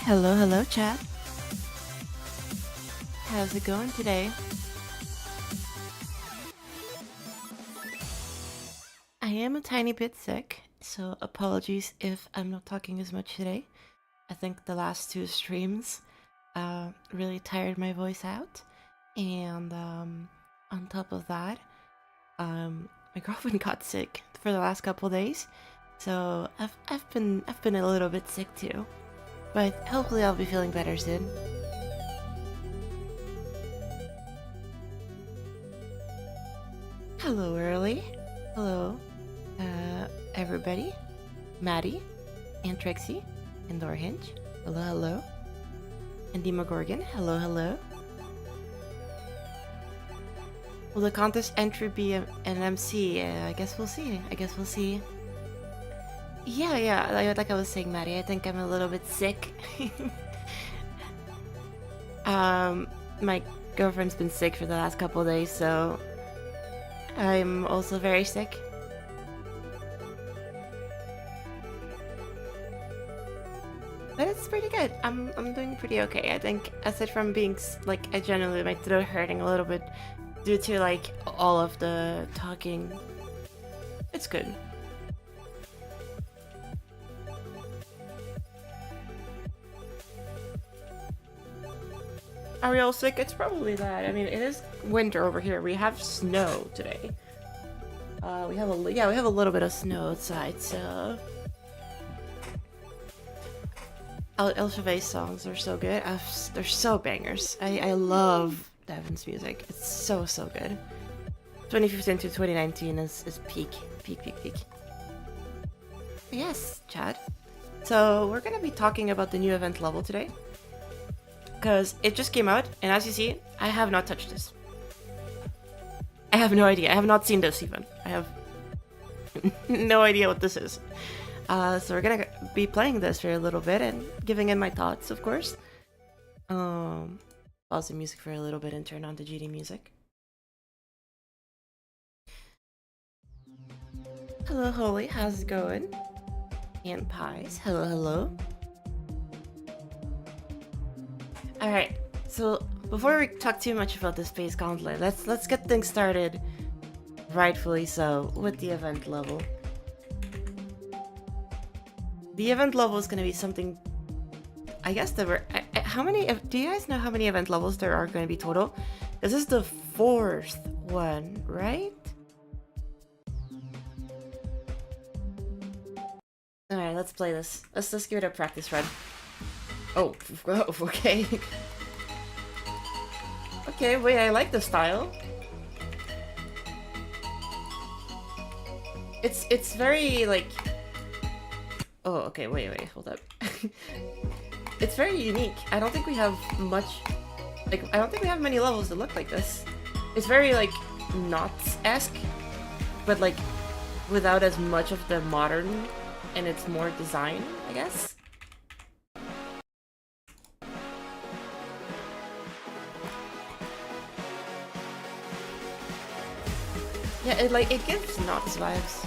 Hello, hello, chat. How's it going today? I am a tiny bit sick, so apologies if I'm not talking as much today. I think the last two streams really tired my voice out, and on top of that, my girlfriend got sick for the last couple days, so I've been a little bit sick too. But hopefully I'll be feeling better soon. Hello, Early. Hello, everybody. Maddie, and Trixie, and Dorhinge. Hello, hello. And Demogorgon. Hello, hello. Will the contest entry be an MC? I guess we'll see. Yeah. Like I was saying, Maddie, I think I'm a little bit sick. My girlfriend's been sick for the last couple of days, so I'm also very sick. But it's pretty good. I'm doing pretty okay. I think aside from being like, I generally my throat hurting a little bit due to like all of the talking. It's good. Are we all sick? It's probably that. I mean, it is winter over here. We have snow today. We have a little bit of snow outside, so. El Chevet's songs are so good. They're so bangers. I love Devin's music. It's so good. 2015 to 2019 is peak. Yes, Chad. So we're gonna be talking about the new event level today, because it just came out, and as you see, I have not touched this. I have no idea. I have not seen this even. I have no idea what this is. So we're gonna be playing this for a little bit and giving in my thoughts, of course. Pause the music for a little bit and turn on the GD music. Hello, Holy. How's it going? And Pies. Hello. Alright, so before we talk too much about the Space Gauntlet, let's get things started, rightfully so, with the event level. The event level is going to be something, I guess there were, how many, do you guys know how many event levels there are going to be total? This is the 4th one, right? Alright, let's play this. Let's give it a practice run. Oh, okay. Okay, wait, I like the style. It's very, like... Oh, okay, wait, hold up. It's very unique. I don't think we have much... Like, I don't think we have many levels that look like this. It's very, like, Knots-esque, but, like, without as much of the modern, and it's more design, I guess? Yeah, it gives Knots vibes.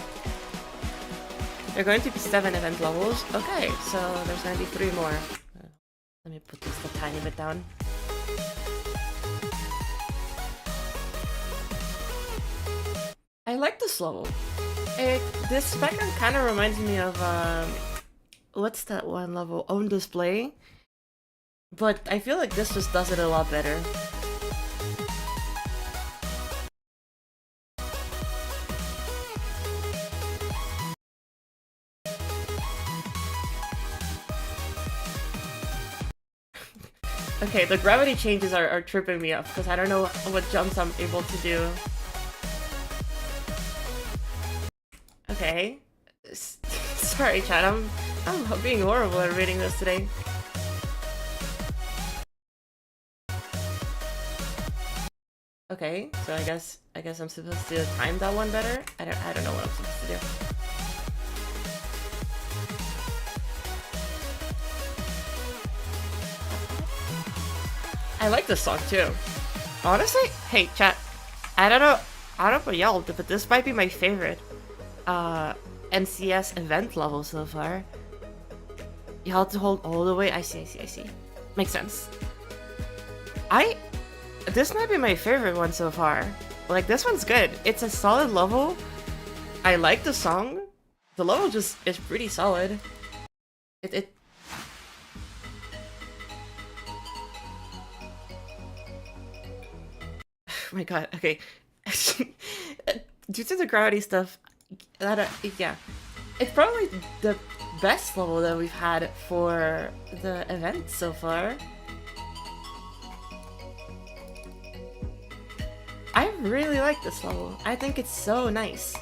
There are going to be 7 event levels. Okay, so there's going to be 3 more. Let me put this a tiny bit down. I like this level. This background kind of reminds me of, what's that one level? Own Display? But I feel like this just does it a lot better. Okay, the gravity changes are tripping me up, because I don't know what jumps I'm able to do. Okay. Sorry, chat, I'm being horrible at reading this today. Okay, so I guess I'm supposed to time that one better? I don't know what I'm supposed to do. I like this song too. Honestly, hey chat, I don't know about y'all, but this might be my favorite NCS event level so far. You have to hold all the way. I see, I see, I see. Makes sense. This might be my favorite one so far. Like, this one's good. It's a solid level. I like the song. The level just is pretty solid. It Oh my god, okay. Due to the gravity stuff, yeah. It's probably the best level that we've had for the event so far. I really like this level. I think it's so nice.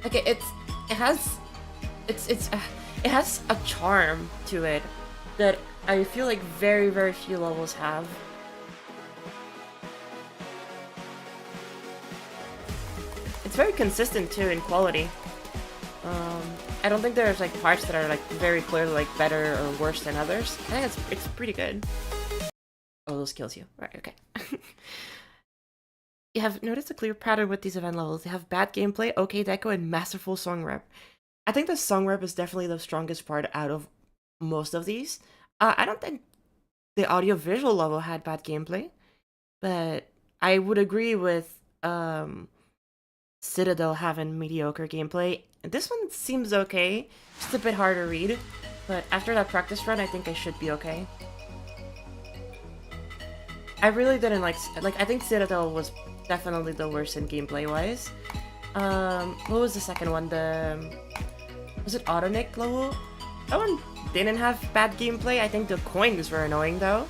Like it has it has a charm to it that I feel like very few levels have. It's very consistent too in quality. I don't think there's like parts that are like very clearly like better or worse than others. I think it's pretty good. Oh, those kills you. Right, okay. You have noticed a clear pattern with these event levels. They have bad gameplay, okay deco, and masterful song rep. I think the song rep is definitely the strongest part out of most of these. I don't think the audio-visual level had bad gameplay, but I would agree with Citadel having mediocre gameplay. This one seems okay, just a bit hard to read, but after that practice run, I think I should be okay. I really didn't like I think Citadel was definitely the worst in gameplay-wise. What was the second one? Was it Autonic level? That one didn't have bad gameplay. I think the coins were annoying though.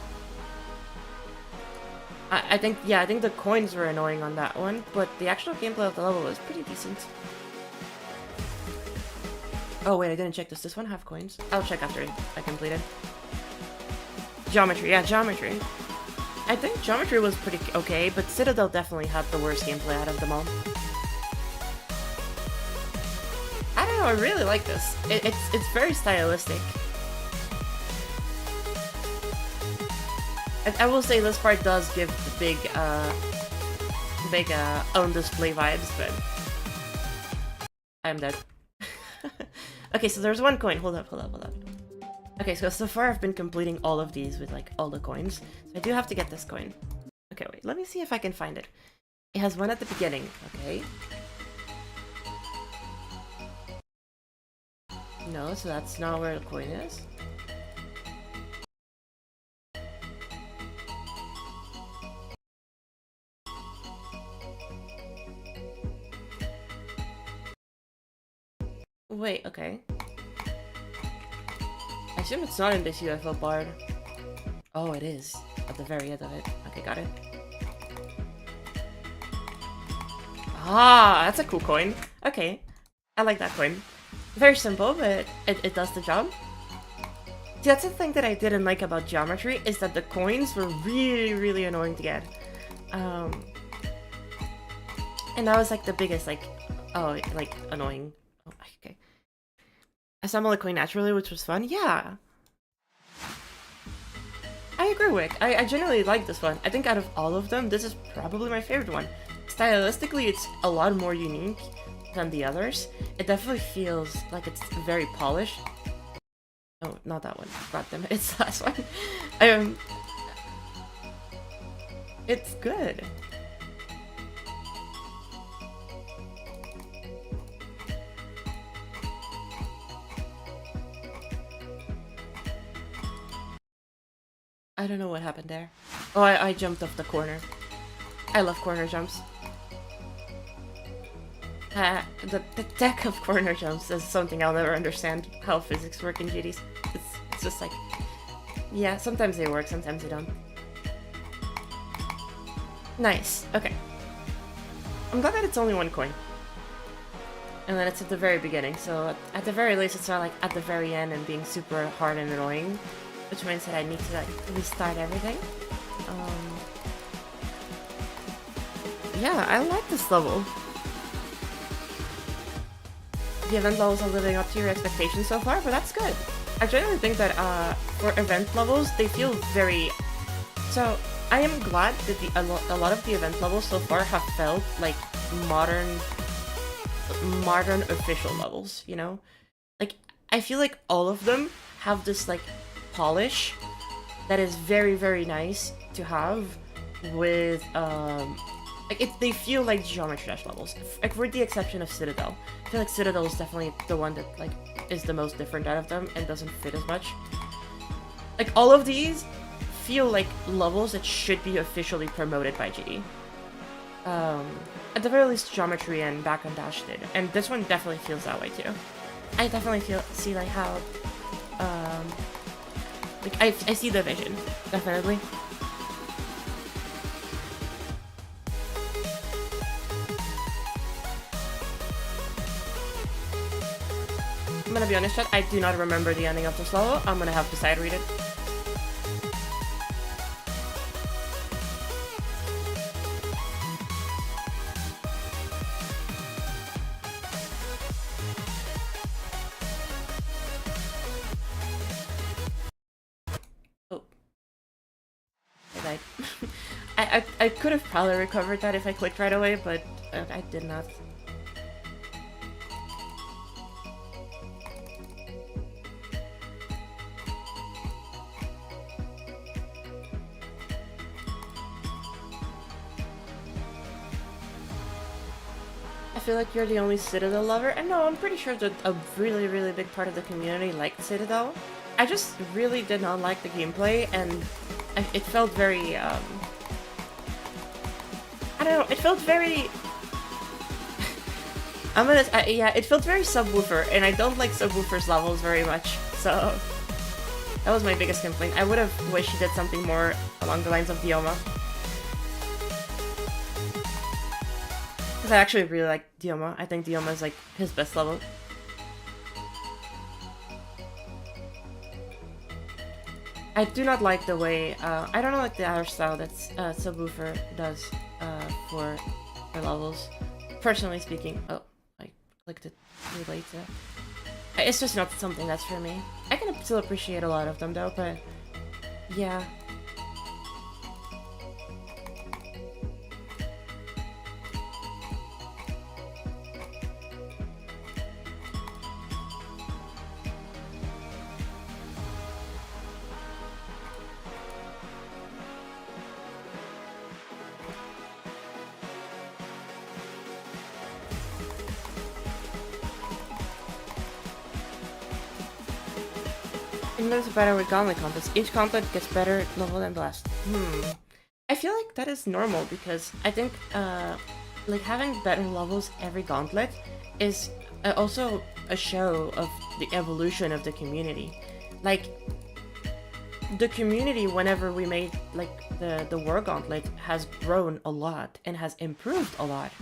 I think the coins were annoying on that one, but the actual gameplay of the level was pretty decent. Oh wait, I didn't check this. Does this one have coins? I'll check after I complete it. Geometry, yeah, geometry. I think geometry was pretty okay, but Citadel definitely had the worst gameplay out of them all. I don't know, I really like this. It's very stylistic. I will say this part does give the big on display vibes, but I'm dead. Okay, so there's one coin. Hold up. Okay, so far I've been completing all of these with like all the coins. So I do have to get this coin. Okay, wait, let me see if I can find it. It has one at the beginning, okay. No, so that's not where the coin is. Wait, okay. I assume it's not in this UFO bard. Oh, it is. At the very end of it. Okay, got it. Ah, that's a cool coin. Okay. I like that coin. Very simple, but it does the job. See, that's the thing that I didn't like about geometry, is that the coins were really annoying to get. And that was like the biggest, like, oh, like, annoying. Oh, okay. I stumbled a coin naturally, which was fun. Yeah. I agree, Wick. I genuinely like this one. I think out of all of them, this is probably my favorite one. Stylistically, it's a lot more unique than the others. It definitely feels like it's very polished. Oh, not that one. God damn it, it's the last one. It's good. I don't know what happened there. Oh, I jumped off the corner. I love corner jumps. The tech of corner jumps is something I'll never understand, how physics work in GDs. It's just like, yeah, sometimes they work, sometimes they don't. Nice, okay. I'm glad that it's only one coin. And then it's at the very beginning, so at the very least it's not like at the very end and being super hard and annoying. Which means that I need to like restart everything. Yeah, I like this level. The event levels are living up to your expectations so far, but that's good. I generally think that for event levels, they feel very... So, I am glad that a lot of the event levels so far have felt like modern official levels, you know? Like, I feel like all of them have this like polish that is very, very nice to have with like they feel like Geometry Dash levels, like with the exception of Citadel. I feel like Citadel is definitely the one that like is the most different out of them and doesn't fit as much. Like all of these feel like levels that should be officially promoted by GD. At the very least, Geometry and Back on Dash did, and this one definitely feels that way too. I definitely see like how, like I see the vision, definitely. I'm gonna be honest, chat, I do not remember the ending of this level. I'm gonna have to side read it. I could have probably recovered that if I clicked right away, but I did not. I feel like you're the only Citadel lover, and no, I'm pretty sure that a really, really big part of the community liked Citadel. I just really did not like the gameplay, and it felt very, I don't know, it felt very... yeah, it felt very subwoofer, and I don't like subwoofers levels very much, so... That was my biggest complaint. I would have wished he did something more along the lines of Dioma. Because I actually really like Dioma. I think Dioma is like his best level. I do not like the way, I don't like the other style that Subwoofer does for levels. Personally speaking, oh, I clicked it too late. It's just not something that's for me. I can still appreciate a lot of them though, but yeah. It moves better with Gauntlet contests. Each Gauntlet gets better level than the last. I feel like that is normal because I think like having better levels every Gauntlet is also a show of the evolution of the community. Like the community, whenever we made like the War Gauntlet, has grown a lot and has improved a lot.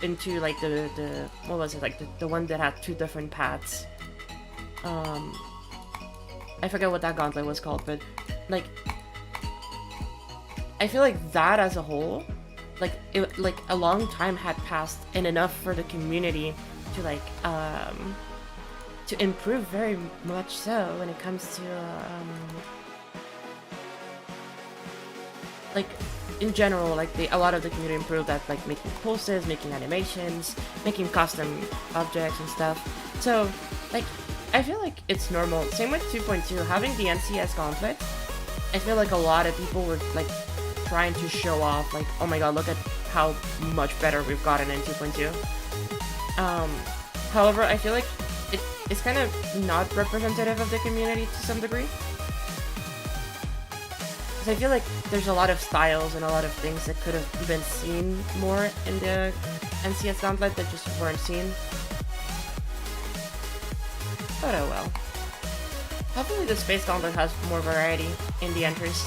Into like the what was it, like the one that had two different paths. I forget what that gauntlet was called, but like I feel like that as a whole, like a long time had passed and enough for the community to like to improve very much so when it comes to like in general, like a lot of the community improved at like making pulses, making animations, making custom objects and stuff. So like I feel like it's normal. Same with 2.2, having the NCS Gauntlet. I feel like a lot of people were like trying to show off, like, oh my god, look at how much better we've gotten in 2.2. However, I feel like it's kind of not representative of the community to some degree. Because I feel like there's a lot of styles and a lot of things that could have been seen more in the NCS Gauntlet that just weren't seen. But oh well. Hopefully the Space Gauntlet has more variety in the entries.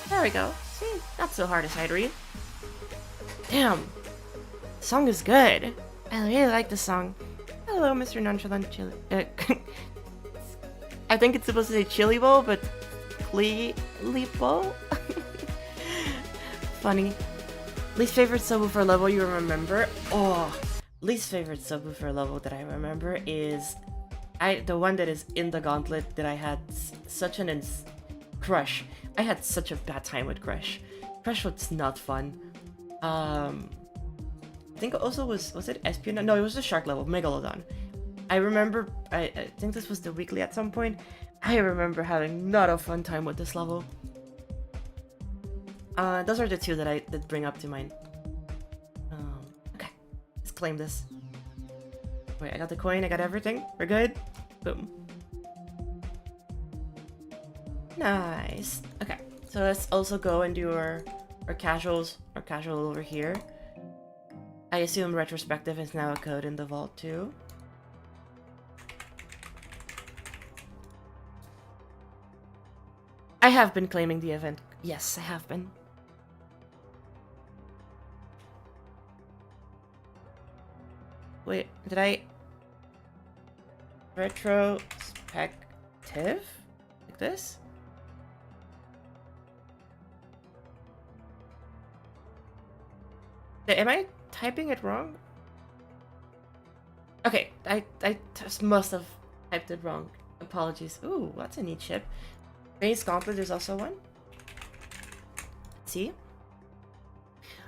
There we go. See, not so hard to side read. Damn. The song is good. I really like the song. Hello, Mr. Nonchalant Chili. I think it's supposed to say Chili Bowl, but Bowl? Funny. Least favorite subwoofer level you remember? Oh. Least favorite subwoofer level that I remember is the one that is in the Gauntlet that I had such an Crush. I had such a bad time with Crush. Crush was not fun. think also was it Espionage? No, it was the shark level, Megalodon. I remember, I think this was the weekly at some point. I remember having not a fun time with this level. Those are the two that bring up to mind. Okay, let's claim this. Wait, I got the coin, I got everything. We're good. Boom. Nice. Okay, so let's also go and do our casual over here. I assume retrospective is now a code in the vault too. I have been claiming the event. Yes, I have been. Wait, did I... Retrospective? Like this? Am I typing it wrong? Okay, I just must have typed it wrong. Apologies. Ooh, that's a neat ship. Base Gauntlet is also one. See?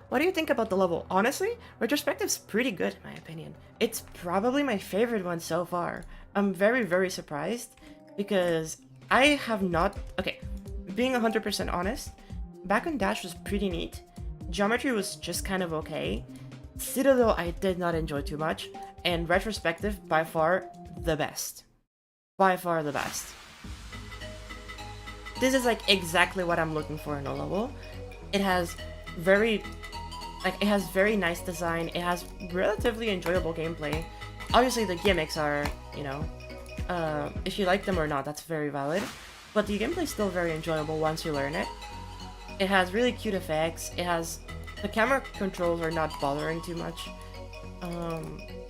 What do you think about the level? Honestly, retrospective's pretty good in my opinion. It's probably my favorite one so far. I'm very, very surprised because I have not... Okay, being 100% honest, back on Dash was pretty neat. Geometry was just kind of okay. Citadel I did not enjoy too much. And retrospective, by far, the best. By far the best. This is like exactly what I'm looking for in a level. It has very nice design. It has relatively enjoyable gameplay. Obviously the gimmicks are, you know, if you like them or not, that's very valid. But the gameplay is still very enjoyable once you learn it. It has really cute effects. It has... The camera controls are not bothering too much.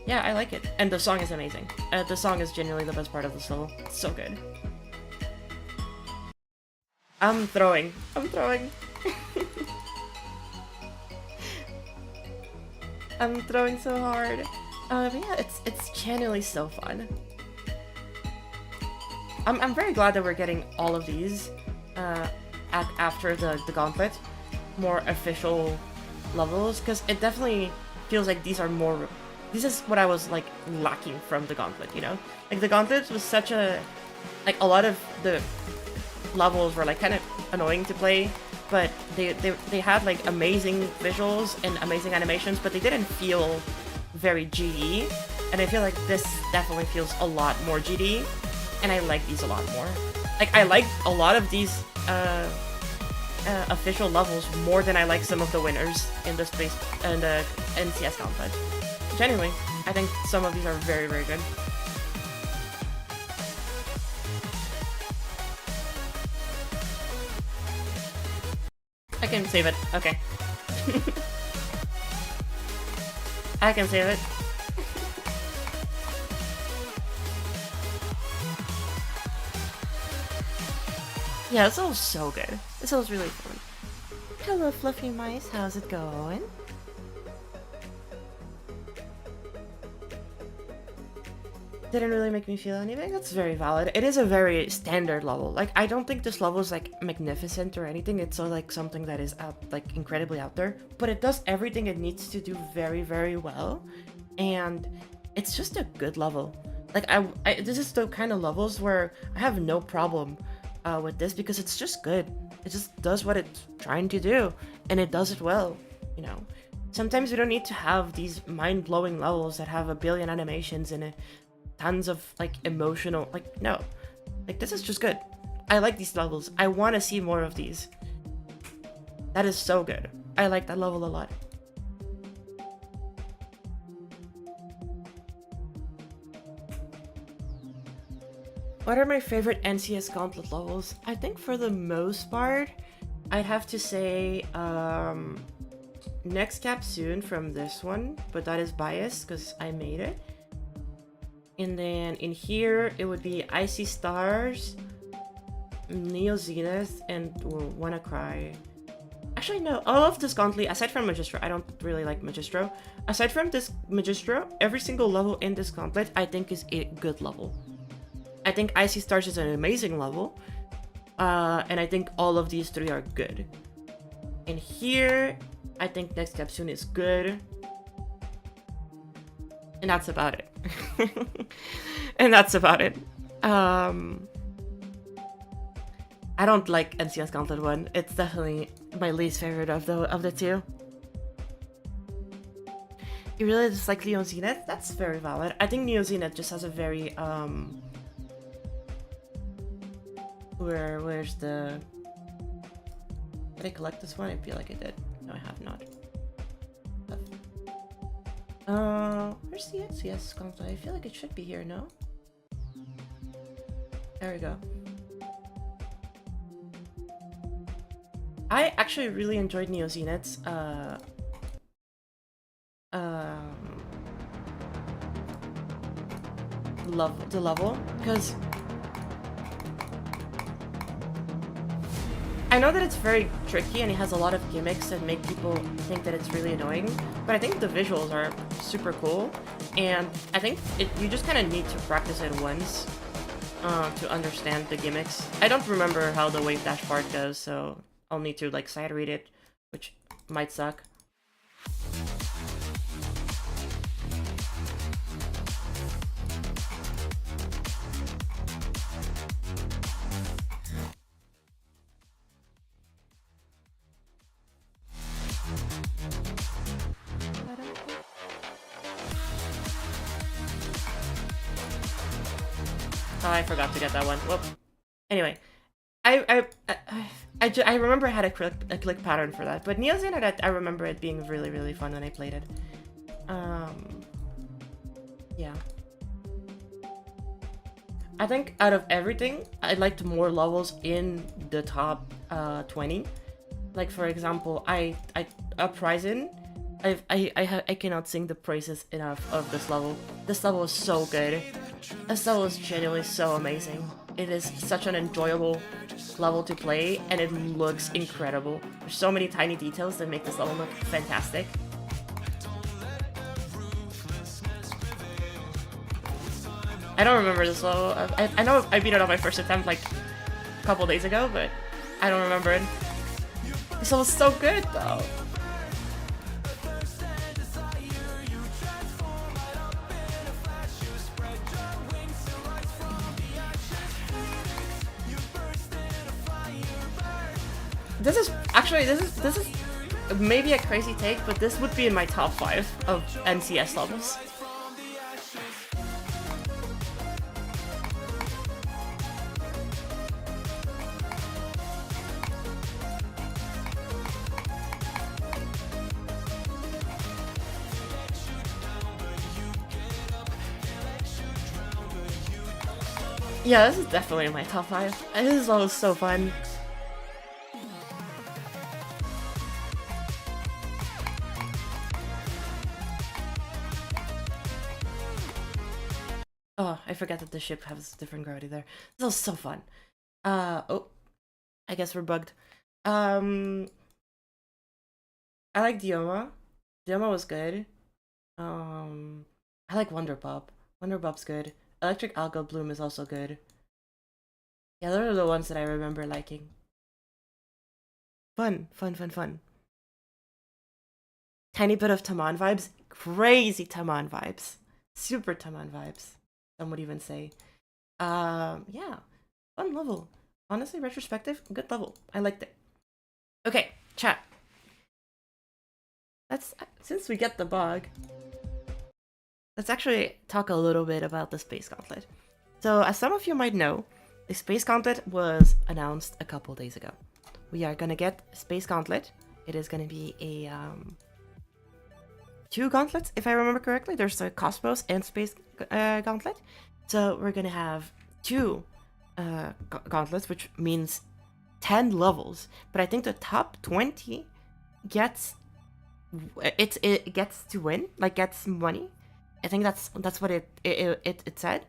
Yeah, I like it. And the song is amazing. The song is genuinely the best part of this level. It's so good. I'm throwing. I'm throwing so hard. But yeah, it's genuinely so fun. I'm very glad that we're getting all of these after the Gauntlet, more official levels, because it definitely feels like these are more... This is what I was like lacking from the Gauntlet, you know? Like the Gauntlet was such a... Like a lot of the levels were like kind of annoying to play, but they had like amazing visuals and amazing animations, but they didn't feel very GD, and I feel like this definitely feels a lot more GD, and I like these a lot more. Like I like a lot of these official levels more than I like some of the winners in the space and the NCS Gauntlet. Genuinely, I think some of these are very, very good. I can save it. Okay. I can save it. Yeah, this was so good. This was really fun. Hello, Fluffy Mice. How's it going? Didn't really make me feel anything. That's very valid. It is a very standard level. Like, I don't think this level is like magnificent or anything. It's like something that is out, like incredibly out there, but it does everything it needs to do very, very well, and it's just a good level. Like, this is the kind of levels where I have no problem with this because it's just good. It just does what it's trying to do, and it does it well. You know, sometimes we don't need to have these mind-blowing levels that have a billion animations in it. Tons of like emotional, like, no, like this is just good. I like these levels. I want to see more of these. That is so good. I like that level a lot. What are my favorite NCS Gauntlet levels? I think for the most part, I'd have to say Next Cap Soon from this one, but that is biased because I made it. And then in here, it would be Icy Stars, Neo Zenith, and Wanna Cry. Actually, no, all of this Gauntlet, aside from Magistro, I don't really like Magistro. Aside from this Magistro, every single level in this Gauntlet, I think is a good level. I think Icy Stars is an amazing level, and I think all of these three are good. In here, I think Next Cap Soon is good. And that's about it. And that's about it. I don't like NCS Gauntlet 1. It's definitely my least favorite of the two. You really dislike Neo Zenith? That's very valid. I think Neo Zenith just has a very where's the... Did I collect this one? I feel like I did. No, I have not. Where's the NCS Gauntlet? I feel like it should be here, no? There we go. I actually really enjoyed Neo Zenith's the level, because I know that it's very tricky and it has a lot of gimmicks that make people think that it's really annoying, but I think the visuals are super cool, and I think you just kind of need to practice it once to understand the gimmicks. I don't remember how the wave dash part goes, so I'll need to like side read it, which might suck. Oh, I forgot to get that one. Whoop. Anyway, I remember I had a click pattern for that, but Neo Zenith, I remember it being really, really fun when I played it. Yeah. I think out of everything, I liked more levels in the top 20. Like, for example, Uprising, I cannot sing the praises enough of this level. This level is so good. This level is genuinely so amazing. It is such an enjoyable level to play, and it looks incredible. There's so many tiny details that make this level look fantastic. I don't remember this level. I know I beat it on my first attempt like a couple days ago, but I don't remember it. This level's so good, though. This is maybe a crazy take, but this would be in my top 5 of NCS levels. Yeah, this is definitely in my top 5. This level is so fun. Oh, I forgot that the ship has different gravity there. This was so fun. Oh, I guess we're bugged. I like Dioma. Dioma was good. I like Wonder Pop. Wonder Pop's good. Electric Alga Bloom is also good. Yeah, those are the ones that I remember liking. Fun. Tiny bit of Taman vibes. Crazy Taman vibes. Super Taman vibes. Some would even say. Yeah. Fun level. Honestly, retrospective, good level. I liked it. Okay, chat. Since we get the bug, let's actually talk a little bit about the Space Gauntlet. So, as some of you might know, the Space Gauntlet was announced a couple days ago. We are gonna get Space Gauntlet. It is gonna be a 2 gauntlets, if I remember correctly. There's the Cosmos and Space Gauntlet. So we're gonna have 2 gauntlets, which means 10 levels. But I think the top 20 gets it gets to win, like gets money. I think that's what it said.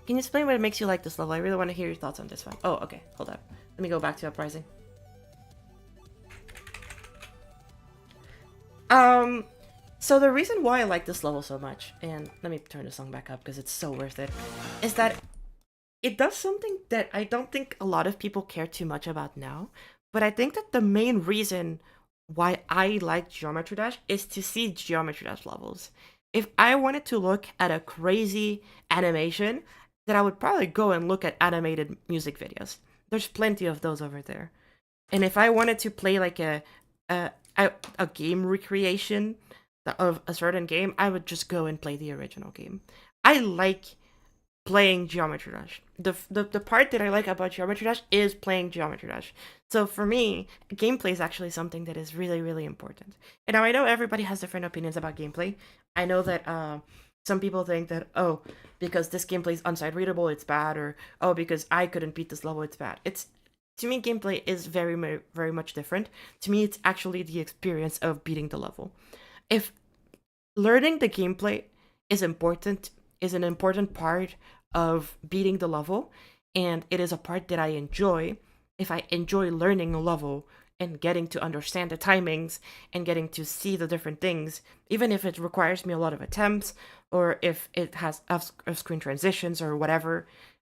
Can you explain what makes you like this level? I really want to hear your thoughts on this one. Oh, okay, hold up. Let me go back to Uprising. So the reason why I like this level so much, and let me turn the song back up because it's so worth it, is that it does something that I don't think a lot of people care too much about now, but I think that the main reason why I like Geometry Dash is to see Geometry Dash levels. If I wanted to look at a crazy animation, then I would probably go and look at animated music videos. There's plenty of those over there. And if I wanted to play like a, a game recreation of a certain game, I would just go and play the original game. I like playing Geometry Dash. The part that I like about Geometry Dash is playing Geometry Dash. So for me, gameplay is actually something that is really, really important. And now I know everybody has different opinions about gameplay. I know that some people think that, oh, because this gameplay is unsight readable, it's bad, or oh, because I couldn't beat this level, it's bad. It's To me, gameplay is very, very much different. To me, it's actually the experience of beating the level. If learning the gameplay is important, is an important part of beating the level, and it is a part that I enjoy. If I enjoy learning a level and getting to understand the timings and getting to see the different things, even if it requires me a lot of attempts or if it has off-screen transitions or whatever,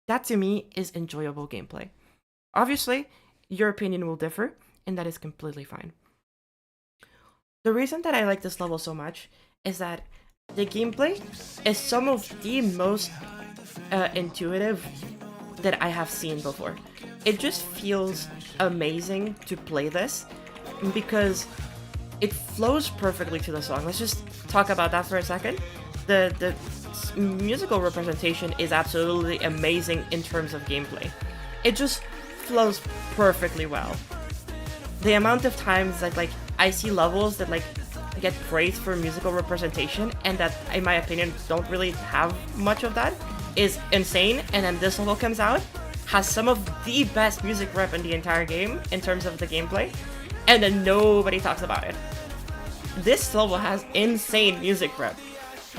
that to me is enjoyable gameplay. Obviously, your opinion will differ, and that is completely fine. The reason that I like this level so much is that the gameplay is some of the most intuitive that I have seen before. It just feels amazing to play this because it flows perfectly to the song. Let's just talk about that for a second. The musical representation is absolutely amazing in terms of gameplay. It just flows perfectly well. The amount of times that like I see levels that like get praised for musical representation and that in my opinion don't really have much of that is insane, and then this level comes out, has some of the best music rep in the entire game in terms of the gameplay, and then nobody talks about it. This level has insane music rep.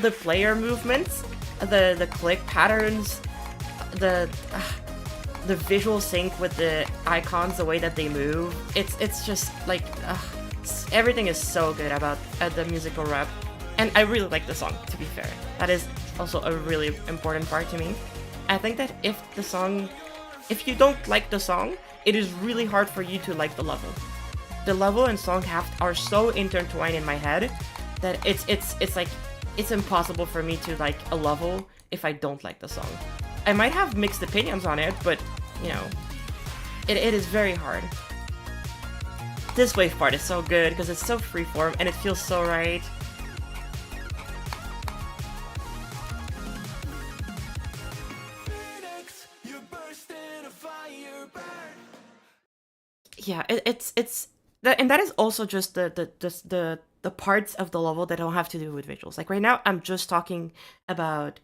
The player movements, the click patterns, the visual sync with the icons, the way that they move, it's just like everything is so good about the musical rep, and I really like the song, to be fair. That is also a really important part to me. I think that if you don't like the song, it is really hard for you to like the level. The level and song are so intertwined in my head that it's like it's impossible for me to like a level if I don't like the song. I might have mixed opinions on it, but you know, it is very hard. This wave part is so good because it's so freeform and it feels so right. Yeah, and that is also just the parts of the level that don't have to do with visuals. Like right now, I'm just talking about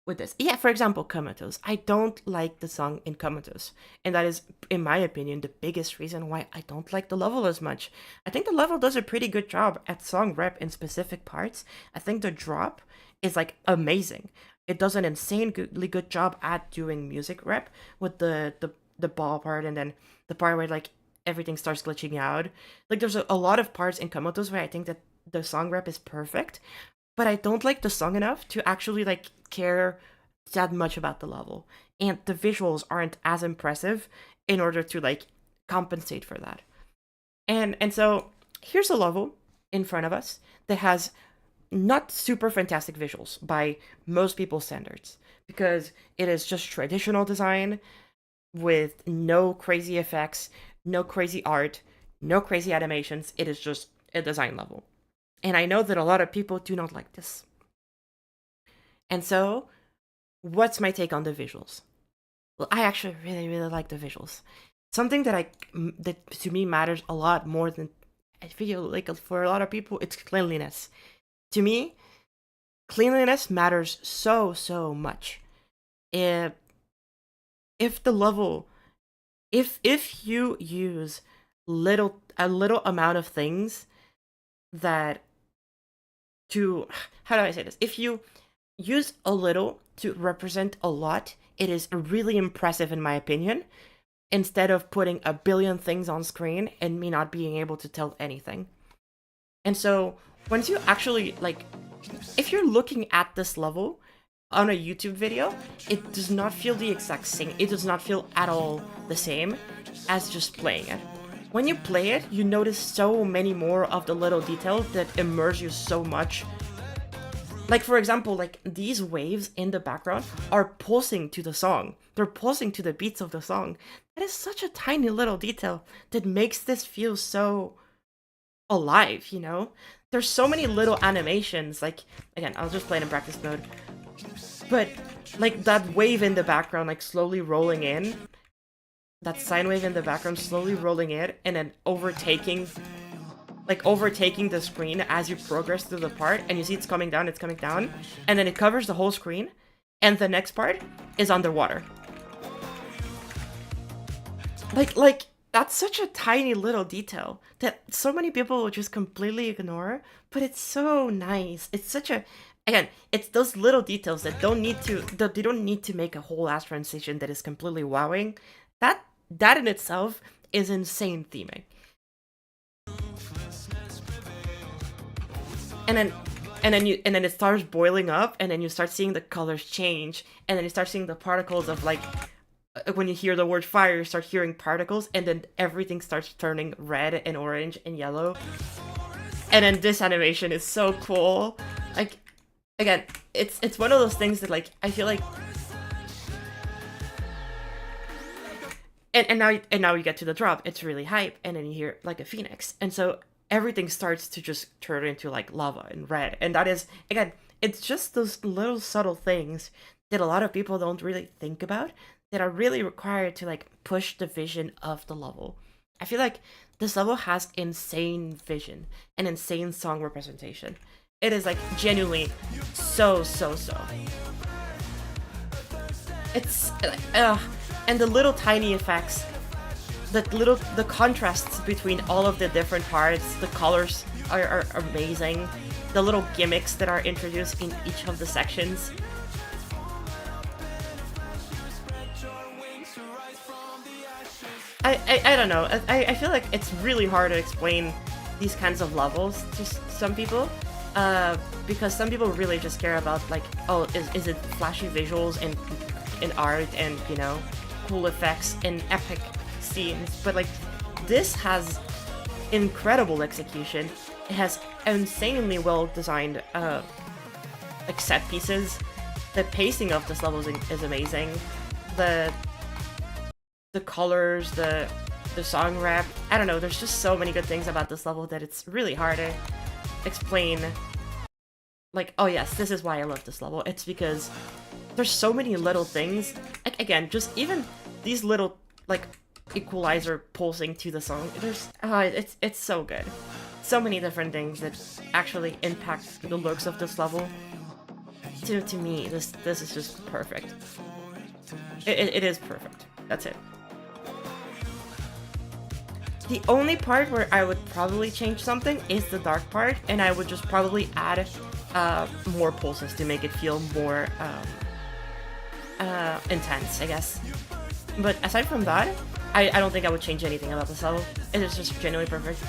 with this. Yeah, for example, Comatose. I don't like the song in Comatose, and that is, in my opinion, the biggest reason why I don't like the level as much. I think the level does a pretty good job at song rep in specific parts. I think the drop is like amazing. It does an insanely good job at doing music rep with the ball part and then the part where like everything starts glitching out. Like there's a lot of parts in Comatose where I think that the song rep is perfect, but I don't like the song enough to actually like care that much about the level, and the visuals aren't as impressive in order to like compensate for that. And so here's a level in front of us that has not super fantastic visuals by most people's standards, because it is just traditional design with no crazy effects, no crazy art, no crazy animations. It is just a design level. And I know that a lot of people do not like this. And so, what's my take on the visuals? Well, I actually really, really like the visuals. Something that to me matters a lot more than, I feel like for a lot of people, it's cleanliness. To me, cleanliness matters so much. If the level, if you use a little amount of things that to, how do I say this? If you use a little to represent a lot, it is really impressive in my opinion, instead of putting a billion things on screen and me not being able to tell anything. And so once you actually like, if you're looking at this level on a YouTube video, it does not feel the exact same. It does not feel at all the same as just playing it. when you play it, you notice so many more of the little details that immerse you so much. Like, for example, like these waves in the background are pulsing to the song. They're pulsing to the beats of the song. That is such a tiny little detail that makes this feel so alive, you know? There's so many little animations. Like, again, I'll just play it in practice mode. But, like, that wave in the background, like, slowly rolling in. That sine wave in the background slowly rolling in and then overtaking the screen as you progress through the part, and you see it's coming down, and then it covers the whole screen, and the next part is underwater. Like that's such a tiny little detail that so many people will just completely ignore, but it's so nice. It's such a, again, it's those little details that they don't need to make a whole ass transition that is completely wowing. That in itself is insane theming. And then it starts boiling up, and then you start seeing the colors change, and then you start seeing the particles of, like, when you hear the word fire, you start hearing particles, and then everything starts turning red and orange and yellow. And then this animation is so cool. Like, again, it's one of those things that, like, I feel like, and now you get to the drop, it's really hype, and then you hear like a phoenix, and so everything starts to just turn into like lava and red. And that is, again, it's just those little subtle things that a lot of people don't really think about that are really required to like push the vision of the level. I feel like this level has insane vision and insane song representation. It is like genuinely so. It's and the little tiny effects, the contrasts between all of the different parts, the colors are amazing. The little gimmicks that are introduced in each of the sections. I don't know. I feel like it's really hard to explain these kinds of levels to some people, because some people really just care about like, oh, is it flashy visuals and art and, you know, cool effects and epic scenes. But like, this has incredible execution. It has insanely well designed like set pieces. The pacing of this level is amazing. The colors, the song rap, I don't know, there's just so many good things about this level that it's really hard to explain. Like, oh yes, this is why I love this level. It's because there's so many little things. Like, again, just even these little like equalizer pulsing to the song. There's it's so good. So many different things that actually impact the looks of this level. To me, this is just perfect. It is perfect. That's it. The only part where I would probably change something is the dark part, and I would just probably add more pulses to make it feel more intense, I guess. But aside from that, I don't think I would change anything about this level. It is just genuinely perfect.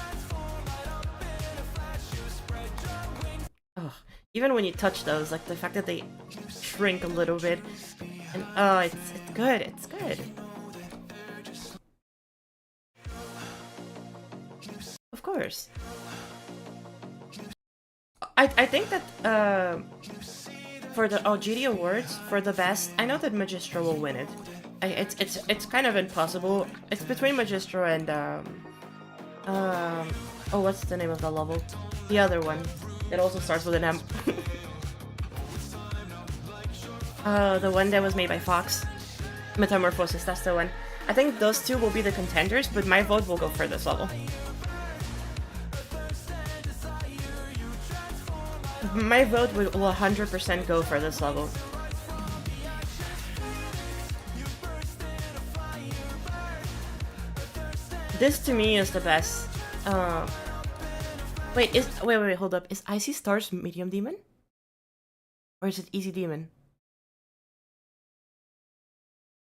Oh, even when you touch those, like the fact that they shrink a little bit, and oh, it's good. It's good. Of course. I think that for the GD Awards for the best, I know that Magistro will win it. It's kind of impossible. It's between Magistro and oh, what's the name of the level? The other one. It also starts with an M. The one that was made by Fox. Metamorphosis, that's the one. I think those two will be the contenders, but my vote will go for this level. My vote will 100% go for this level. This to me is the best. Wait, hold up. Is Icy Stars Medium Demon? Or is it Easy Demon?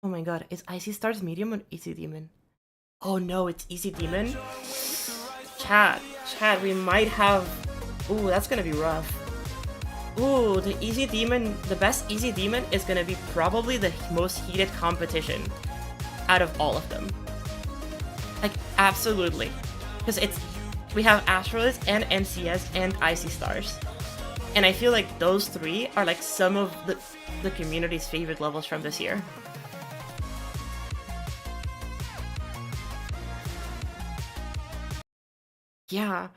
Oh my god, is Icy Stars Medium or Easy Demon? Oh no, it's Easy Demon? Chat, we might have... Ooh, that's gonna be rough. Ooh, the best Easy Demon is gonna be probably the most heated competition out of all of them. Like, Absolutely. Because we have Astrolith and NCS and Icy Stars. And I feel like those three are like some of the community's favorite levels from this year. Yeah.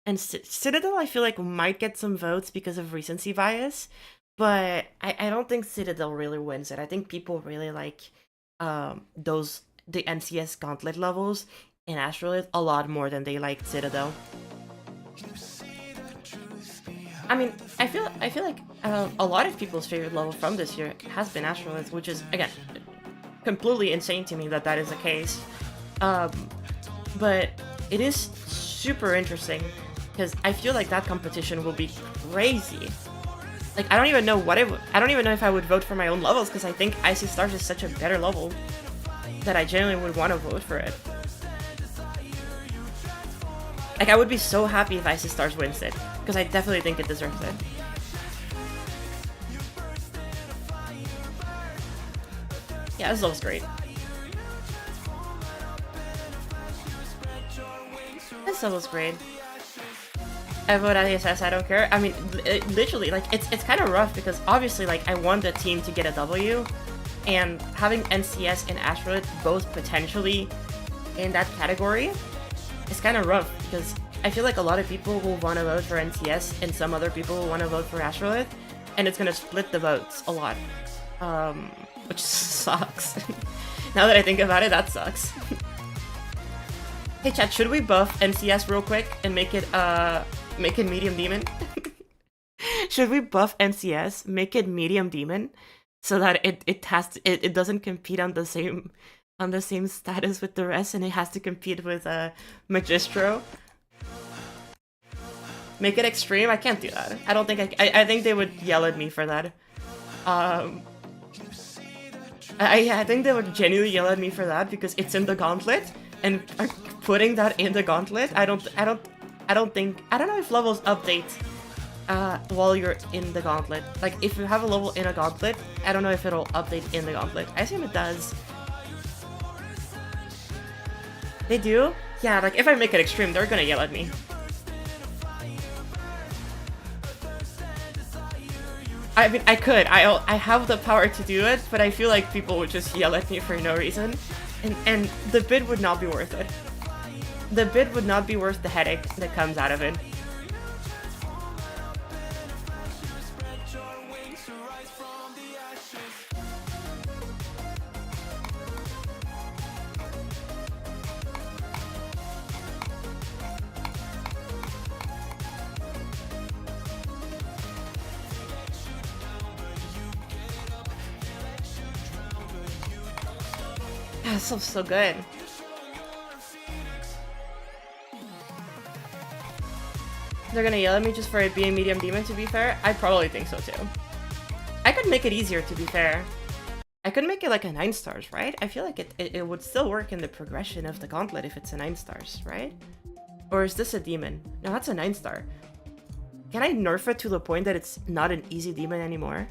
And Citadel, I feel like, might get some votes because of recency bias, but I don't think Citadel really wins it. I think people really like the NCS Gauntlet levels in Astrolith a lot more than they like Citadel. I mean, I feel like a lot of people's favorite level from this year has been Astrolith, which is, again, completely insane to me that that is the case. But it is super interesting because I feel like that competition will be crazy. Like, I don't even know I don't even know if I would vote for my own levels because I think Icy Stars is such a better level that I genuinely would want to vote for it. Like, I would be so happy if Icy Stars wins it because I definitely think it deserves it. Yeah, this level's great. This level's great. I vote ISS, I don't care. I mean, literally, like, it's kind of rough because obviously, like, I want the team to get a W, and having NCS and Astrolith both potentially in that category is kind of rough because I feel like a lot of people will want to vote for NCS and some other people will want to vote for Astrolith, and it's going to split the votes a lot, which sucks. Now that I think about it, that sucks. Hey chat, should we buff NCS real quick and make it medium demon? Should we buff NCS, make it medium demon, so that it doesn't compete on the same status with the rest, and it has to compete with Magistro? Make it extreme? I can't do that. I don't think I think they would yell at me for that. I think they would genuinely yell at me for that because it's in the Gauntlet, and putting that in the Gauntlet, I don't know if levels update while you're in the Gauntlet. Like, if you have a level in a Gauntlet, I don't know if it'll update in the Gauntlet. I assume it does. They do? Yeah, like, if I make it extreme, they're gonna yell at me. I mean, I could. I have the power to do it, but I feel like people would just yell at me for no reason. And the bid would not be worth it. The bid would not be worth the headache that comes out of it. Yeah, this looks so good. They're gonna yell at me just for it being medium demon, to be fair? I probably think so too. I could make it easier, to be fair. I could make it like a 9 stars, right? I feel like it would still work in the progression of the Gauntlet if it's a 9 stars, right? Or is this a demon? No, that's a 9 star. Can I nerf it to the point that it's not an easy demon anymore?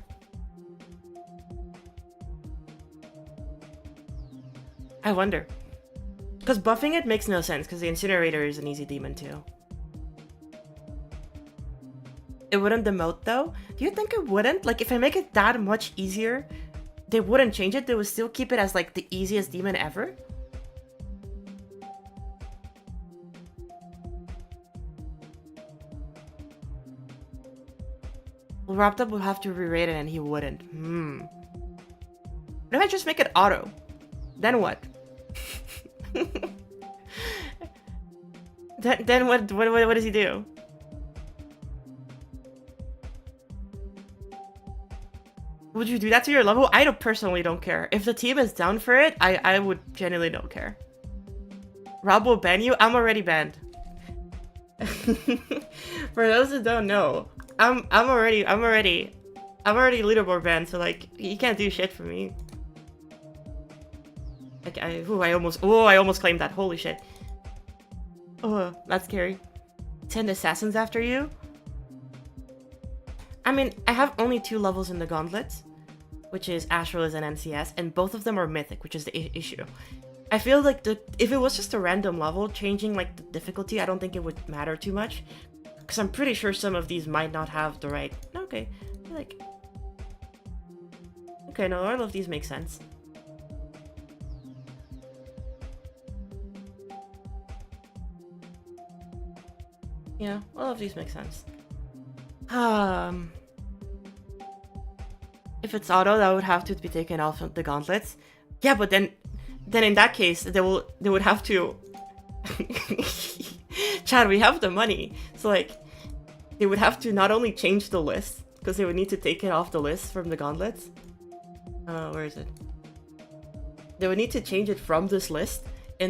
I wonder. Because buffing it makes no sense, because the Incinerator is an easy demon too. It wouldn't demote though? Do you think it wouldn't? Like, if I make it that much easier, they wouldn't change it? They would still keep it as like the easiest demon ever? Well, Wrapped Up would have to re-rate it and he wouldn't. What if I just make it auto? Then what? then what does he do? Would you do that to your level? I personally don't care. If the team is down for it, I would genuinely don't care. Rob will ban you? I'm already banned. For those who don't know, I'm already leaderboard banned, so like he can't do shit for me. Like I almost claimed that. Holy shit. Oh, that's scary. 10 assassins after you? I mean, I have only 2 levels in the Gauntlet, which is Astrolith and NCS, and both of them are mythic, which is the issue. I feel like if it was just a random level, changing like the difficulty, I don't think it would matter too much. Because I'm pretty sure some of these might not have the right... Okay, I feel like... Okay, no, all of these make sense. Yeah, all of these make sense. If it's auto, that would have to be taken off of the gauntlets. Yeah, but then in that case, they would have to... Chad, we have the money. So like, they would have to not only change the list, because they would need to take it off the list from the gauntlets. Where is it? They would need to change it from this list,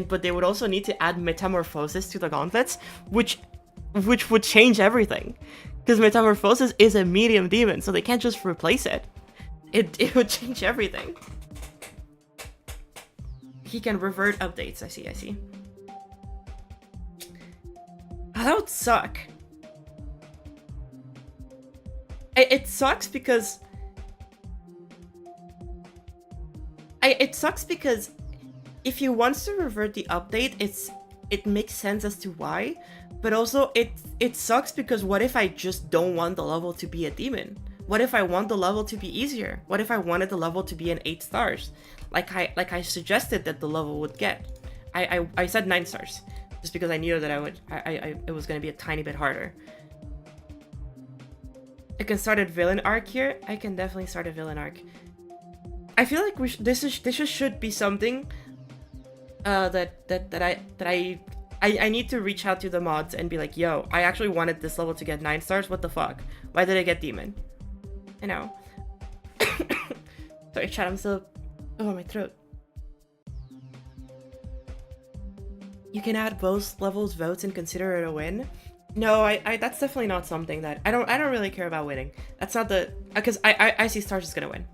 but they would also need to add Metamorphosis to the gauntlets, which would change everything. Because Metamorphosis is a medium demon, so they can't just replace it. It would change everything. He can revert updates, I see. That would suck. It sucks because... It sucks because if he wants to revert the update, it makes sense as to why, but also it sucks because what if I just don't want the level to be a demon? What if I want the level to be easier? What if I wanted the level to be an 8 stars? Like I suggested that the level would get. I said 9 stars, just because I knew that it was gonna be a tiny bit harder. I can start a villain arc here. I can definitely start a villain arc. I feel like this should be something that I need to reach out to the mods and be like, yo, I actually wanted this level to get 9 stars. What the fuck? Why did I get demon? I know. Sorry, chat. I'm still... Oh, my throat. You can add both levels votes and consider it a win. No, I that's definitely not something that I don't really care about winning. That's not the... Because I see stars is gonna win.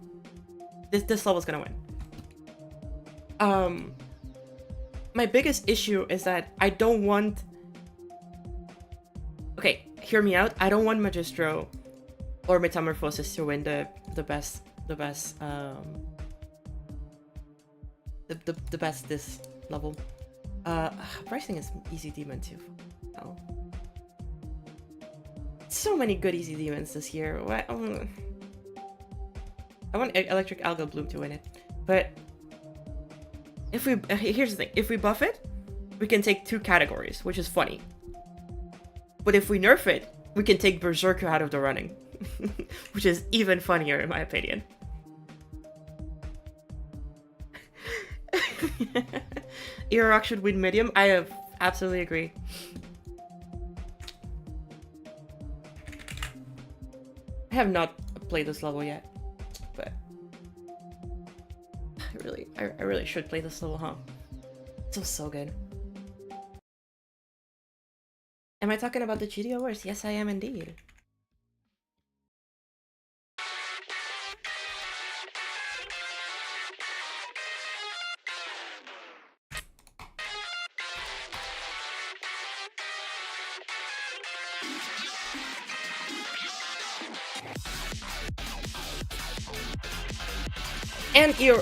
This level's gonna win. My biggest issue is that I don't want... Okay, hear me out. I don't want Magistro or Metamorphosis to win the best this level. Pricing is easy demon too. Oh. So many good easy demons this year. What? I want Electric Alga Bloom to win it, but if we here's the thing: if we buff it, we can take 2 categories, which is funny. But if we nerf it, we can take Berserker out of the running, which is even funnier in my opinion. Irok should win medium. I have absolutely agree. I have not played this level yet, but I really should play this level, huh? It's so good. Am I talking about the GTO Wars? Yes, I am indeed.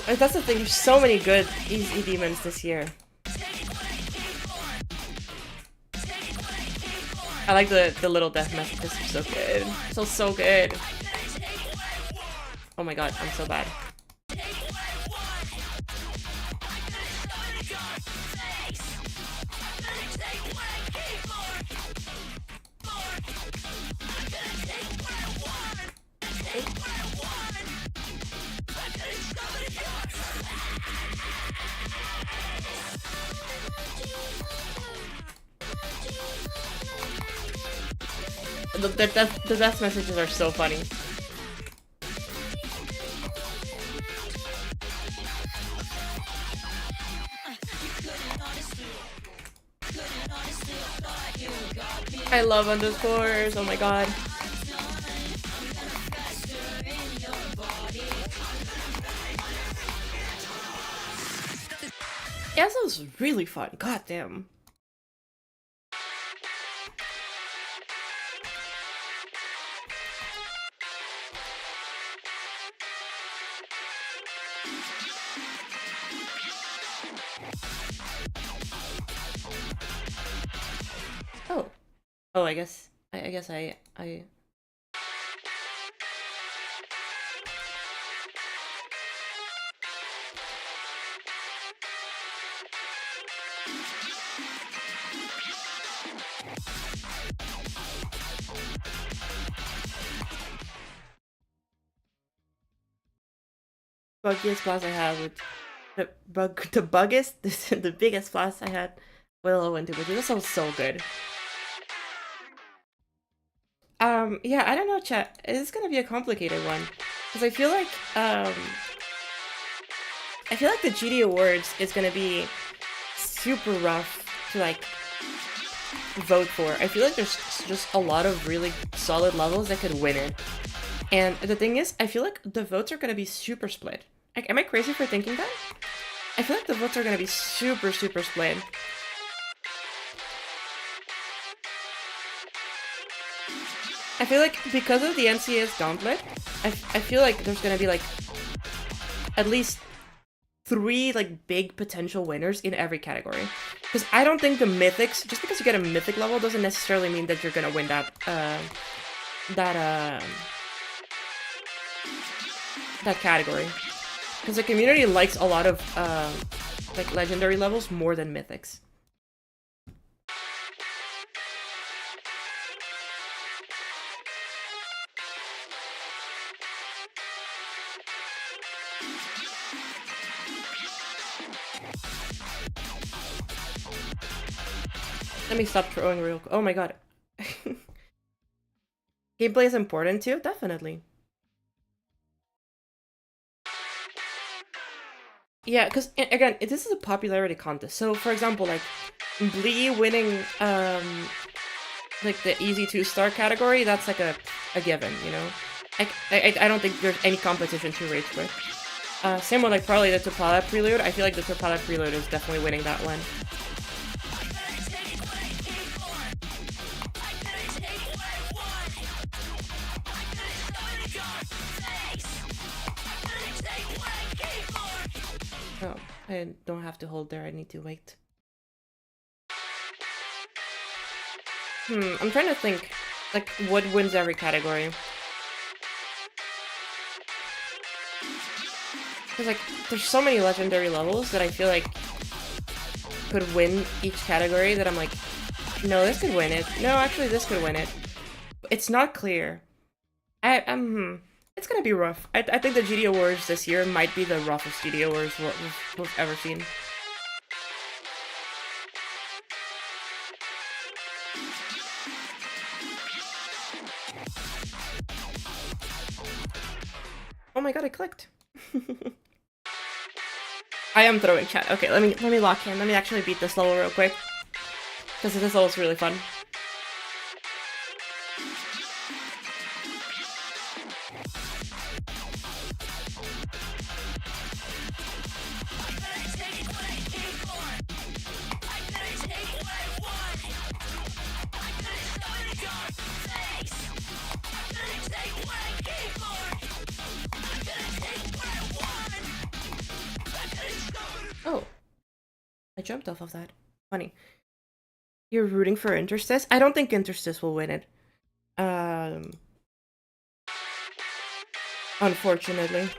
And that's the thing, there's so many good easy demons this year. I like the little death messages, they're so good. So good. Oh my god, I'm so bad. The death messages are so funny. I love underscores, oh my god. Yeah, that was really fun, god damn. Oh, I guess I buggiest class I had with the buggiest the biggest class I had Willow and Dubuji. This was so good. Yeah, I don't know, chat. It's gonna be a complicated one. Because I feel like the GD Awards is gonna be super rough to like vote for. I feel like there's just a lot of really solid levels that could win it. And the thing is, I feel like the votes are gonna be super split. Like, am I crazy for thinking that? I feel like the votes are gonna be super split. I feel like because of the NCA's Gauntlet, I feel like there's gonna be like at least 3 like big potential winners in every category. Because I don't think the mythics, just because you get a mythic level doesn't necessarily mean that you're gonna win that category. Because the community likes a lot of like legendary levels more than mythics. Let me stop throwing real quick. Oh my god. Gameplay is important too? Definitely. Yeah, because again, this is a popularity contest. So for example, like Blee winning like the easy 2-star category, that's like a given, you know? I don't think there's any competition to rage with. Same with like probably the Topala Prelude. I feel like the Topala Prelude is definitely winning that one. Oh, I don't have to hold there, I need to wait. I'm trying to think, like, what wins every category? Because, like, there's so many legendary levels that I feel like could win each category that I'm like, no, this could win it. No, actually, this could win it. It's not clear. It's gonna be rough. I think the GD Awards this year might be the roughest GD Awards we've ever seen. Oh my god, I clicked. I am throwing chat. Okay, let me lock in. Let me actually beat this level real quick. Because this level is really fun. Oh. I jumped off of that. Funny. You're rooting for Interstice? I don't think Interstice will win it. Unfortunately.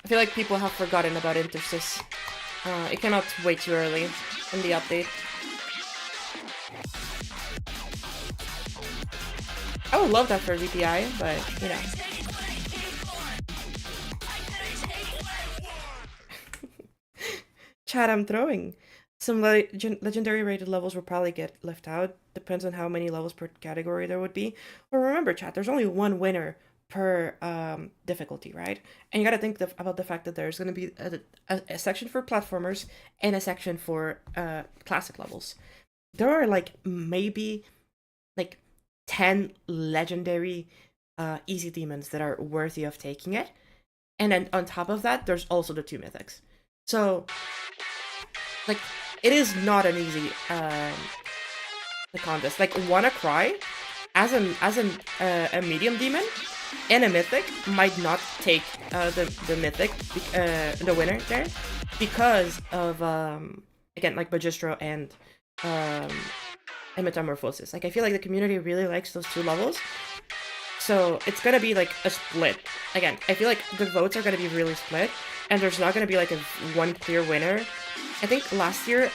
I feel like people have forgotten about Interstice. It came out way too early in the update. I would love that for VPI, but, you know. Chat, I'm throwing. Some legendary rated levels will probably get left out. Depends on how many levels per category there would be. But remember, chat, there's only one winner per difficulty, right? And you gotta think about the fact that there's gonna be a section for platformers and a section for classic levels. There are like maybe like 10 legendary easy demons that are worthy of taking it. And then on top of that, there's also the 2 mythics. So, like, it is not an easy the contest. Like, WannaCry, as a medium demon and a mythic, might not take the mythic, the winner there, because of again, like Magistro and and Metamorphosis. Like, I feel like the community really likes those two levels. So it's gonna be like a split. Again, I feel like the votes are gonna be really split, and there's not gonna be like a one clear winner. I think last year,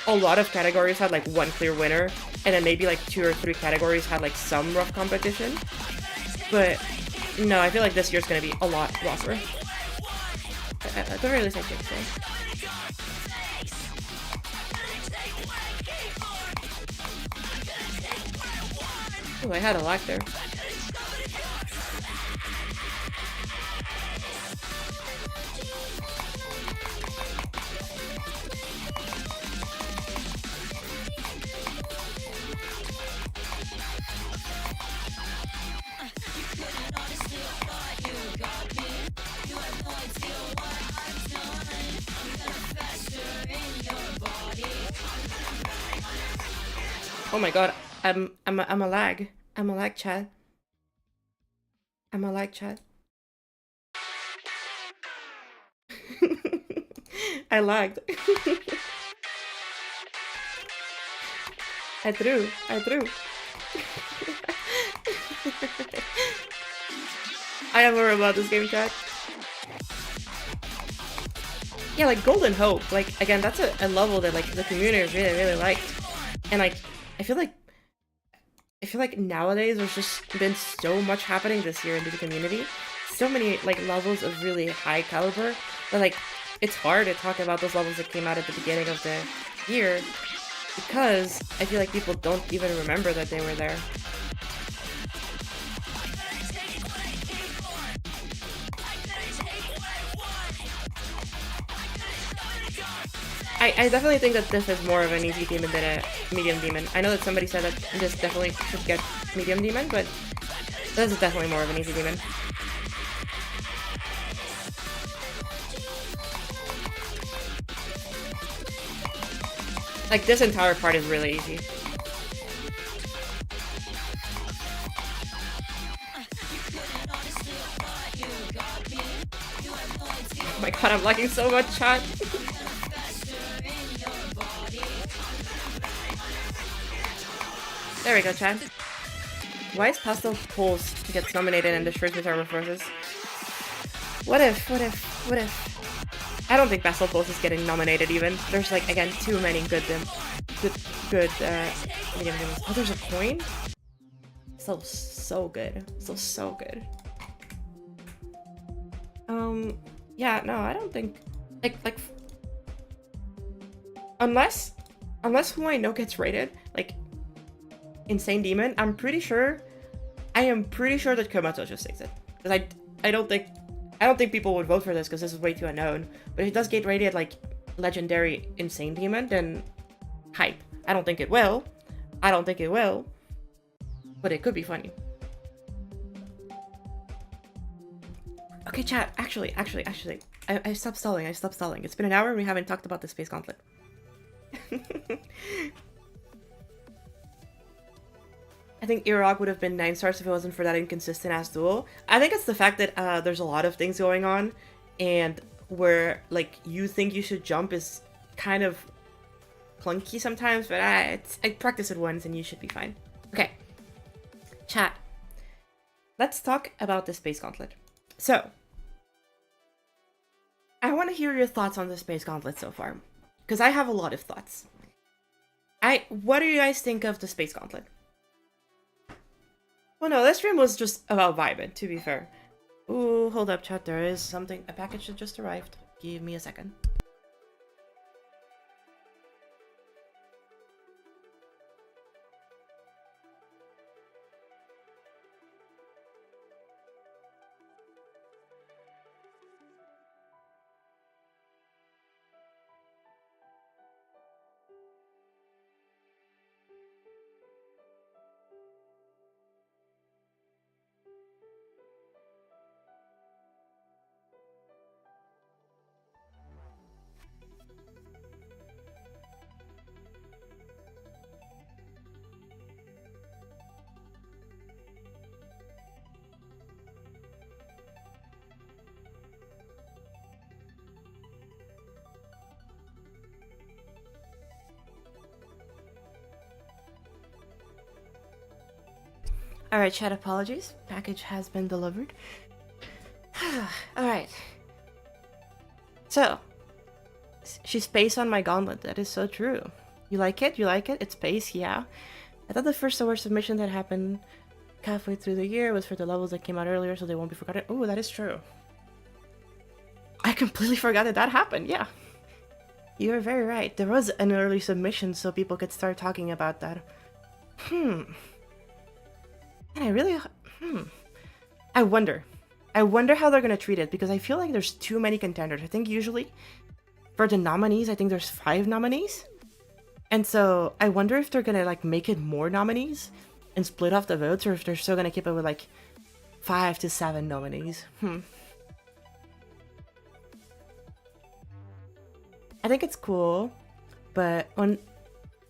a lot of categories had like one clear winner, and then maybe like 2 or 3 categories had like some rough competition. But no, I feel like this year's gonna be a lot rougher. At the very least, I think so. Oh, I had a lag there. Oh my god, I'm a lag. I'm a lag, chat. I'm a lag, chat. I lagged. I threw. I am worried about this game, chat. Yeah, like Golden Hope. Like, again, that's a level that like the community really liked. And like, I feel like nowadays there's just been so much happening this year into the community. So many like levels of really high caliber that like it's hard to talk about those levels that came out at the beginning of the year because I feel like people don't even remember that they were there. I definitely think that this is more of an easy demon than a medium demon. I know that somebody said that this definitely should get medium demon, but this is definitely more of an easy demon. Like, this entire part is really easy. Oh my god, I'm lagging so much, chat. There we go, chat. Why is Pastel Pulse gets nominated and destroys Metamorphosis? What if? I don't think Pastel Pulse is getting nominated even. There's like, again, too many good medium demons. Oh, there's a coin? So good. So good. Yeah, no, I don't think like unless who I know gets rated, like Insane Demon, I am pretty sure that Komato just takes it. Because I don't think people would vote for this because this is way too unknown. But if it does get rated like Legendary Insane Demon, then hype. I don't think it will. But it could be funny. Okay, chat, actually, I stopped stalling, It's been an hour and we haven't talked about the Space Gauntlet. I think Iraq would have been 9 stars if it wasn't for that inconsistent ass duel. I think it's the fact that there's a lot of things going on, and where like you think you should jump is kind of clunky sometimes, but I practice it once and you should be fine. Okay, chat. Let's talk about the Space Gauntlet. So, I want to hear your thoughts on the Space Gauntlet so far, because I have a lot of thoughts. What do you guys think of the Space Gauntlet? Well, no, this stream was just about vibing, to be fair. Ooh, hold up, chat. There is something. A package that just arrived. Give me a second. Alright, chat, apologies. Package has been delivered. Alright. So, she's space on my gauntlet. That is so true. You like it? You like it? It's space, yeah. I thought the first award submission that happened halfway through the year was for the levels that came out earlier, so they won't be forgotten. Oh, that is true. I completely forgot that happened, yeah. You're very right. There was an early submission so people could start talking about that. And I really... I wonder how they're gonna treat it, because I feel like there's too many contenders. I think usually for the nominees, I think there's 5 nominees. And so I wonder if they're gonna like make it more nominees and split off the votes, or if they're still gonna keep it with like 5 to 7 nominees. I think it's cool, but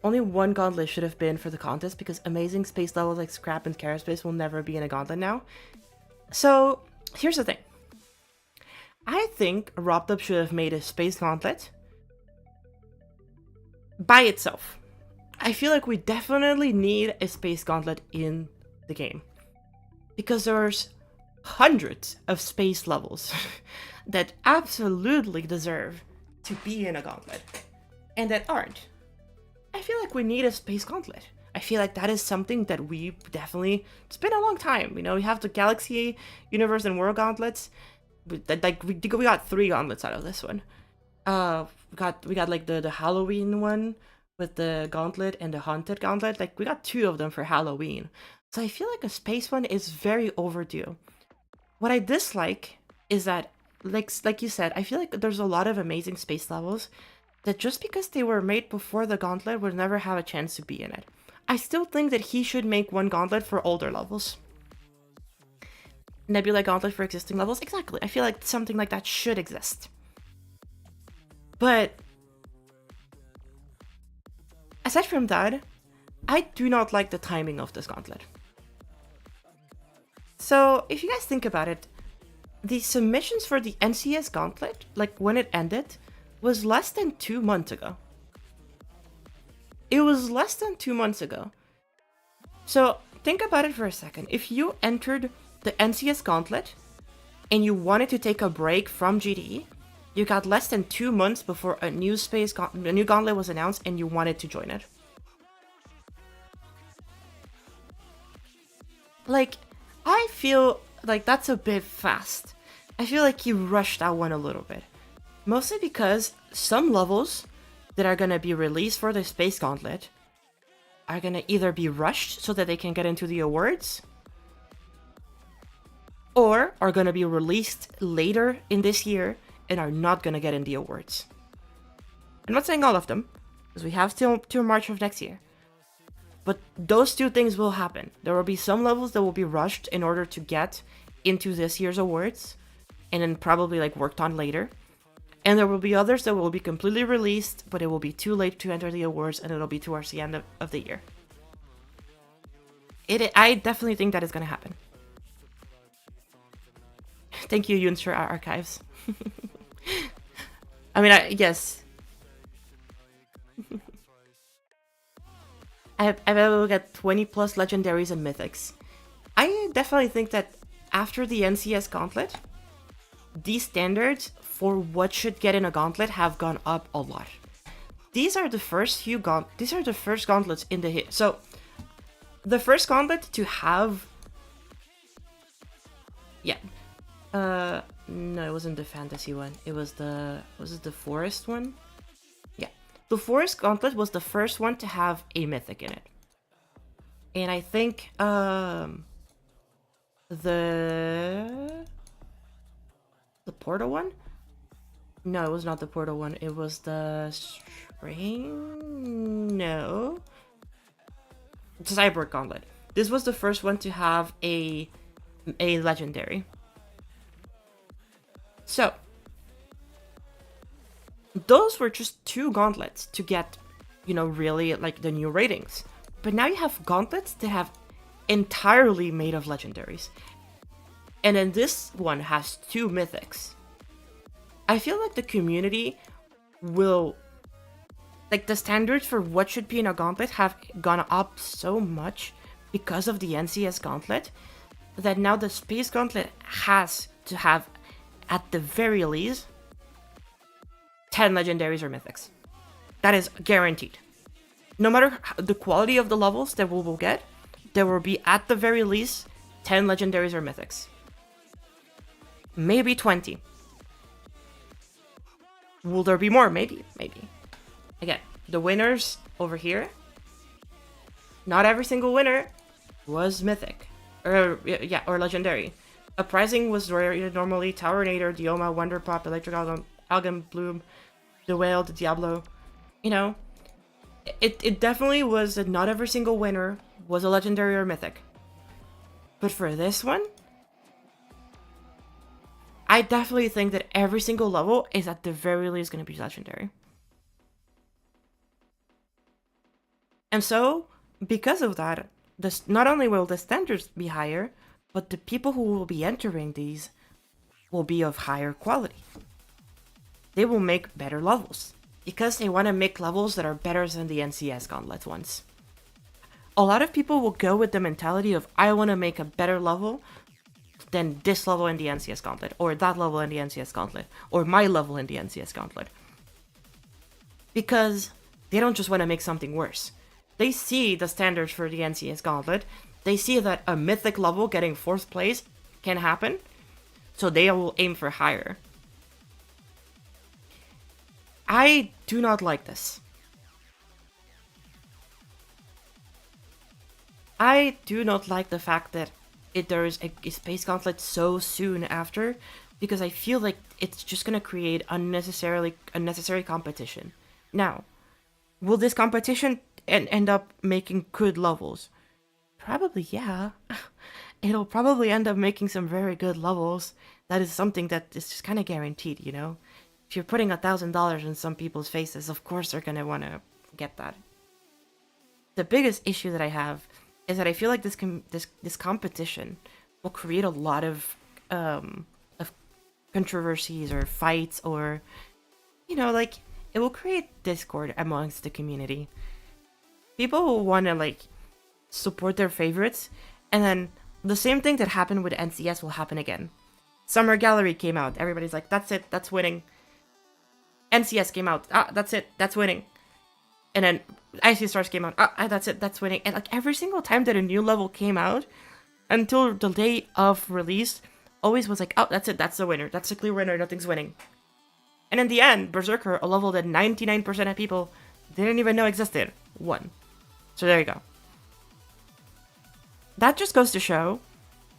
only one gauntlet should have been for the contest, because amazing space levels like Scrap and Caraspace will never be in a gauntlet now. So here's the thing. I think Robtop should have made a space gauntlet by itself. I feel like we definitely need a space gauntlet in the game, because there's hundreds of space levels that absolutely deserve to be in a gauntlet and that aren't. I feel like we need a space gauntlet. I feel like that is something that we definitely... It's been a long time. You know, we have the Galaxy, Universe, and World gauntlets. We got 3 gauntlets out of this one. We got like the Halloween one with the gauntlet and the Haunted gauntlet. Like, we got 2 of them for Halloween. So I feel like a space one is very overdue. What I dislike is that, like you said, I feel like there's a lot of amazing space levels that just because they were made before the gauntlet would never have a chance to be in it. I still think that he should make one gauntlet for older levels. Nebula gauntlet for existing levels? Exactly. I feel like something like that should exist. But aside from that, I do not like the timing of this gauntlet. So if you guys think about it, the submissions for the NCS gauntlet, like when it ended, was less than 2 months ago. It was less than 2 months ago. So think about it for a second. If you entered the NCS gauntlet and you wanted to take a break from GDE, you got less than 2 months before a new gauntlet was announced and you wanted to join it. Like, I feel like that's a bit fast. I feel like he rushed that one a little bit. Mostly because some levels that are gonna be released for the Space Gauntlet are gonna either be rushed so that they can get into the awards, or are gonna be released later in this year and are not gonna get in the awards. I'm not saying all of them, because we have till March of next year. But those 2 things will happen. There will be some levels that will be rushed in order to get into this year's awards, and then probably like worked on later. And there will be others that will be completely released, but it will be too late to enter the awards, and it'll be towards the end of the year. I definitely think that is going to happen. Thank you, Yuns, for our archives. I mean, yes. I bet we'll get 20 plus legendaries and mythics. I definitely think that after the NCS gauntlet, these standards for what should get in a gauntlet have gone up a lot. These are the first gauntlets in the hit. So the first gauntlet to have, no, it wasn't the fantasy one. It was was it the forest one? Yeah, the forest gauntlet was the first one to have a mythic in it. And I think the portal one? No, it was not the portal one. It was the string. No, the cyborg gauntlet. This was the first one to have a legendary. So those were just 2 gauntlets to get, you know, really like the new ratings. But now you have gauntlets that have entirely made of legendaries. And then this one has 2 mythics. I feel like the community will... Like, the standards for what should be in a gauntlet have gone up so much because of the NCS Gauntlet, that now the Space Gauntlet has to have, at the very least, 10 legendaries or mythics. That is guaranteed. No matter the quality of the levels that we will get, there will be at the very least 10 legendaries or mythics. Maybe 20. Will there be more? Maybe. Again, the winners over here, not every single winner was mythic. Or legendary. Uprising was rare normally, Towernator, Dioma, Wonderpop, Electric Algam Bloom, the Whale, the Diablo. You know, it definitely was that not every single winner was a legendary or mythic. But for this one, I definitely think that every single level is at the very least going to be legendary. And so, because of that, not only will the standards be higher, but the people who will be entering these will be of higher quality. They will make better levels, because they want to make levels that are better than the NCS Gauntlet ones. A lot of people will go with the mentality of, I want to make a better level than this level in the NCS Gauntlet, or that level in the NCS Gauntlet, or my level in the NCS Gauntlet. Because they don't just want to make something worse. They see the standards for the NCS Gauntlet, they see that a mythic level getting 4th place can happen, so they will aim for higher. I do not like this. I do not like the fact that there is a Space Gauntlet so soon after, because I feel like it's just gonna create unnecessary competition. Now, will this competition end up making good levels? Probably, yeah. It'll probably end up making some very good levels. That is something that is just kind of guaranteed, you know? If you're putting $1,000 in some people's faces, of course they're gonna want to get that. The biggest issue that I have is that I feel like this competition will create a lot of controversies or fights, or, you know, like, it will create discord amongst the community. People will want to, like, support their favorites, and then the same thing that happened with NCS will happen again. Summer Gallery came out, everybody's like, that's it, that's winning. NCS came out, that's it, that's winning. And then Icy Stars came out, that's it, that's winning. And like every single time that a new level came out, until the day of release, always was like, that's it, that's the winner, that's the clear winner, nothing's winning. And in the end, Berserker, a level that 99% of people didn't even know existed, won. So there you go. That just goes to show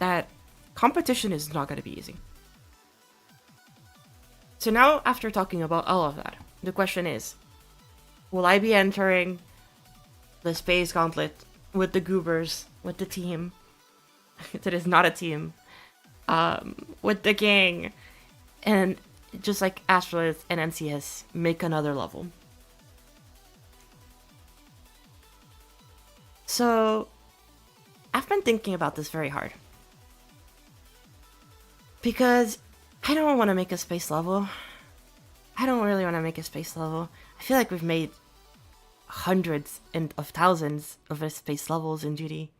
that competition is not going to be easy. So now, after talking about all of that, the question is, will I be entering the Space Gauntlet with the Goobers, with the team that is not a team, with the gang, and just like Astrolith and NCS, make another level? So, I've been thinking about this very hard. Because I don't want to make a space level. I don't really want to make a space level. I feel like we've made hundreds of thousands of space levels in GD.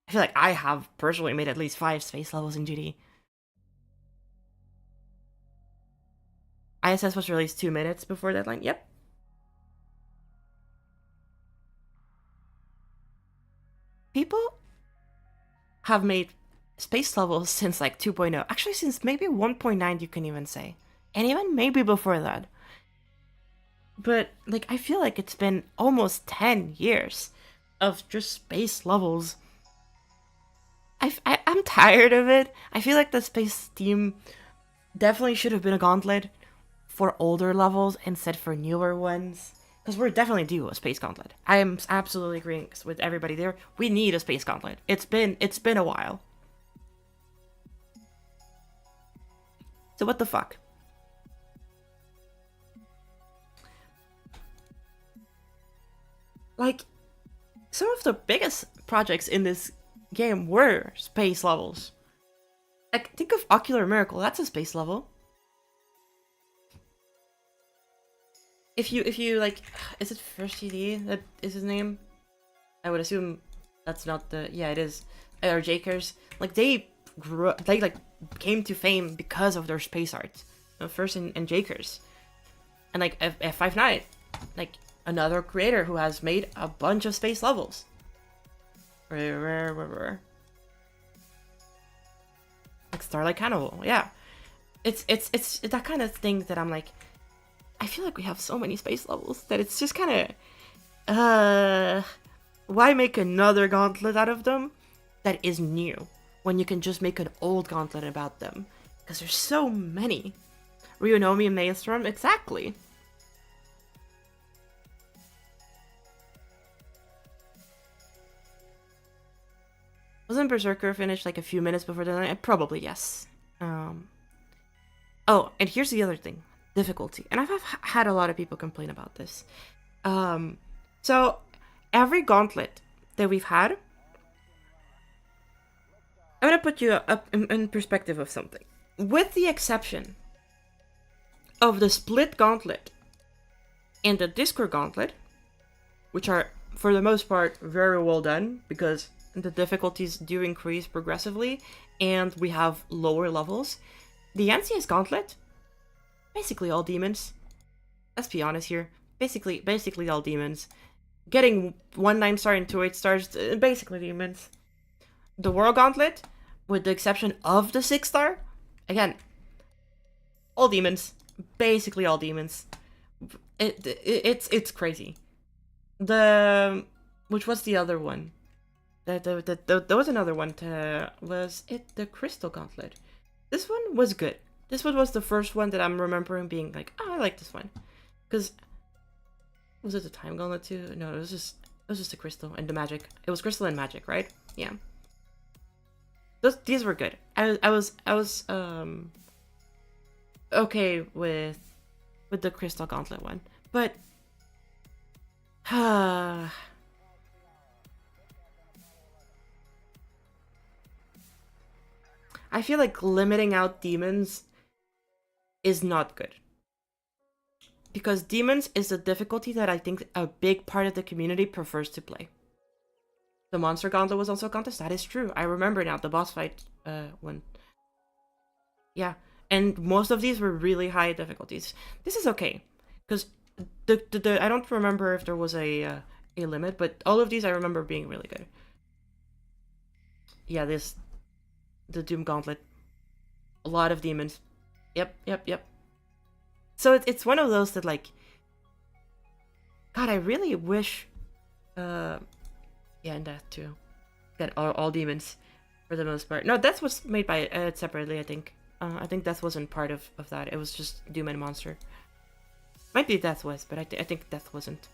I feel like I have personally made at least 5 space levels in GD. ISS was released 2 minutes before deadline. Yep. People have made space levels since like 2.0. Actually, since maybe 1.9 you can even say. And even maybe before that. But like, I feel like it's been almost 10 years of just space levels. I'm tired of it. I feel like the space team definitely should have been a Gauntlet for older levels instead for newer ones. Because we're definitely due a Space Gauntlet. I am absolutely agreeing with everybody there. We need a Space Gauntlet. It's been a while. So what the fuck? Like, some of the biggest projects in this game were space levels. Like, think of Ocular Miracle. That's a space level. If you like, is it First TD that is his name? I would assume That's not the, yeah, it is. Or Jakers, like they like came to fame because of their space art. First in Jakers, and like F59, like another creator who has made a bunch of space levels. Like Starlight Cannibal, yeah. It's that kind of thing that I'm like, I feel like we have so many space levels that it's just kind of, why make another gauntlet out of them that is new when you can just make an old gauntlet about them? Because there's so many. Ryunomi and Maelstrom, exactly. Wasn't Berserker finished like a few minutes before the night? Probably, yes. Oh, and here's the other thing. Difficulty. And I've had a lot of people complain about this. So every gauntlet that we've had, I'm gonna put you up in perspective of something. With the exception of the Split Gauntlet and the Discord Gauntlet, which are, for the most part, very well done, because the difficulties do increase progressively, and we have lower levels. The NCS Gauntlet, basically all demons. Let's be honest here. Basically all demons. Getting 1 9-star and 2 8-stars, basically demons. The World Gauntlet, with the exception of the 6-star, again, all demons. Basically all demons. It's crazy. Which was the other one? There was another one. Was it the Crystal Gauntlet? This one was good. This one was the first one that I'm remembering being like, oh, I like this one. Because, was it the Time Gauntlet too? No, it was just the Crystal and the Magic. It was Crystal and Magic, right? Yeah. These were good. I was okay with the Crystal Gauntlet one. But I feel like limiting out demons is not good. Because demons is a difficulty that I think a big part of the community prefers to play. The Monster Gauntlet was also a contest. That is true. I remember now, the boss fight one. Yeah. And most of these were really high difficulties. This is okay. Because the I don't remember if there was a limit, but all of these I remember being really good. Yeah, the Doom Gauntlet. A lot of demons. Yep. So it's one of those that, like, God, I really wish, yeah, and that too. That all demons, for the most part. No, that was made by separately, I think. I think Death wasn't part of that. It was just Doom and Monster. Might be Death was, but I think Death wasn't.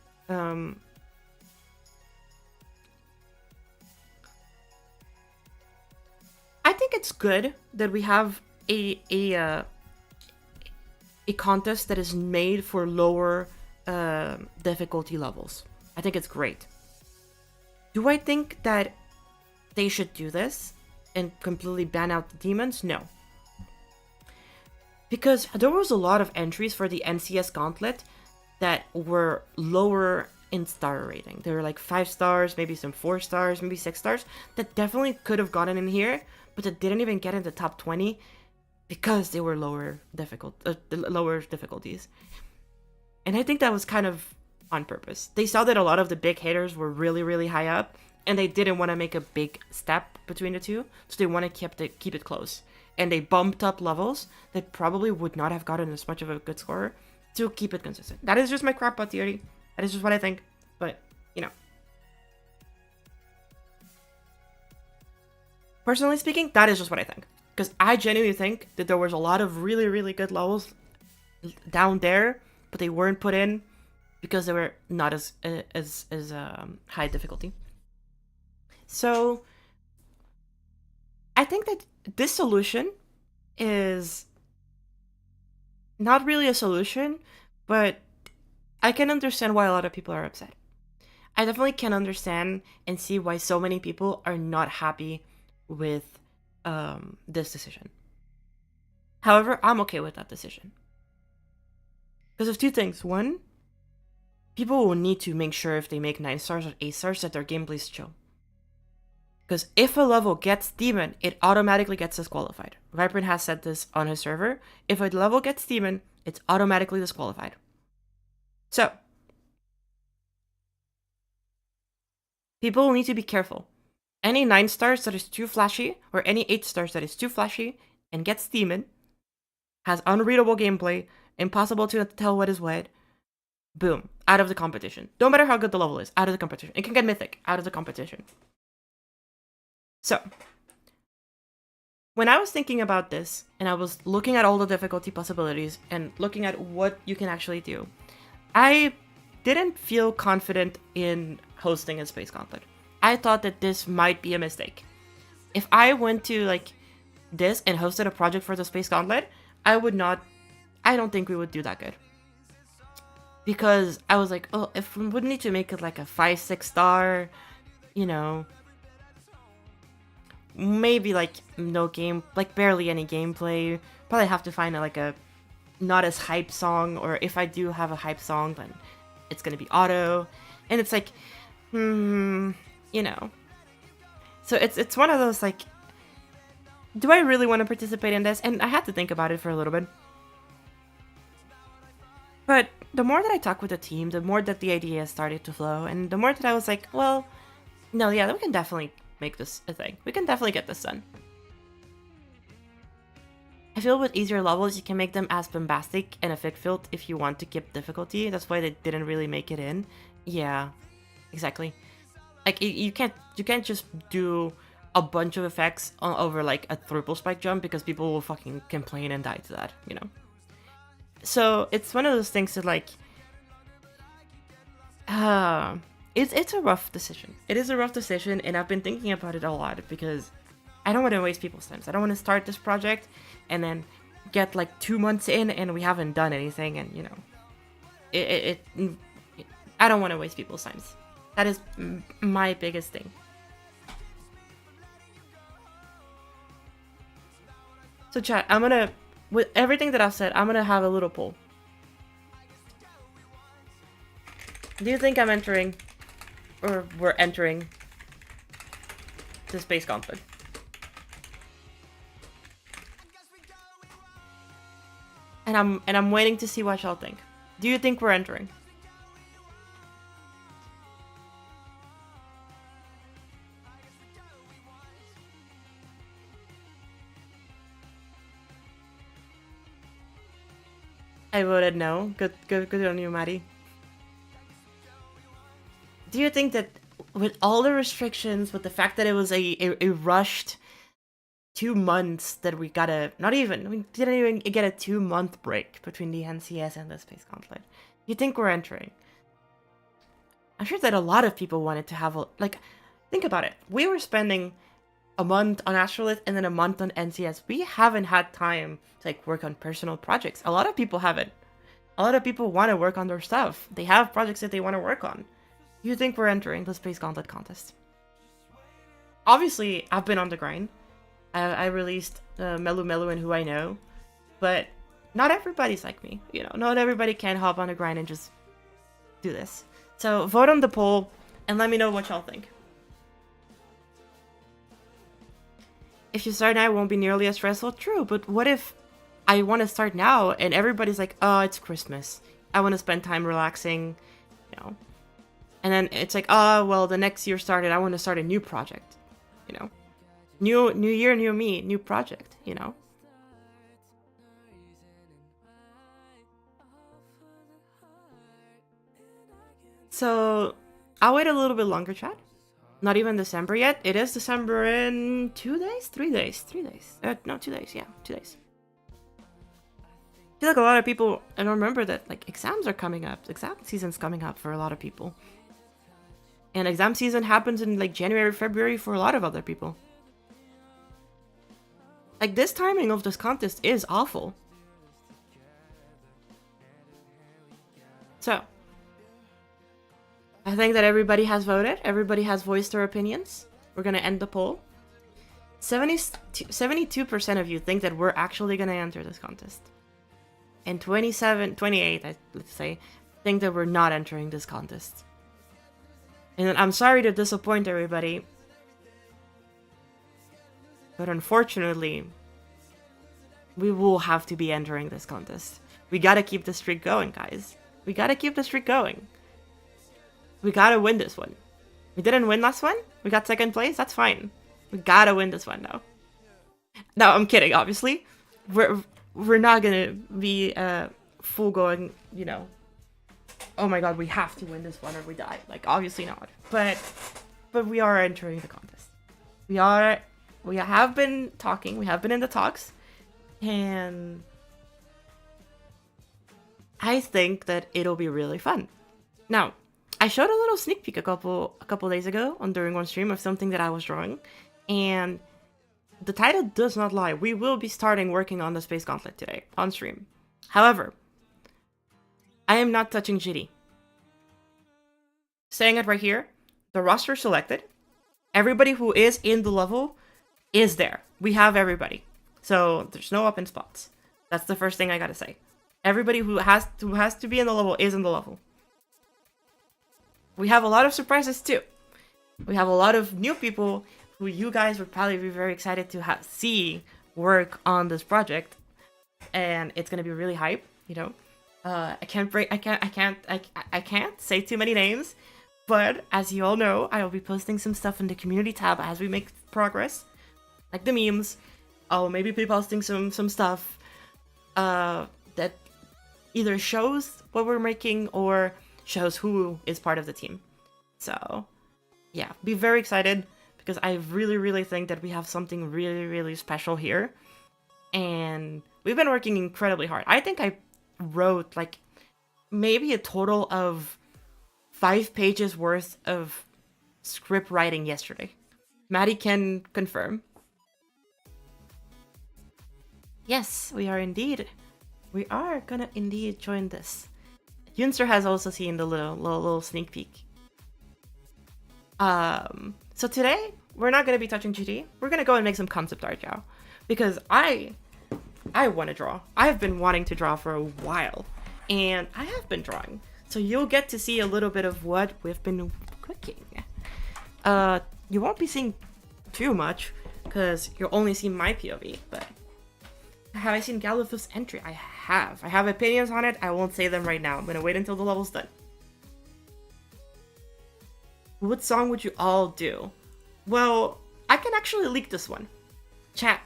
I think it's good that we have a contest that is made for lower difficulty levels. I think it's great. Do I think that they should do this and completely ban out the demons? No. Because there was a lot of entries for the NCS Gauntlet that were lower in star rating. They were like 5 stars, maybe some 4 stars, maybe 6 stars, that definitely could have gotten in here, but that didn't even get in the top 20 because they were lower difficulties. And I think that was kind of on purpose. They saw that a lot of the big hitters were really, really high up, and they didn't want to make a big step between the two, so they want to keep it close. And they bumped up levels that probably would not have gotten as much of a good score to keep it consistent. That is just my crackpot theory. That is just what I think. But, you know. Personally speaking, that is just what I think. Because I genuinely think that there was a lot of really, really good levels down there, but they weren't put in because they were not as high difficulty. So I think that this solution is not really a solution, but I can understand why a lot of people are upset. I definitely can understand and see why so many people are not happy with this decision. However, I'm okay with that decision. Because of two things. One, people will need to make sure if they make 9 stars or 8 stars that their gameplay's chill. Because if a level gets demon, it automatically gets disqualified. Vibrant has said this on his server. If a level gets demon, it's automatically disqualified. So, people need to be careful. Any 9 stars that is too flashy, or any 8 stars that is too flashy and gets demon, has unreadable gameplay, impossible to tell what is what, boom, out of the competition. Don't matter how good the level is, out of the competition. It can get mythic, out of the competition. So, when I was thinking about this, and I was looking at all the difficulty possibilities, and looking at what you can actually do, I didn't feel confident in hosting a Space Gauntlet. I thought that this might be a mistake. If I went to, like, this and hosted a project for the Space Gauntlet, I don't think we would do that good. Because I was like, oh, if we would need to make it like a 5-6 star, you know, maybe like no game, like barely any gameplay. Probably have to find like a not as hype song, or if I do have a hype song, then it's gonna be auto. And it's like, you know. So it's one of those like, do I really want to participate in this? And I had to think about it for a little bit. But the more that I talked with the team, the more that the idea started to flow, and the more that I was like, well, no, yeah, we can definitely make this a thing. We can definitely get this done. I feel with easier levels, you can make them as bombastic and effect-filled if you want to keep difficulty. That's why they didn't really make it in. Yeah, exactly. Like, you can't just do a bunch of effects over, like, a triple spike jump, because people will fucking complain and die to that, you know? So, it's one of those things that, like, it's a rough decision. It is a rough decision, and I've been thinking about it a lot, because I don't want to waste people's time. I don't want to start this project and then get, like, 2 months in and we haven't done anything, and, you know, I don't want to waste people's time. That is my biggest thing. So chat, I'm gonna, with everything that I've said, I'm gonna have a little poll. Do you think I'm entering, or we're entering, the Space Gauntlet? And I'm waiting to see what y'all think. Do you think we're entering? I voted no. Good on you, Maddie. Do you think that with all the restrictions, with the fact that it was a rushed 2 months that we didn't even get a 2-month break between the NCS and the Space Gauntlet, you think we're entering? I'm sure that a lot of people wanted to have think about it. We were spending a month on Astrolith and then a month on NCS. We haven't had time to like work on personal projects. A lot of people haven't. A lot of people want to work on their stuff. They have projects that they want to work on. You think we're entering the Space Gauntlet contest? Obviously, I've been on the grind. I released Melu Melu and Who I Know, but not everybody's like me. You know, not everybody can hop on the grind and just do this. So vote on the poll and let me know what y'all think. If you start now, it won't be nearly as stressful. True, but what if I want to start now and everybody's like, oh, it's Christmas. I want to spend time relaxing, you know. And then it's like, oh, well, the next year started. I want to start a new project, you know. New year, new me, new project, you know. So I'll wait a little bit longer, chat. Not even December yet. It is December in 2 days? 3 days. 3 days. No, 2 days. Yeah, 2 days. I feel like a lot of people, and remember that like exams are coming up. Exam season's coming up for a lot of people. And exam season happens in like January, February for a lot of other people. Like this timing of this contest is awful. So, I think that everybody has voted. Everybody has voiced their opinions. We're going to end the poll. 72% of you think that we're actually going to enter this contest. And 28, let's say, think that we're not entering this contest. And I'm sorry to disappoint everybody. But unfortunately, we will have to be entering this contest. We gotta keep the streak going, guys. We gotta keep the streak going. We gotta win this one. We didn't win last one. We got second place. That's fine. We gotta win this one now. No, I'm kidding, obviously. We're not gonna be full going, you know, oh my god, we have to win this one or we die. Like, obviously not. But we are entering the contest. We have been talking, we have been in the talks, and I think that it'll be really fun. Now, I showed a little sneak peek a couple days ago during one stream of something that I was drawing, and the title does not lie. We will be starting working on the Space Gauntlet today on stream. However, I am not touching GD. Saying it right here, the roster selected. Everybody who is in the level is there. We have everybody. So there's no open spots. That's the first thing I gotta say. Everybody who has to be in the level is in the level. We have a lot of surprises too. We have a lot of new people who you guys would probably be very excited to see work on this project, and it's gonna be really hype. You know, I can't say too many names, but as you all know, I will be posting some stuff in the community tab as we make progress, like the memes. I'll maybe be posting some stuff that either shows what we're making or shows who is part of the team. So yeah, be very excited, because I really think that we have something really special here, and we've been working incredibly hard. I think I wrote like maybe a total of 5 pages worth of script writing yesterday. Maddie can confirm. Yes, we are indeed. We are gonna indeed join this. Yunster has also seen the little sneak peek. So today, we're not going to be touching GD. We're going to go and make some concept art now. Because I want to draw. I've been wanting to draw for a while. And I have been drawing. So you'll get to see a little bit of what we've been cooking. You won't be seeing too much, because you'll only see my POV. But have I seen Galifus' entry? I have. I have opinions on it. I won't say them right now. I'm going to wait until the level's done. What song would you all do? Well, I can actually leak this one. Chat.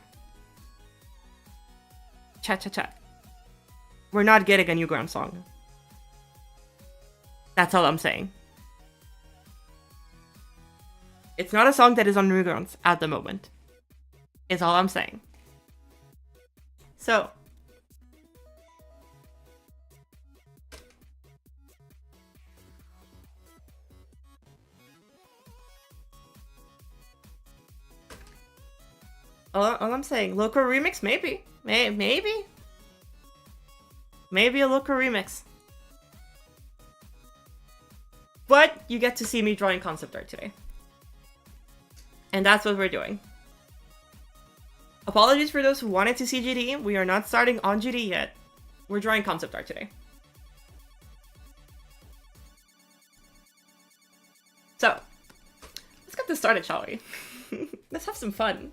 We're not getting a Newgrounds song. That's all I'm saying. It's not a song that is on Newgrounds at the moment. Is all I'm saying. So, all I'm saying, local remix, maybe a local remix. But you get to see me drawing concept art today, and that's what we're doing. Apologies for those who wanted to see GD. We are not starting on GD yet. We're drawing concept art today. So, let's get this started, shall we? Let's have some fun.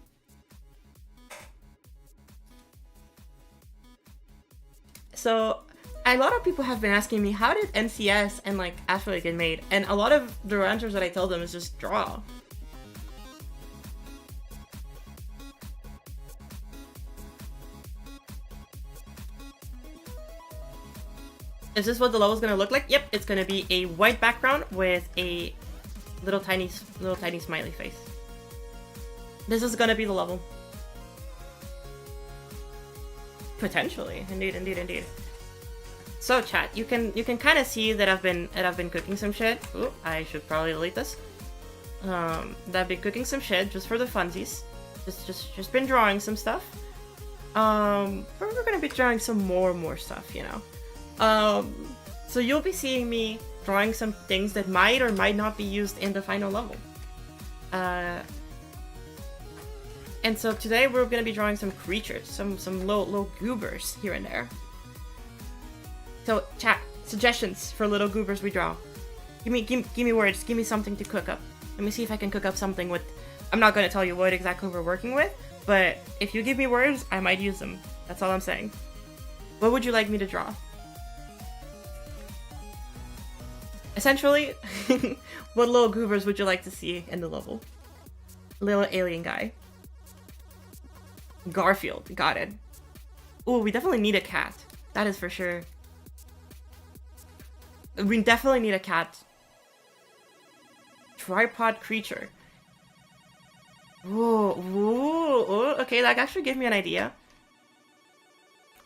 So, a lot of people have been asking me, how did NCS and like Asphodel get made? And a lot of the answers that I tell them is just draw. Is this what the level's gonna look like? Yep, it's gonna be a white background with a little tiny smiley face. This is gonna be the level. Potentially, indeed. So chat, you can kind of see that I've been cooking some shit. Ooh, I should probably delete this. That I've been cooking some shit just for the funsies. Just been drawing some stuff. We're gonna be drawing some more stuff, you know. So you'll be seeing me drawing some things that might or might not be used in the final level. And so today we're gonna be drawing some creatures, some little goobers here and there. So chat, suggestions for little goobers we draw. Give me words, give me something to cook up. Let me see if I can cook up something with, I'm not gonna tell you what exactly we're working with, But if you give me words, I might use them. That's all I'm saying. What would you like me to draw? Essentially, what little goobers would you like to see in the level? Little alien guy. Garfield, got it. Ooh, we definitely need a cat. That is for sure. We definitely need a cat. Tripod creature. Ooh, okay, that actually gave me an idea.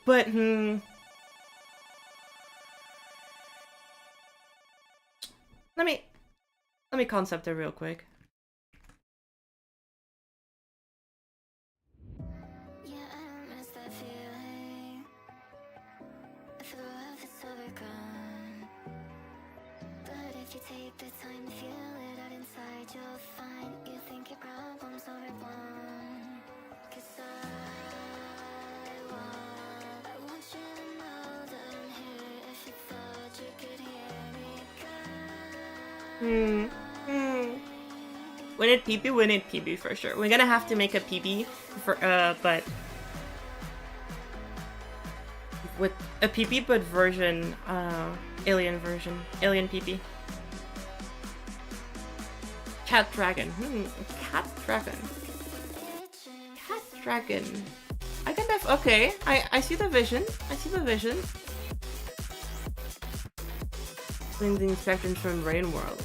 But, Let me concept it real quick. We need PB, we need PB for sure. We're gonna have to make a PB for, but with a PB, but version, alien version, alien PB. Cat dragon. Cat dragon. Cat dragon. I can okay. I see the vision. I see the vision. The inspections from Rain World.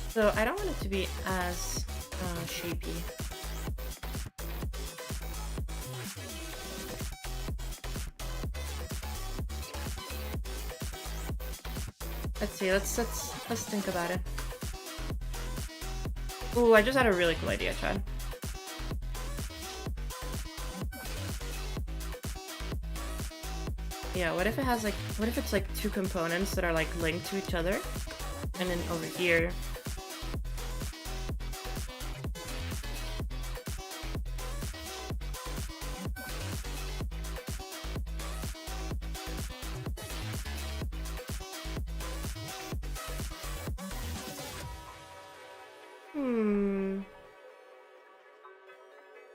So I don't want it to be as shapy. Let's see. Let's think about it. Ooh, I just had a really cool idea, Chad. Yeah, what if it has like, what if it's like two components that are like linked to each other? And then over here.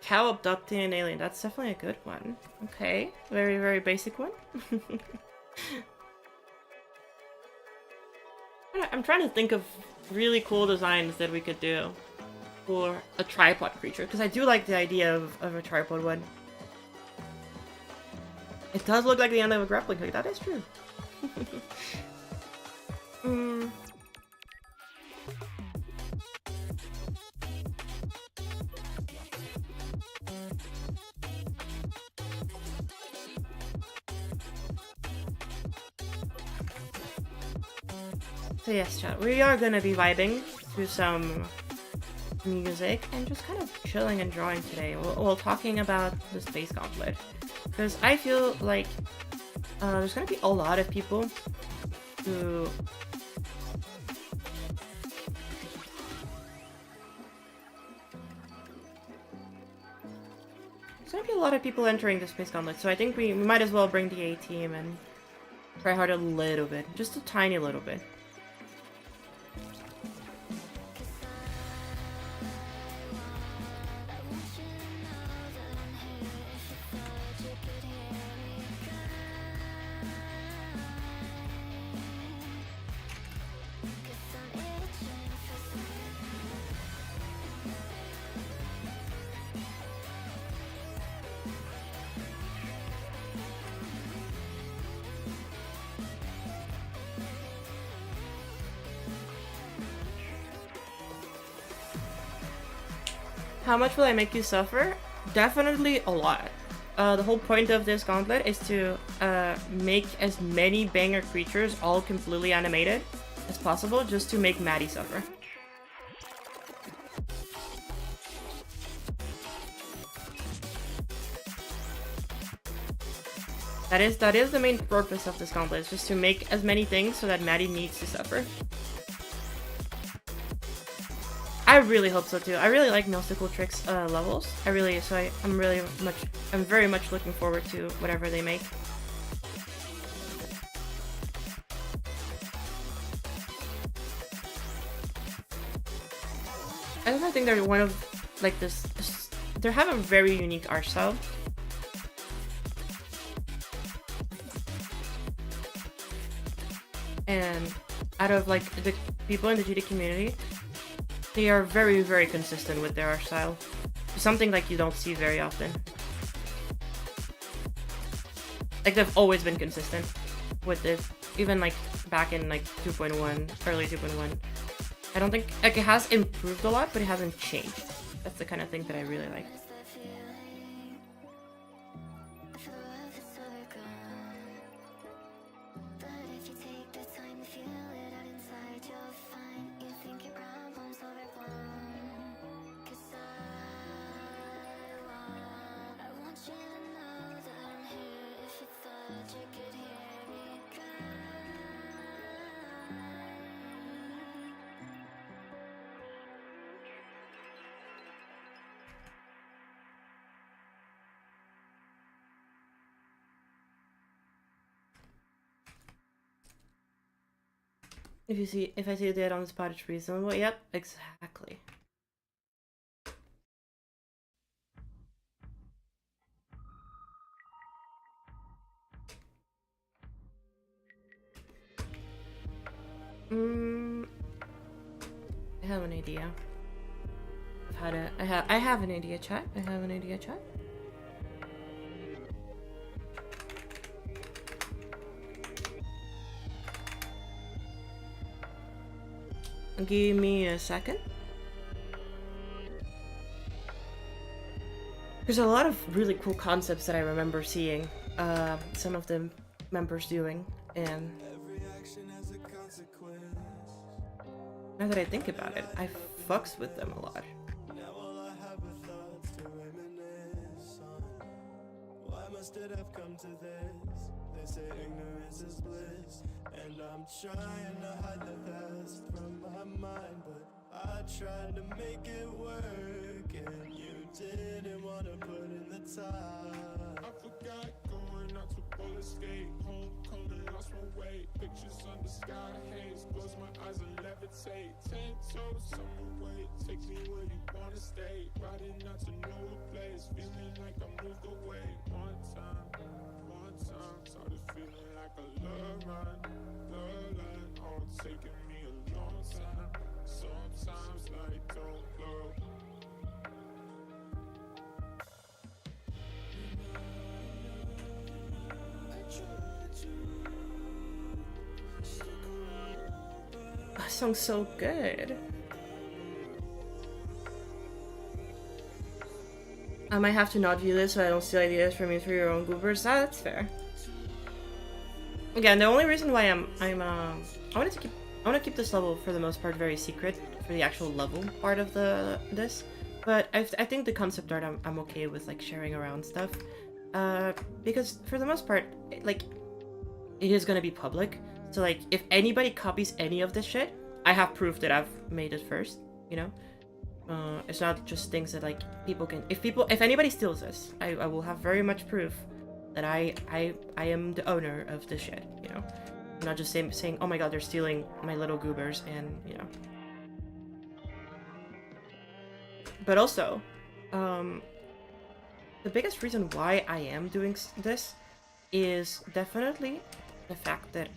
Cow abducting an alien. That's definitely a good one. Okay. Very, very basic one. I'm trying to think of really cool designs that we could do for a tripod creature, because I do like the idea of a tripod one. It does look like the end of a grappling hook. That is true. So yes, chat, we are gonna be vibing to some music and just kind of chilling and drawing today while talking about the Space Gauntlet. Because I feel like there's gonna be a lot of people who... There's gonna be a lot of people entering the Space Gauntlet, so I think we might as well bring the A-team and try hard a little bit. Just a tiny little bit. How much will I make you suffer? Definitely a lot. The whole point of this gauntlet is to make as many banger creatures all completely animated as possible, just to make Maddie suffer. That is the main purpose of this gauntlet, is just to make as many things so that Maddie needs to suffer. I really hope so too. I really like Mystical Tricks levels. I'm very much looking forward to whatever they make. I don't think they're one of like this. They have a very unique art style. And out of like the people in the GD community, they are very, very consistent with their art style. Something like you don't see very often. Like they've always been consistent with this, even like back in like 2.1, early 2.1. I don't think like it has improved a lot, but it hasn't changed. That's the kind of thing that I really like. If I see a dead on the spot, it's reasonable. Yep, exactly. I have an idea. I have an idea, chat. I have an idea, chat. Give me a second. There's a lot of really cool concepts that I remember seeing some of the members doing, and now that I think about it, I fucks with them a lot. Did I've come to this? They say ignorance is bliss, and I'm trying to hide the past from my mind, but I tried to make it work, and you didn't want to put in the time. I forgot going out to roller skate, homecoming, lost my way, pictures under sky haze, close my eyes and levitate, 10 toes on the way, take me where you wanna stay, riding out to know a place, feeling like I moved away. One time, started feeling like a love ride, all taking me a long time, sometimes like don't go. That song's so good. I might have to not view this so I don't steal ideas from you through your own goobers. That's fair. Again, the only reason why I want to keep this level for the most part very secret for the actual level part of this, but I think the concept art I'm okay with like sharing around stuff, because for the most part like it is gonna be public. So like if anybody copies any of this shit, I have proof that I've made it first. You know. It's not just things that like people can. If anybody steals this, I will have very much proof that I am the owner of this shit. You know, I'm not just saying oh my god they're stealing my little goobers, and you know. But also, the biggest reason why I am doing this is definitely the fact that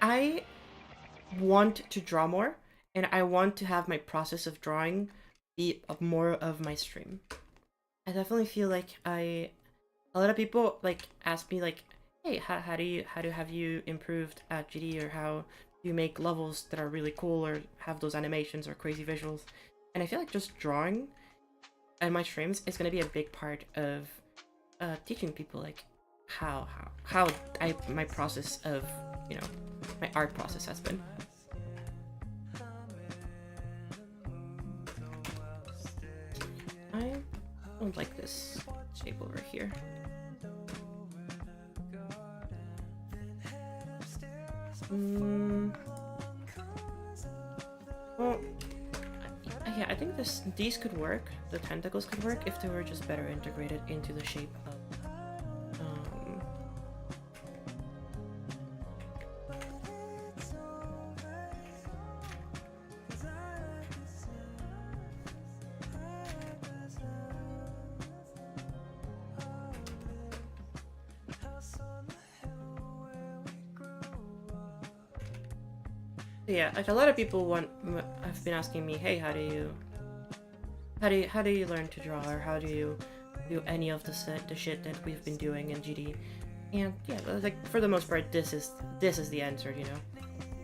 I want to draw more, and I want to have my process of drawing be more of my stream. I definitely feel like a lot of people like ask me like, hey, how have you improved at GD, or how do you make levels that are really cool or have those animations or crazy visuals? And I feel like just drawing and my streams is going to be a big part of teaching people like how my process of, you know, my art process has been. I don't like this shape over here. Well, yeah, I think these could work. The tentacles could work if they were just better integrated into the shape of Yeah, like a lot of people have been asking me, hey, how do you learn to draw, or how do you do any of the shit that we've been doing in GD? And yeah, like for the most part, this is the answer, you know.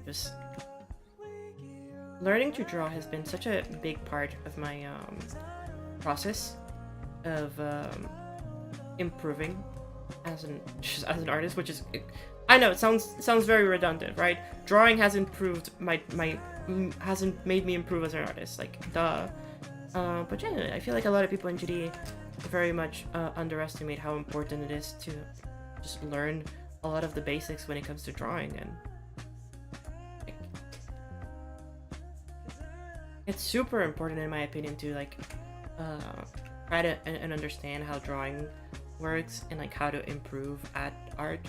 Just learning to draw has been such a big part of my process of improving as an artist, which is, I know it sounds very redundant, right? Drawing has improved hasn't made me improve as an artist, like duh. But genuinely, I feel like a lot of people in GD very much underestimate how important it is to just learn a lot of the basics when it comes to drawing, and like, it's super important in my opinion to like try to and understand how drawing works and like how to improve at art.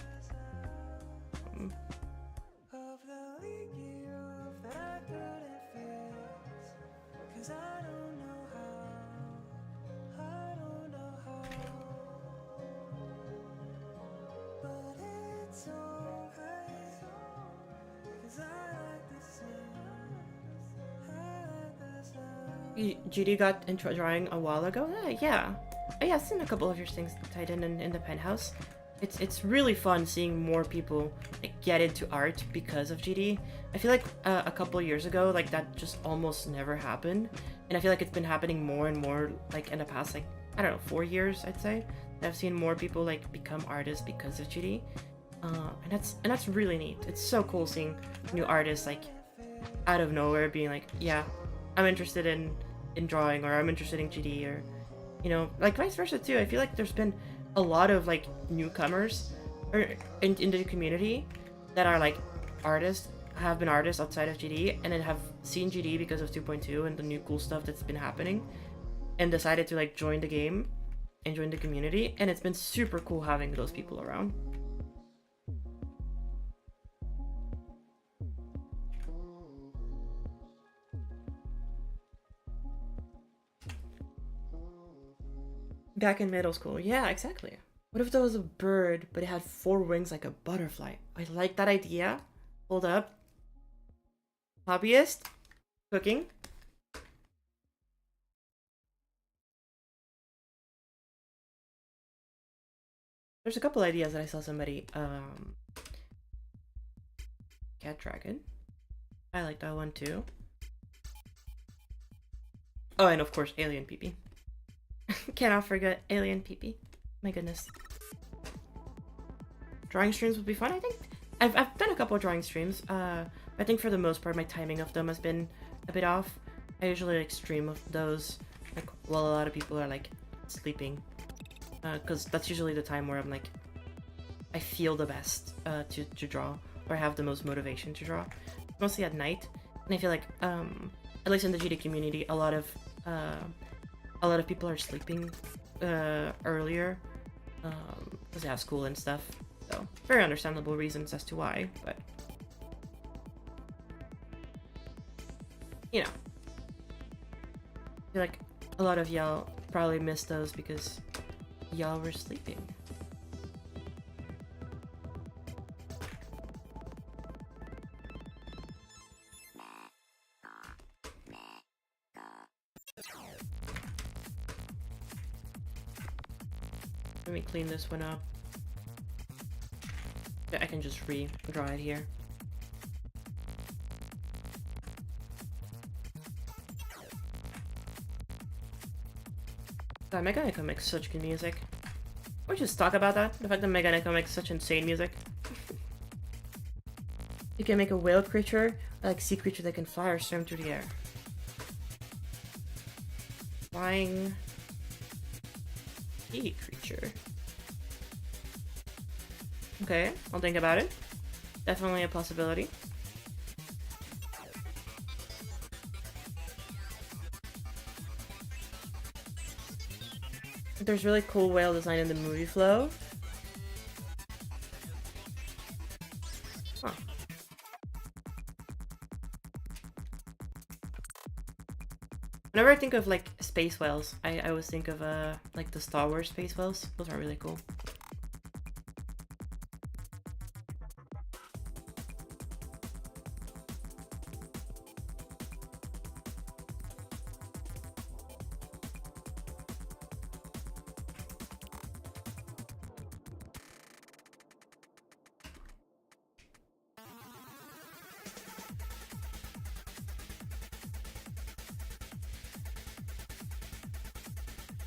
GD got into drawing a while ago. Yeah. I've seen a couple of your things tied in the penthouse. It's really fun seeing more people like get into art because of GD. I feel like a couple of years ago, like that just almost never happened, and I feel like it's been happening more and more like in the past, like I don't know, 4 years I'd say. That I've seen more people like become artists because of GD, and that's really neat. It's so cool seeing new artists like out of nowhere being like, yeah, I'm interested in drawing, or I'm interested in GD, or you know, like vice versa too. I feel like there's been a lot of like newcomers or into the community that are like artists, have been artists outside of GD, and then have seen GD because of 2.2 and the new cool stuff that's been happening, and decided to like join the game and join the community, and it's been super cool having those people around. Back in middle school, yeah, exactly. What if there was a bird, but it had 4 wings like a butterfly? I like that idea. Hold up. Hobbyist? Cooking? There's a couple ideas that I saw somebody, Cat Dragon. I like that one too. Oh, and of course, Alien Peepee. Cannot forget Alien Peepee. My goodness. Drawing streams would be fun, I think. I've done a couple of drawing streams. I think for the most part, my timing of them has been a bit off. I usually like stream of those like while a lot of people are like sleeping, because that's usually the time where I'm like, I feel the best to draw, or have the most motivation to draw. Mostly at night, and I feel like at least in the GD community, a lot of people are sleeping earlier because they have school and stuff. So very understandable reasons as to why, but you know, I feel like a lot of y'all probably missed those because y'all were sleeping. Let me clean this one up. I can just re-draw it here. God, Mega Echo makes such good music. We'll just talk about that. The fact that Mega Echo makes such insane music. You can make a whale creature, like sea creature that can fly or swim through the air. Flying sea creature. Okay, I'll think about it. Definitely a possibility. There's really cool whale design in the movie Flow. Huh. Whenever I think of like space whales, I always think of like the Star Wars space whales. Those are really cool.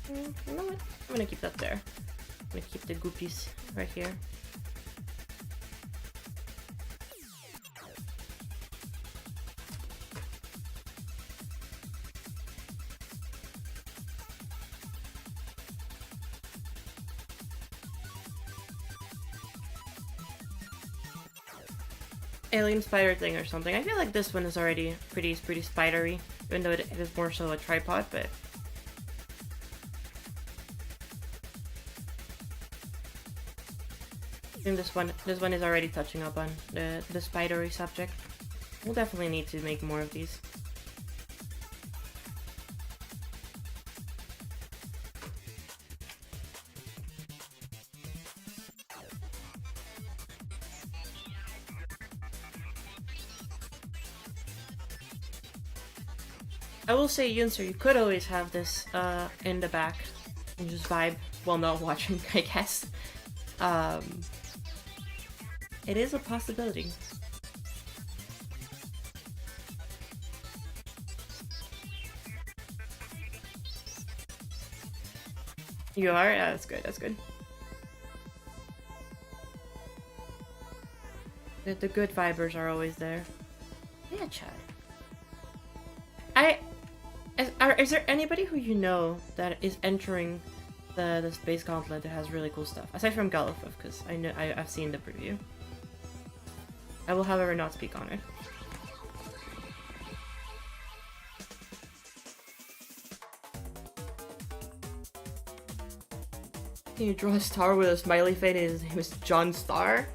You know what? I'm gonna keep that there. I'm gonna keep the goopies right here. Alien spider thing or something. I feel like this one is already pretty spidery, even though it is more so a tripod, but I think this one is already touching up on the spidery subject. We'll definitely need to make more of these. I will say, Yunser, you could always have this in the back and just vibe while not watching, I guess. It is a possibility. You are? Yeah, that's good, that's good. The good vibers are always there. Yeah, Chad. Is there anybody who you know that is entering the Space Gauntlet that has really cool stuff? Aside from Galifov, because I've seen the preview. I will, however, not speak on it. Can you draw a star with a smiley face and his name is John Star?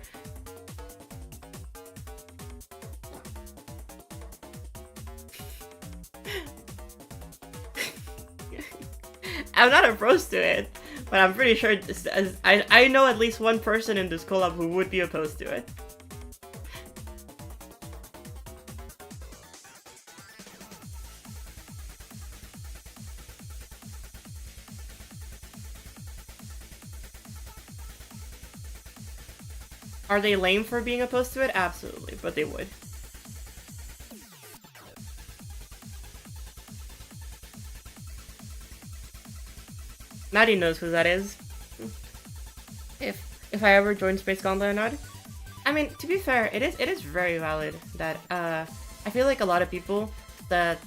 I'm not opposed to it, but I'm pretty sure I know at least one person in this collab who would be opposed to it. Are they lame for being opposed to it? Absolutely, but they would. Maddie knows who that is. If I ever join Space Gauntlet or not. I mean, to be fair, it is very valid that I feel like a lot of people that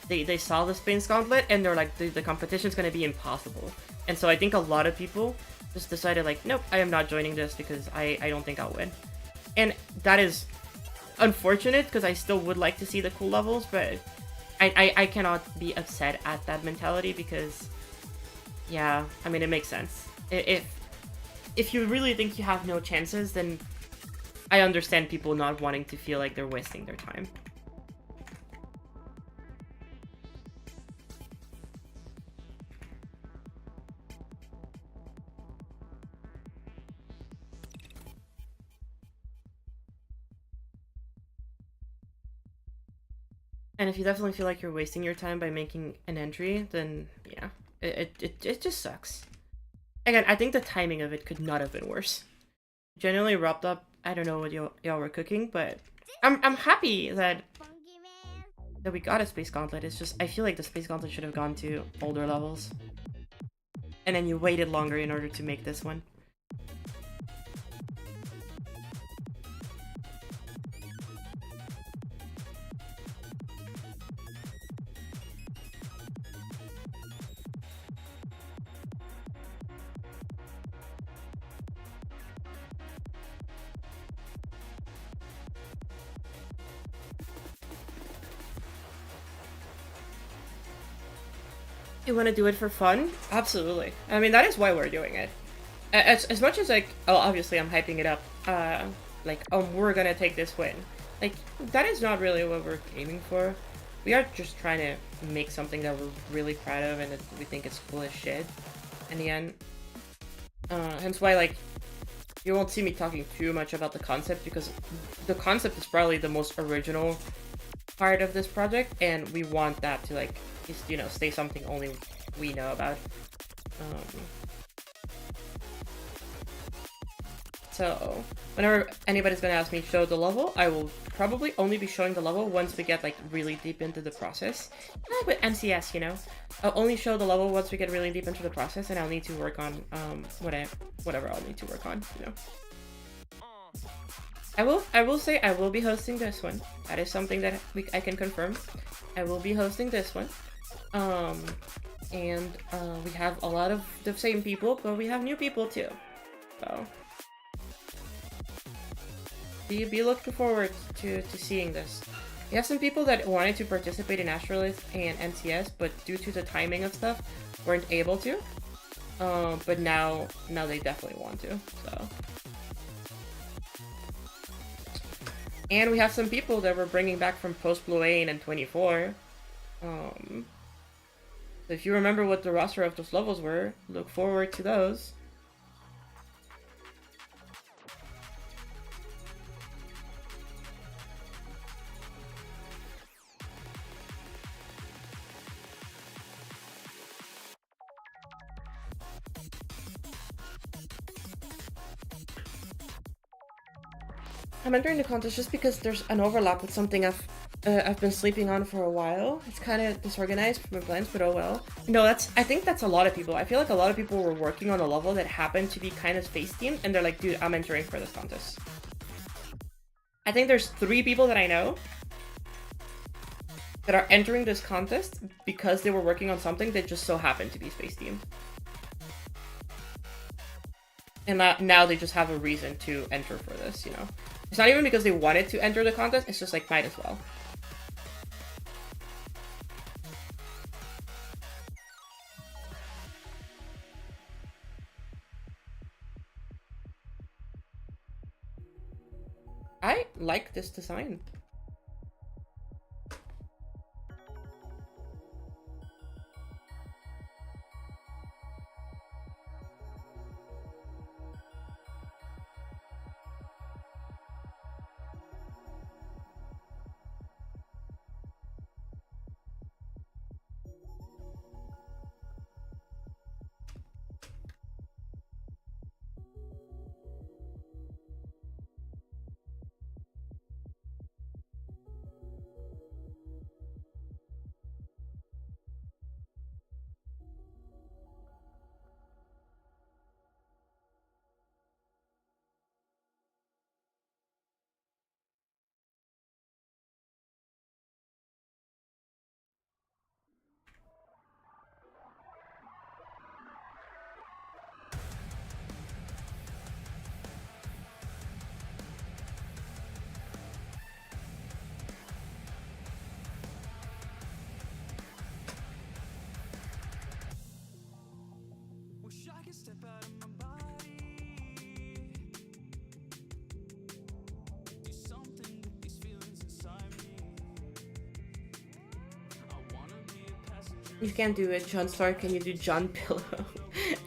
they saw the Space Gauntlet and they're like the competition's gonna be impossible. And so I think a lot of people just decided like, nope, I am not joining this because I don't think I'll win. And that is unfortunate because I still would like to see the cool levels, but I cannot be upset at that mentality because yeah, I mean, it makes sense. If you really think you have no chances, then I understand people not wanting to feel like they're wasting their time. And if you definitely feel like you're wasting your time by making an entry, then yeah, it just sucks. Again, I think the timing of it could not have been worse. Generally wrapped up. I don't know what y'all were cooking, but I'm happy that we got a Space Gauntlet. It's just I feel like the Space Gauntlet should have gone to older levels, and then you waited longer in order to make this one. You want to do it for fun? Absolutely. I mean, that is why we're doing it. As much as, like, oh, obviously I'm hyping it up, like, oh, we're gonna take this win. Like, that is not really what we're aiming for. We are just trying to make something that we're really proud of and that we think is cool as shit in the end. Hence why, like, you won't see me talking too much about the concept because the concept is probably the most original part of this project, and we want that to, like, just, you know, stay something only we know about. So whenever anybody's gonna ask me to show the level, I will probably only be showing the level once we get like really deep into the process. Like with MCS, you know, I'll only show the level once we get really deep into the process, and I'll need to work on whatever I'll need to work on, you know. I will say I will be hosting this one. That is something that I can confirm. I will be hosting this one. And we have a lot of the same people, but we have new people too. So be looking forward to seeing this. We have some people that wanted to participate in Astrolith and NCS, but due to the timing of stuff, weren't able to. But now they definitely want to. So. And we have some people that we're bringing back from post Blue Ain and 24. So if you remember what the roster of those levels were, look forward to those. I'm entering the contest just because there's an overlap with something I've been sleeping on for a while. It's kind of disorganized for my plans, but oh well. No, I think that's a lot of people. I feel like a lot of people were working on a level that happened to be kind of space themed, and they're like, dude, I'm entering for this contest. I think there's 3 people that I know that are entering this contest because they were working on something that just so happened to be space themed. And now they just have a reason to enter for this, you know? It's not even because they wanted to enter the contest, it's just like, might as well. I like this design. You can't do it, John Star. Can you do John Pillow?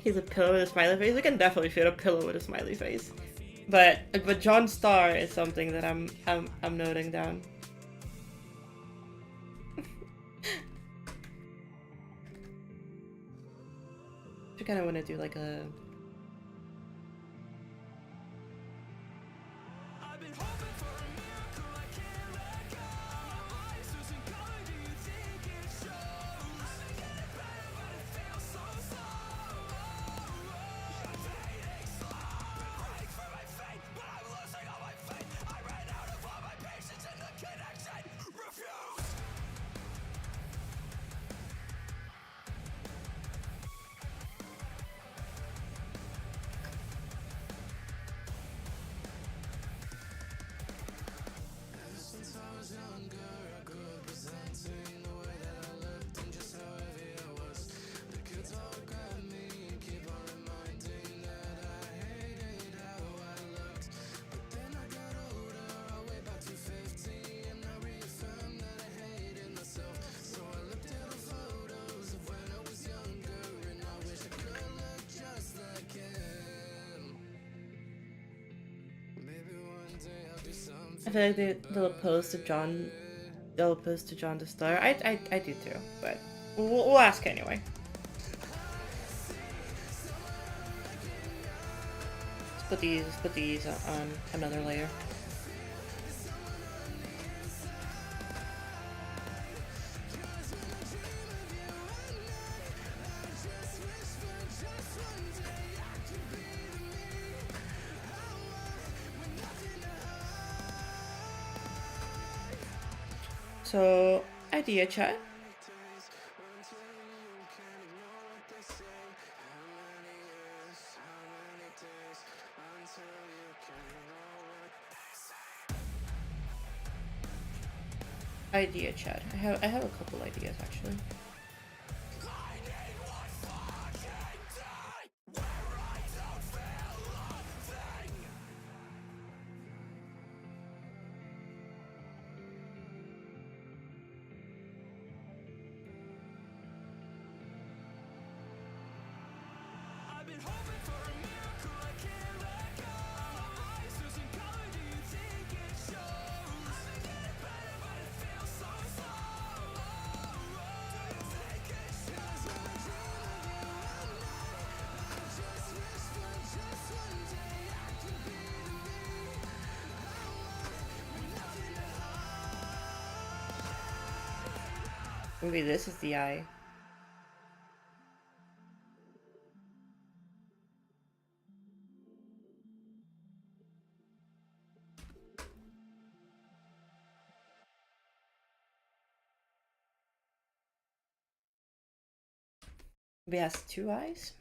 He's a pillow with a smiley face. We can definitely fit a pillow with a smiley face. But John Star is something that I'm noting down. I kind of want to do like a. I feel like they'll oppose to John. They'll oppose to John the Star. I do too, but we'll ask anyway. put these on another layer. So, idea chat. Idea chat. I have a couple ideas actually. Maybe this is the eye. Maybe it has two eyes?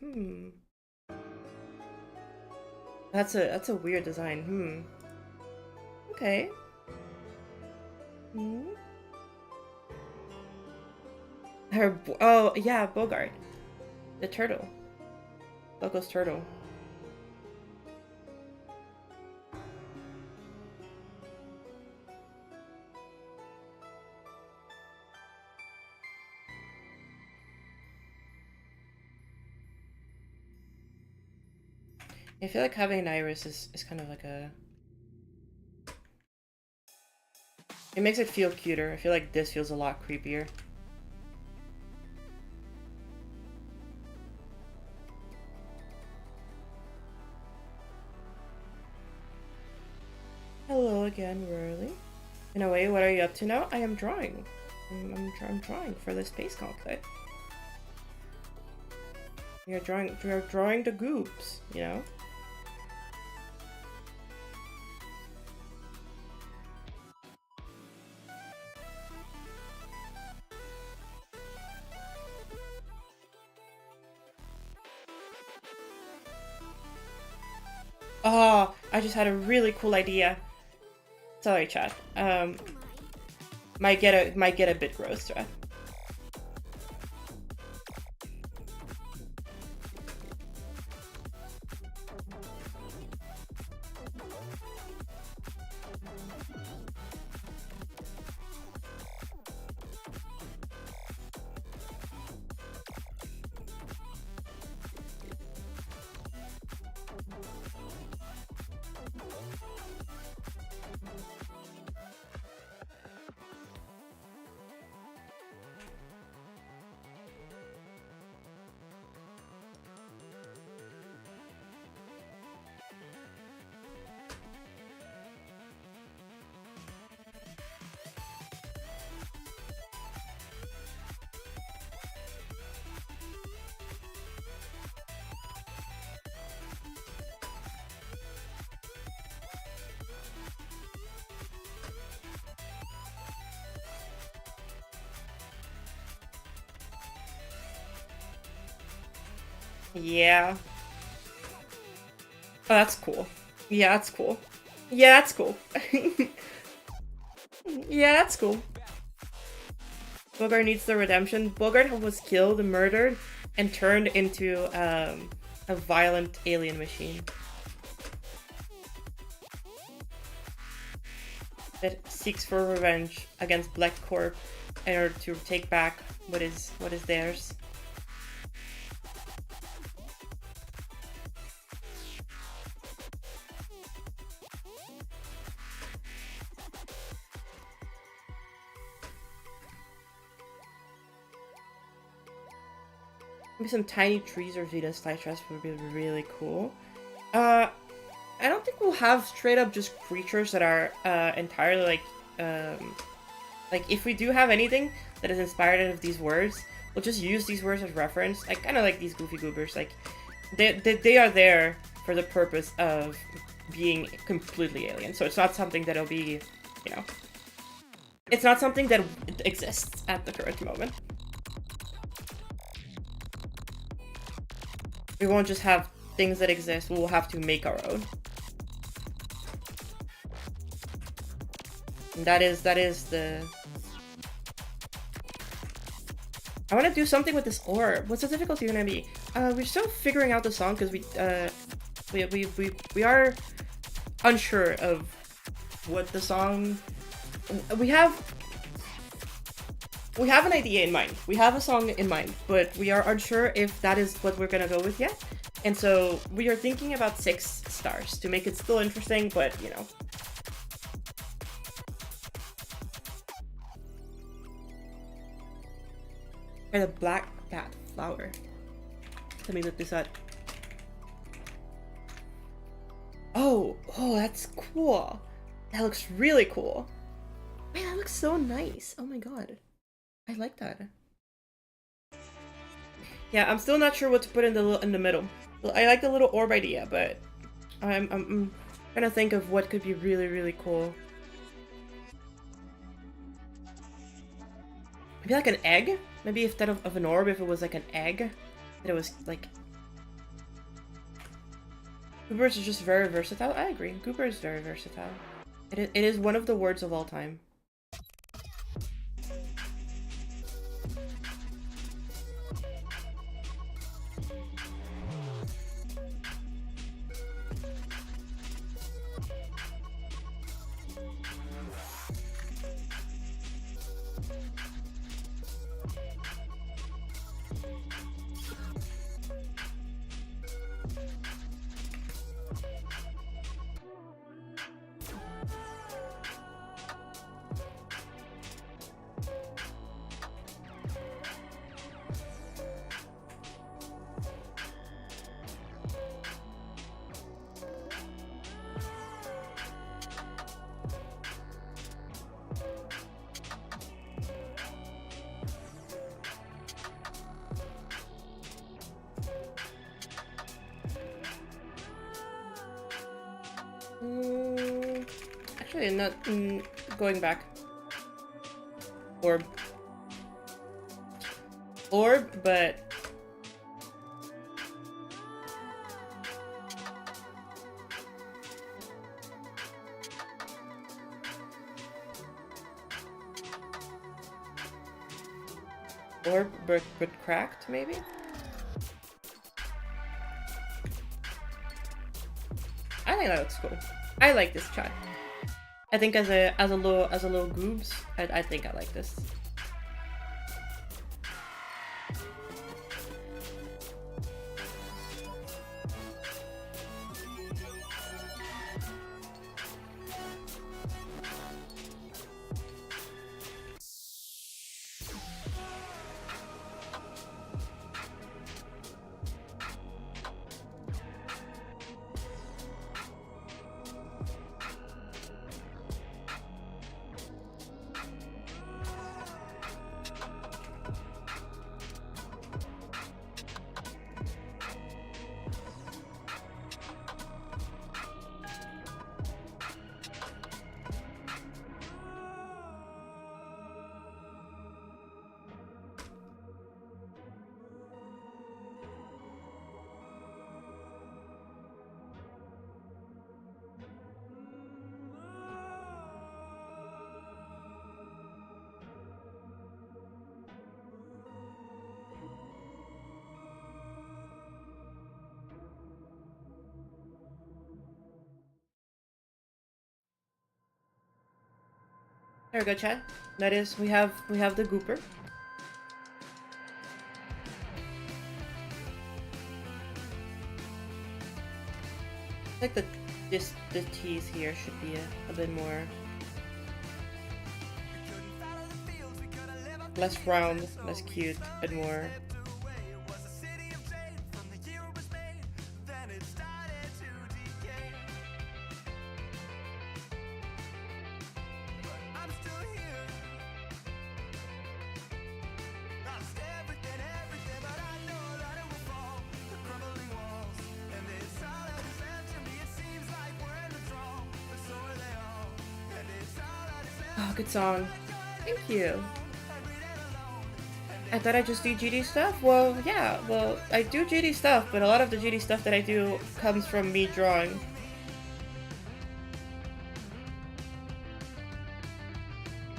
That's a weird design. Okay. Oh yeah, Bogart. The turtle. Loco's turtle. I feel like having an iris is kind of like a... It makes it feel cuter. I feel like this feels a lot creepier. Hello again, Whirly. In a way, what are you up to now? I am drawing. I'm drawing for the space gauntlet. We are drawing the goops, you know? Oh, I just had a really cool idea. Sorry, chat. Might get a bit gross, chat. Yeah. Oh, that's cool. Yeah, that's cool. Yeah, that's cool. Yeah, that's cool. Bogart needs the redemption. Bogart was killed, murdered, and turned into a violent alien machine that seeks for revenge against Black Corp in order to take back what is theirs. Maybe some tiny trees or Vita's fly traps would be really cool. we'll have straight up just creatures that are entirely like if we do have anything that is inspired out of these words, we'll just use these words as reference. Like kind of like these goofy goobers, like they are there for the purpose of being completely alien. So it's not something that'll be, you know, it's not something that exists at the current moment. We won't just have things that exist, we'll have to make our own. And that is the... I want to do something with this orb. What's the difficulty gonna be? We're still figuring out the song because we are unsure of what the song... We have an idea in mind. We have a song in mind, but we are unsure if that is what we're gonna go with yet. And so we are thinking about 6 stars to make it still interesting, but you know. And a black bat flower. Let me look this up. Oh, that's cool. That looks really cool. Man, that looks so nice. Oh my god. I like that. Yeah, I'm still not sure what to put in the middle. I like the little orb idea, but I'm trying to think of what could be really, really cool. Maybe like an egg? Maybe instead of an orb, if it was like an egg, that it was like... Goobers are just very versatile. I agree. Goober is very versatile. It is one of the words of all time. Actually, not going back. Orb, but but cracked maybe. I think that looks cool. I like this chat. I think as a little goobs, I think I like this. There we go, chat. That is, we have the gooper. I think that the tease here should be a bit more less round, less cute, but more. Oh, good song. Thank you. I thought I just do GD stuff? Well, yeah, well, I do GD stuff, but a lot of the GD stuff that I do comes from me drawing.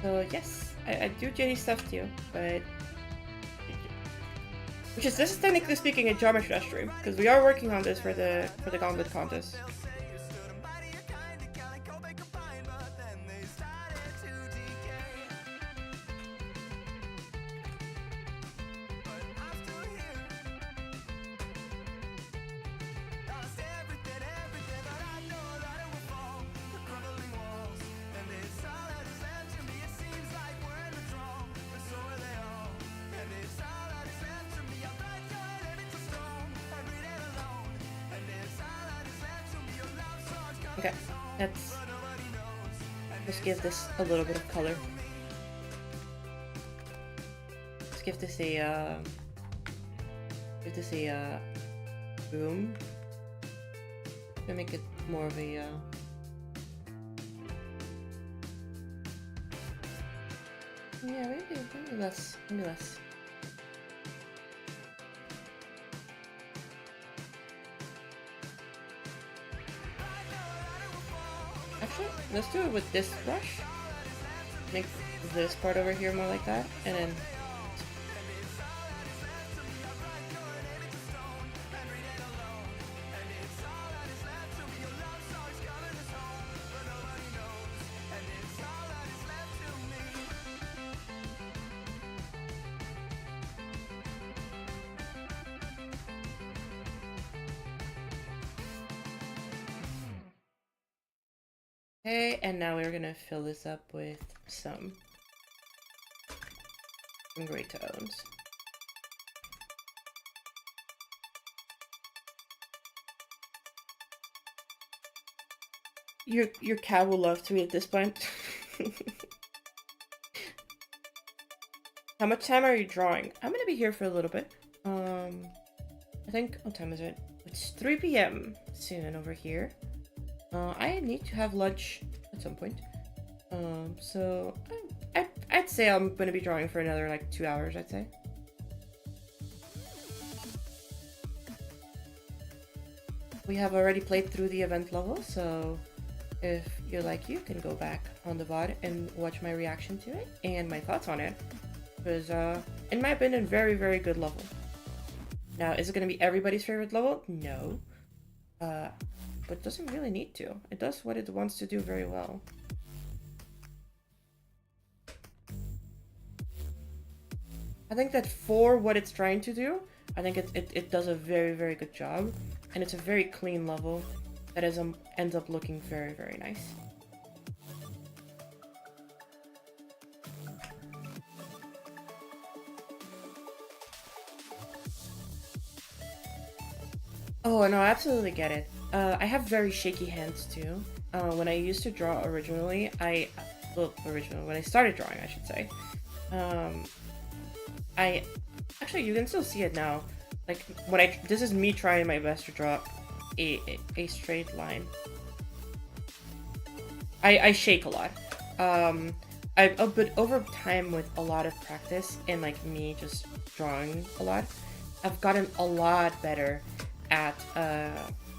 So, yes, I do GD stuff too, but... this is technically speaking a Geometry Dash stream, because we are working on this for the Gauntlet contest. Okay, let's give this a little bit of color. Let's give this a boom to make it more of a yeah, maybe less, maybe less. Actually, let's do it with this brush. Make this part over here more like that, and then okay, and now we're gonna fill this up with some gray tones. Your cat will love to eat at this point. How much time are you drawing? I'm gonna be here for a little bit. I think, what time is it? It's 3 p.m. soon over here. I need to have lunch at some point. So I'd say I'm gonna be drawing for another like 2 hours, I'd say. We have already played through the event level, so if you like, you can go back on the VOD and watch my reaction to it and my thoughts on it. Because, in my opinion, very, very good level. Now, is it going to be everybody's favorite level? No. But it doesn't really need to. It does what it wants to do very well. I think that for what it's trying to do, I think it does a very, very good job. And it's a very clean level that ends up looking very, very nice. Oh, no, I absolutely get it. I have very shaky hands too. When I used to draw originally, when I started drawing, I should say. Actually, you can still see it now. Like, this is me trying my best to draw a straight line. I shake a lot. But over time with a lot of practice and like me just drawing a lot, I've gotten a lot better at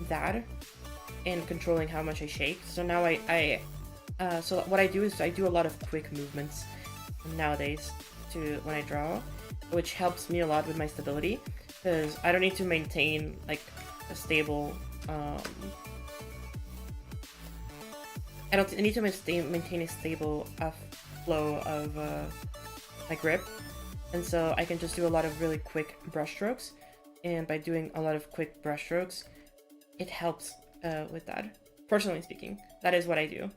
that and controlling how much I shake. So now so what I do is I do a lot of quick movements nowadays when I draw, which helps me a lot with my stability because I don't need to maintain like a stable I need to maintain a stable flow of my grip, and so I can just do a lot of really quick brush strokes. And by doing a lot of quick brush strokes, it helps with that. Personally speaking, that is what I do.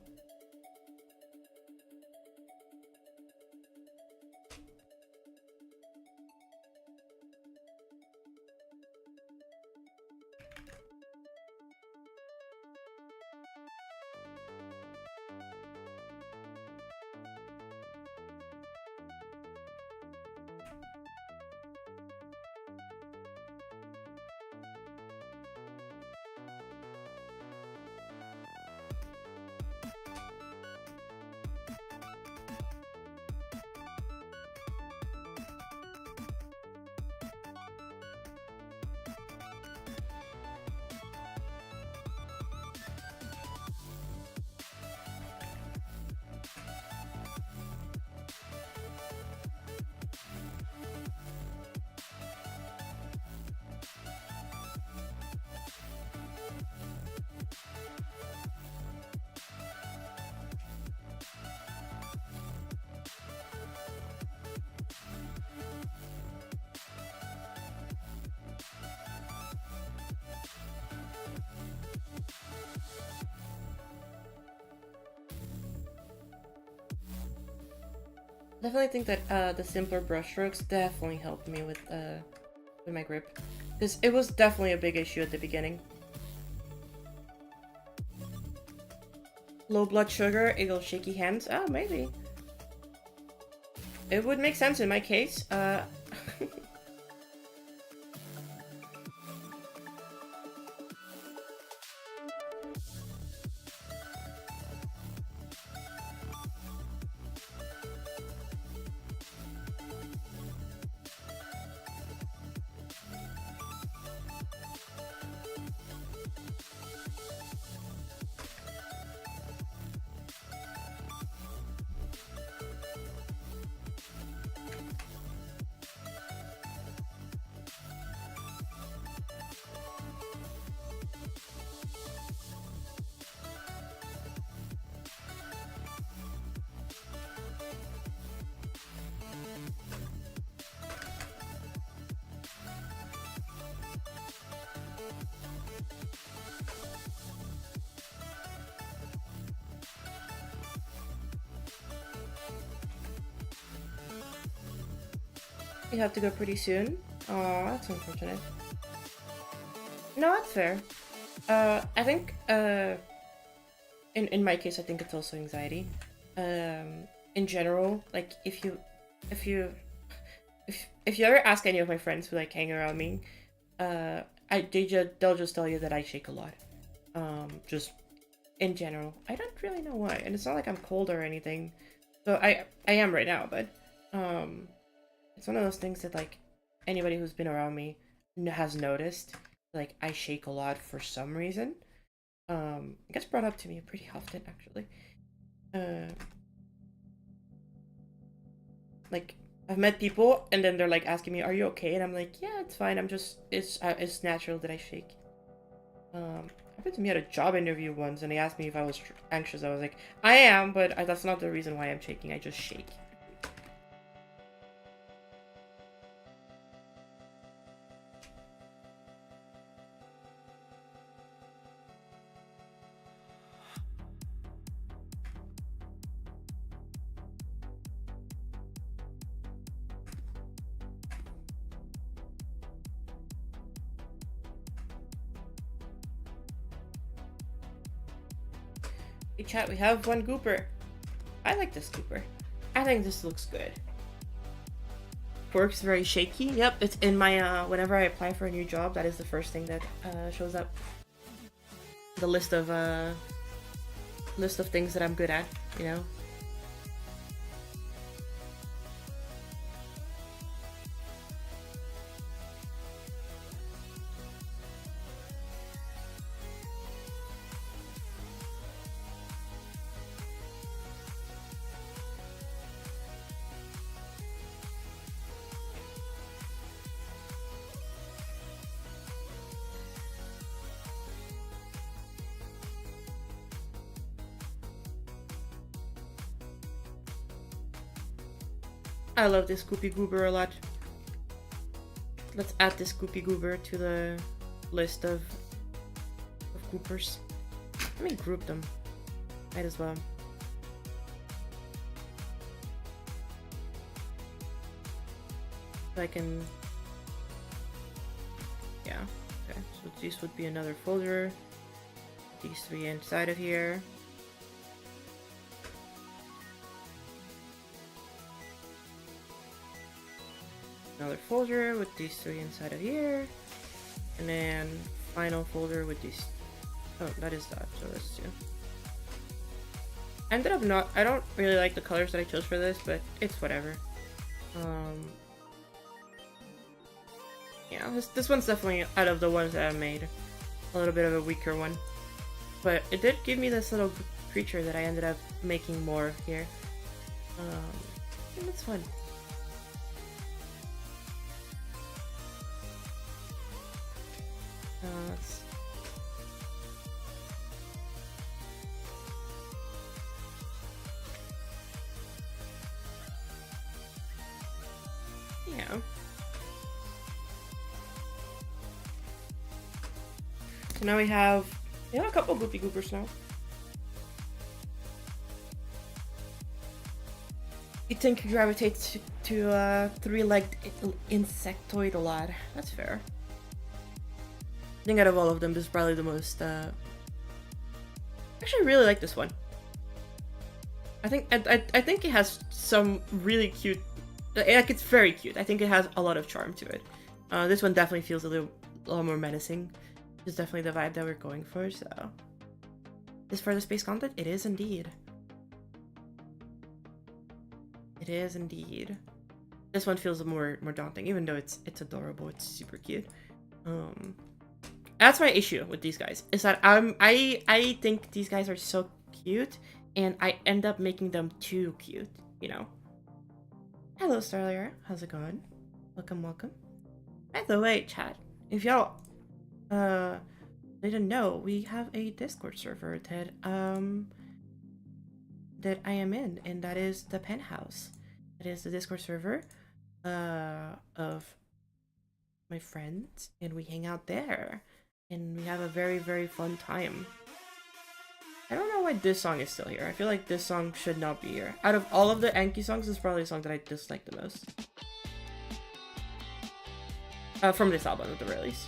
Definitely think that the simpler brushstrokes definitely helped me with my grip. Because it was definitely a big issue at the beginning. Low blood sugar equals shaky hands? Oh, maybe. It would make sense in my case. You have to go pretty soon. Oh, that's unfortunate. No, that's fair. I think in my case, I think it's also anxiety. In general, like if you if you ever ask any of my friends who like hang around me, they'll just tell you that I shake a lot. Just in general, I don't really know why, and it's not like I'm cold or anything. So I am right now, but it's one of those things that like anybody who's been around me has noticed. Like I shake a lot for some reason. It gets brought up to me pretty often actually. Uh, like I've met people and then they're like asking me, "Are you okay?" And I'm like, "Yeah, it's fine. I'm just it's natural that I shake." Happened to me at a job interview once, and they asked me if I was anxious. I was like, "I am, but that's not the reason why I'm shaking. I just shake." Hey chat, we have one gooper. I like this gooper. I think this looks good. Works very shaky. Yep, it's in my whenever I apply for a new job, that is the first thing that shows up. The list of things that I'm good at, you know. I love this Goopy Goober a lot. Let's add this Goopy Goober to the list of goopers. Let me group them. Might as well. So I can... Yeah, okay. So this would be another folder. These three inside of here. Another folder with these three inside of here, and then final folder with these. Oh, that is that. So that's two. Ended up not. I don't really like the colors that I chose for this, but it's whatever. Yeah, this one's definitely out of the ones that I've made a little bit of a weaker one, but it did give me this little creature that I ended up making more here. And it's fun. Let's... Yeah. So now we have a couple Goopy Goopers now. You think you gravitate to three-legged insectoid a lot. That's fair. I think out of all of them, this is probably the most. Actually, I really like this one. I think it has some really cute. Like it's very cute. I think it has a lot of charm to it. This one definitely feels a little more menacing. It's definitely the vibe that we're going for. So, is for the space gauntlet? It is indeed. It is indeed. This one feels more daunting, even though it's adorable. It's super cute. That's my issue with these guys, is that I think these guys are so cute, and I end up making them too cute, you know? Hello, Starlier. How's it going? Welcome, welcome. By the way, chat, if y'all didn't know, we have a Discord server that I am in, and that is the Penthouse. That is the Discord server of my friends, and we hang out there. And we have a very, very fun time. I don't know why this song is still here. I feel like this song should not be here. Out of all of the Anki songs, this is probably the song that I dislike the most. From this album, at the very least.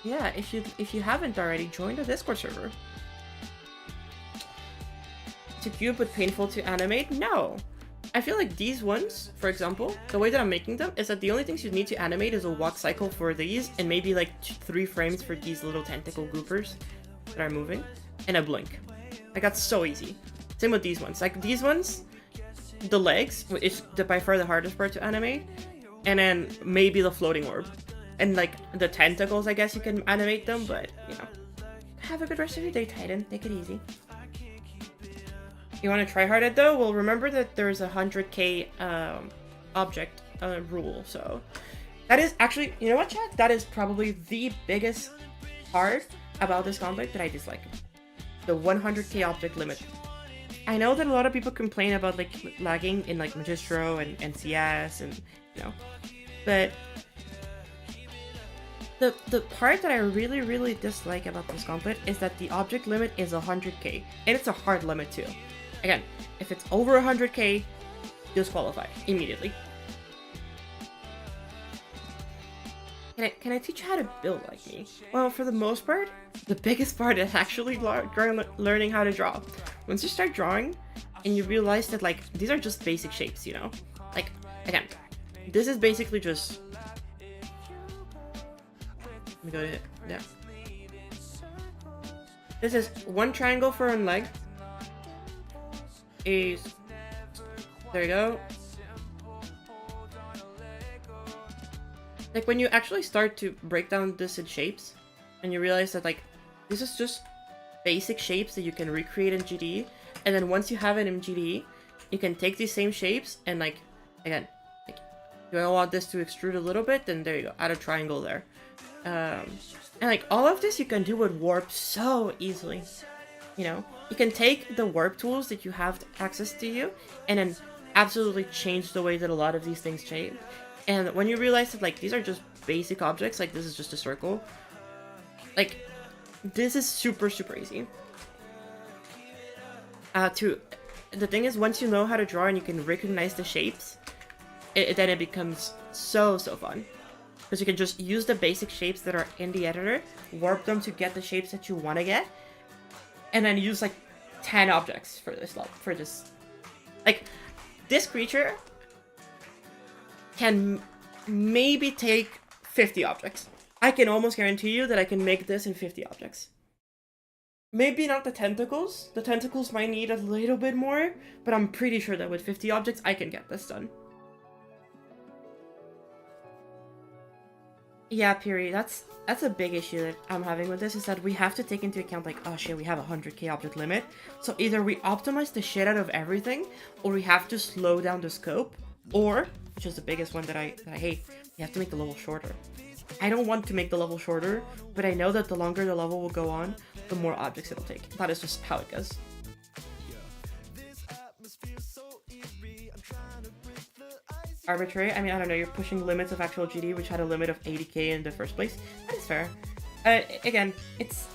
Yeah, if you haven't already, join the Discord server. Too cute but painful to animate? No. I feel like these ones, for example, the way that I'm making them is that the only things you need to animate is a walk cycle for these, and maybe like 3 frames for these little tentacle goopers that are moving, and a blink. Like, that's so easy. Same with these ones. Like, these ones, the legs is by far the hardest part to animate, and then maybe the floating orb. And like, the tentacles, I guess you can animate them, but, you know. Have a good rest of your day, Titan. Take it easy. You want to try hard it though? Well, remember that there's a 100k object rule, so that is actually, you know what, chat? That is probably the biggest part about this conflict that I dislike. The 100k object limit. I know that a lot of people complain about like lagging in like Magistro and CS and, you know, but the part that I really dislike about this conflict is that the object limit is 100k, and it's a hard limit too. Again, if it's over 100k, disqualify immediately. Can I teach you how to build like me? Well, for the most part, the biggest part is actually learning how to draw. Once you start drawing, and you realize that like these are just basic shapes, you know? Like, again, this is basically just. Let me go to there. This is one triangle for one leg. There you go. Like, when you actually start to break down this in shapes, and you realize that like this is just basic shapes that you can recreate in GD, and then once you have it in GD, you can take these same shapes and like, again, like, do I want this to extrude a little bit? Then there you go, add a triangle there. And like all of this you can do with warp so easily. You know, you can take the warp tools that you have access to you and then absolutely change the way that a lot of these things shape. And when you realize that like these are just basic objects, like this is just a circle, like this is super easy. The thing is, once you know how to draw and you can recognize the shapes, then it becomes so fun. Because you can just use the basic shapes that are in the editor, warp them to get the shapes that you want to get, and then use like 10 objects for this level, for this. Like, this creature can maybe take 50 objects. I can almost guarantee you that I can make this in 50 objects. Maybe not the tentacles. The tentacles might need a little bit more, but I'm pretty sure that with 50 objects, I can get this done. Yeah, Piri, that's a big issue that I'm having with this, is that we have to take into account like, oh shit, we have a 100k object limit. So either we optimize the shit out of everything, or we have to slow down the scope, or, which is the biggest one that I hate, we have to make the level shorter. I don't want to make the level shorter, but I know that the longer the level will go on, the more objects it'll take. That is just how it goes. Arbitrary. I mean, I don't know, you're pushing limits of actual GD, which had a limit of 80k in the first place. That is fair. Again, it's...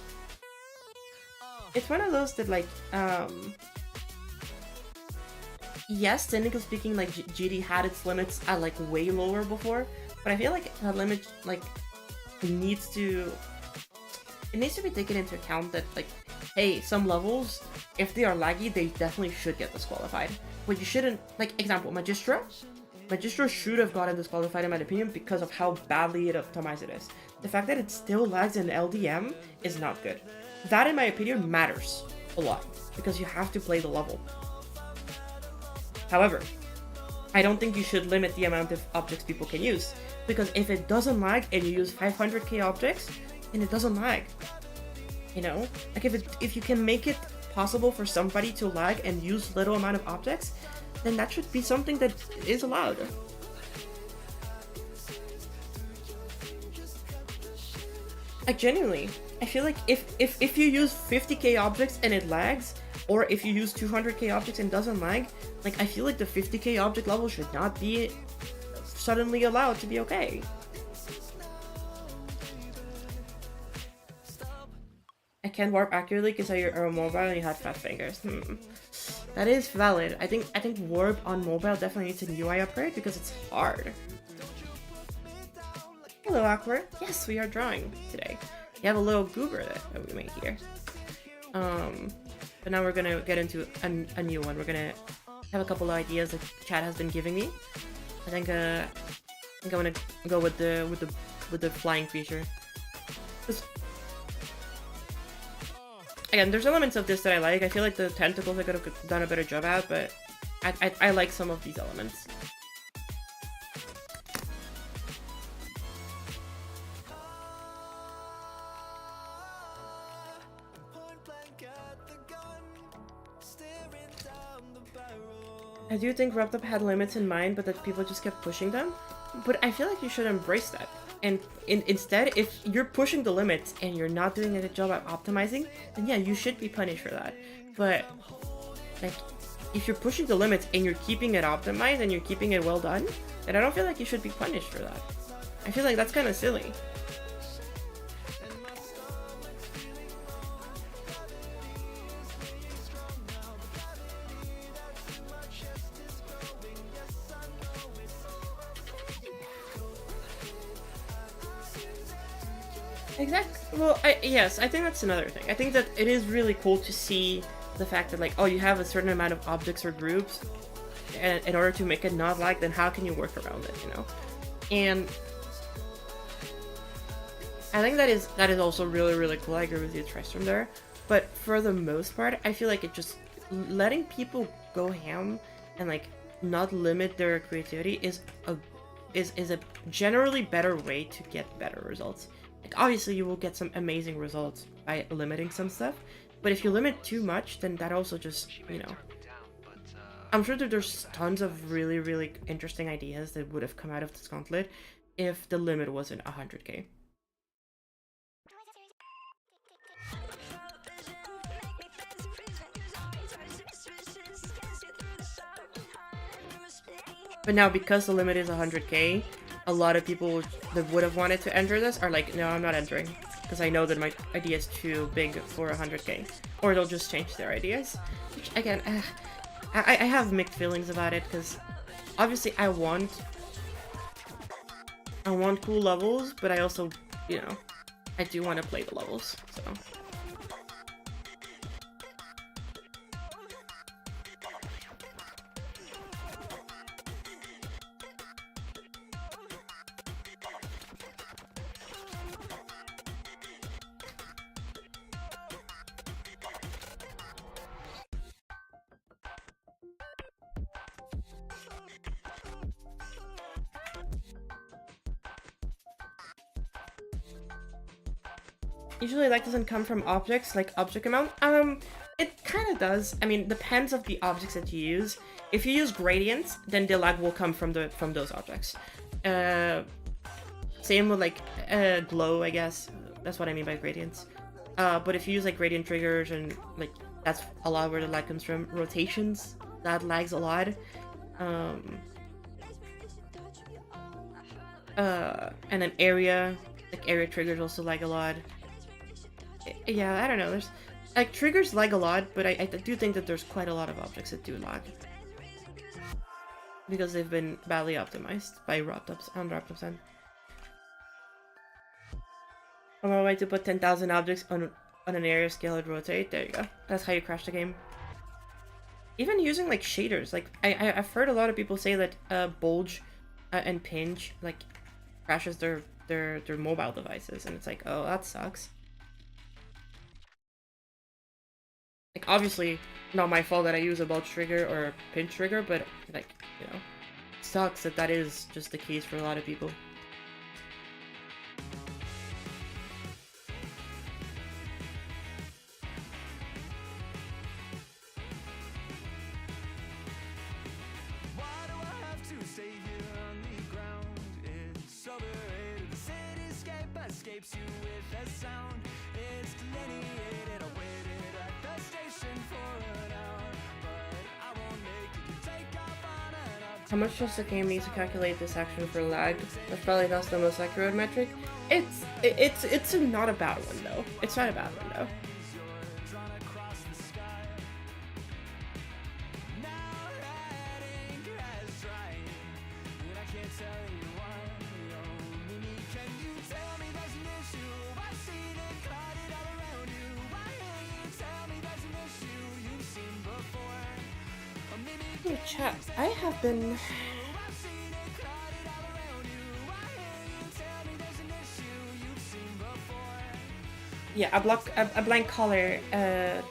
it's one of those that like yes, technically speaking, like GD had its limits at like way lower before, but I feel like that limit like needs to be taken into account that like, hey, some levels, if they are laggy, they definitely should get disqualified. But you shouldn't, like, example, Magistra should have gotten disqualified in my opinion because of how badly it optimized it is. The fact that it still lags in LDM is not good. That, in my opinion, matters a lot because you have to play the level. However, I don't think you should limit the amount of objects people can use, because if it doesn't lag and you use 500k objects, then it doesn't lag. You know? Like if you can make it possible for somebody to lag and use little amount of objects, then that should be something that is allowed. Like genuinely, I feel like if you use 50k objects and it lags, or if you use 200k objects and doesn't lag, like I feel like the 50k object level should not be suddenly allowed to be okay. I can't warp accurately because you're mobile and you have fat fingers. That is valid. I think warp on mobile definitely needs a UI upgrade because it's hard. Hello, Awkward. Yes, we are drawing today. You have a little goober that we made here. But now we're gonna get into a new one. We're gonna have a couple of ideas that chat has been giving me. I think I'm gonna go with the flying feature. Again, there's elements of this that I like. I feel like the tentacles I could have done a better job at, but I like some of these elements. I do think RepTop had limits in mind, but that people just kept pushing them. But I feel like you should embrace that. And instead, if you're pushing the limits and you're not doing a good job at optimizing, then yeah, you should be punished for that. But like, if you're pushing the limits and you're keeping it optimized and you're keeping it well done, then I don't feel like you should be punished for that. I feel like that's kind of silly. Exactly. Well, yes, I think that's another thing. I think that it is really cool to see the fact that, like, oh, you have a certain amount of objects or groups, and in order to make it not lag, then how can you work around it, you know? And I think that is also really, really cool. I agree with you, Tristram, there. But for the most part, I feel like it just letting people go ham and like not limit their creativity is a generally better way to get better results. Like, obviously you will get some amazing results by limiting some stuff, but if you limit too much, then that also just, you know, I'm sure that there's tons of really, really interesting ideas that would have come out of this gauntlet if the limit wasn't 100k. But now, because the limit is 100k, a lot of people that would have wanted to enter this are like, no, I'm not entering, because I know that my idea is too big for 100k. Or they'll just change their ideas. Which, again, I have mixed feelings about it, because obviously I want cool levels, but I also, you know, I do want to play the levels, so... Usually lag doesn't come from objects, like object amount. It kind of does. I mean, depends of the objects that you use. If you use gradients, then the lag will come from those objects. Same with like glow, I guess. That's what I mean by gradients. But if you use like gradient triggers and like that's a lot where the lag comes from. Rotations, that lags a lot. And then area, like area triggers also lag a lot. Yeah, I don't know. Like, triggers lag a lot, but I do think that there's quite a lot of objects that do lag. Because they've been badly optimized by Raptops and Raptops. I'm on my way to put 10,000 objects on an area scale and rotate. There you go. That's how you crash the game. Even using like shaders, like I've heard a lot of people say that bulge and pinch like crashes their mobile devices, and it's like, oh, that sucks. Like, obviously not my fault that I use a bulge trigger or a pinch trigger, but like, you know, it sucks that that is just the case for a lot of people. Escapes you with a sound. It's delineated, I waited at the station for an hour, but I won't make it. You take off on an up. How much does the game need to calculate this action for lag? That's probably not the most accurate metric. It's not a bad one though. It's not a bad one though. Hey, chat, I have been... Yeah, a blank color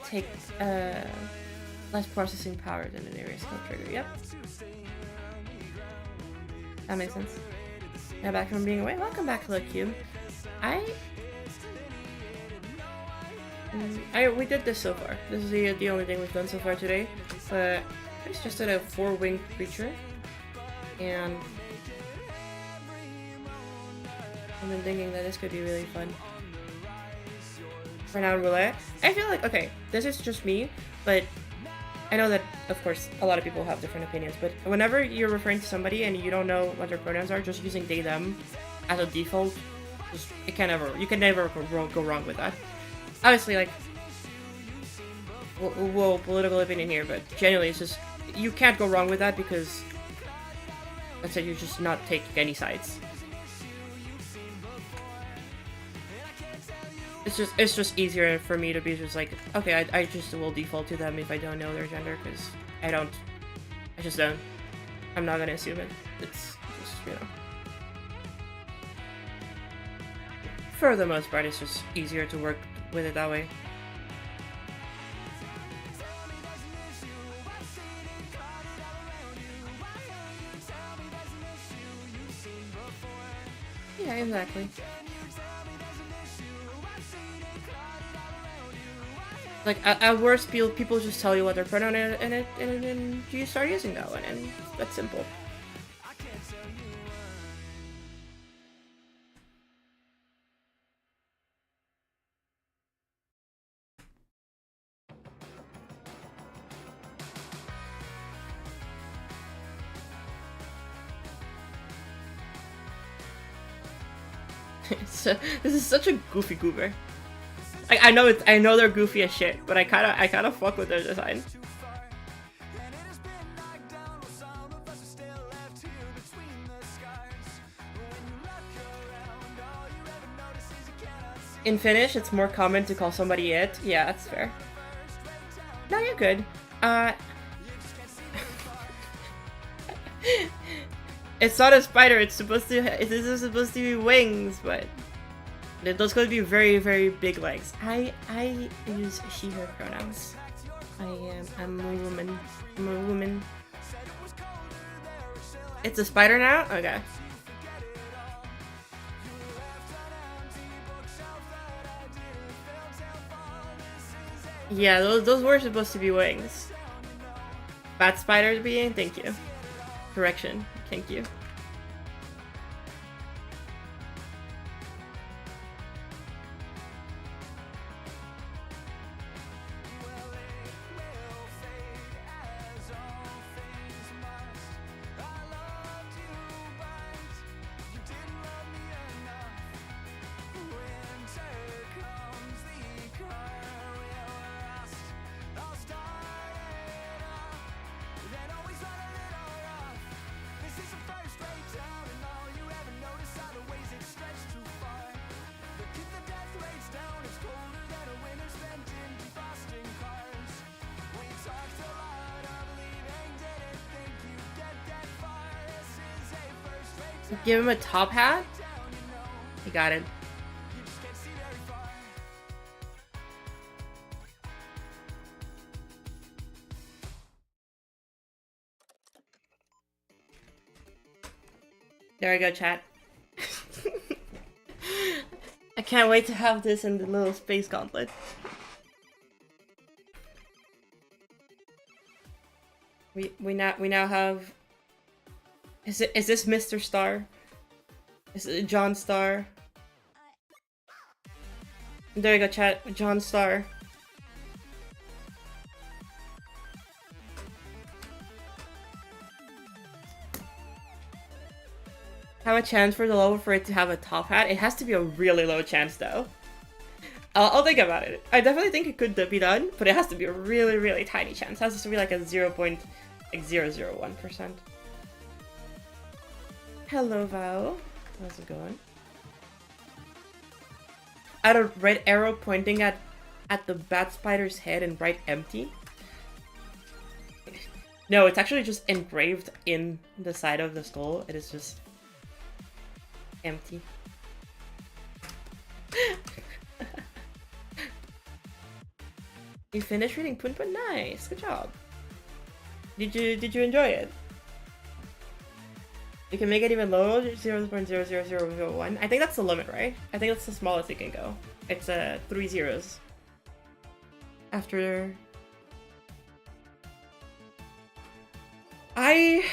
takes less processing power than an area scope trigger. Yep. That makes sense. Yeah, back from being away. Welcome back, Hello Cube. We did this so far. This is the only thing we've done so far today. But it's just a 4-winged creature, and I've been thinking that this could be really fun. Renowned Roulette. I feel like, okay, this is just me, but I know that, of course, a lot of people have different opinions, but whenever you're referring to somebody and you don't know what their pronouns are, just using they, them as a default, you can never go wrong with that. Obviously, like, whoa, political opinion here, but genuinely, it's just, you can't go wrong with that because, let's say, you're just not taking any sides. It's just easier for me to be just like, okay, I just will default to them if I don't know their gender, because I just don't. I'm not gonna assume it. It's just, you know. For the most part, it's just easier to work with it that way. Yeah, exactly. Like, at worst, people just tell you what their pronoun is, and you start using that one, and that's simple. So, this is such a goofy goober. I know they're goofy as shit, but I kinda fuck with their design. In Finnish, it's more common to call somebody it. Yeah, that's fair. No, you're good. It's not a spider. This is supposed to be wings, but those going to be very, very big legs. I use she/her pronouns. I'm a woman. I'm a woman. It's a spider now? Okay. Yeah, those were supposed to be wings. Bat spider being? Thank you. Correction. Thank you. Give him a top hat. He got it. There we go, chat. I can't wait to have this in the little space gauntlet. We now have. Is this Mr. Star? Is it John Star? There you go, chat. John Star. Have a chance for the level for it to have a top hat. It has to be a really low chance though. I'll think about it. I definitely think it could be done, but it has to be a really, really tiny chance. It has to be like a 0.001%. Hello, Val. How's it going? Add a red arrow pointing at the bat spider's head and write empty. No, it's actually just engraved in the side of the skull. It is just empty. You finished reading Punpun? Nice, good job. Did you enjoy it? You can make it even lower, 0.00001. I think that's the limit, right? I think that's the smallest it can go. It's 3 zeros. After... I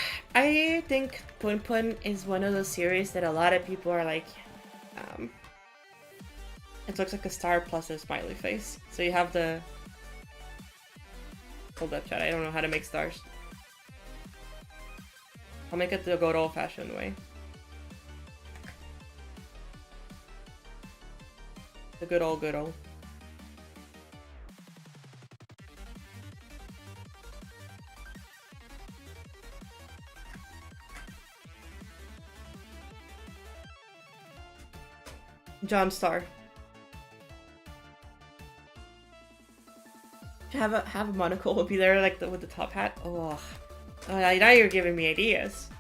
think Punpun is one of those series that a lot of people are like, it looks like a star plus a smiley face. So you have the... Hold up, chat, I don't know how to make stars. I'll make it the good old-fashioned way. The good old. John Star. Have a monocle will be there like with the top hat. Oh. Now you're giving me ideas.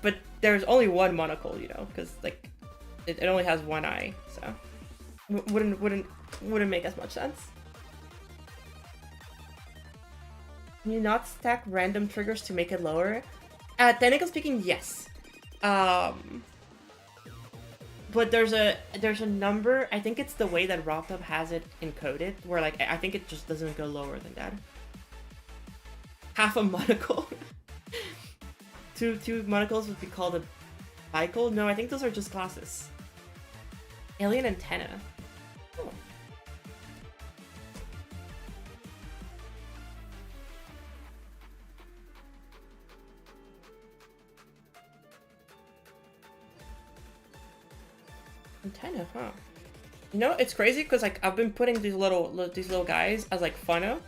But there's only one monocle, you know, because like it only has one eye, so wouldn't make as much sense. Can you not stack random triggers to make it lower? Technically speaking, yes. But there's a number. I think it's the way that Rockdub has it encoded, where like I think it just doesn't go lower than that. Half a monocle. Two monocles would be called a bicycle? No, I think those are just glasses. Alien antenna. Oh. Antenna, huh? You know, it's crazy because like I've been putting these little guys as like fauna,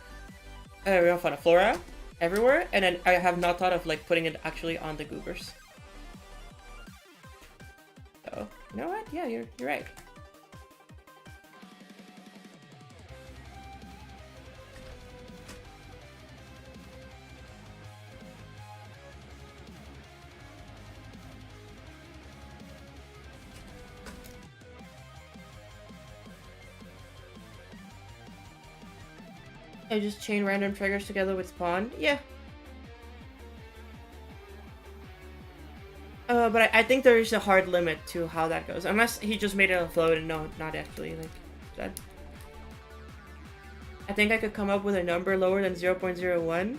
flora everywhere, and then I have not thought of like putting it actually on the goobers. So you know what? Yeah, you're right. I just chain random triggers together with spawn. Yeah. But I think there is a hard limit to how that goes. Unless he just made it float and no, not actually, like that. I think I could come up with a number lower than 0.01.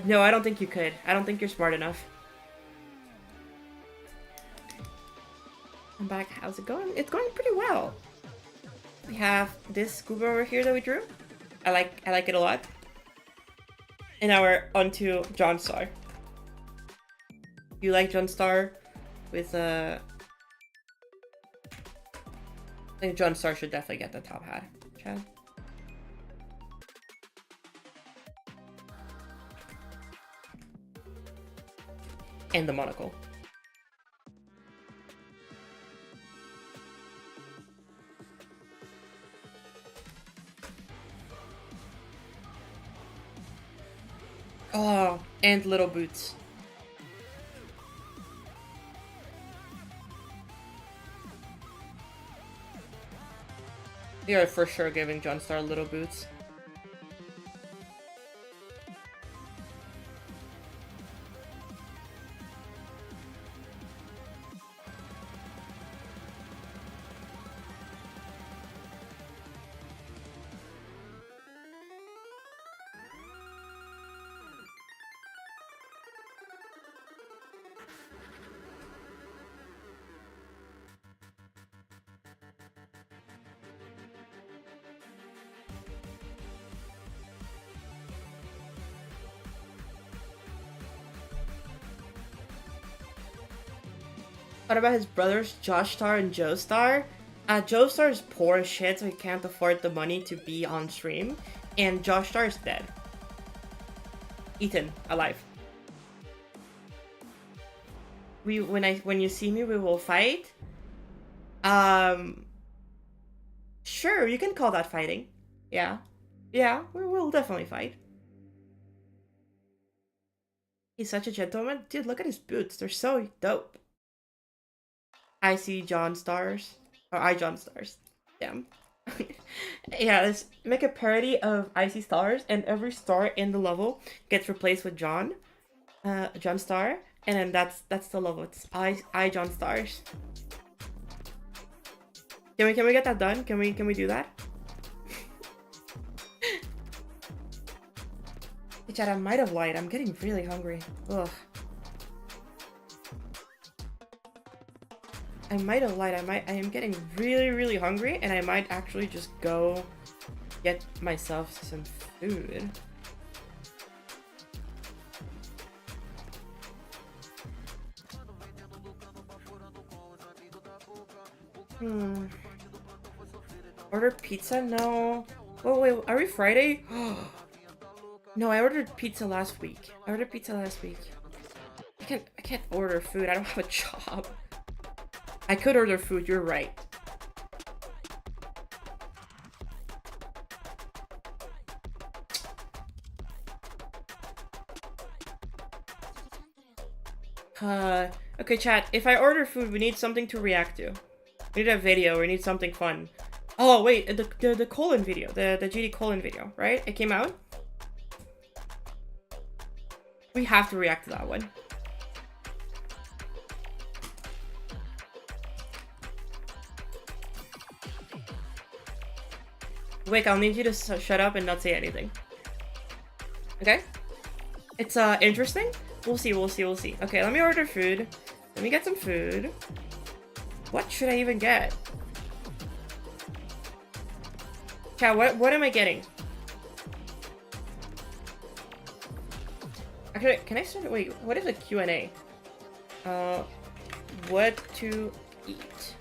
No, I don't think you could. I don't think you're smart enough. I'm back. How's it going? It's going pretty well. We have this scuba over here that we drew. I like it a lot. And now we're on to John Star. You like John Star with I think John Star should definitely get the top hat, Chad. And the monocle. Oh, and little boots. We are for sure giving Johnstar little boots. What about his brothers, Josh Star and Joe Star? Joe Star is poor as shit, so he can't afford the money to be on stream. And Josh Star is dead. Eaten, alive. When you see me, we will fight. Sure, you can call that fighting. Yeah. Yeah, we'll definitely fight. He's such a gentleman. Dude, look at his boots. They're so dope. I see John Stars. Or I John Stars. Damn. Yeah, let's make a parody of Icy Stars, and every star in the level gets replaced with John. John Star. And then that's the level. It's I John Stars. Can we get that done? Can we do that? Hey, Chad, I might have lied. I'm getting really hungry. Ugh. I might have lied. I am getting really, really hungry, and I might actually just go get myself some food. Order pizza? No. Oh wait, are we Friday? No, I ordered pizza last week. I can't order food. I don't have a job. I could order food, you're right. Okay, chat, if I order food, we need something to react to. We need a video, we need something fun. Oh, wait, the colon video, the GD colon video, right? It came out? We have to react to that one. Wait, I'll need you to shut up and not say anything. Okay? It's interesting. We'll see. Okay, let me order food. Let me get some food. What should I even get? Chat, what am I getting? Actually, can I start? Wait, what is a Q&A? What to eat?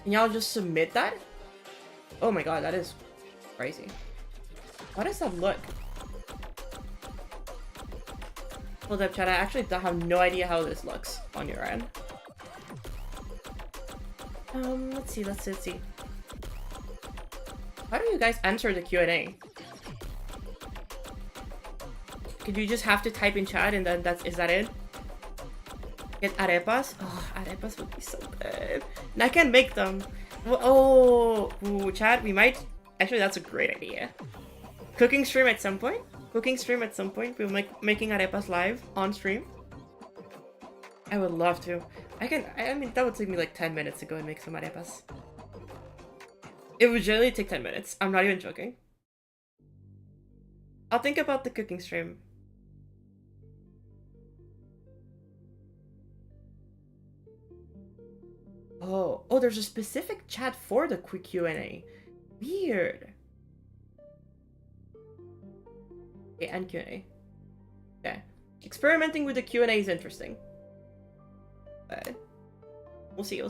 Can y'all just submit that? Oh my god, that is crazy. How does that look? Hold up, chat. I actually have no idea how this looks on your end. Let's see. How do you guys answer the Q&A? Could you just have to type in chat and then is that it? Get arepas? Oh, arepas would be so good. And I can make them. Oh, ooh, chat, we might... Actually, that's a great idea. Cooking stream at some point? We'll making arepas live on stream. I would love to. I mean, that would take me like 10 minutes to go and make some arepas. It would generally take 10 minutes. I'm not even joking. I'll think about the cooking stream. Oh, there's a specific chat for the quick Q&A. Weird. Okay, and Q&A. Okay. Experimenting with the Q&A is interesting. But we'll see.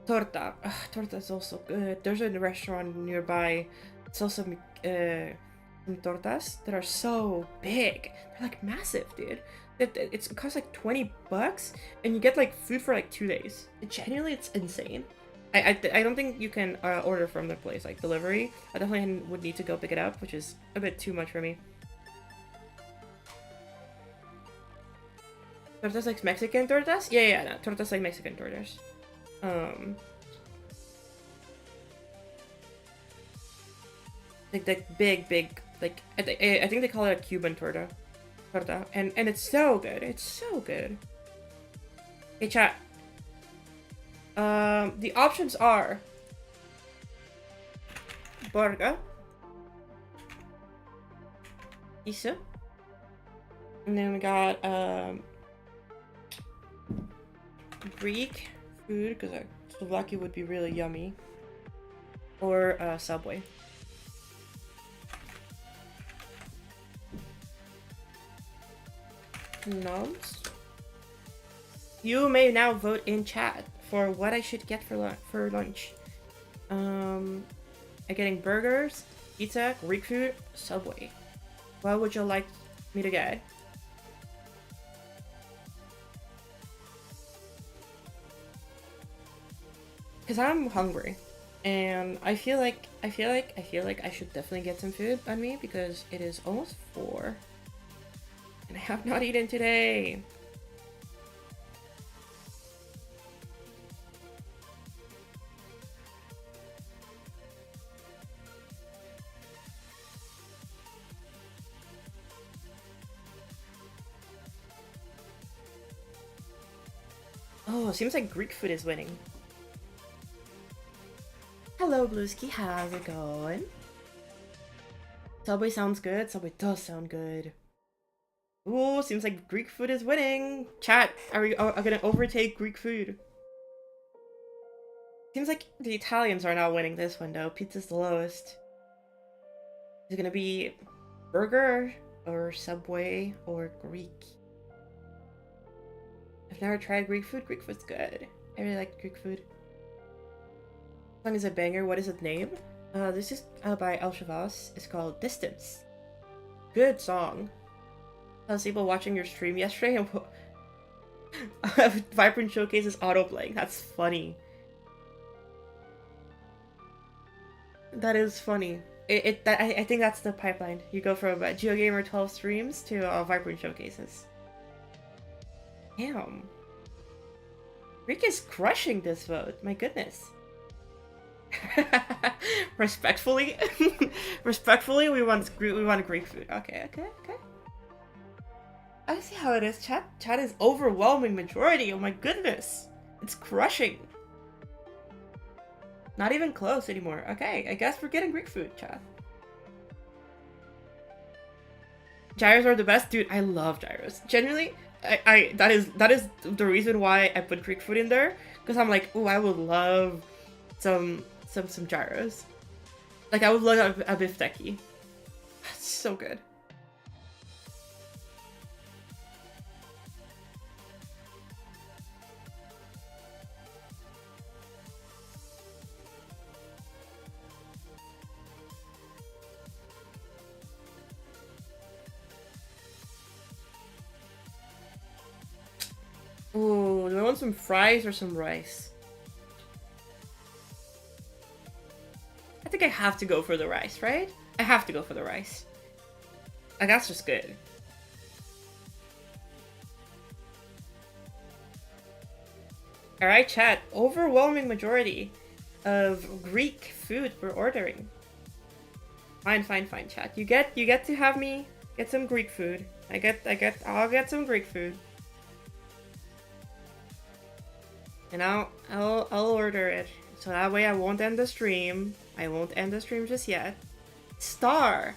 Torta. Ugh, torta is also good. There's a restaurant nearby. It's also some tortas that are so big. They're like massive, dude. It costs like $20 and you get like food for like 2 days. Genuinely, it's insane. I don't think you can order from the place, like delivery. I definitely would need to go pick it up, which is a bit too much for me. Tortas like Mexican tortas? Yeah, no, tortas like Mexican tortas. Um, like big, like I think they call it a Cuban torta, and it's so good. It's so good. Hey chat. The options are burger, pizza, and then we got Greek food because Slovakia would be really yummy, or Subway. Noms. You may now vote in chat for what I should get for lunch. I'm getting burgers, pizza, Greek food, Subway. What would you like me to get? Cause I'm hungry, and I feel like I should definitely get some food on me because it is almost 4, and I have not eaten today. Oh, seems like Greek food is winning. Hello, Blueski. How's it going? Subway sounds good. Subway does sound good. Ooh, seems like Greek food is winning. Chat, are we gonna overtake Greek food? Seems like the Italians are now winning this one, though. Pizza's the lowest. Is it gonna be burger or Subway or Greek? I've never tried Greek food. Greek food's good. I really like Greek food. Song is a banger. What is its name? This is by El Shavas. It's called Distance. Good song. I was people watching your stream yesterday and Vibrant Showcase is auto-playing. That's funny. That is funny. I think that's the pipeline. You go from GeoGamer 12 streams to Vibrant Showcases. Damn. Rick is crushing this vote. My goodness. Respectfully, respectfully, we want Greek food. Okay. I see how it is. Chat is overwhelming majority. Oh my goodness, it's crushing. Not even close anymore. Okay, I guess we're getting Greek food, chat. Gyros are the best, dude. I love gyros. Genuinely, that is the reason why I put Greek food in there, because I'm like, oh, I would love some gyros. Like, I would love a bifteki. It's so good. Ooh, do I want some fries or some rice? I think I have to go for the rice, right? I have to go for the rice. Like, that's just good. Alright, chat. Overwhelming majority of Greek food we're ordering. Fine, chat. You get to have me get some Greek food. I'll get some Greek food. And I'll order it. So that way I won't end the stream. I won't end the stream just yet. Star!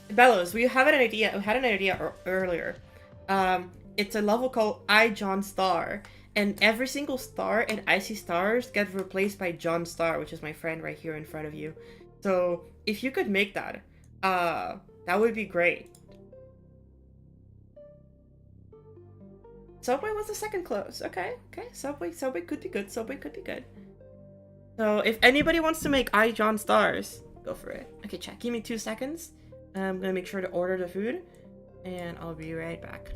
Bellows, we had an idea earlier. It's a level called I John Star. And every single star and icy stars get replaced by John Star, which is my friend right here in front of you. So if you could make that, that would be great. Subway was the second close. Okay. Subway could be good. Subway could be good. So if anybody wants to make I John Stars, go for it. Okay, chat. Give me 2 seconds. I'm gonna make sure to order the food, and I'll be right back.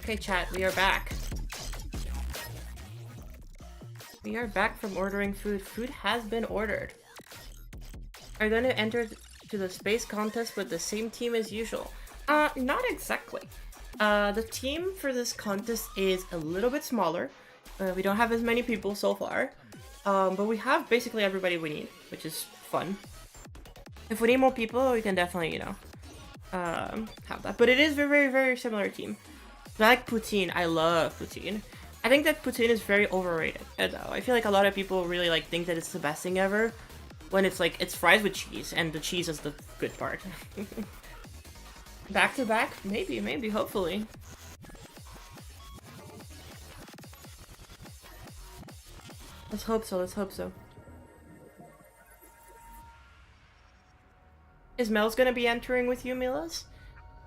Okay, chat, we are back. We are back from ordering food. Food has been ordered. Are you going to enter to the space contest with the same team as usual? Not exactly. The team for this contest is a little bit smaller. We don't have as many people so far. But we have basically everybody we need, which is fun. If we need more people, we can definitely, you know, have that. But it is a very, very similar team. I like poutine. I love poutine. I think that poutine is very overrated. Though I feel like a lot of people really like think that it's the best thing ever, when it's like it's fries with cheese, and the cheese is the good part. Back to back? Maybe, hopefully. Let's hope so. Is Mel's gonna be entering with you, Milas?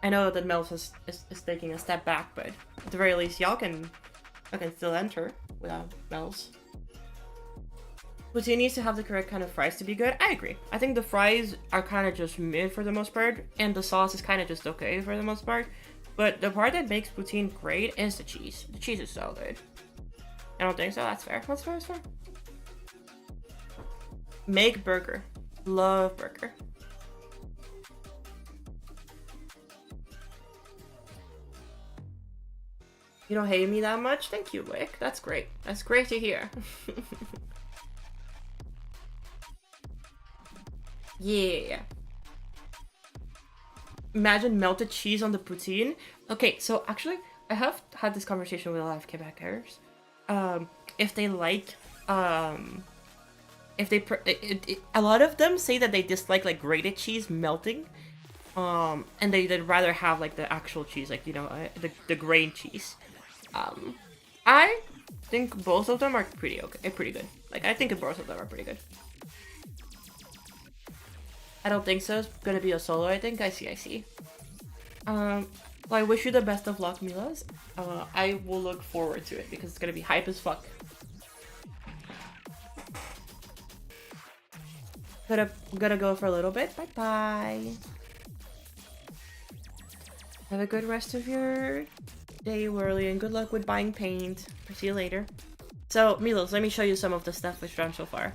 I know that Mel is taking a step back, but at the very least, y'all can still enter without Mel's. Poutine needs to have the correct kind of fries to be good. I agree. I think the fries are kind of just mid for the most part, and the sauce is kind of just okay for the most part. But the part that makes poutine great is the cheese. The cheese is so good. I don't think so. That's fair. That's fair. Make burger. Love burger. You don't hate me that much? Thank you, Wick. That's great. That's great to hear. Yeah. Imagine melted cheese on the poutine. Okay, so actually, I have had this conversation with a lot of Quebecers. If they like, if they, a lot of them say that they dislike like grated cheese melting, and they'd rather have like the actual cheese, like, you know, the grain cheese. I think both of them are pretty good. Like, I think both of them are pretty good. I don't think so. It's gonna be a solo, I think. I see. Well, I wish you the best of luck, Milas. I will look forward to it because it's gonna be hype as fuck. Gonna go for a little bit. Bye. Have a good rest of your day, Whirly, and good luck with buying paint. I'll see you later. So, Milos, let me show you some of the stuff we've drawn so far.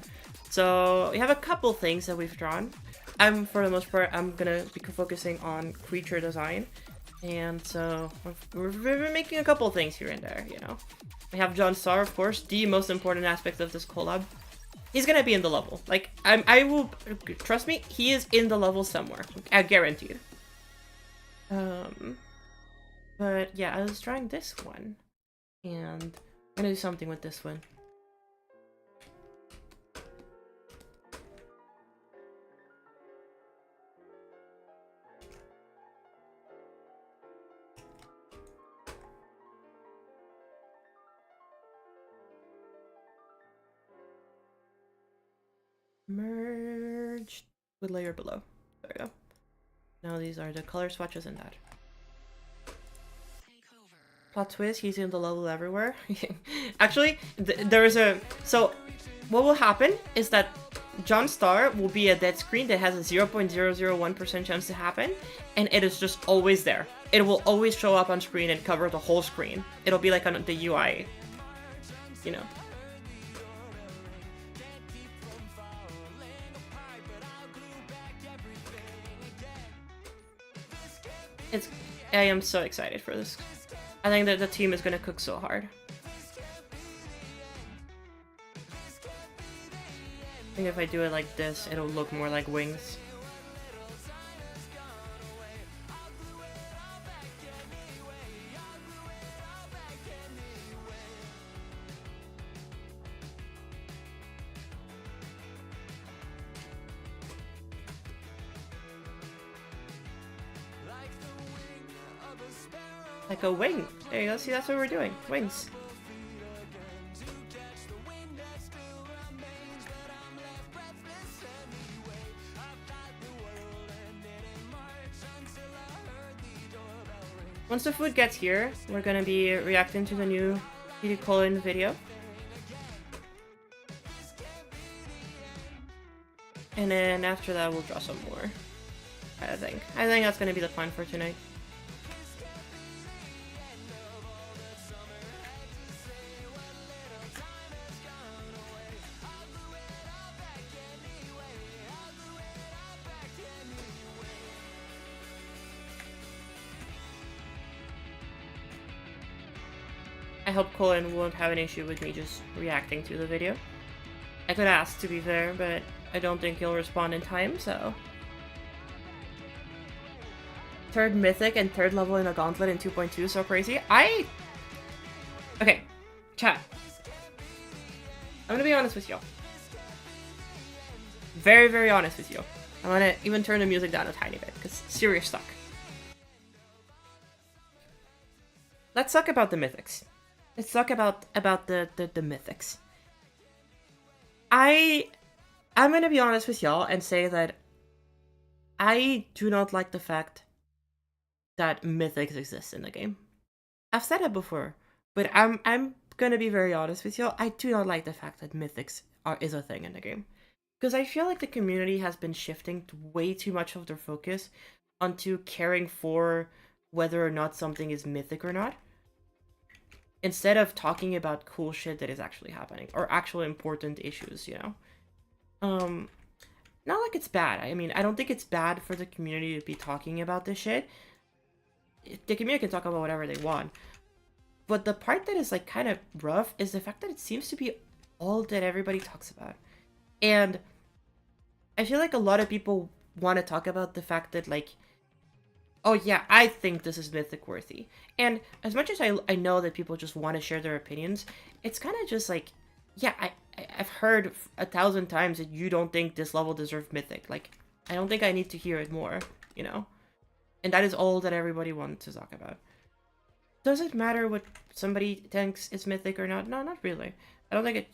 So, we have a couple things that we've drawn. For the most part, I'm gonna be focusing on creature design. And so, we're making a couple things here and there, you know. We have John Starr, of course, the most important aspect of this collab. He's gonna be in the level. Like, I will, trust me, he is in the level somewhere. I guarantee you. But yeah, I was trying this one. And I'm gonna do something with this one. Merged with layer below. There we go. Now these are the color swatches in that. Plot twist, he's in the level everywhere. Actually, there is a... So, what will happen is that John Star will be a dead screen that has a 0.001% chance to happen, and it is just always there. It will always show up on screen and cover the whole screen. It'll be like on the UI, you know. I am so excited for this. I think that the team is gonna cook so hard. I think if I do it like this, it'll look more like wings. Like a wing. There you go. See, that's what we're doing. Wings. Once the food gets here, we're gonna be reacting to the new Kitty Colin video. And then after that, we'll draw some more. I think that's gonna be the plan for tonight. I hope Colin won't have an issue with me just reacting to the video. I could ask, to be fair, but I don't think he'll respond in time, so... Third Mythic and third level in a Gauntlet in 2.2, so crazy. Okay, chat. I'm gonna be honest with you. Very, very honest with you. I'm gonna even turn the music down a tiny bit, because serious suck. Let's talk about the mythics. Let's talk about the mythics. I'm gonna be honest with y'all and say that I do not like the fact that mythics exist in the game. I've said it before, but I'm gonna be very honest with y'all. I do not like the fact that mythics is a thing in the game. Because I feel like the community has been shifting way too much of their focus onto caring for whether or not something is mythic or not, instead of talking about cool shit that is actually happening or actual important issues, you know? Not like it's bad. I mean, I don't think it's bad for the community to be talking about this shit. The community can talk about whatever they want. But the part that is like kind of rough is the fact that it seems to be all that everybody talks about. And I feel like a lot of people want to talk about the fact that, like, oh yeah, I think this is mythic worthy. And as much as I know that people just want to share their opinions, it's kind of just like, yeah, I've heard 1,000 times that you don't think this level deserves mythic. Like, I don't think I need to hear it more, you know? And that is all that everybody wants to talk about. Does it matter what somebody thinks is mythic or not? No, not really. I don't think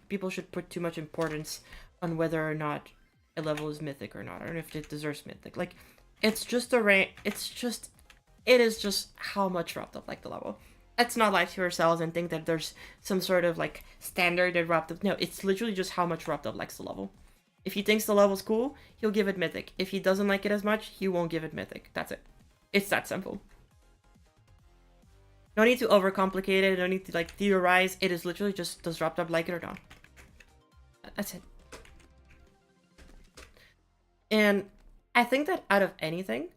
people should put too much importance on whether or not a level is mythic or not, or if it deserves mythic. Like, it's just a rank. It is just how much Raptop like the level. Let's not lie to ourselves and think that there's some sort of like standard that Raptop. No, it's literally just how much Raptop likes the level. If he thinks the level's cool, he'll give it mythic. If he doesn't like it as much, he won't give it mythic. That's it. It's that simple. No need to overcomplicate it. No need to like theorize. It is literally just, does Raptop like it or not? That's it. And I think that out of anything,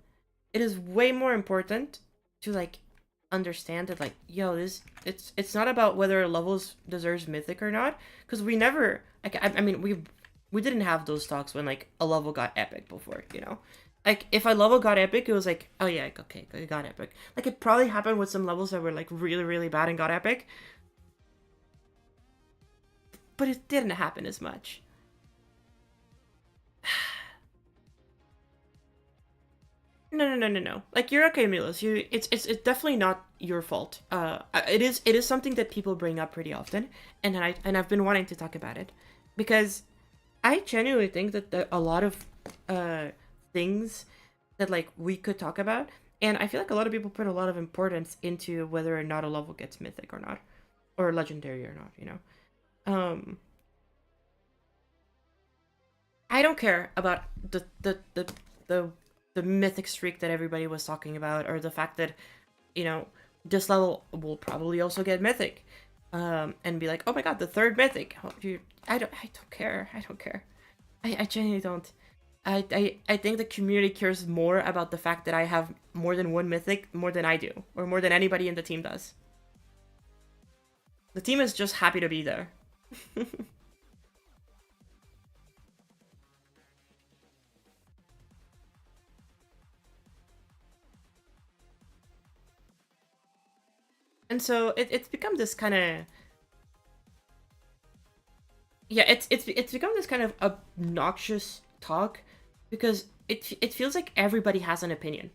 it is way more important to like understand that, like, yo, it's not about whether a level deserves mythic or not, because we never, like, I mean, we didn't have those talks when like a level got epic before, you know? Like, if a level got epic, it was like, oh yeah, okay, it got epic. Like, it probably happened with some levels that were like really, really bad and got epic, but it didn't happen as much. No. Like, you're okay, Milos. It's definitely not your fault. It is something that people bring up pretty often, and I've been wanting to talk about it, because I genuinely think that a lot of things that like we could talk about, and I feel like a lot of people put a lot of importance into whether or not a level gets mythic or not, or legendary or not. You know, I don't care about the mythic streak that everybody was talking about, or the fact that, you know, this level will probably also get mythic, and be like, oh my god, the third mythic. I don't care. I genuinely don't. I think the community cares more about the fact that I have more than one mythic more than I do, or more than anybody in the team does. The team is just happy to be there. And so it's become this kind of, yeah, it's become this kind of obnoxious talk, because it feels like everybody has an opinion,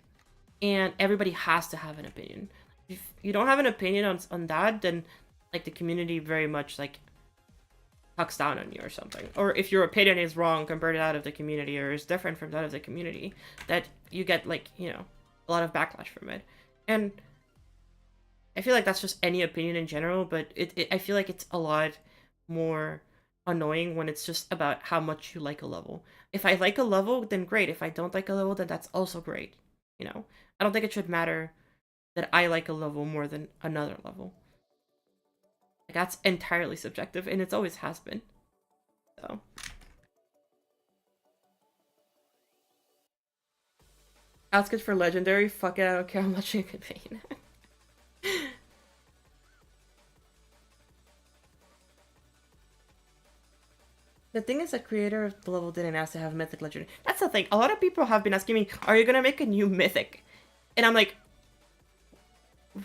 and everybody has to have an opinion. If you don't have an opinion on that, then like the community very much like talks down on you or something. Or if your opinion is wrong compared to that of the community, or is different from that of the community, that you get like, you know, a lot of backlash from it. And I feel like that's just any opinion in general, but I feel like it's a lot more annoying when it's just about how much you like a level. If I like a level, then great. If I don't like a level, then that's also great. You know, I don't think it should matter that I like a level more than another level. Like, that's entirely subjective, and it's always has been. So. Ask it for legendary. Fuck it, I don't care how much you can pay. The thing is, the creator of the level didn't ask to have Mythic Legend. That's the thing. A lot of people have been asking me, are you gonna make a new Mythic? And I'm like,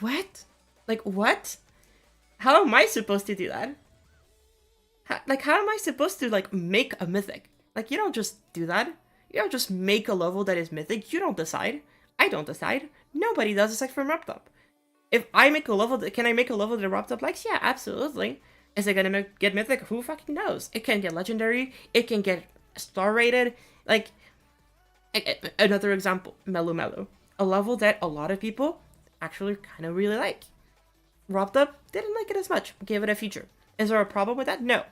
what? Like, what? How am I supposed to do that? How am I supposed to, like, make a Mythic? Like, you don't just do that. You don't just make a level that is Mythic. You don't decide. I don't decide. Nobody does aside from Wrapped Up. If I make a level, can I make a level that Wrapped Up likes? Yeah, absolutely. Is it gonna get Mythic? Who fucking knows? It can get Legendary. It can get Star Rated. Like, another example, Melu Melu. A level that a lot of people actually kind of really like. Wrapped Up didn't like it as much. Gave it a feature. Is there a problem with that? No.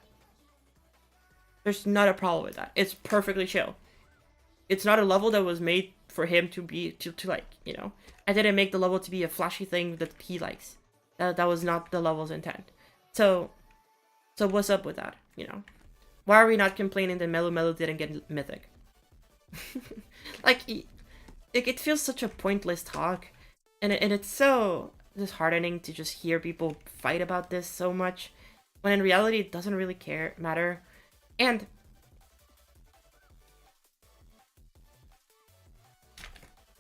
There's not a problem with that. It's perfectly chill. It's not a level that was made for him to be, to like, you know. I didn't make the level to be a flashy thing that he likes. That was not the level's intent. So what's up with that, you know? Why are we not complaining that Melu Melu didn't get Mythic? Like, it feels such a pointless talk. And it's so disheartening to just hear people fight about this so much. When in reality, it doesn't really matter. And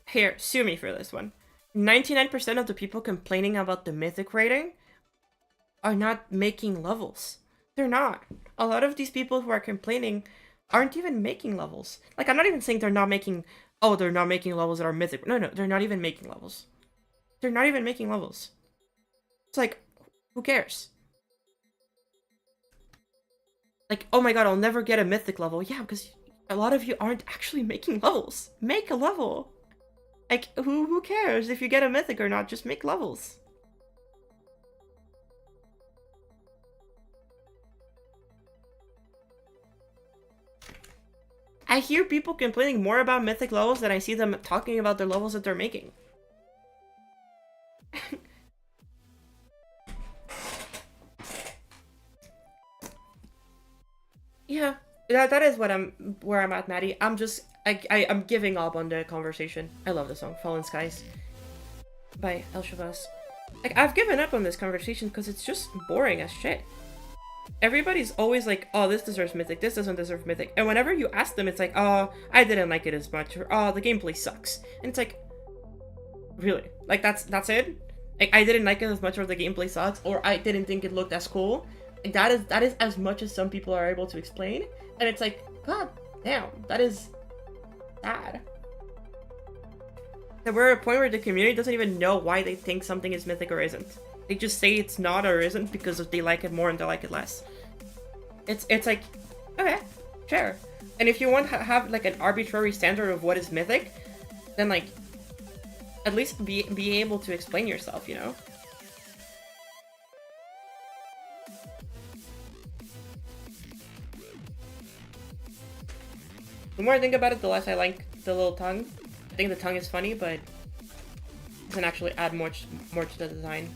here, sue me for this one. 99% of the people complaining about the Mythic rating are not making levels. They're not. A lot of these people who are complaining aren't even making levels. Like, I'm not even saying they're not making... Oh, they're not making levels that are Mythic. No, they're not even making levels. They're not even making levels. It's like, who cares? Like, oh my god, I'll never get a Mythic level. Yeah, because a lot of you aren't actually making levels. Make a level. Like, who cares if you get a Mythic or not? Just make levels. I hear people complaining more about Mythic levels than I see them talking about the levels that they're making. Yeah, that is where I'm at, Maddie. I'm giving up on the conversation. I love the song Fallen Skies by El Shabazz. Like, I've given up on this conversation because it's just boring as shit. Everybody's always like, oh, this deserves Mythic, this doesn't deserve Mythic. And whenever you ask them, it's like, oh, I didn't like it as much, or oh, the gameplay sucks. And it's like, really? Like, that's it? Like, I didn't like it as much, or the gameplay sucks, or I didn't think it looked as cool. Like, that is as much as some people are able to explain. And it's like, god damn, that is sad. That we're at a point where the community doesn't even know why they think something is Mythic or isn't. They just say it's not or isn't because they like it more and they like it less. It's like, okay, sure. And if you want to have like an arbitrary standard of what is Mythic, then like, at least be able to explain yourself, you know? The more I think about it, the less I like the little tongue. I think the tongue is funny, but it doesn't actually add more to the design.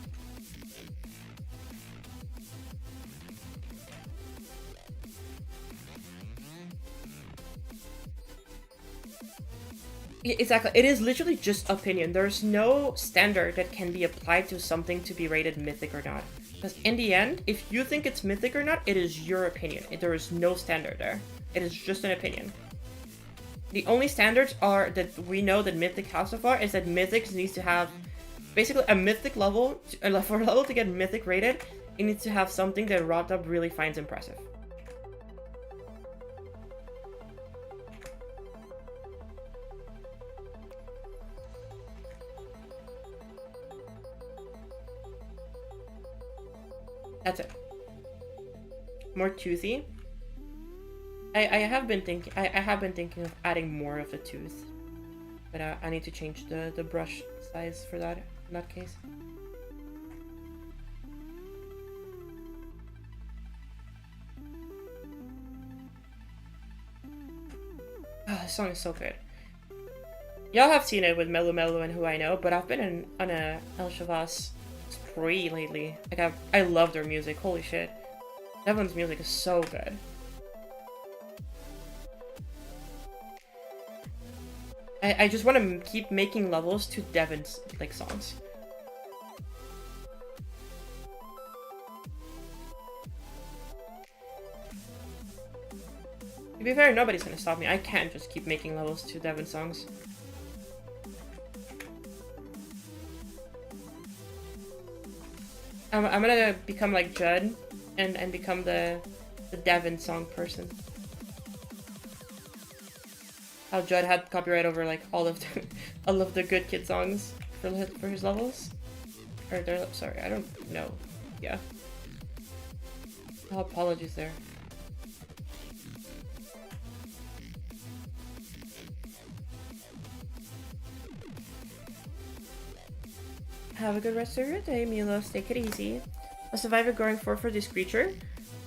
Exactly. It is literally just opinion. There's no standard that can be applied to something to be rated Mythic or not. Because in the end, if you think it's Mythic or not, it is your opinion. There is no standard there. It is just an opinion. The only standards are that we know that Mythic has so far is that Mythic needs to have basically a Mythic level. For a level to get Mythic rated, it needs to have something that Wrapped Up really finds impressive. That's it. More toothy. I have been thinking of adding more of the tooth, but I need to change the brush size for that in that case. Oh, this song is so good. Y'all have seen it with Melu Melu and Who I Know, but I've been on a El Shabazz spree lately. Like, I love their music. Holy shit. Devlin's music is so good. I just want to keep making levels to Devon's, like, songs. To be fair, nobody's gonna stop me. I can't just keep making levels to Devin songs. I'm gonna become like Judd and become the Devin song person. How Judd had copyright over like all of the good kid songs for his levels. Or sorry, I don't know. Yeah. Oh, apologies there. Have a good rest of your day, Milos. Take it easy. A survivor going for this creature?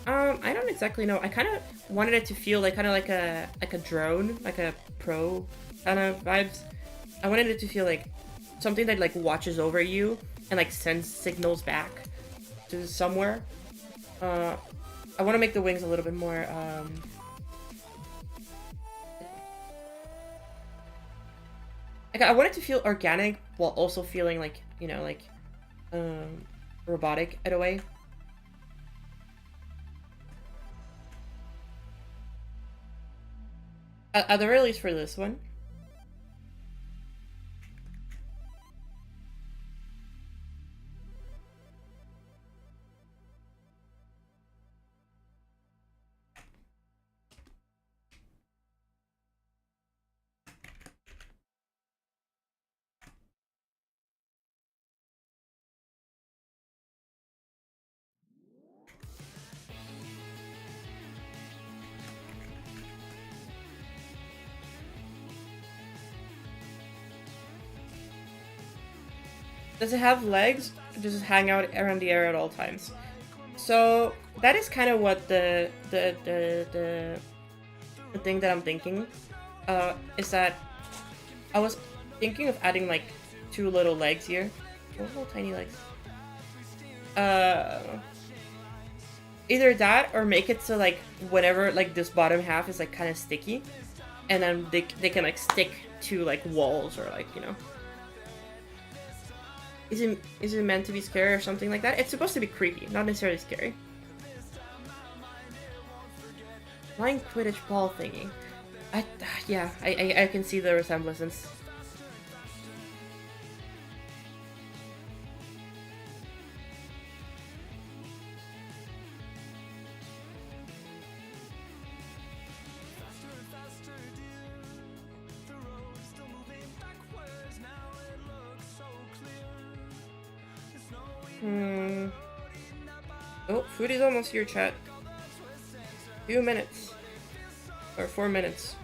I don't exactly know. I kind of wanted it to feel like kind of like a drone, like a pro kind of vibes. I wanted it to feel like something that like watches over you and like sends signals back to somewhere. I want to make the wings a little bit more like I want it to feel organic while also feeling like, you know, like robotic in a way. At the very least for this one. Does it have legs? Or does it hang out around the air at all times? So that is kind of what the thing that I'm thinking is that I was thinking of adding like 2 little legs here. Oh, little tiny legs. Either that or make it so like whenever like this bottom half is like kind of sticky, and then they can like stick to like walls or like, you know. Is it meant to be scary or something like that? It's supposed to be creepy, not necessarily scary. Flying Quidditch ball thingy. Yeah, I can see the resemblance. Oh, food is almost here, chat. 2 minutes. Or 4 minutes.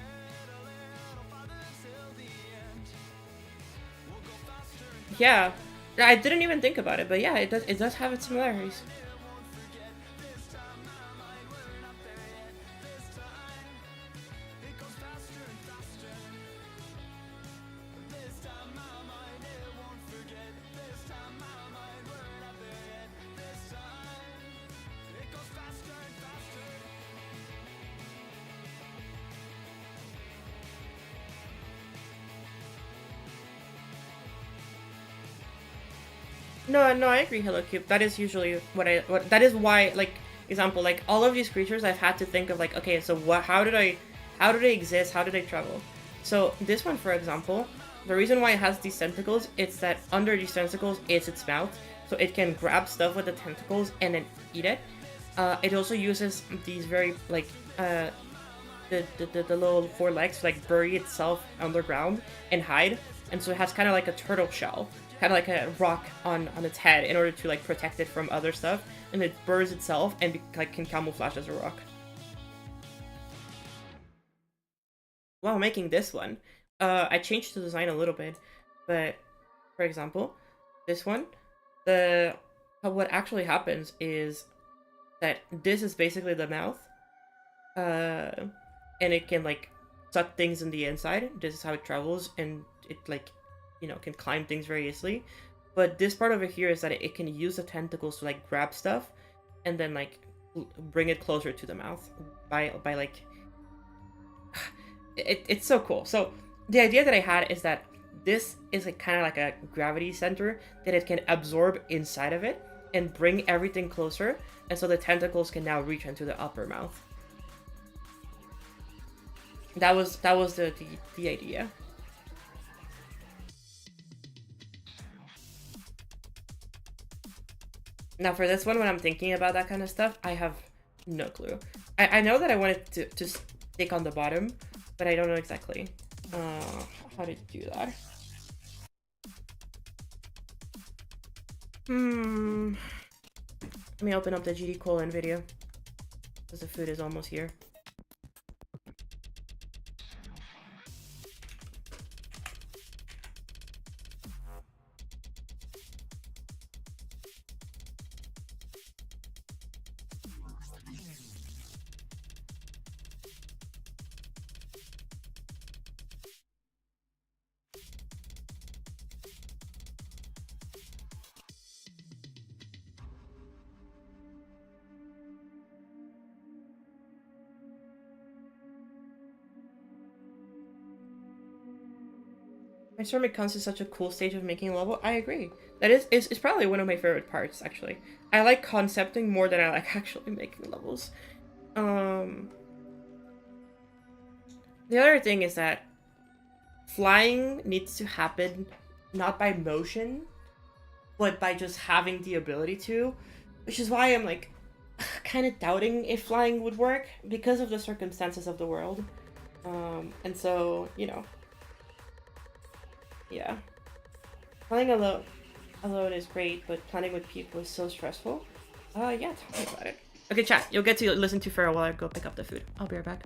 Yeah. I didn't even think about it, but yeah, it does have its similarities. No, I agree, Hello Cube. That is usually that is why, like, example, like all of these creatures I've had to think of like, okay, so how do they exist? How do they travel? So this one, for example, the reason why it has these tentacles, it's that under these tentacles is its mouth, so it can grab stuff with the tentacles and then eat it. It also uses these very like the little 4 legs to like bury itself underground and hide, and so it has kind of like a turtle shell, kind of like a rock on its head in order to like protect it from other stuff, and it burrs itself and like can camouflage as a rock. While making this one, I changed the design a little bit, but for example, this one, what actually happens is that this is basically the mouth, and it can like suck things in the inside. This is how it travels, and it like, you know, can climb things very easily. But this part over here is that it can use the tentacles to like grab stuff and then like bring it closer to the mouth by like it's so cool. So the idea that I had is that this is like kind of like a gravity center that it can absorb inside of it and bring everything closer, and so the tentacles can now reach into the upper mouth. That was the idea. Now for this one, when I'm thinking about that kind of stuff, I have no clue. I know that I wanted to stick on the bottom, but I don't know exactly how to do that. Let me open up the GD colon video, because the food is almost here. My ceramic counts is such a cool stage of making a level. I agree. That is it's probably one of my favorite parts, actually. I like concepting more than I like actually making levels. The other thing is that flying needs to happen not by motion, but by just having the ability to, which is why I'm like kind of doubting if flying would work because of the circumstances of the world. And so, you know, yeah. Playing alone is great, but playing with people is so stressful. Yeah, tell me about it. Okay, chat, you'll get to listen to Farrah while I go pick up the food. I'll be right back.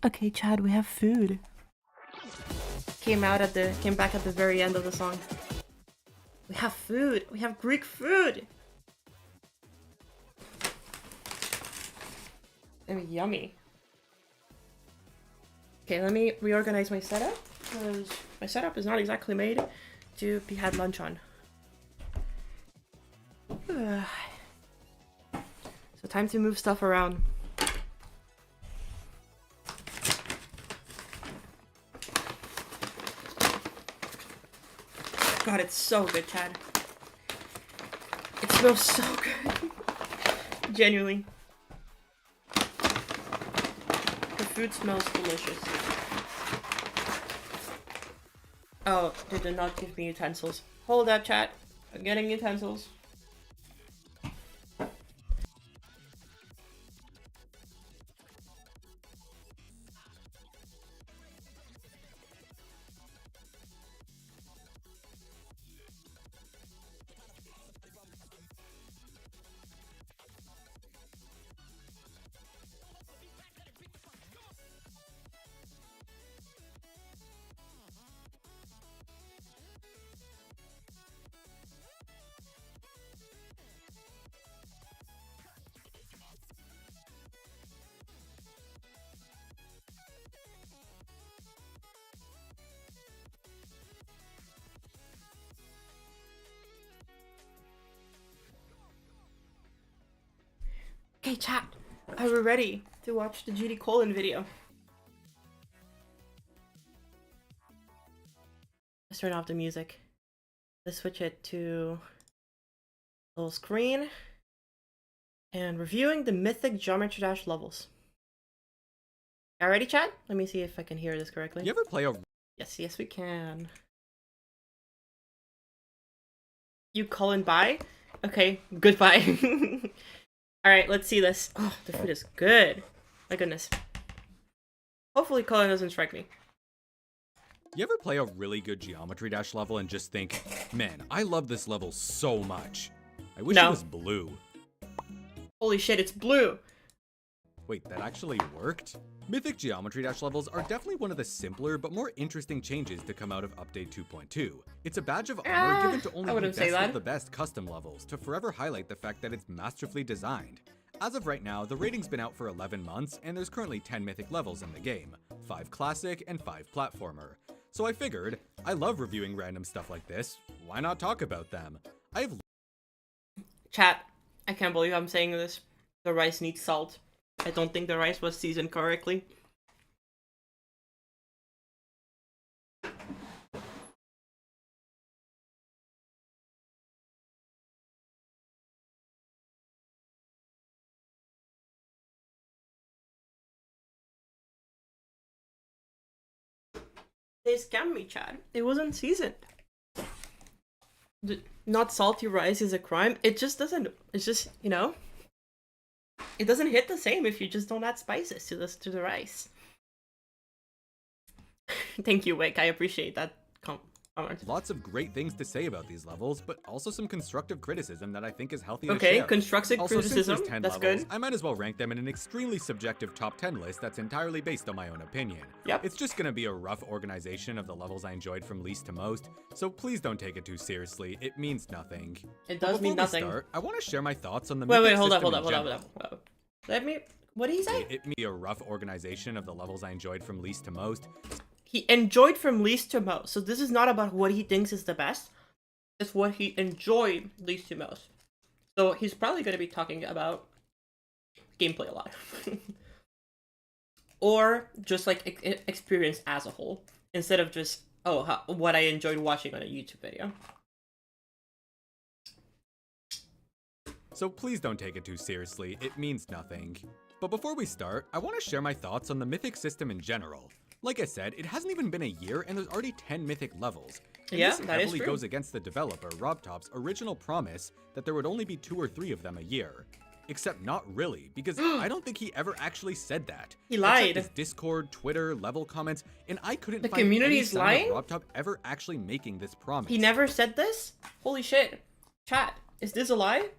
Okay, Chad, we have food. Came back at the very end of the song. We have food. We have Greek food. And yummy. Okay, let me reorganize my setup, because my setup is not exactly made to be had lunch on. So time to move stuff around. God, it's so good, Chad. It smells so good. Genuinely. The food smells delicious. Oh, they did not give me utensils. Hold up, chat. I'm getting utensils. Okay, chat. Are we ready to watch the GD Colon video? Let's turn off the music. Let's switch it to full screen. And reviewing the Mythic Geometry Dash levels. Alrighty, chat? Let me see if I can hear this correctly. You ever play a... Yes, we can. You Colin bye? Okay, goodbye. Alright, let's see this. Oh, the food is good. My goodness. Hopefully Colin doesn't strike me. You ever play a really good Geometry Dash level and just think, man, I love this level so much. I wish it was blue. Holy shit, it's blue! Wait, that actually worked? Mythic Geometry Dash levels are definitely one of the simpler but more interesting changes to come out of Update 2.2. It's a badge of honor given to only the best of the best custom levels to forever highlight the fact that it's masterfully designed. As of right now, the rating's been out for 11 months and there's currently 10 Mythic levels in the game, 5 Classic and 5 Platformer. So I figured, I love reviewing random stuff like this, why not talk about them? Chat, I can't believe I'm saying this. The rice needs salt. I don't think the rice was seasoned correctly. They scammed me, Chad. It wasn't seasoned. Not salty rice is a crime. It just doesn't. It's just, you know, it doesn't hit the same if you just don't add spices to the rice. Thank you, Wick. I appreciate that comment. Lots of great things to say about these levels, but also some constructive criticism that I think is healthy to Okay, share. constructive criticism. Since 10 that's levels, good. I might as well rank them in an extremely subjective top 10 list that's entirely based on my own opinion. Yep. It's just gonna be a rough organization of the levels I enjoyed from least to most, so please don't take it too seriously. It means nothing. It does mean nothing. Start, I want to share my thoughts on the Wait, Mythic hold system up. in general. Let me. What did he say? It me a rough organization of the levels I enjoyed from least to most. He enjoyed from least to most. So this is not about what he thinks is the best. It's what he enjoyed least to most. So he's probably going to be talking about gameplay a lot. Or just like experience as a whole. Instead of just, what I enjoyed watching on a YouTube video. So please don't take it too seriously, it means nothing. But before we start, I want to share my thoughts on the Mythic system in general. Like I said, it hasn't even been a year and there's already 10 Mythic levels. And yeah, this that is heavily true. goes against the developer, RobTop's original promise that there would only be 2 or 3 of them a year. Except not really, because I don't think he ever actually said that. He lied. Checked his Discord, Twitter, level comments, and I couldn't The find community any is sign lying? of RobTop ever actually making this promise. He never said this? Holy shit. Chat, is this a lie?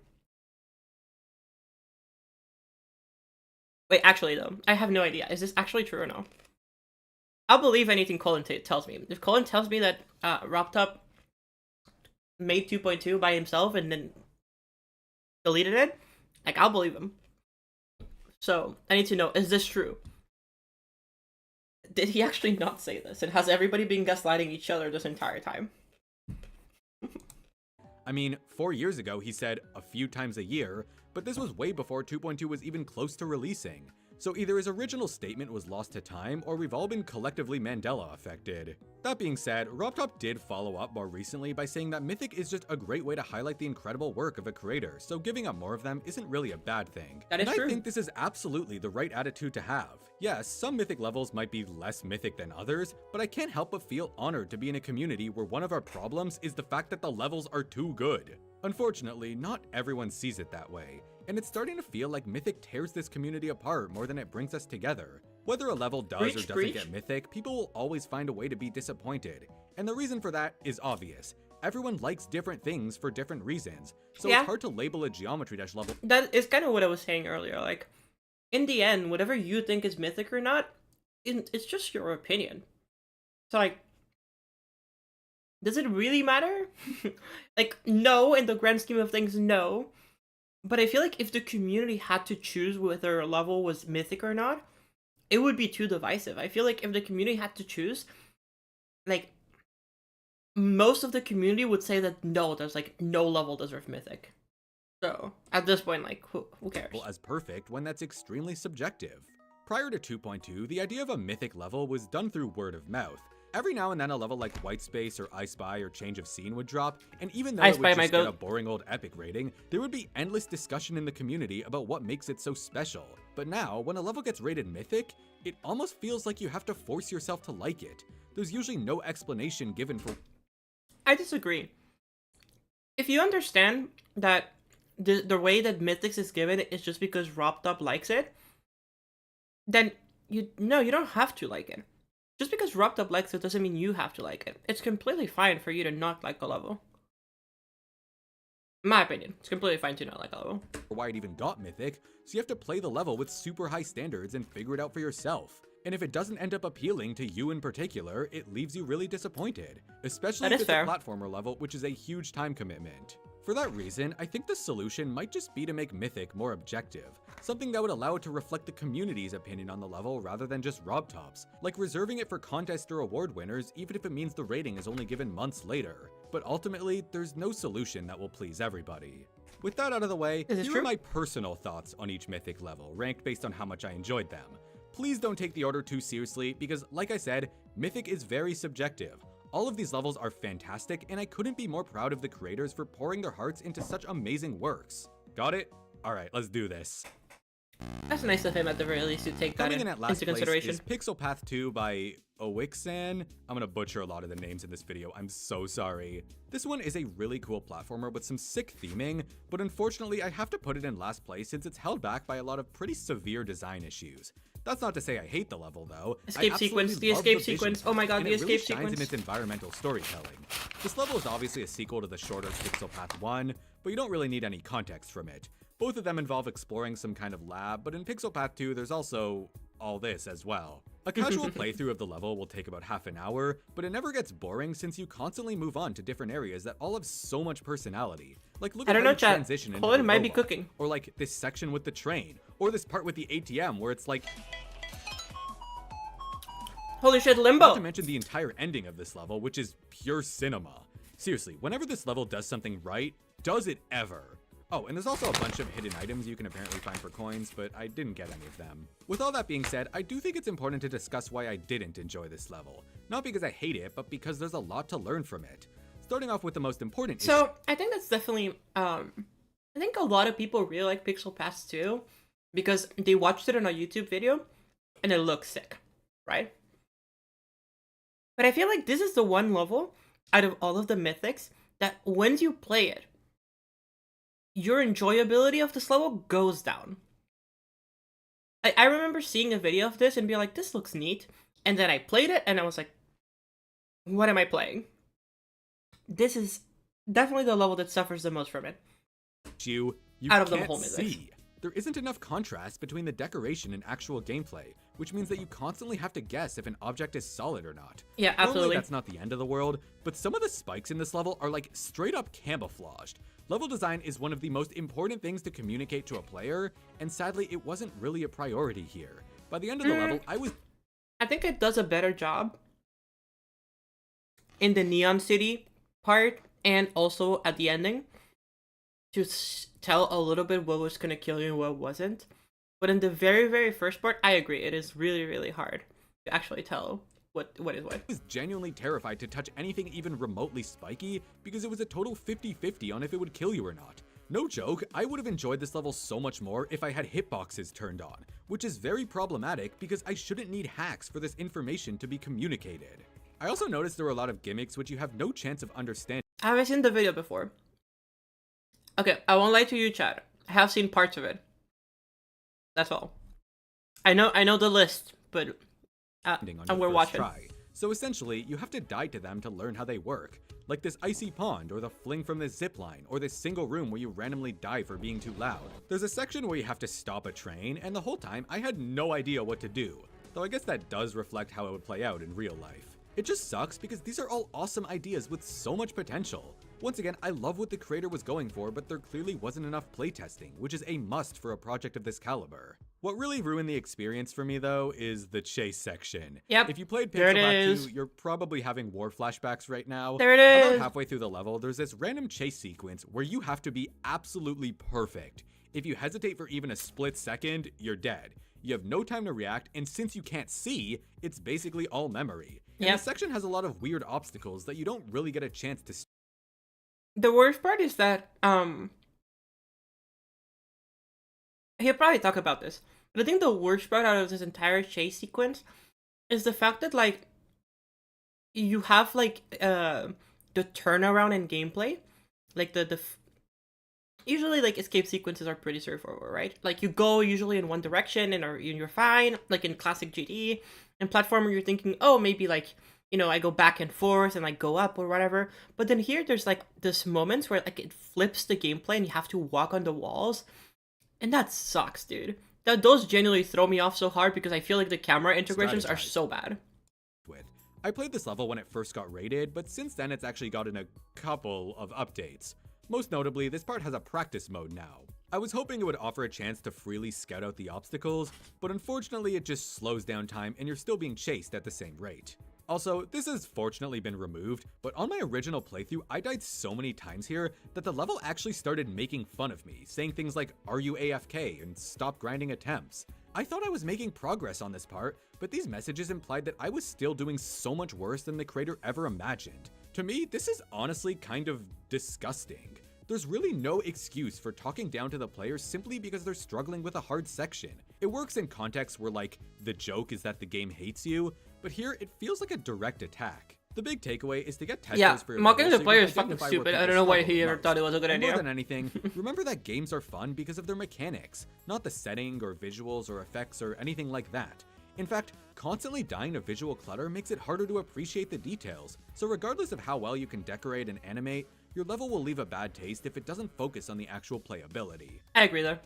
Wait, actually though, I have no idea. Is this actually true or no? I'll believe anything Colin tells me. If Colin tells me that RobTop made 2.2 by himself and then deleted it, like, I'll believe him. So, I need to know, is this true? Did he actually not say this? And has everybody been gaslighting each other this entire time? I mean, 4 years ago he said a few times a year, but this was way before 2.2 was even close to releasing. So either his original statement was lost to time, or we've all been collectively Mandela affected. That being said, RobTop did follow up more recently by saying that Mythic is just a great way to highlight the incredible work of a creator, so giving up more of them isn't really a bad thing. That is true. I think this is absolutely the right attitude to have. Yes, some Mythic levels might be less Mythic than others, but I can't help but feel honored to be in a community where one of our problems is the fact that the levels are too good. Unfortunately, not everyone sees it that way, and it's starting to feel like Mythic tears this community apart more than it brings us together. Whether a level does or doesn't get Mythic, people will always find a way to be disappointed, and the reason for that is obvious. Everyone likes different things for different reasons, so it's hard to label a Geometry Dash level. That is kind of what I was saying earlier, like, in the end, whatever you think is Mythic or not, it's just your opinion. So, like, does it really matter? Like, no, in the grand scheme of things, no. But I feel like if the community had to choose whether a level was Mythic or not, it would be too divisive. I feel like if the community had to choose, like, most of the community would say that no, there's like no level deserves Mythic. So at this point, like, who cares? As perfect when that's extremely subjective. Prior to 2.2, the idea of a mythic level was done through word of mouth. Every now and then a level like White Space or I Spy or Change of Scene would drop, and even though I it Spy would my just get goat. a boring old epic rating, there would be endless discussion in the community about what makes it so special. But now, when a level gets rated mythic, it almost feels like you have to force yourself to like it. There's usually no explanation given for... I disagree. If you understand that the way that Mythics is given is just because RobTop likes it, then you don't have to like it. Just because RobTop likes it doesn't mean you have to like it. It's completely fine for you to not like a level. In my opinion, it's completely fine to not like a level. why it even got mythic, so you have to play the level with super high standards and figure it out for yourself. And if it doesn't end up appealing to you in particular, it leaves you really disappointed, especially That if is it's fair. a platformer level, which is a huge time commitment. For that reason, I think the solution might just be to make Mythic more objective, something that would allow it to reflect the community's opinion on the level rather than just RobTop's, like reserving it for contest or award winners even if it means the rating is only given months later. But ultimately, there's no solution that will please everybody. With that out of the way, Is it here true? are my personal thoughts on each Mythic level, ranked based on how much I enjoyed them. Please don't take the order too seriously because, like I said, Mythic is very subjective. All of these levels are fantastic, and I couldn't be more proud of the creators for pouring their hearts into such amazing works. Got it? Alright, let's do this. That's nice of him at the very least to take that Coming in at last into place consideration. is Pixel Path 2 by Owixan. I'm gonna butcher a lot of the names in this video, I'm so sorry. This one is a really cool platformer with some sick theming, but unfortunately I have to put it in last place since it's held back by a lot of pretty severe design issues. That's not to say I hate the level though. Escape I sequence, absolutely the love escape vision, sequence. Oh my god, and the it really escape shines in sequence. its environmental storytelling. This level is obviously a sequel to the shorter Pixel Path 1, but you don't really need any context from it. Both of them involve exploring some kind of lab, but in Pixel Path 2 there's also all this as well. A casual playthrough of the level will take about half an hour, but it never gets boring since you constantly move on to different areas that all have so much personality. Like look I at don't how know, you chat. transition into Colin the might be robot, cooking. or like this section with the train, or this part with the ATM where it's like... Holy shit, Not Limbo! to mention the entire ending of this level, which is pure cinema. Seriously, whenever this level does something right, does it ever? Oh, and there's also a bunch of hidden items you can apparently find for coins, but I didn't get any of them. With all that being said, I do think it's important to discuss why I didn't enjoy this level. Not because I hate it, but because there's a lot to learn from it. Starting off with the most important issue. So, I think that's definitely, I think a lot of people really like Pixel Pass 2 because they watched it on a YouTube video and it looks sick, right? But I feel like this is the one level out of all of the mythics that once you play it, your enjoyability of this level goes down. I remember seeing a video of this and being like, this looks neat. And then I played it and I was like, what am I playing? This is definitely the level that suffers the most from it. you Out of the can't whole mythics. see. There isn't enough contrast between the decoration and actual gameplay, which means that you constantly have to guess if an object is solid or not. Yeah, Normally absolutely. that's not the end of the world, but some of the spikes in this level are like straight up camouflaged. Level design is one of the most important things to communicate to a player, and sadly it wasn't really a priority here. By the end of the level, I think it does a better job in the Neon City part and also at the ending to tell a little bit what was gonna kill you and what wasn't. But in the very, very first part, I agree, it is really, really hard to actually tell what is what. was genuinely terrified to touch anything even remotely spiky because it was a total 50-50 on if it would kill you or not. No joke, I would have enjoyed this level so much more if I had hitboxes turned on, which is very problematic because I shouldn't need hacks for this information to be communicated. I also noticed there were a lot of gimmicks which you have no chance of understanding. I haven't seen the video before. Okay, I won't lie to you, chat. I have seen parts of it. That's all. I know the list, but On and your we're first watching. try. So essentially, you have to die to them to learn how they work, like this icy pond, or the fling from this zipline, or this single room where you randomly die for being too loud. There's a section where you have to stop a train, and the whole time I had no idea what to do, though I guess that does reflect how it would play out in real life. It just sucks because these are all awesome ideas with so much potential. Once again, I love what the creator was going for, but there clearly wasn't enough playtesting, which is a must for a project of this caliber. What really ruined the experience for me, though, is the chase section. Yep. If you played There it Pixelback is. 2, you're probably having war flashbacks right now. There it About is. halfway through the level, there's this random chase sequence where you have to be absolutely perfect. If you hesitate for even a split second, you're dead. You have no time to react, and since you can't see, it's basically all memory. And Yep. this section has a lot of weird obstacles that you don't really get a chance to. The worst part is that he'll probably talk about this, but I think the worst part out of this entire chase sequence is the fact that like you have like the turnaround in gameplay, like usually like escape sequences are pretty straightforward, right? Like you go usually in one direction and you're fine. Like in classic GT and platformer, you're thinking, oh, maybe like, you know, I go back and forth and like go up or whatever. But then here there's like this moments where like it flips the gameplay and you have to walk on the walls. And that sucks, dude. Those genuinely throw me off so hard because I feel like the camera integrations are so bad. With. I played this level when it first got rated, but since then it's actually gotten a couple of updates. Most notably, this part has a practice mode now. I was hoping it would offer a chance to freely scout out the obstacles, but unfortunately it just slows down time and you're still being chased at the same rate. Also, this has fortunately been removed, but on my original playthrough, I died so many times here that the level actually started making fun of me, saying things like, "Are you AFK?" and "Stop grinding attempts." I thought I was making progress on this part, but these messages implied that I was still doing so much worse than the creator ever imagined. To me, this is honestly kind of disgusting. There's really no excuse for talking down to the players simply because they're struggling with a hard section. It works in contexts where like, the joke is that the game hates you, but here it feels like a direct attack. The big takeaway is to get testers for your mocking level the so player you is can fucking identify stupid. where I people don't know why struggle he ever most. thought it was a good And idea. more than anything, remember that games are fun because of their mechanics, not the setting or visuals or effects or anything like that. In fact, constantly dying to visual clutter makes it harder to appreciate the details, so regardless of how well you can decorate and animate, your level will leave a bad taste if it doesn't focus on the actual playability. I agree there.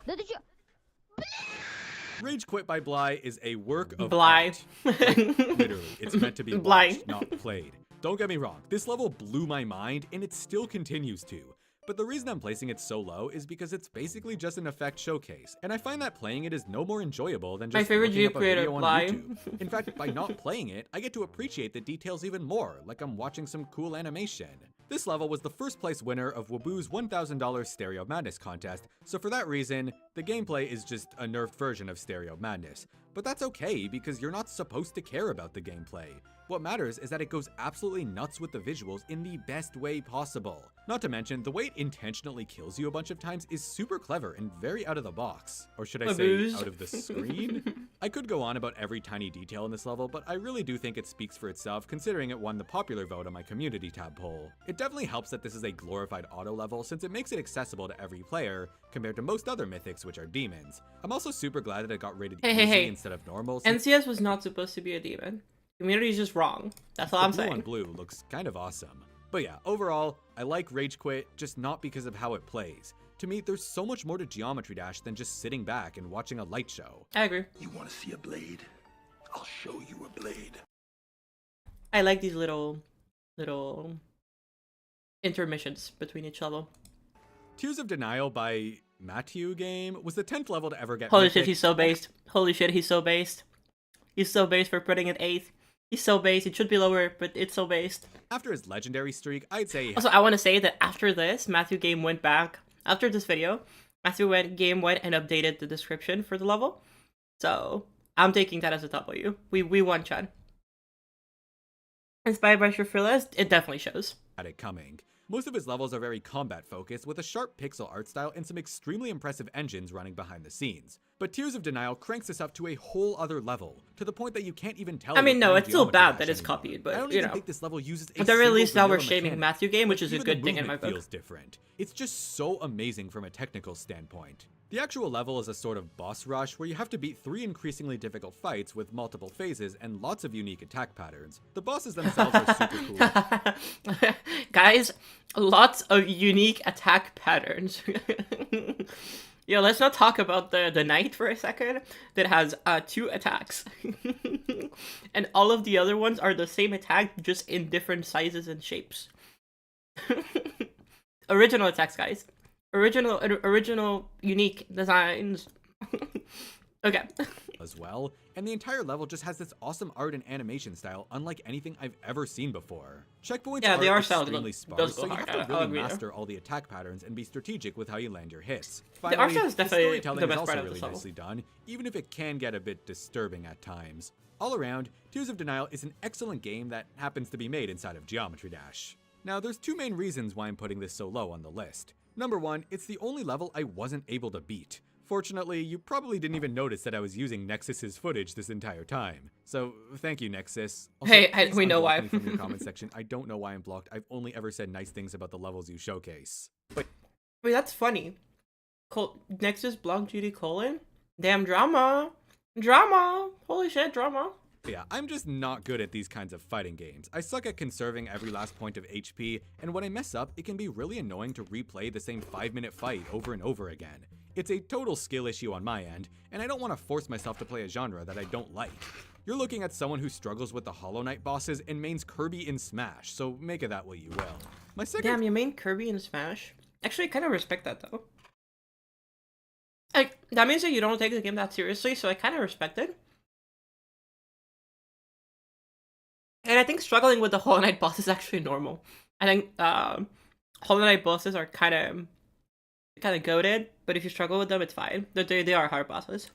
Rage Quit by Bly is a work of Bly. art. Like, literally, it's meant to be Bly. watched, not played. Don't get me wrong, this level blew my mind, and it still continues to. But the reason I'm placing it so low is because it's basically just an effect showcase, and I find that playing it is no more enjoyable than My just favorite looking up Jeep a creator, video on Bly. YouTube. In fact, by not playing it, I get to appreciate the details even more, like I'm watching some cool animation. This level was the first place winner of Waboo's $1,000 Stereo Madness contest, so for that reason, the gameplay is just a nerfed version of Stereo Madness. But that's okay, because you're not supposed to care about the gameplay. What matters is that it goes absolutely nuts with the visuals in the best way possible. Not to mention, the way it intentionally kills you a bunch of times is super clever and very out of the box. Or should I say, Waboos. out of the screen? I could go on about every tiny detail in this level, but I really do think it speaks for itself considering it won the popular vote on my community tab poll. It definitely helps that this is a glorified auto level since it makes it accessible to every player, compared to most other mythics which are demons. I'm also super glad that it got rated easy instead of normal. NCS was not supposed to be a demon. Community is just wrong. That's all I'm blue on saying. blue looks kind of awesome. But yeah, overall, I like Rage Quit, just not because of how it plays. To me, there's so much more to Geometry Dash than just sitting back and watching a light show. I agree. You want to see a blade? I'll show you a blade. I like these little intermissions between each level. Tears of Denial by Matthew Game was the 10th level to ever get Holy mythic. shit, he's so based. Holy shit, he's so based. He's so based for putting it 8th. He's so based. It should be lower, but it's so based. After his legendary streak, I'd say Also, I want to say that after this, Matthew Game went back. After this video, Game went and updated the description for the level. So, I'm taking that as a W. We won, Chad. Inspired by Shrifilas, it definitely shows. had it coming. Most of his levels are very combat-focused, with a sharp pixel art style and some extremely impressive engines running behind the scenes. But Tears of Denial cranks this up to a whole other level, to the point that you can't even tell. I mean, no, you're it's still playing bad Geometry that Dash it's anymore. copied, I but don't you even know. think this level uses a At the very single least, now we're vanilla shaming mechanic. Matthew Game, which is a Even good the thing in my movement book. feels different. It's just so amazing from a technical standpoint. The actual level is a sort of boss rush where you have to beat 3 increasingly difficult fights with multiple phases and lots of unique attack patterns. The bosses themselves are super cool. Guys, lots of unique attack patterns. Yo, let's not talk about the knight for a second that has 2 attacks. And all of the other ones are the same attack, just in different sizes and shapes. Original attacks, guys. Original, unique designs. Okay. as well, and the entire level just has this awesome art and animation style unlike anything I've ever seen before. Checkpoints Yeah, the are art style extremely does sparse, go so you hard. have to I'll really agree there. master all the attack patterns and be strategic with how you land your hits. The art Finally, style is the definitely storytelling the is best also part of really this level. nicely done, even if it can get a bit disturbing at times. All around, Tears of Denial is an excellent game that happens to be made inside of Geometry Dash. Now, there's two main reasons why I'm putting this so low on the list. Number one, it's the only level I wasn't able to beat. Fortunately, you probably didn't even notice that I was using Nexus's footage this entire time. So, thank you, Nexus. Also, Hey, please we know unblock why. me from your comment section. I don't know why I'm blocked. I've only ever said nice things about the levels you showcase. But Wait, that's funny. Nexus block GD colon? Damn drama. Drama. Holy shit, drama. yeah, I'm just not good at these kinds of fighting games. I suck at conserving every last point of HP, and when I mess up, it can be really annoying to replay the same 5-minute fight over and over again. It's a total skill issue on my end, and I don't want to force myself to play a genre that I don't like. You're looking at someone who struggles with the Hollow Knight bosses and mains Kirby in Smash, so make of that what you will. My second Damn, you main Kirby in Smash? Actually, I kind of respect that though. Like, that means that you don't take the game that seriously, so I kind of respect it. And I think struggling with the Hollow Knight boss is actually normal. I think Hollow Knight bosses are kind of goated, but if you struggle with them, it's fine. They are hard bosses.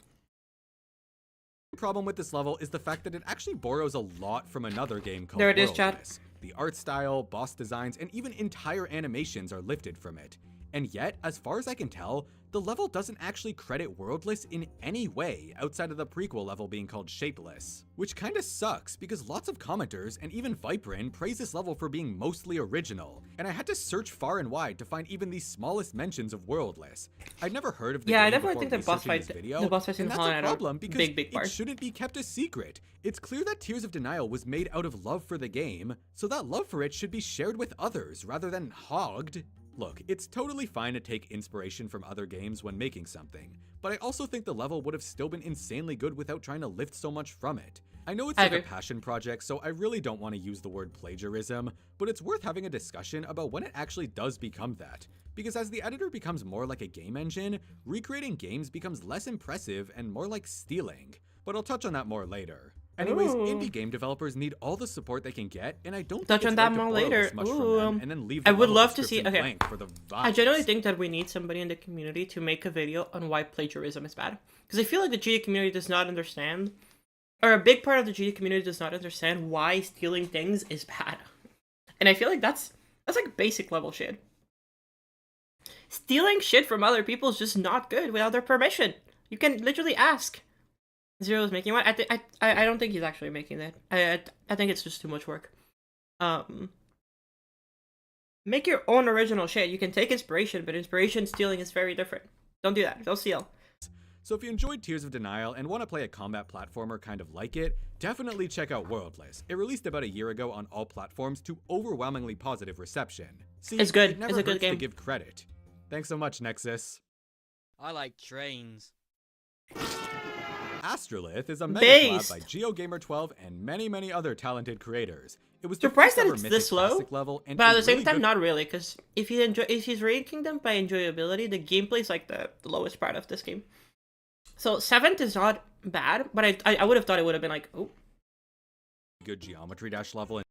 problem with this level is the fact that it actually borrows a lot from another game called There it is, chat. Worldless. The art style, boss designs, and even entire animations are lifted from it. And yet, as far as I can tell, the level doesn't actually credit Worldless in any way outside of the prequel level being called Shapeless. Which kinda sucks, because lots of commenters, and even Viperin, praise this level for being mostly original, and I had to search far and wide to find even the smallest mentions of Worldless. I'd never heard of the Yeah, I game definitely before think the boss researching fight, this video, the boss fights in and that's Hollow a Knight are problem because big part. it shouldn't be kept a secret. It's clear that Tears of Denial was made out of love for the game, so that love for it should be shared with others rather than hogged. Look, it's totally fine to take inspiration from other games when making something, but I also think the level would have still been insanely good without trying to lift so much from it. I know it's I like a agree. passion project, so I really don't want to use the word plagiarism, but it's worth having a discussion about when it actually does become that. Because as the editor becomes more like a game engine, recreating games becomes less impressive and more like stealing. But I'll touch on that more later. Anyways, Ooh. indie game developers need all the support they can get, and I don't Touch think on it's that right to more borrow later. this much Ooh, from them and then leave I the would level love to see- description okay. blank for the vibes. I genuinely think that we need somebody in the community to make a video on why plagiarism is bad. Because I feel like the GD community does not understand, or a big part of the GD community does not understand why stealing things is bad. And I feel like that's like basic level shit. Stealing shit from other people is just not good without their permission. You can literally ask. Zero is making one. I don't think he's actually making that. I think it's just too much work. Make your own original shit. You can take inspiration, but inspiration stealing is very different. Don't do that. Don't steal. So if you enjoyed Tears of Denial and want to play a combat platformer kind of like it, definitely check out Worldless. It released about a year ago on all platforms to overwhelmingly positive reception. See, It's good. It never It's a good hurts game. to give credit. Thanks so much, Nexus. I like trains. Astrolith is a mega Based. collab by GeoGamer12 and many other talented creators. It was the Surprised first that ever it's Mythic this low, Classic level, and but at a the same really time, good not really. Because if he's ranking them by enjoyability, the gameplay's like the lowest part of this game. So 7th is not bad, but I would have thought it would have been like, oh, good Geometry Dash level and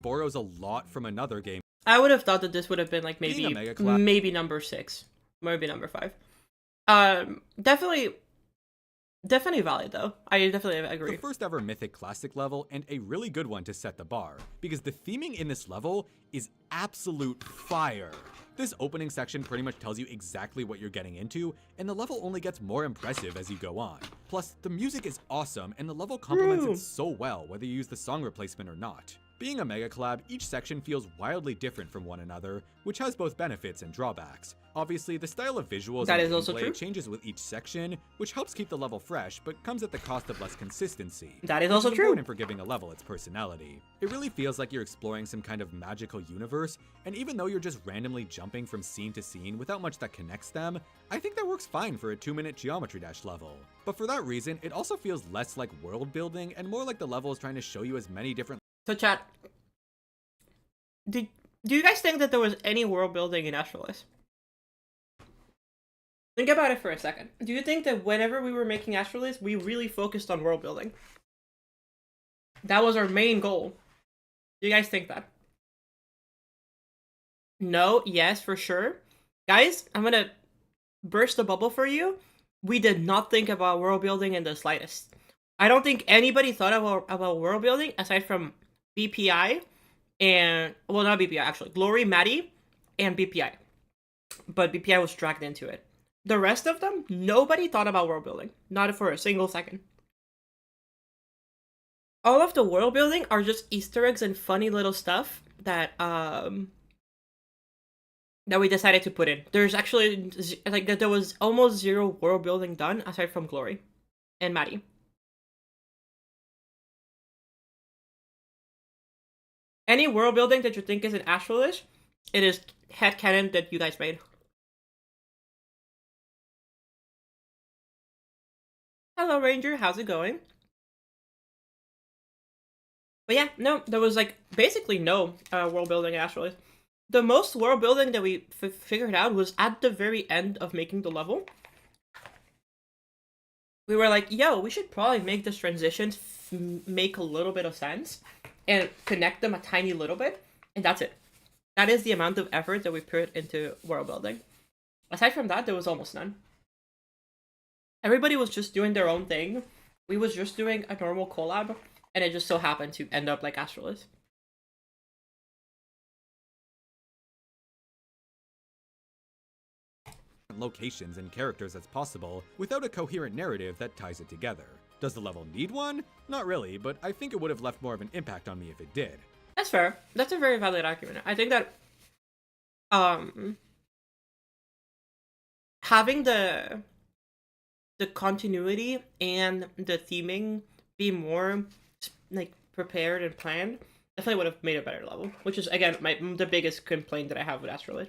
borrows a lot from another game. I would have thought that this would have been like Being a maybe mega collab- maybe number 6, maybe number 5. Definitely valid though. I definitely agree. The first ever Mythic Classic level, and a really good one to set the bar, because the theming in this level is absolute fire. This opening section pretty much tells you exactly what you're getting into, and the level only gets more impressive as you go on. Plus, the music is awesome, and the level complements True. it so well, whether you use the song replacement or not. Being a mega collab, each section feels wildly different from one another, which has both benefits and drawbacks. Obviously, the style of visuals That and is also gameplay true. changes with each section, which helps keep the level fresh, but comes at the cost of less consistency. That is which also true. important for giving a level its personality. It really feels like you're exploring some kind of magical universe, and even though you're just randomly jumping from scene to scene without much that connects them, I think that works fine for a 2-minute Geometry Dash level. But for that reason, it also feels less like world building and more like the level is trying to show you as many different So chat, do you guys think that there was any world building in Astrolith? Think about it for a second. Do you think that whenever we were making Astrolith, we really focused on world building? That was our main goal. Do you guys think that? No, yes, for sure. Guys, I'm gonna burst the bubble for you. We did not think about world building in the slightest. I don't think anybody thought about world building aside from BPI and, well, not BPI actually, Glory, Maddie, and BPI. But BPI was dragged into it. The rest of them, nobody thought about world building. Not for a single second. All of the world building are just Easter eggs and funny little stuff that we decided to put in. There's actually like there was almost zero world building done aside from Glory and Maddie. Any world building that you think is an Astralish, it is headcanon that you guys made. Hello Ranger, how's it going? But yeah, no, there was like basically no world building Astralish. The most world building that we figured out was at the very end of making the level. We were like, yo, we should probably make this transition make a little bit of sense and connect them a tiny little bit, and that's it. That is the amount of effort that we put into world building. Aside from that, there was almost none. Everybody was just doing their own thing. We was just doing a normal collab, and it just so happened to end up like Astralis. Locations and characters as possible without a coherent narrative that ties it together. Does the level need one? Not really, but I think it would have left more of an impact on me if it did. That's fair. That's a very valid argument. I think that having the continuity and the theming be more like prepared and planned definitely would have made a better level, which is again the biggest complaint that I have with Astrolith.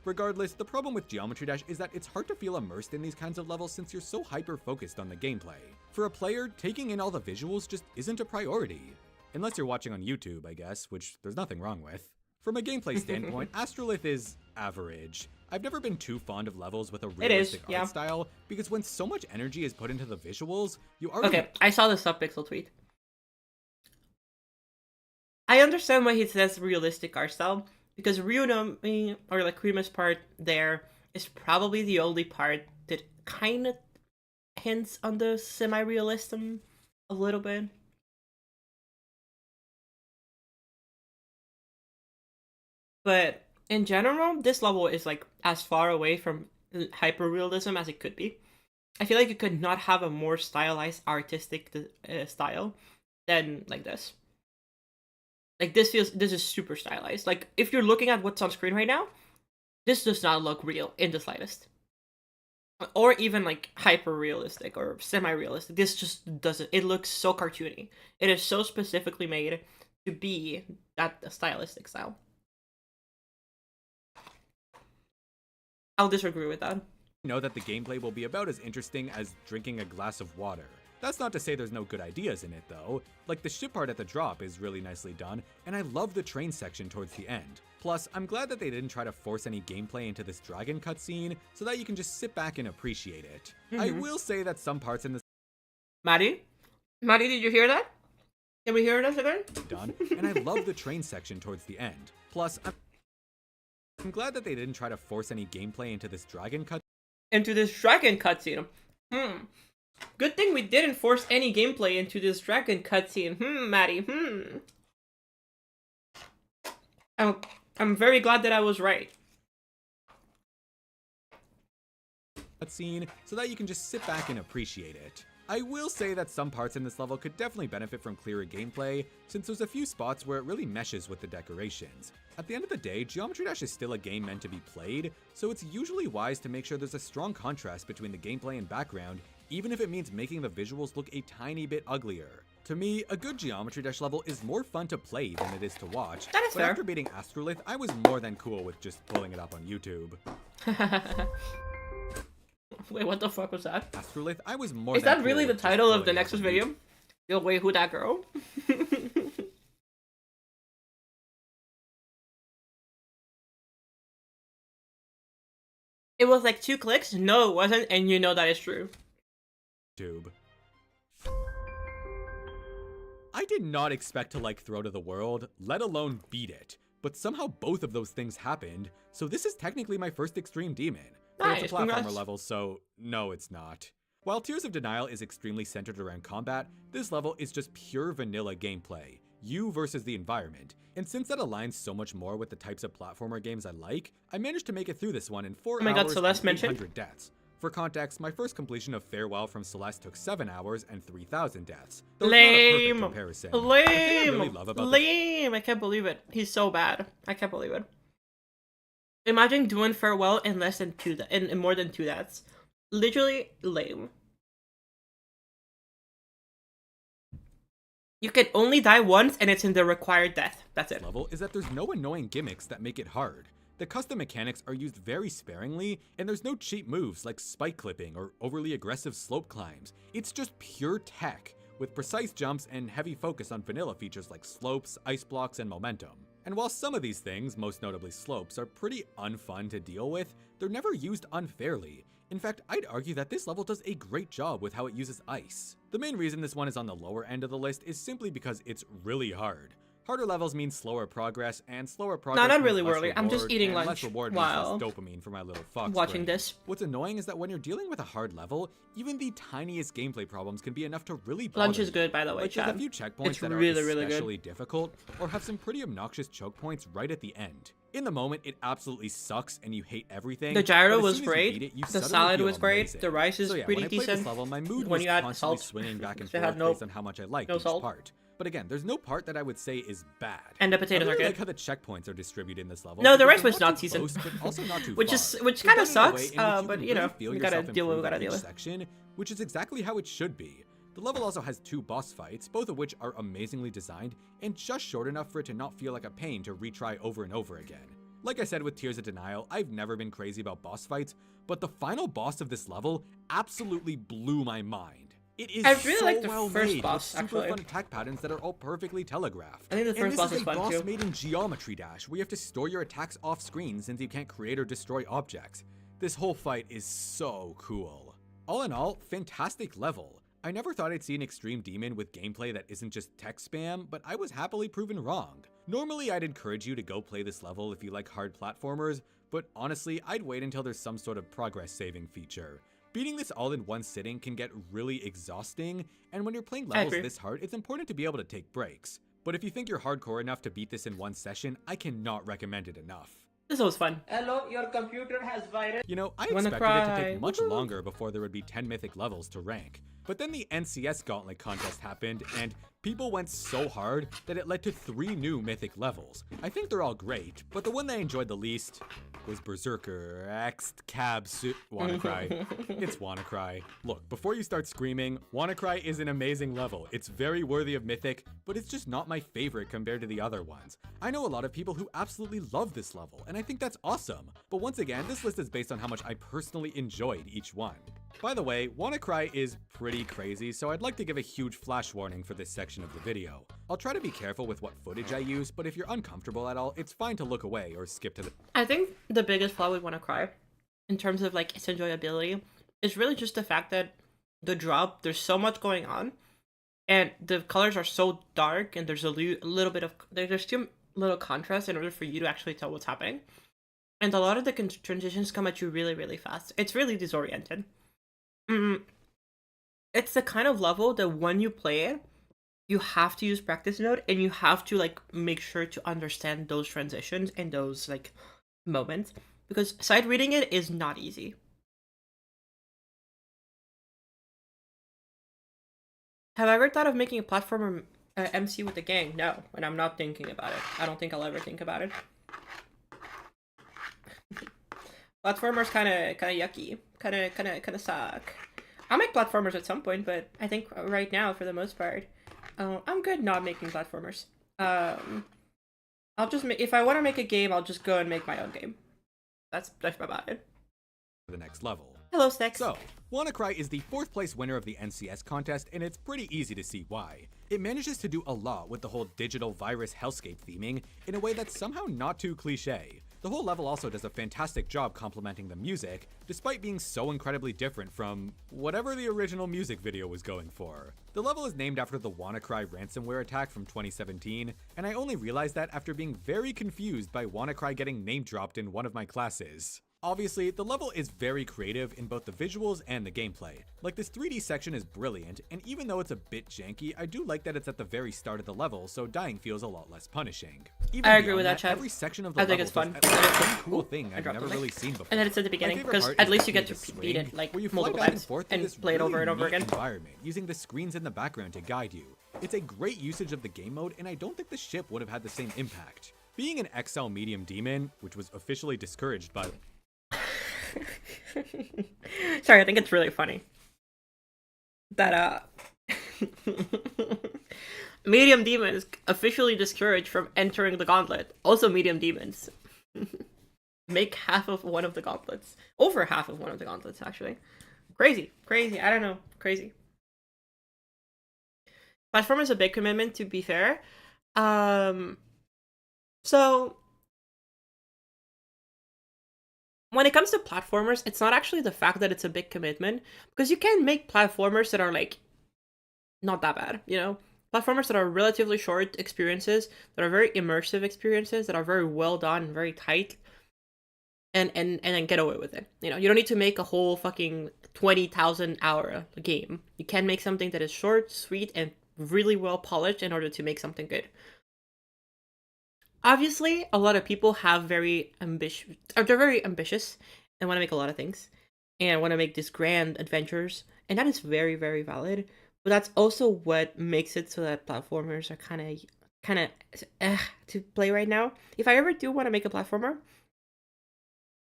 Regardless, the problem with Geometry Dash is that it's hard to feel immersed in these kinds of levels since you're so hyper-focused on the gameplay. For a player, taking in all the visuals just isn't a priority. Unless you're watching on YouTube, I guess, which there's nothing wrong with. From a gameplay standpoint, Astrolith is average. I've never been too fond of levels with a realistic art style, because when so much energy is put into the visuals, you already— Okay, I saw the Subpixel tweet. I understand why he says realistic art style, because Ryunomi, or like Krima's part there, is probably the only part that kind of hints on the semi-realism a little bit. But in general, this level is like as far away from hyper-realism as it could be. I feel like you could not have a more stylized artistic style than like this. Like this is super stylized. Like if you're looking at what's on screen right now, this does not look real in the slightest. Or even like hyper realistic or semi-realistic. This just doesn't. It looks so cartoony. It is so specifically made to be that stylistic style. I'll disagree with that. know that the gameplay will be about as interesting as drinking a glass of water. That's not to say there's no good ideas in it though. Like the ship part at the drop is really nicely done, and I love the train section towards the end. Plus, I'm glad that they didn't try to force any gameplay into this dragon cutscene, so that you can just sit back and appreciate it. I will say that some parts in this Maddie? Maddie, did you hear that? Can we hear this again? done, and I love the train section towards the end. Plus, I'm glad that they didn't try to force any gameplay into this dragon cutscene. Good thing we didn't force any gameplay into this dragon cutscene. Maddie. I'm very glad that I was right. Cutscene, so that you can just sit back and appreciate it. I will say that some parts in this level could definitely benefit from clearer gameplay, since there's a few spots where it really meshes with the decorations. At the end of the day, Geometry Dash is still a game meant to be played, so it's usually wise to make sure there's a strong contrast between the gameplay and background, even if it means making the visuals look a tiny bit uglier. To me, a good Geometry Dash level is more fun to play than it is to watch, That is but fair. after beating Astrolith, I was more than cool with just pulling it up on YouTube. Wait, what the fuck was that? Astrolith, I was more Is than that really cool the with just title of pulling the it up Nexus on video? YouTube. Yo, wait, who that girl? It was like 2 clicks. No, it wasn't, and you know that is true. Tube. I did not expect to like Throw to the World, let alone beat it. But somehow both of those things happened, so this is technically my first Extreme Demon. But Nice, it's a platformer congrats. level, so no it's not. While Tears of Denial is extremely centered around combat, this level is just pure vanilla gameplay. You versus the environment. And since that aligns so much more with the types of platformer games I like, I managed to make it through this one in 4 Oh my God, hours Celeste and mentioned. 800 deaths. For context, my first completion of Farewell from Celeste took 7 hours and 3,000 deaths. Though it's not a perfect Lame. comparison. The thing I really Lame. love about Lame. I can't believe it. He's so bad. I can't believe it. Imagine doing Farewell in less than 2 in more than 2 deaths. Literally lame. You can only die once, and it's in the required death. That's it. level is that there's no annoying gimmicks that make it hard. The custom mechanics are used very sparingly, and there's no cheap moves like spike clipping or overly aggressive slope climbs. It's just pure tech, with precise jumps and heavy focus on vanilla features like slopes, ice blocks, and momentum. And while some of these things, most notably slopes, are pretty unfun to deal with, they're never used unfairly. In fact, I'd argue that this level does a great job with how it uses ice. The main reason this one is on the lower end of the list is simply because it's really hard. Harder levels mean slower progress, and slower progress not means really less worthy. I'm just reward, eating and lunch less reward while means less dopamine for my little fox watching brain. this. What's annoying is that when you're dealing with a hard level, even the tiniest gameplay problems can be enough to really bother Lunch is you. good, by the way, Like there's a Chad. few checkpoints It's that really, are really good. especially difficult, or have some pretty obnoxious choke points right at the end. In the moment, it absolutely sucks and you hate everything. The gyro but as was soon as you great. beat it, you The suddenly salad feel was great. amazing. The rice is So yeah, pretty when I played decent. this level, my mood When was you add constantly salt, swinging back and they had forth based on how much I liked no each salt. part. But again, there's no part that I would say is bad. And the potatoes I are really good. like how the checkpoints are distributed in this level. No, the because rice they're was not too seasoned. close, but also not too Which far. is which They're kind of done in a way sucks. in which you But can you know, really feel we gotta yourself deal with what we improve gotta in deal each with. section, which is exactly how it should be. The level also has 2 boss fights, both of which are amazingly designed and just short enough for it to not feel like a pain to retry over and over again. Like I said with Tears of Denial, I've never been crazy about boss fights, but the final boss of this level absolutely blew my mind. It is I really so like the well first made, boss, with super actually. fun attack patterns that are all perfectly telegraphed. I think the And first this boss is is a fun boss too. made in Geometry Dash, where you have to store your attacks off screen since you can't create or destroy objects. This whole fight is so cool. All in all, fantastic level. I never thought I'd see an Extreme Demon with gameplay that isn't just tech spam, but I was happily proven wrong. Normally, I'd encourage you to go play this level if you like hard platformers, but honestly, I'd wait until there's some sort of progress saving feature. Beating this all in one sitting can get really exhausting, and when you're playing levels agree. this hard, it's important to be able to take breaks. But if you think you're hardcore enough to beat this in one session, I cannot recommend it enough. This was fun. Hello, your computer has virus. You know, I Wanna expected it to cry. take much Woohoo. longer before there would be 10 mythic levels to rank. But then the NCS Gauntlet contest happened, and people went so hard that it led to 3 new mythic levels. I think they're all great, but the one that I enjoyed the least was Berserker X Cab Suit. WannaCry. It's WannaCry. Look, before you start screaming, WannaCry is an amazing level. It's very worthy of Mythic, but it's just not my favorite compared to the other ones. I know a lot of people who absolutely love this level, and I think that's awesome. But once again, this list is based on how much I personally enjoyed each one. By the way, WannaCry is pretty crazy, so I'd like to give a huge flash warning for this section of the video. I'll try to be careful with what footage I use, but if you're uncomfortable at all, it's fine to look away or skip to the I think the biggest flaw with WannaCry, in terms of like its enjoyability, is really just the fact that the drop, there's so much going on, and the colors are so dark, and there's a little bit of there's too little contrast in order for you to actually tell what's happening, and a lot of the transitions come at you really, really fast. It's really disoriented. It's the kind of level that when you play it, you have to use practice mode, and you have to like make sure to understand those transitions and those like moments, because sight reading it is not easy. Have I ever thought of making a platformer MC with the gang? No, and I'm not thinking about it. I don't think I'll ever think about it. Platformers kind of yucky. Kind of suck. I'll make platformers at some point, but I think right now, for the most part, I'm good not making platformers. I'll just if I want to make a game, I'll just go and make my own game. That's about it. next level. Hello, Sticks. So, WannaCry is the 4th place winner of the NCS contest, and it's pretty easy to see why. It manages to do a lot with the whole digital virus hellscape theming in a way that's somehow not too cliche. The whole level also does a fantastic job complementing the music, despite being so incredibly different from whatever the original music video was going for. The level is named after the WannaCry ransomware attack from 2017, and I only realized that after being very confused by WannaCry getting name dropped in one of my classes. Obviously, the level is very creative in both the visuals and the gameplay. Like, this 3D section is brilliant, and even though it's a bit janky, I do like that it's at the very start of the level, so dying feels a lot less punishing. Even I agree beyond with that, Chad. Every section of the I think level it's fun. does at least one cool thing I I've dropped never something. really seen before. And then it's at the beginning, My favorite because part at is least you the get to swing, beat it like where you fly multiple back times forth and through this play it over really and over neat again. environment, using the screens in the background to guide you. It's a great usage of the game mode, and I don't think the ship would have had the same impact. Being an XL medium demon, which was officially discouraged by Sorry, I think it's really funny that medium demons officially discouraged from entering the gauntlet. Also medium demons. Make half of one of the gauntlets. Over half of one of the gauntlets, actually. Crazy. Crazy. I don't know. Crazy. Platform is a big commitment, to be fair. So when it comes to platformers, it's not actually the fact that it's a big commitment, because you can make platformers that are like not that bad, you know? Platformers that are relatively short experiences, that are very immersive experiences, that are very well done and very tight, and then get away with it. You know, you don't need to make a whole fucking 20,000 hour game. You can make something that is short, sweet, and really well polished in order to make something good. Obviously, a lot of people have very ambitious, or they're very ambitious and want to make a lot of things and want to make these grand adventures, and that is very, very valid. But that's also what makes it so that platformers are kind of to play right now. If I ever do want to make a platformer,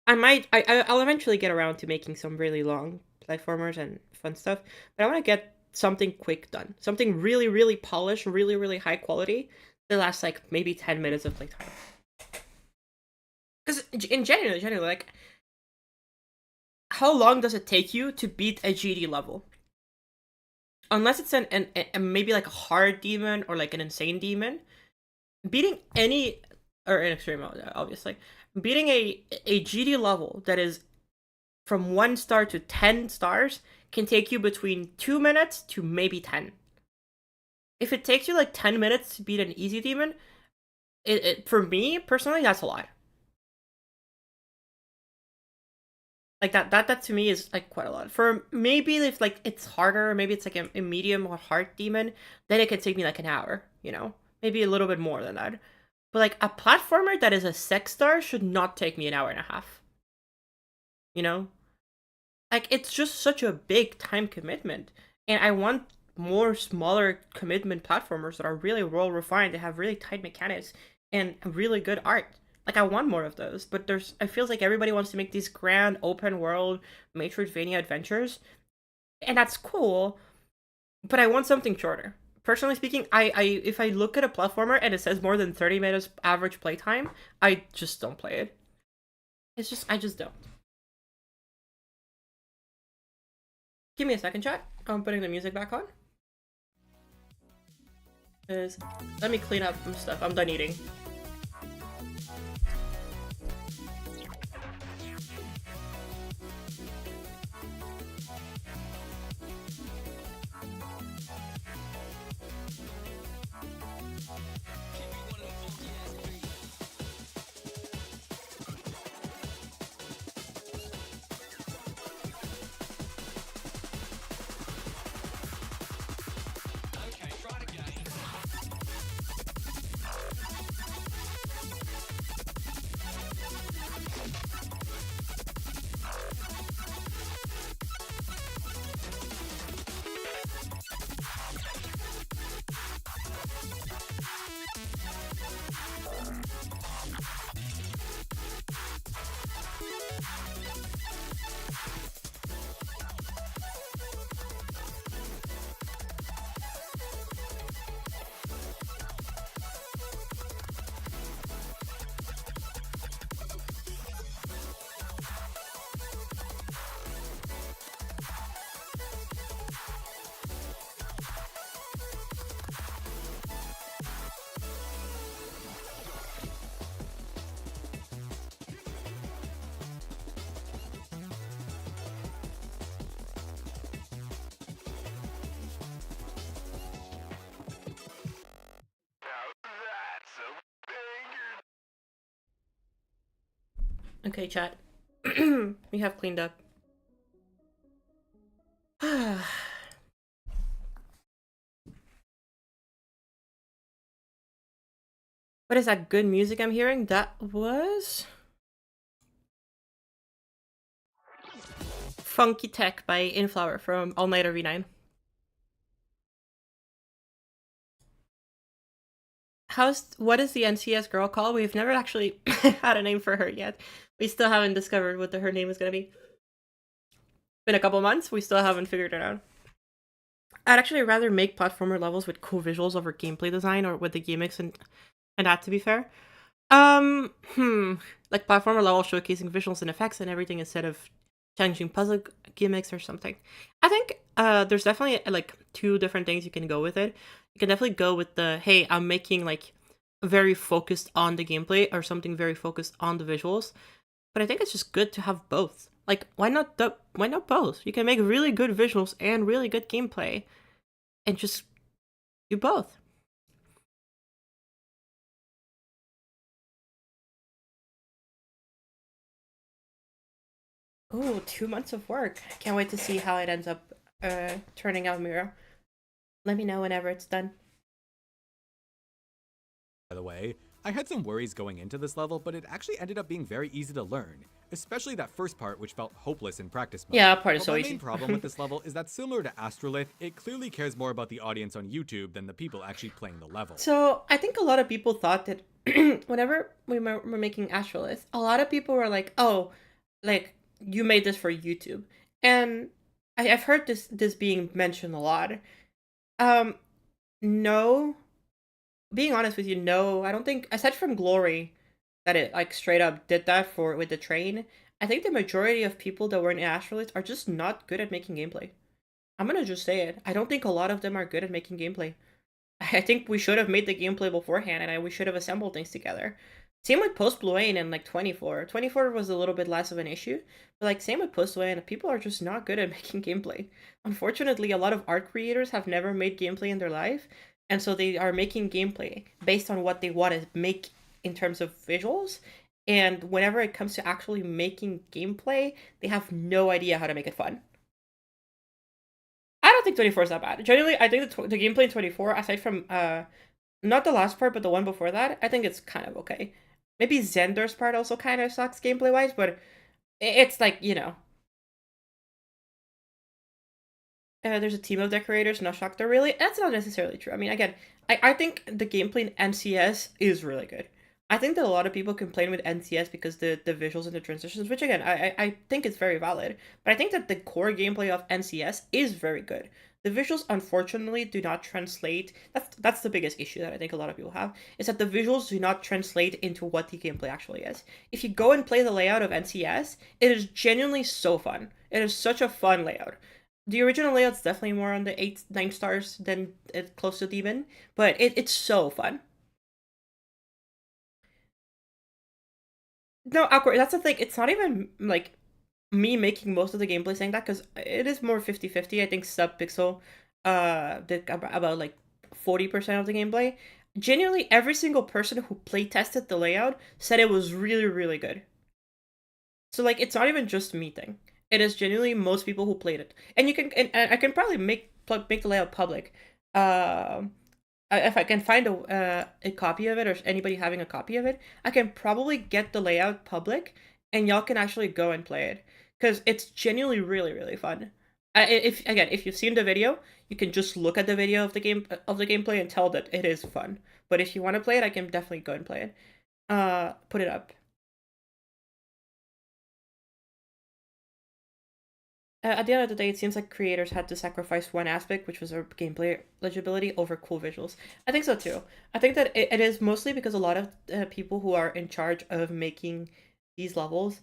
I'll eventually get around to making some really long platformers and fun stuff, but I want to get something quick done, something really, really polished, really, really high quality that lasts like maybe 10 minutes of playtime. Because in generally, like, how long does it take you to beat a GD level? Unless it's an maybe like a hard demon or like an insane demon, beating any, or an extreme mode, obviously, beating a GD level that is from 1 star to 10 stars can take you between 2 minutes to maybe 10. If it takes you like 10 minutes to beat an easy demon, it for me personally, that's a lot. Like that to me is like quite a lot. For maybe if like it's harder, maybe it's like a medium or hard demon, then it could take me like an hour, you know? Maybe a little bit more than that. But like a platformer that is a 6 star should not take me an hour and a half. You know? Like, it's just such a big time commitment. And I want more smaller commitment platformers that are really well refined, that have really tight mechanics and really good art. Like, I want more of those, but it feels like everybody wants to make these grand open world Metroidvania adventures, and that's cool, but I want something shorter. Personally speaking, if I look at a platformer and it says more than 30 minutes average playtime, I just don't play it. I just don't. Give me a second, chat. I'm putting the music back on. Let me clean up some stuff. I'm done eating. Okay, chat. We have cleaned up. What is that good music I'm hearing? That was Funky Tech by Inflower from All Night V9. What is the NCS girl called? We've never actually had a name for her yet. We still haven't discovered what her name is gonna be. Been a couple months, we still haven't figured it out. I'd actually rather make platformer levels with cool visuals over gameplay design or with the gimmicks and that, to be fair. Like platformer level showcasing visuals and effects and everything instead of challenging puzzle gimmicks or something. I think there's definitely like two different things you can go with it. You can definitely go with the, hey, I'm making like very focused on the gameplay or something very focused on the visuals. But I think it's just good to have both. Like, why not both? You can make really good visuals and really good gameplay and just do both. Ooh, 2 months of work. Can't wait to see how it ends up turning out, Mira. Let me know whenever it's done. By the way, I had some worries going into this level, but it actually ended up being very easy to learn, especially that first part which felt hopeless in practice mode. Yeah, that part is so My easy. main problem with this level is that similar to Astrolith, it clearly cares more about the audience on YouTube than the people actually playing the level. So I think a lot of people thought that whenever we were making Astrolith, a lot of people were like, "Oh, like you made this for YouTube," and I've heard this being mentioned a lot. No, being honest with you, no, I don't think, aside from Glory, that it like straight up did that for with the train. I think the majority of people that were in Astrolith are just not good at making gameplay. I'm gonna just say it. I don't think a lot of them are good at making gameplay. I think we should have made the gameplay beforehand, and we should have assembled things together. Same with Post Blue and like 24. 24 was a little bit less of an issue, but like same with Post Blue, people are just not good at making gameplay. Unfortunately, a lot of art creators have never made gameplay in their life, and so they are making gameplay based on what they want to make in terms of visuals. And whenever it comes to actually making gameplay, they have no idea how to make it fun. I don't think 24 is that bad. Generally, I think the gameplay in 24, aside from not the last part, but the one before that, I think it's kind of okay. Maybe Zender's part also kind of sucks gameplay wise, but it's like, you know. There's a team of decorators, no Shakhtar really. That's not necessarily true. I mean, again, I think the gameplay in NCS is really good. I think that a lot of people complain with NCS because the visuals and the transitions, which again, I think it's very valid. But I think that the core gameplay of NCS is very good. The visuals, unfortunately, do not translate. That's the biggest issue that I think a lot of people have, is that the visuals do not translate into what the gameplay actually is. If you go and play the layout of NCS, it is genuinely so fun. It is such a fun layout. The original layout's definitely more on the 8, 9 stars than close to Demon, but it's so fun. No, awkward. That's the thing. It's not even like me making most of the gameplay saying that, because it is more 50-50. I think Subpixel did about like 40% of the gameplay. Genuinely, every single person who play tested the layout said it was really, really good. So like, it's not even just me thing. It is genuinely most people who played it, and you can. And I can probably make the layout public. If I can find a copy of it, or anybody having a copy of it, I can probably get the layout public, and y'all can actually go and play it, because it's genuinely really, really fun. If you've seen the video, you can just look at the video of the gameplay and tell that it is fun. But if you want to play it, I can definitely go and play it. Put it up. At the end of the day, it seems like creators had to sacrifice one aspect, which was their gameplay legibility, over cool visuals. I think so too. I think that it is mostly because a lot of people who are in charge of making these levels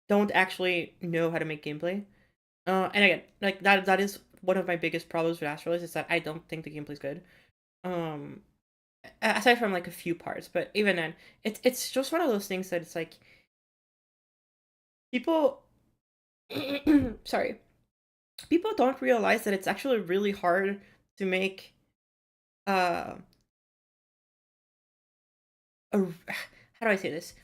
don't actually know how to make gameplay. And again, like that is one of my biggest problems with Astrolist, is that I don't think the gameplay's good. Aside from like a few parts, but even then, it's just one of those things that it's like people sorry, people don't realize that it's actually really hard to make uh a how do I say this?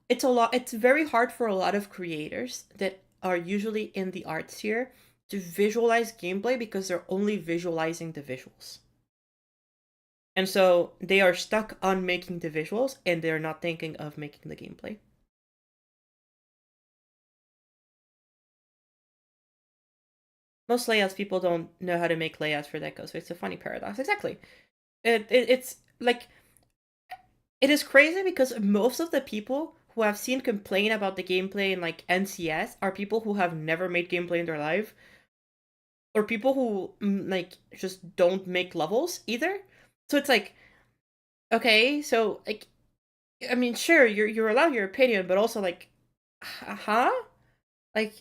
it's very hard for a lot of creators that are usually in the art sphere to visualize gameplay because they're only visualizing the visuals. And so they are stuck on making the visuals and they're not thinking of making the gameplay. Most layouts, people don't know how to make layouts for Deco, so it's a funny paradox. Exactly. It's like, it is crazy because most of the people who I've seen complain about the gameplay in like NCS are people who have never made gameplay in their life, or people who like just don't make levels either. So it's like, okay, so like, I mean, sure, you're allowed your opinion, but also like, huh? Like,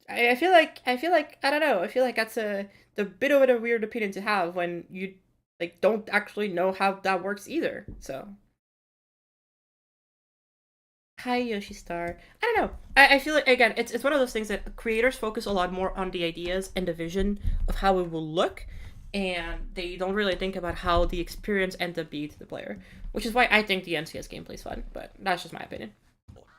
I feel like I don't know. I feel like that's the bit of a weird opinion to have when you like don't actually know how that works either. So, hi Yoshi Star. I don't know. I feel like again, it's one of those things that creators focus a lot more on the ideas and the vision of how it will look, and they don't really think about how the experience ends up being to the player. Which is why I think the NCS gameplay is fun, but that's just my opinion.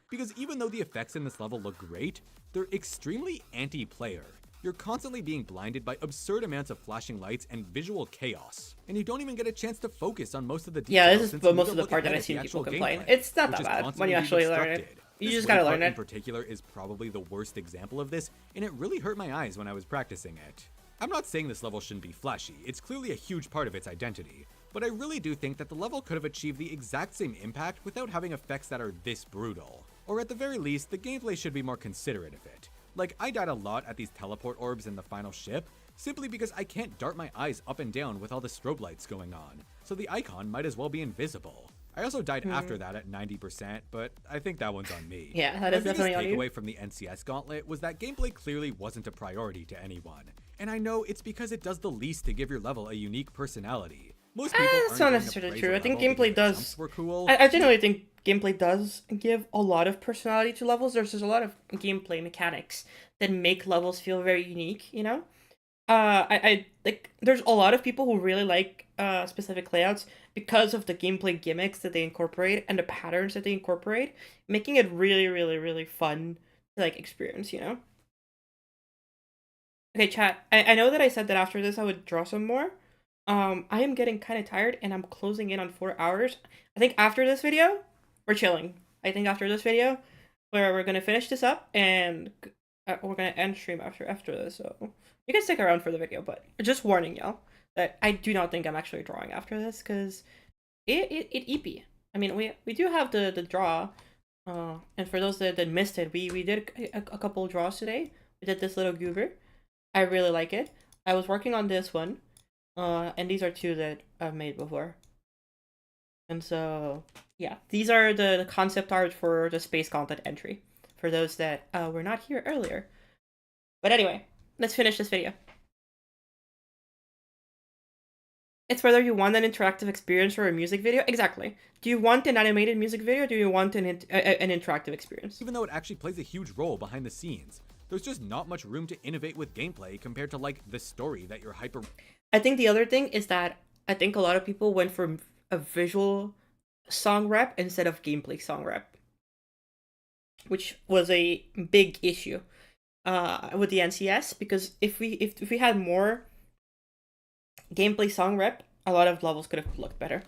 Because even though the effects in this level look great, they're extremely anti-player. You're constantly being blinded by absurd amounts of flashing lights and visual chaos, and you don't even get a chance to focus on most of the details. Yeah, this is since most you of don't the look part that ahead I've at the seen people actual complain. gameplay, It's not which that is bad when constantly you being actually learn it. obstructed. You This just gotta right learn part it. in particular is probably the worst example of this, and it really hurt my eyes when I was practicing it. I'm not saying this level shouldn't be flashy, it's clearly a huge part of its identity, but I really do think that the level could have achieved the exact same impact without having effects that are this brutal. Or at the very least, the gameplay should be more considerate of it. Like, I died a lot at these teleport orbs in the final ship, simply because I can't dart my eyes up and down with all the strobe lights going on, so the icon might as well be invisible. I also died after that at 90%, but I think that one's on me. Yeah, that My is biggest definitely on you. takeaway from the NCS Gauntlet was that gameplay clearly wasn't a priority to anyone, and I know it's because it does the least to give your level a unique personality. Most people That's aren't not going to necessarily praise true. a I think level because gameplay the does. jumps were cool. I genuinely think gameplay does give a lot of personality to levels. There's a lot of gameplay mechanics that make levels feel very unique. You know, I like. There's a lot of people who really like specific layouts because of the gameplay gimmicks that they incorporate and the patterns that they incorporate, making it really, really, really fun to like experience. You know. Okay, chat. I know that I said that after this I would draw some more. I am getting kind of tired and I'm closing in on 4 hours. I think after this video, we're chilling. I think after this video, where we're gonna finish this up and we're gonna end stream after this. So you can stick around for the video, but just warning y'all that I do not think I'm actually drawing after this because it EP. I mean, we do have the draw. And for those that missed it, we did a couple of draws today. We did this little goober. I really like it. I was working on this one. And these are two that I've made before. And so, yeah, these are the concept art for the Space Gauntlet entry, for those that were not here earlier. But anyway, let's finish this video. It's whether you want an interactive experience or a music video. Exactly. Do you want an animated music video, or do you want an interactive experience? Even though it actually plays a huge role behind the scenes, there's just not much room to innovate with gameplay compared to, like, the story that you're hyper... I think the other thing is that I think a lot of people went for a visual song rep instead of gameplay song rep, which was a big issue with the NCS, because if we had more gameplay song rep, a lot of levels could have looked better.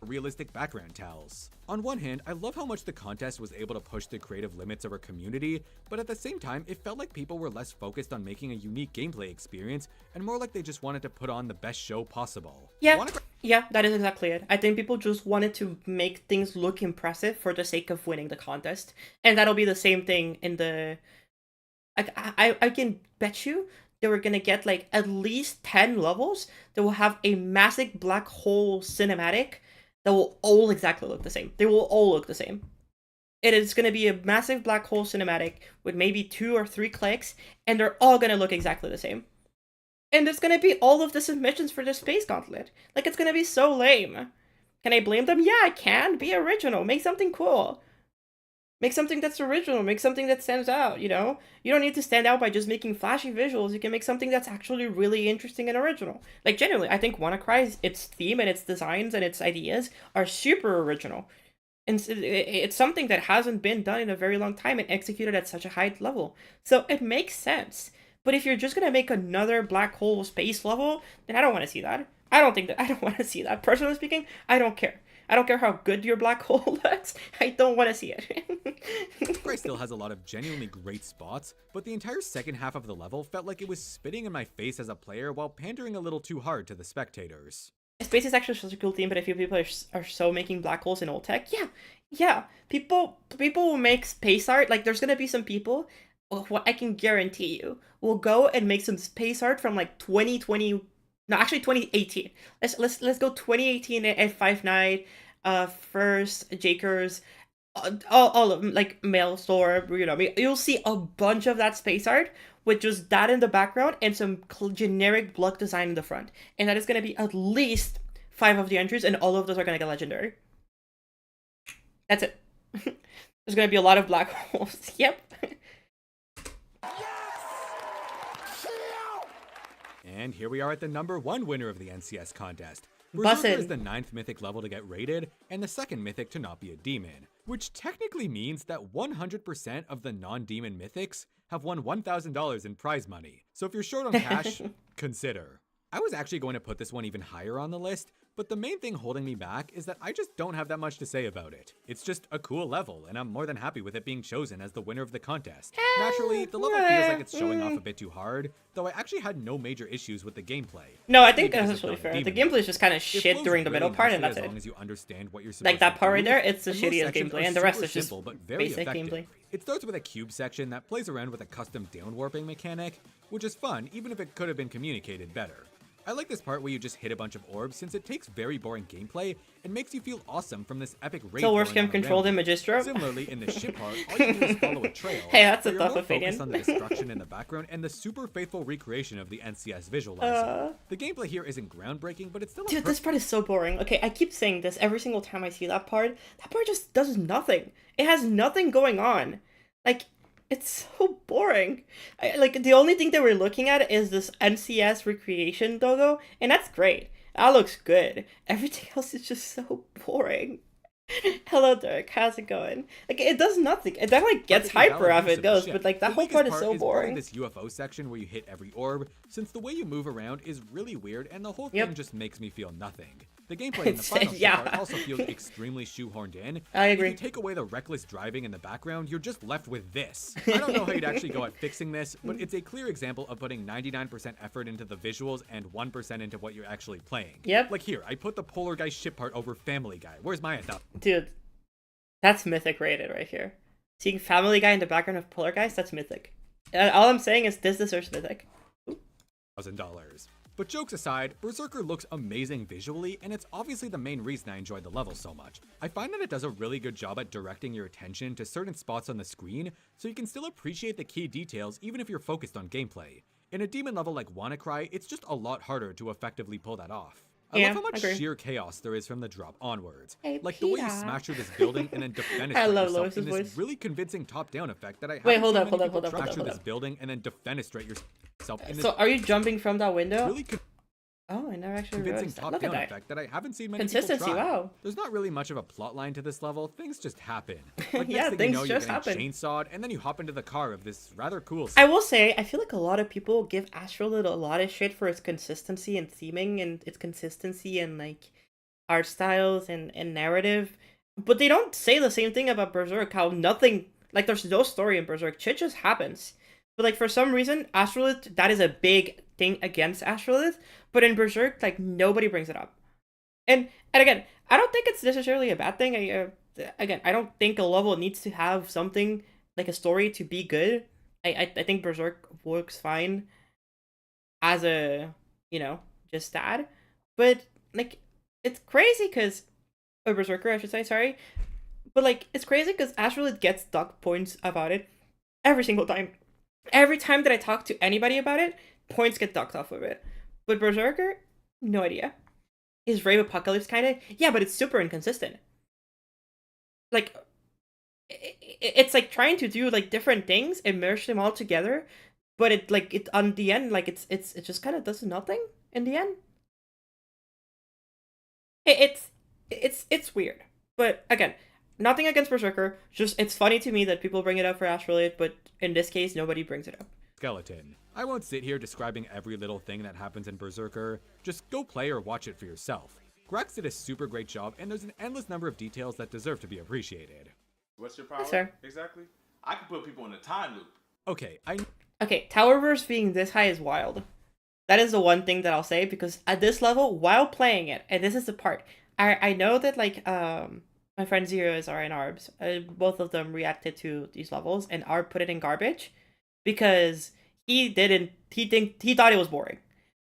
realistic background tells. On one hand, I love how much the contest was able to push the creative limits of our community, but at the same time, it felt like people were less focused on making a unique gameplay experience, and more like they just wanted to put on the best show possible. Yeah, that is exactly it. I think people just wanted to make things look impressive for the sake of winning the contest, and that'll be the same thing in the... I can bet you they were gonna get like at least 10 levels that will have a massive black hole cinematic that will all exactly look the same. They will all look the same. It is gonna be a massive black hole cinematic with maybe 2 or 3 clicks, and they're all gonna look exactly the same. And it's gonna be all of the submissions for the Space Gauntlet. Like, it's gonna be so lame. Can I blame them? Yeah, I can. Be original. Make something cool. Make something that's original. Make something that stands out, you know? You don't need to stand out by just making flashy visuals. You can make something that's actually really interesting and original. Like, genuinely, I think WannaCry, its theme and its designs and its ideas are super original. And it's something that hasn't been done in a very long time and executed at such a high level. So it makes sense. But if you're just gonna make another black hole space level, then I don't want to see that. I don't want to see that. Personally speaking, I don't care. I don't care how good your black hole looks. I don't want to see it. Far Cry still has a lot of genuinely great spots, but the entire second half of the level felt like it was spitting in my face as a player while pandering a little too hard to the spectators. Space is actually such a cool team, but I feel people are so making black holes in old tech. Yeah. People will make space art. Like, there's gonna be some people, what I can guarantee you, will go and make some space art from like 2020. No, actually 2018. Let's go 2018 at Five Night, first Jakers, all of them, like Maelstrom, you know, I mean, you'll see a bunch of that space art with just that in the background and some generic block design in the front. And that is going to be at least 5 of the entries, and all of those are going to get legendary. That's it. There's going to be a lot of black holes. Yep. And here we are at the #1 winner of the NCS contest. Bussin'. Berserker is the 9th mythic level to get rated, and the 2nd mythic to not be a demon, which technically means that 100% of the non-demon mythics have won $1,000 in prize money. So if you're short on cash, consider. I was actually going to put this one even higher on the list, but the main thing holding me back is that I just don't have that much to say about it. It's just a cool level, and I'm more than happy with it being chosen as the winner of the contest. Naturally, the level feels like it's showing off a bit too hard, though I actually had no major issues with the gameplay. No, I think Maybe that's because really it's not a fair. The demon. gameplay is just kind of It shit flows during the middle really part, and nicely that's as long it. as you understand what you're supposed Like, that to part do, right there, it's the and most shittiest sections gameplay, are and the rest super is just simple, but very basic effective. gameplay. It starts with a cube section that plays around with a custom down warping mechanic, which is fun even if it could have been communicated better. I like this part where you just hit a bunch of orbs since it takes very boring gameplay and makes you feel awesome from this epic raid. So worst going game on controlled around in you. Magistro? Similarly, in the ship part, all you do is follow a trail. Hey, that's a where you're tough more opinion. focused on the destruction in the background and the super faithful recreation of the NCS visualizer. The gameplay here isn't groundbreaking, but it's still a Dude, this part is so boring. Okay, I keep saying this every single time I see that part. That part just does nothing. It has nothing going on. Like, it's so boring. Like, the only thing that we're looking at is this NCS recreation logo, and that's great. That looks good. Everything else is just so boring. Hello, Dirk. How's it going? Like, it does nothing. It definitely gets Perfectly hyper valid as use it of the goes, ship. but like that The whole weakest part is part so is probably boring. this UFO section where you hit every orb, since the way you move around is really weird and the whole thing Yep. just makes me feel nothing. The gameplay in the final ship Yeah. part also feels extremely shoehorned in. I agree. If you take away the reckless driving in the background, you're just left with this. I don't know how you'd actually go at fixing this, but it's a clear example of putting 99% effort into the visuals and 1% into what you're actually playing. Yep. Like here, I put the Polar Guy ship part over Family Guy. Where's my thought? Dude, that's mythic rated right here. Seeing Family Guy in the background of Polar Guys, that's mythic. All I'm saying is this deserves mythic. $1,000. But jokes aside, Berserker looks amazing visually, and it's obviously the main reason I enjoyed the level so much. I find that it does a really good job at directing your attention to certain spots on the screen, so you can still appreciate the key details even if you're focused on gameplay. In a demon level like WannaCry, it's just a lot harder to effectively pull that off. I Yeah, love how much agree. sheer chaos there is from the drop onwards. Hey, like the way you Peter. smash through this building and then defenestrate I love yourself Lois's in this voice. really convincing top-down effect that I haven't Wait, hold seen up, many hold up, people hold up, try hold up, through hold this up. building and then defenestrate yourself in this So are you jumping from that window? really Oh, I never actually convincing realized that. Look at top-down that. effect that I haven't seen many Consistency, people try. wow. There's not really much of a plot line to this level. Things just happen. Like, Yeah, next thing things you know, you're just getting happen. chainsawed, and then you hop into the car of this rather cool. I will say, I feel like a lot of people give Astrolith a lot of shit for its consistency and theming and its consistency and like art styles and narrative. But they don't say the same thing about Berserk, how nothing, like there's no story in Berserk. Shit just happens. But like for some reason, Astrolith, that is a big thing against Astrolith. But in Berserk, like nobody brings it up. And again, I don't think it's necessarily a bad thing. Again, I don't think a level needs to have something like a story to be good. I think Berserk works fine as a, just that. But like it's crazy because a Berserker, I should say, sorry. But like it's crazy because Astrolith gets docked points about it every single time. Every time that I talk to anybody about it, points get docked off of it. But Berserker, no idea. Is Rave Apocalypse kind of? Yeah, but it's super inconsistent. Like, it's like trying to do like different things and merge them all together, but it on the end like it just kind of does nothing in the end. It's weird, but again, nothing against Berserker. Just it's funny to me that people bring it up for Astrolabe, but in this case, nobody brings it up. skeleton. I won't sit here describing every little thing that happens in Berserker. Just go play or watch it for yourself. Grax did a super great job, and there's an endless number of details that deserve to be appreciated. What's your That's power? fair. Exactly. I can put people in a time loop. Okay, Okay, Towerverse being this high is wild. That is the one thing that I'll say, because at this level, while playing it, and this is the part, I know that like my friend Zeros are in ARBs. Both of them reacted to these levels, and ARB put it in garbage because he thought it was boring.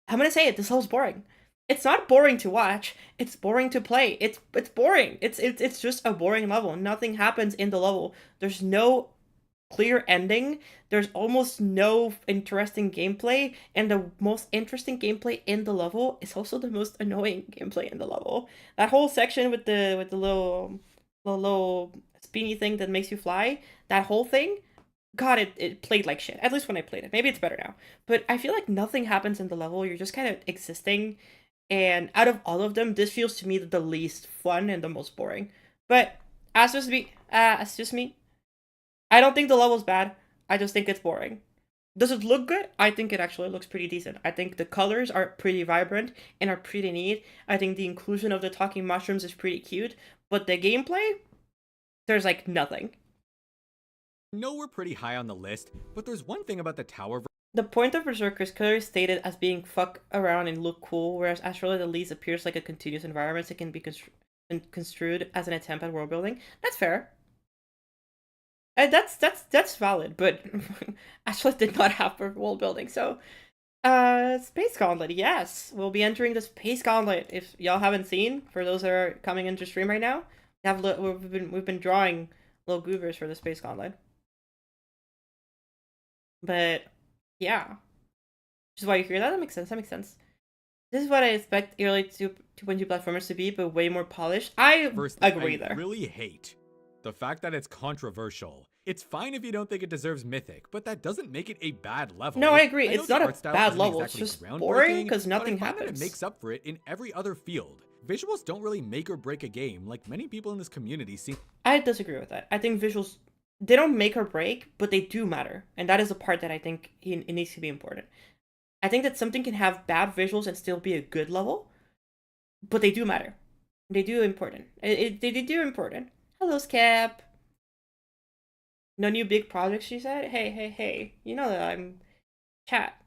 I'm gonna say it. This level's boring. It's not boring to watch. It's boring to play. It's boring. It's just a boring level. Nothing happens in the level. There's no clear ending. There's almost no interesting gameplay, and the most interesting gameplay in the level is also the most annoying gameplay in the level. That whole section with the little spinny thing that makes you fly, that whole thing, God, it played like shit. At least when I played it. Maybe it's better now. But I feel like nothing happens in the level. You're just kind of existing. And out of all of them, this feels to me the least fun and the most boring. But as just me, I don't think the level's bad. I just think it's boring. Does it look good? I think it actually looks pretty decent. I think the colors are pretty vibrant and are pretty neat. I think the inclusion of the talking mushrooms is pretty cute. But the gameplay, there's like nothing. know we're pretty high on the list, but there's one thing about the tower. The point of Berserker is clearly stated as being fuck around and look cool, whereas Astrolabe at least appears like a continuous environment that can be construed as an attempt at world building. That's fair. That's valid, but Astrolabe did not have world building, so Space Gauntlet, yes. We'll be entering the Space Gauntlet. If y'all haven't seen, for those that are coming into stream right now, we've been drawing little goobers for the Space Gauntlet. But yeah, which is why you hear that. That makes sense. This is what I expect early 2.2 platformers to be, but way more polished. I agree there. I really hate the fact that it's controversial. It's fine if you don't think it deserves Mythic, but that doesn't make it a bad level. No, I agree. I know It's the not art a style bad isn't level. It's exactly just boring groundbreaking, because nothing but I find that happens. it makes up for it in every other field. Visuals don't really make or break a game, like many people in this community seem. I disagree with that. I think visuals, they don't make or break, but they do matter. And that is the part that I think it needs to be important. I think that something can have bad visuals and still be a good level, but they do matter. They do important. They do important. Hello, Scap. No new big projects, she said? Hey. You know that I'm... Chat.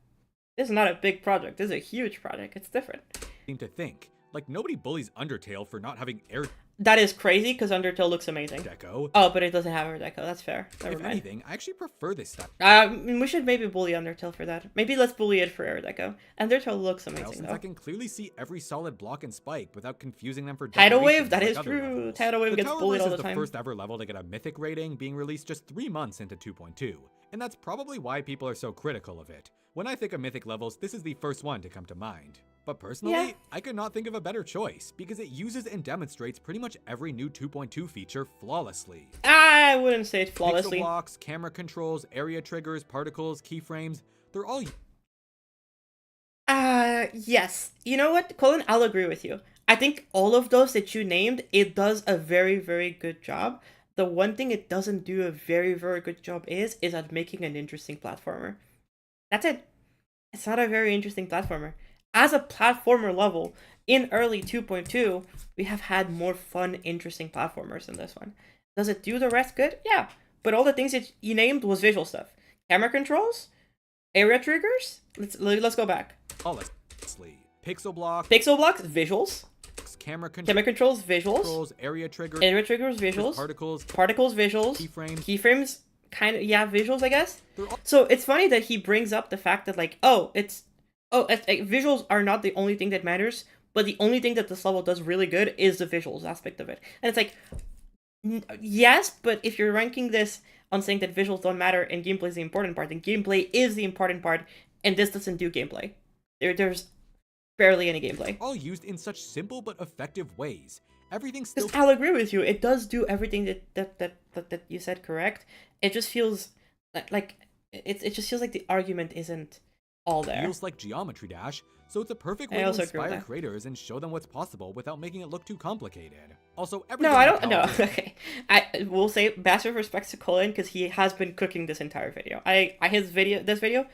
This is not a big project. This is a huge project. It's different. Seem to think. Like, nobody bullies Undertale for not having air That is crazy, because Undertale looks amazing. deco. Oh, but it doesn't have air deco. That's fair. Never If mind. anything, I actually prefer this style We should maybe bully Undertale for that. Maybe let's bully it for air deco. Undertale looks amazing, since though. I can clearly see every solid block and spike without confusing them for Tidal decorations Wave? That like is other true. levels. Tidal Wave The gets bullied Towerverse all the is time. the first ever level to get a Mythic rating, being released just 3 months into 2.2, and that's probably why people are so critical of it. When I think of Mythic levels, this is the first one to come to mind. But personally, Yeah. I could not think of a better choice, because it uses and demonstrates pretty much every new 2.2 feature flawlessly. I wouldn't say it Pixel flawlessly. blocks, camera controls, area triggers, particles, keyframes, they're all Yes. You know what, Colin? I'll agree with you. I think all of those that you named, it does a very, very good job. The one thing it doesn't do a very, very good job is at making an interesting platformer. That's it. It's not a very interesting platformer. As a platformer level, in early 2.2, we have had more fun, interesting platformers than this one. Does it do the rest good? Yeah. But all the things that you named was visual stuff. Camera controls, area triggers. Let's go back. flawlessly. Pixel blocks, Pixel blocks, visuals. camera Camera controls, visuals. controls, area triggers, Area triggers, visuals. particles, Particles, visuals. keyframes. Keyframes, kind of, yeah, visuals, I guess. They're all So it's funny that he brings up the fact that, like, visuals are not the only thing that matters, but the only thing that this level does really good is the visuals aspect of it. And it's like, yes, but if you're ranking this on saying that visuals don't matter and gameplay is the important part, then gameplay is the important part, and this doesn't do gameplay. There's barely any gameplay. all used in such simple but effective ways. Everything's still Because I'll agree with you, it does do everything that you said correct. It just feels like it just feels like the argument isn't all there. feels like Geometry Dash, so it's a perfect I way to also agree with inspire that. creators and show them what's possible without making it look too complicated. Also, everything No, I in don't. the No, power- okay. I will say massive respects to Colin because he has been cooking this entire video. This video,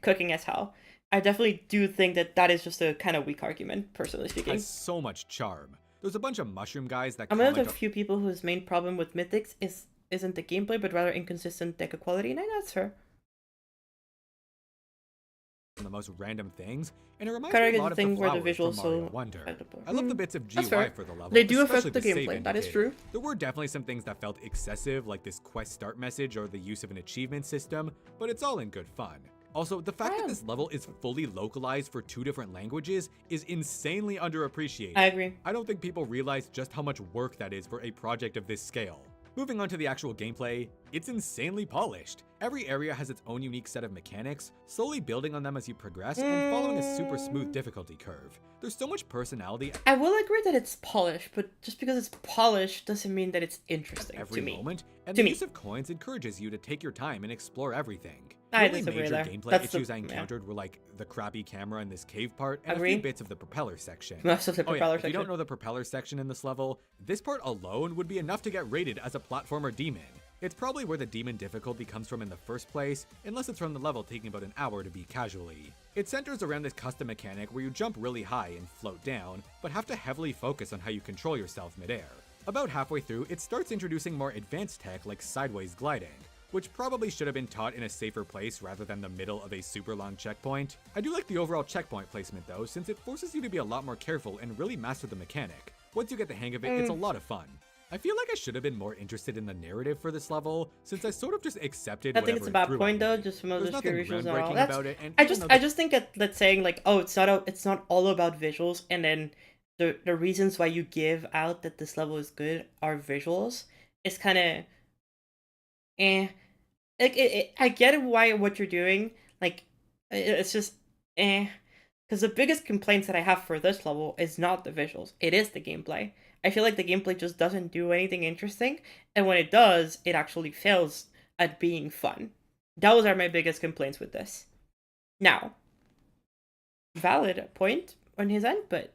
cooking as hell. I definitely do think that that is just a kind of weak argument, personally speaking. has so much charm. There's a bunch of mushroom guys that I'm one of comment the few people whose main problem with Mythics isn't the gameplay, but rather inconsistent deck quality, and I know that's fair. on the most random things, and it reminds Kinda me like a lot the of the thing where the flowers from visuals Mario so Wonder. affectable. I love the bits of That's GUI fair. for the level. They do especially affect the save gameplay, that is indicator. true. There were definitely some things that felt excessive, like this quest start message or the use of an achievement system, but it's all in good fun. Also, the fact that this level is fully localized for 2 different languages is insanely underappreciated. I agree. I don't think people realize just how much work that is for a project of this scale. Moving on to the actual gameplay, it's insanely polished. Every area has its own unique set of mechanics, slowly building on them as you progress and following a super smooth difficulty curve. There's so much personality I will agree that it's polished, but just because it's polished doesn't mean that it's interesting every to me. moment, and To the me. use of coins encourages you to take your time and explore everything. I The only disagree major there. gameplay That's the- issues I yeah. encountered were like the crappy camera in this cave part and a Agree. few bits of the propeller section. Most of the Oh yeah, propeller if you section. don't know the propeller section in this level, this part alone would be enough to get rated as a platformer demon. It's probably where the demon difficulty comes from in the first place, unless it's from the level taking about an hour to beat casually. It centers around this custom mechanic where you jump really high and float down, but have to heavily focus on how you control yourself midair. About halfway through, it starts introducing more advanced tech like sideways gliding, which probably should have been taught in a safer place rather than the middle of a super long checkpoint. I do like the overall checkpoint placement though, since it forces you to be a lot more careful and really master the mechanic. Once you get the hang of it, it's a lot of fun. I feel like I should have been more interested in the narrative for this level, since I sort of just accepted I think whatever it's a it bad threw point at though, me. just some of There's the nothing visuals and all. groundbreaking That's, about it, and I even just though I the- just think that saying like, oh, it's not all about visuals, and then the reasons why you give out that this level is good are visuals is kind of like I get why what you're doing, like it's just because the biggest complaints that I have for this level is not the visuals, it is the gameplay. I feel like the gameplay just doesn't do anything interesting, and when it does, it actually fails at being fun. Those are my biggest complaints with this. Now, valid point on his end, but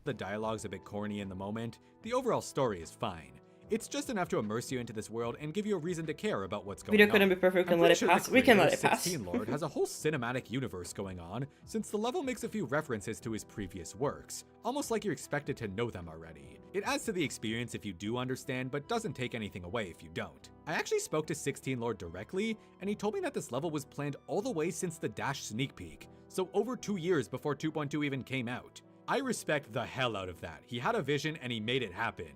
The dialogue's a bit corny in the moment, the overall story is fine. It's just enough to immerse you into this world and give you a reason to care about what's going video on. couldn't be perfect I'm and let pretty it sure the pass. We can creator, let it pass. 16 Lord has a whole cinematic universe going on, since the level makes a few references to his previous works, almost like you're expected to know them already. It adds to the experience if you do understand, but doesn't take anything away if you don't. I actually spoke to 16 Lord directly, and he told me that this level was planned all the way since the Dash sneak peek, so over 2 years before 2.2 even came out. I respect the hell out of that. He had a vision and he made it happen.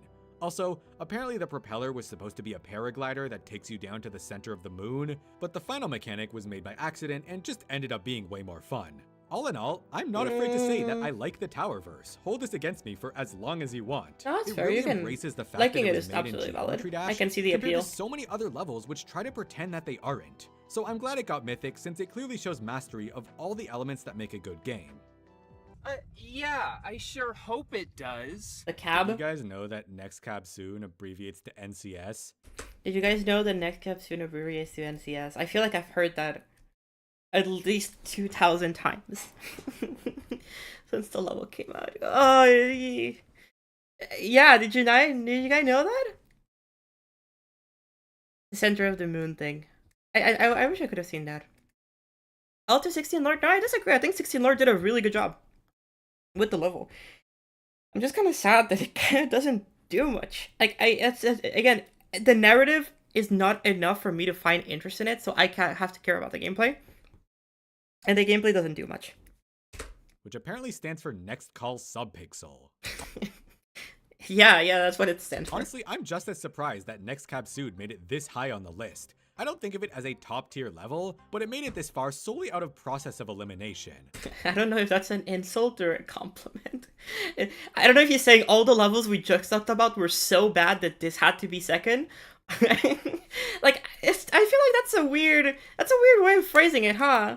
Also, apparently the propeller was supposed to be a paraglider that takes you down to the center of the moon, but the final mechanic was made by accident and just ended up being way more fun. All in all, I'm not afraid to say that I like the Towerverse. Hold this against me for as long as you want. No, that's it fair. really You can- embraces the fact liking that it it was is made in absolutely valid. Geometry Dash I can see the compared appeal. to so many other levels which try to pretend that they aren't. So I'm glad it got Mythic since it clearly shows mastery of all the elements that make a good game. Yeah, I sure hope it does. The You cab. guys know that Next Cab Soon abbreviates to NCS? Did you guys know the next capsule abbreviates to NCS? I feel like I've heard that at least 2,000 times since the level came out. Oh, yeah. Did you guys know that? The center of the moon thing. I wish I could have seen that. Alto 16 Lord. No, I disagree. I think 16 Lord did a really good job with the level. I'm just kind of sad that it kind of doesn't do much. Like again, the narrative is not enough for me to find interest in it, so I can't have to care about the gameplay. And the gameplay doesn't do much. Which apparently stands for Next Call Subpixel. Yeah, that's what it stands for. Honestly, I'm just as surprised that Next Cab Soon made it this high on the list. I don't think of it as a top tier level, but it made it this far solely out of process of elimination. I don't know if that's an insult or a compliment. I don't know if you're saying all the levels we just talked about were so bad that this had to be second. Like, I feel like that's a weird way of phrasing it, huh?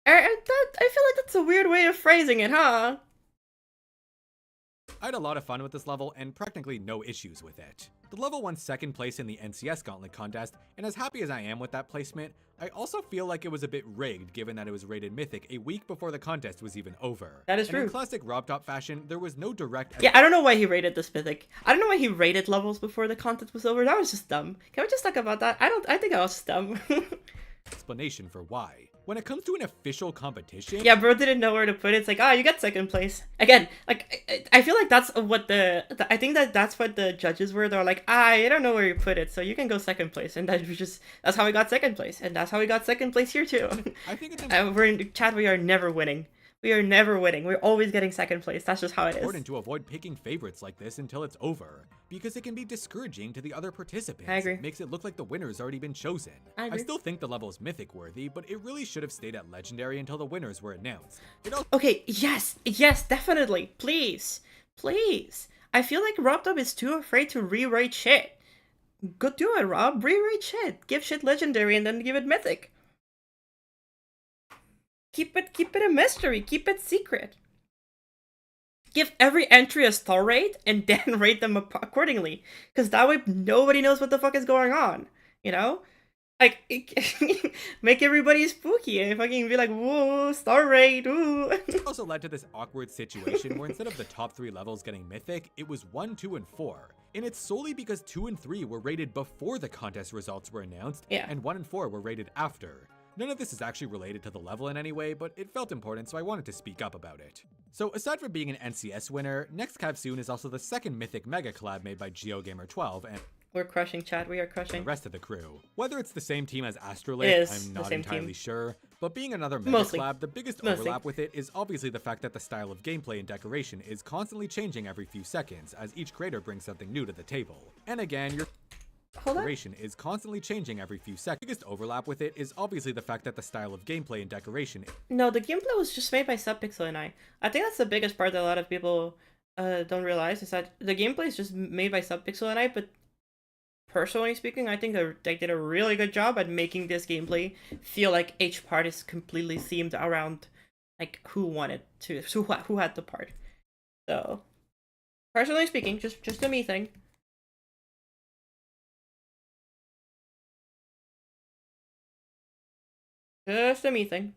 I feel like that's a weird way of phrasing it, huh? I had a lot of fun with this level and practically no issues with it. The level won second place in the NCS Gauntlet contest, and as happy as I am with that placement, I also feel like it was a bit rigged given that it was rated Mythic a week before the contest was even over. That is And in true. classic RobTop fashion, there was no direct Yeah, I don't know why he rated this Mythic. I don't know why he rated levels before the contest was over. That was just dumb. Can we just talk about that? I think I was dumb. explanation for why. When it comes to an official competition, Yeah, bro didn't know where to put it. It's like, you get second place. Again, like, I feel like that's what I think that's what the judges were. They're like, I don't know where you put it, so you can go second place. And that's how we got second place. And that's how we got second place here, too. I think it's We're in chat, we are never winning. We are never winning. We're always getting second place. That's just how it is. important to avoid picking favorites like this until it's over, because it can be discouraging to the other participants. I agree. It makes it look like the winner's already been chosen. I agree. still think the level is Mythic worthy, but it really should have stayed at Legendary until the winners were announced. Okay, yes, definitely. Please. I feel like RobTop is too afraid to rewrite shit. Go do it, Rob. Rewrite shit. Give shit legendary and then give it mythic. Keep it a mystery. Keep it secret. Give every entry a star rate and then rate them accordingly. Because that way nobody knows what the fuck is going on. You know? Like, make everybody spooky and fucking be like, whoa, star rate, ooh. It also led to this awkward situation where instead of the top 3 levels getting Mythic, it was 1, 2, and 4. And it's solely because 2 and 3 were rated before the contest results were announced, Yeah. and 1 and 4 were rated after. None of this is actually related to the level in any way, but it felt important, so I wanted to speak up about it. So aside from being an NCS winner, Next Capsule is also the second Mythic Mega collab made by GeoGamer12 and We're crushing, chat. We are the crushing. rest of the crew. Whether it's the same team as It Astrolith, is I'm the not same entirely team. sure, but being another Mega Mostly. collab, the biggest Mostly. overlap with it is obviously the fact that the style of gameplay and decoration is constantly changing every few seconds, as each creator brings something new to the table. And again, your Hold on. decoration is constantly changing every few seconds. The biggest overlap with it is obviously the fact that the style of gameplay and decoration No, the gameplay was just made by Subpixel and I. I think that's the biggest part that a lot of people don't realize is that the gameplay is just made by Subpixel and I, but personally speaking, I think they did a really good job at making this gameplay feel like each part is completely themed around like who wanted to, who had the part. So, personally speaking, just a me thing. Just a me thing.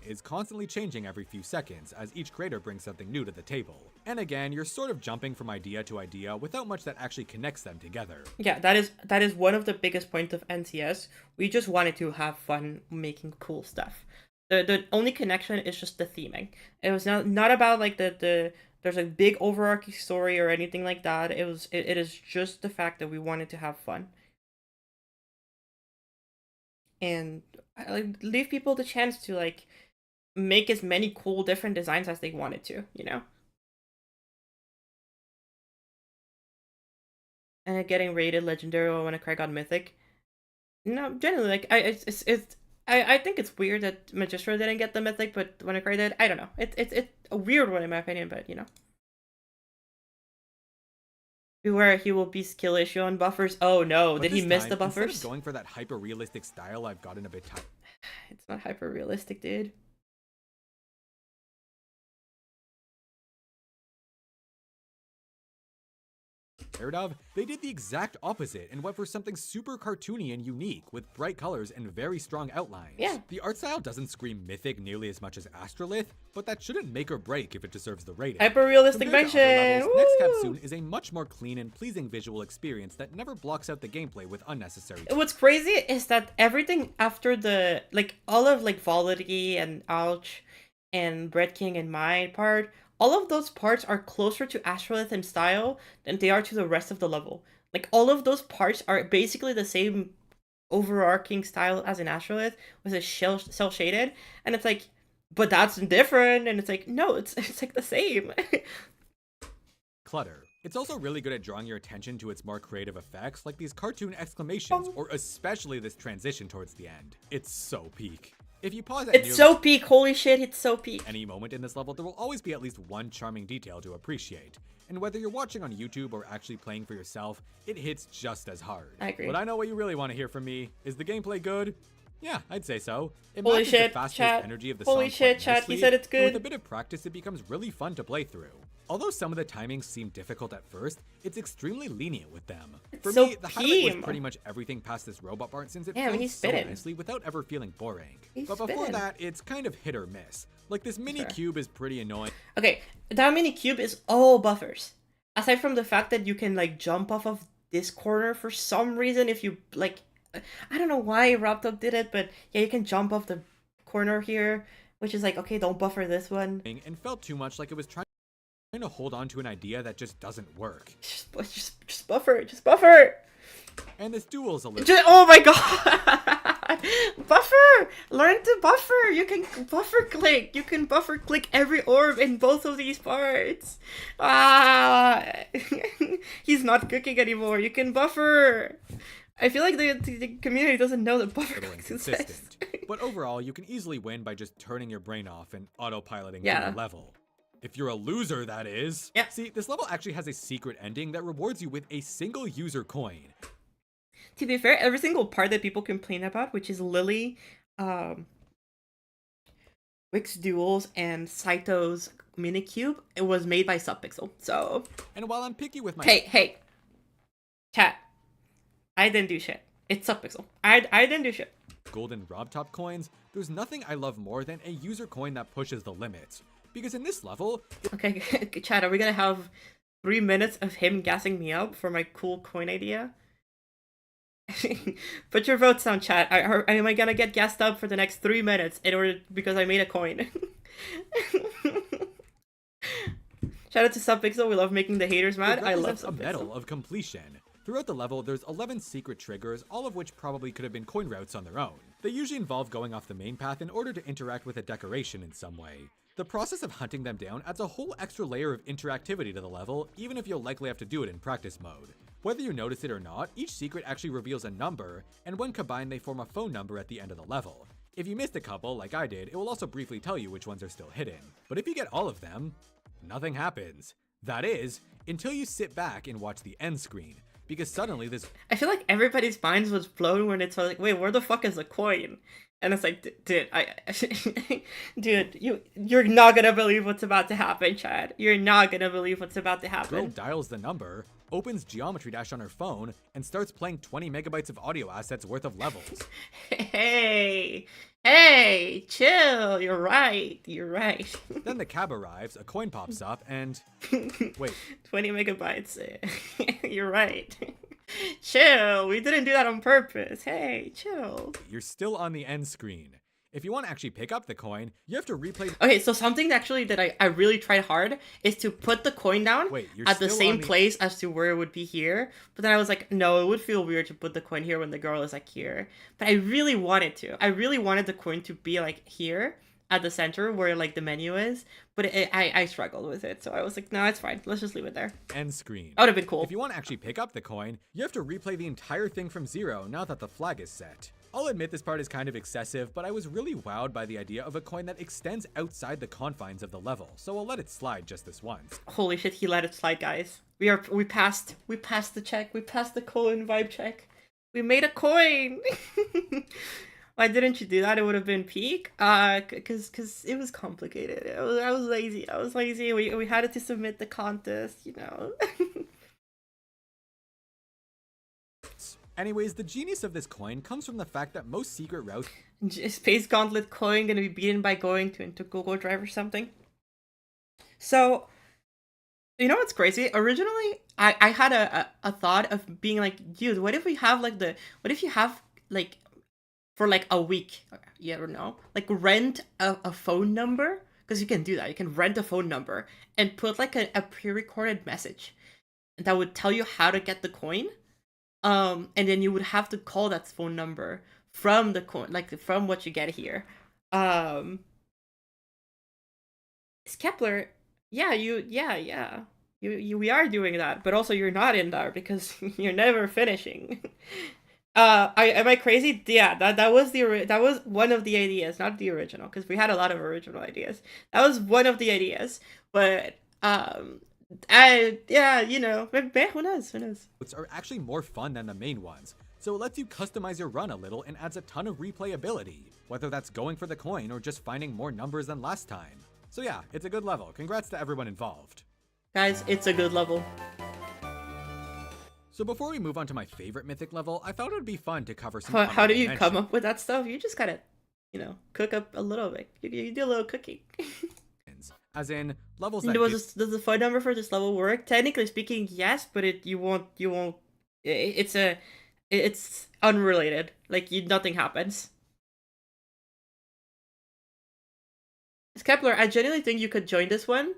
is constantly changing every few seconds, as each creator brings something new to the table. And again, you're sort of jumping from idea to idea without much that actually connects them together. Yeah, that is one of the biggest points of NCS. We just wanted to have fun making cool stuff. The only connection is just the theming. It was not about like the there's a big overarching story or anything like that. It is just the fact that we wanted to have fun. And like leave people the chance to like make as many cool different designs as they wanted to, you know? And getting rated legendary when a card got mythic. No, generally, like I think it's weird that Magistro didn't get the mythic, but when a card did, I don't know. It's a weird one in my opinion, but you know. Beware, he will be skill issue on buffers. Oh no, But did he this miss time, the buffers? Instead of going for that hyper-realistic style, I've gotten a bit tired. It's not hyper realistic, dude. Of, they did the exact opposite and went for something super cartoony and unique with bright colors and very strong outlines. Yeah. The art style doesn't scream mythic nearly as much as Astrolith, but that shouldn't make or break if it deserves the rating. Hyper realistic Compared to other mention. levels, Next Woo! Capsule is a much more clean and pleasing visual experience that never blocks out the gameplay with unnecessary. What's crazy is that everything after the like all of like Volity and Ouch and Bread King and my part, all of those parts are closer to Astrolith in style than they are to the rest of the level. Like all of those parts are basically the same overarching style as in Astrolith, with a cell shaded, and it's like, but that's different, and it's like, no, it's like the same. Clutter. It's also really good at drawing your attention to its more creative effects, like these cartoon exclamations, or especially this transition towards the end. It's so peak. If you pause at It's nearly so peak, holy shit, it's so peak. any moment in this level, there will always be at least one charming detail to appreciate. And whether you're watching on YouTube or actually playing for yourself, it hits just as hard. I agree. But I know what you really want to hear from me. Is the gameplay good? Yeah, I'd say so. It Holy matches shit, the fast-paced chat. energy of the Holy song shit, quite chat, he nicely, said it's and with good. a bit of practice, it becomes really fun to play through. Although some of the timings seem difficult at first, it's extremely lenient with them. For so me, the highlight was peem. pretty much everything past this robot part since it Yeah, I mean, flows he's so spitting. nicely without ever feeling boring. He's But before spitting. that, it's kind of hit or miss. Like this mini Sure. cube is pretty annoying. Okay, that mini cube is all buffers. Aside from the fact that you can like jump off of this corner for some reason if you like, I don't know why Wrapped Up did it, but yeah, you can jump off the corner here, which is like, okay, don't buffer this one. And felt too much like it was trying to hold on to an idea that just doesn't work. Just buffer, just buffer. And this duel's a little Oh my god! Buffer! Learn to buffer! You can buffer click! You can buffer click every orb in both of these parts! Ah! He's not cooking anymore, you can buffer! I feel like the community doesn't know that buffer little click inconsistent. exists. But overall, you can easily win by just turning your brain off and autopiloting Yeah. through the level. If you're a loser, that is. Yeah. See, this level actually has a secret ending that rewards you with a single user coin. To be fair, every single part that people complain about, which is Lily, Wix Duels, and Saito's Minicube, it was made by Subpixel, so... And while I'm picky with my Hey! Chat. I didn't do shit. It's Subpixel. I didn't do shit. golden Rob Top coins, there's nothing I love more than a user coin that pushes the limits. Because in this level, Okay, chat, are we gonna have 3 minutes of him gassing me up for my cool coin idea? Put your votes down, chat. Am I gonna get gassed up for the next 3 minutes in order because I made a coin? Shout out to Subpixel. We love making the haters mad. it I love represents a medal Subpixel. of completion. Throughout the level, there's 11 secret triggers, all of which probably could have been coin routes on their own. They usually involve going off the main path in order to interact with a decoration in some way. The process of hunting them down adds a whole extra layer of interactivity to the level, even if you'll likely have to do it in practice mode. Whether you notice it or not, each secret actually reveals a number, and when combined they form a phone number at the end of the level. If you missed a couple, like I did, it will also briefly tell you which ones are still hidden. But if you get all of them, nothing happens. That is, until you sit back and watch the end screen. Because suddenly this I feel like everybody's minds was blown when it's like, wait, where the fuck is the coin? And it's like, dude, you're not gonna believe what's about to happen, Chad. You're not gonna believe what's about to girl happen. dials the number, opens Geometry Dash on her phone, and starts playing 20 megabytes of audio assets worth of levels. Hey, chill. You're right. Then the cab arrives, a coin pops up, and... Wait, 20 megabytes. You're right. Chill. We didn't do that on purpose. Hey, chill. you're still on the end screen. If you want to actually pick up the coin, you have to replay... Okay, so something actually that I really tried hard is to put the coin down Wait, you're at the still same on the- place as to where it would be here. But then I was like, no, it would feel weird to put the coin here when the girl is like here. But I really wanted to. I really wanted the coin to be like here at the center where like the menu is. But I struggled with it. So I was like, no, it's fine. Let's just leave it there. end screen. That would have been cool. If you want to actually pick up the coin, you have to replay the entire thing from zero now that the flag is set. I'll admit this part is kind of excessive, but I was really wowed by the idea of a coin that extends outside the confines of the level, so I'll let it slide just this once. Holy shit, he let it slide, guys. We passed the check. We passed the coin vibe check. We made a coin. Why didn't you do that? It would have been peak. Cause it was complicated. I was lazy. We had to submit the contest, you know. Anyways, the genius of this coin comes from the fact that most secret routes Space Gauntlet coin gonna be beaten by going to Google Drive or something. So, you know what's crazy? Originally, I had a thought of being like, dude, what if you have like for like a week, yeah or no, like rent a phone number, because you can do that. You can rent a phone number and put like a pre-recorded message that would tell you how to get the coin. And then you would have to call that phone number from the coin, like from what you get here. Kepler, yeah. We are doing that, but also you're not in there because you're never finishing. Am I crazy? Yeah, that was one of the ideas, not the original, because we had a lot of original ideas. That was one of the ideas, but yeah, you know, who knows? are actually more fun than the main ones, so it lets you customize your run a little and adds a ton of replayability, whether that's going for the coin or just finding more numbers than last time. So yeah, it's a good level. Congrats to everyone involved. Guys, it's a good level. So before we move on to my favorite mythic level, I thought it would be fun to cover some How do you honorable come mentions. up with that stuff? You just gotta, you know, cook up a little bit. You do a little cooking. As in, levels that Does the phone number for this level work? Technically speaking, yes, but you won't. It's unrelated. Like nothing happens. Kepler, I genuinely think you could join this one,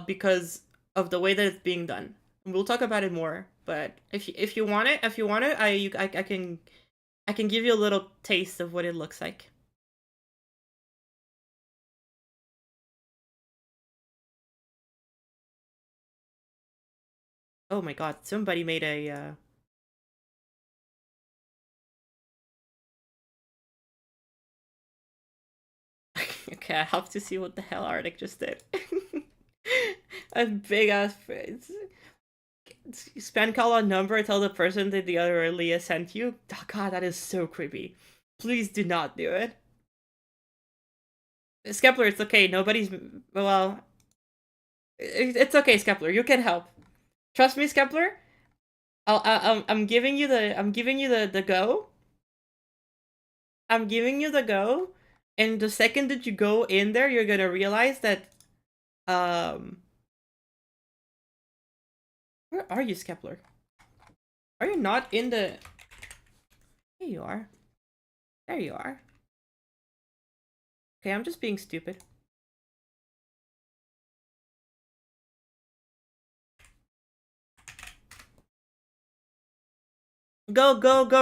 because of the way that it's being done. We'll talk about it more, but if you want it, I can give you a little taste of what it looks like. Oh my god, somebody made a Okay, I have to see what the hell Arctic just did. A big ass spam call on number, tell the person that the other Leah sent you. Oh god, that is so creepy. Please do not do it. Skepler, it's okay. Nobody's well. It's okay, Skepler. You can help. Trust me, Skepler. I'm giving you the go. I'm giving you the go, and the second that you go in there, you're gonna realize that where are you, Skepler? Are you not in the... There you are. There you are. Okay, I'm just being stupid. Go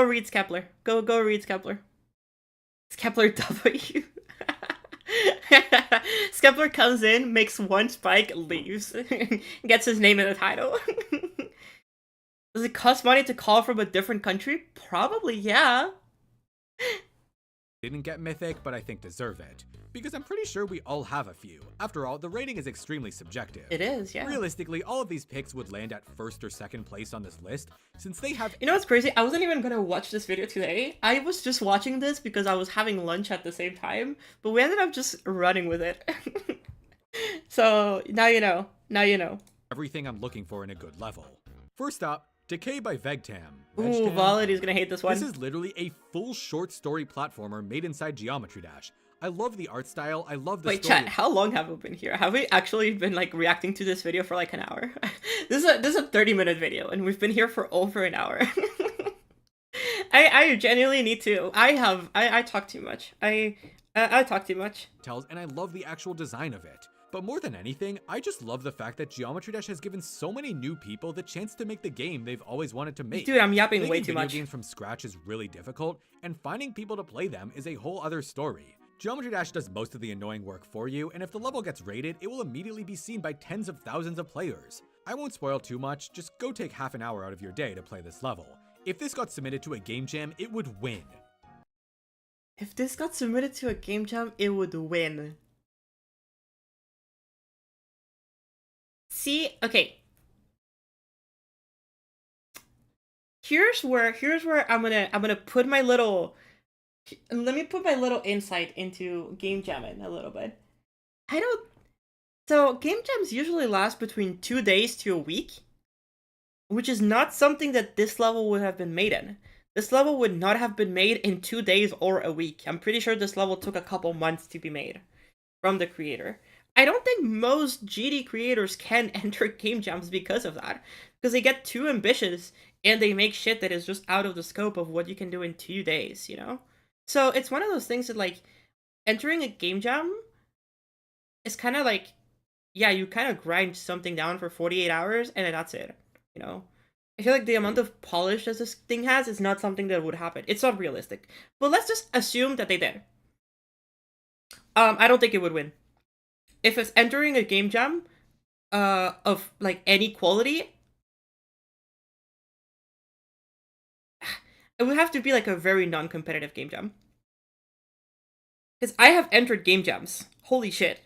read Skepler. Go read Skepler. Skepler W. Skepler comes in, makes one spike, leaves. Gets his name in the title. Does it cost money to call from a different country? Probably, yeah. didn't get mythic, but I think deserve it. Because I'm pretty sure we all have a few. After all, the rating is extremely subjective. It is, yeah. Realistically, all of these picks would land at first or second place on this list, since they have... You know what's crazy? I wasn't even gonna watch this video today. I was just watching this because I was having lunch at the same time, but we ended up just running with it. So, now you know. Now you know. everything I'm looking for in a good level. First up, Decay by Vegtam. Ooh, Volady's gonna hate this one. This is literally a full short story platformer made inside Geometry Dash. I love the art style, I love the Wait, story. chat, how long have we been here? Have we actually been, like, reacting to this video for, like, an hour? This is a 30-minute video, and we've been here for over an hour. I genuinely need to... I talk too much. I talk too much. And I love the actual design of it. But more than anything, I just love the fact that Geometry Dash has given so many new people the chance to make the game they've always wanted to make. Dude, I'm yapping way Making too video much. games from scratch is really difficult, and finding people to play them is a whole other story. Geometry Dash does most of the annoying work for you, and if the level gets rated, it will immediately be seen by tens of thousands of players. I won't spoil too much, just go take half an hour out of your day to play this level. If this got submitted to a game jam, it would win. If this got submitted to a game jam, it would win. See, okay. Here's where I'm gonna put my little... Let me put my little insight into game jamming a little bit. So game jams usually last between 2 days to a week, which is not something that this level would have been made in. This level would not have been made in 2 days or a week. I'm pretty sure this level took a couple months to be made from the creator. I don't think most GD creators can enter game jams because of that. Because they get too ambitious and they make shit that is just out of the scope of what you can do in 2 days, you know? So it's one of those things that, like, entering a game jam is kind of like, yeah, you kind of grind something down for 48 hours and then that's it, you know? I feel like the amount of polish that this thing has is not something that would happen. It's not realistic. But let's just assume that they did. I don't think it would win. If it's entering a game jam of, like, any quality, it would have to be, like, a very non-competitive game jam. Because I have entered game jams. Holy shit.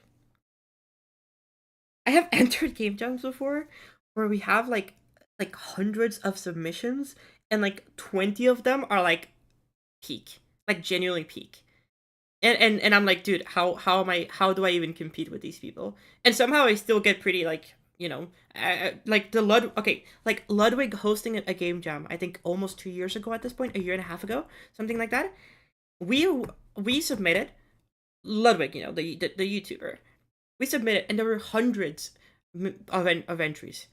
I have entered game jams before where we have, like hundreds of submissions and, like, 20 of them are, like, peak. Like, genuinely peak. And I'm like, dude, how do I even compete with these people? And somehow I still get pretty, like, you know, like like Ludwig hosting a game jam, I think almost 2 years ago at this point, a year and a half ago, something like that. We submitted Ludwig, the YouTuber. We submitted, and there were hundreds of entries.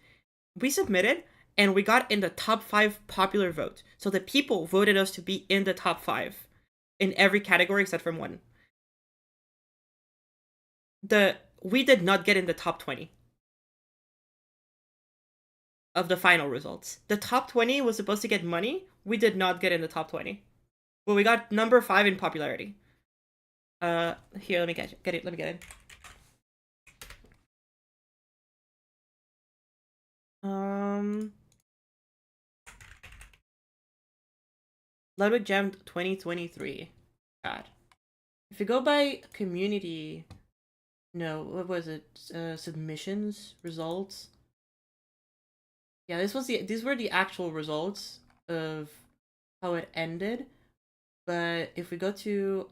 We submitted, and we got in the top 5 popular vote. So the people voted us to be in the top 5 in every category except from one. We did not get in the top 20 of the final results. The top 20 was supposed to get money. We did not get in the top 20. But we got number 5 in popularity. Here, let me get it. Let me get it. Ludwig Jam 2023. God. If you go by community, no, what was it? Submissions results. Yeah, these were the actual results of how it ended. But if we go to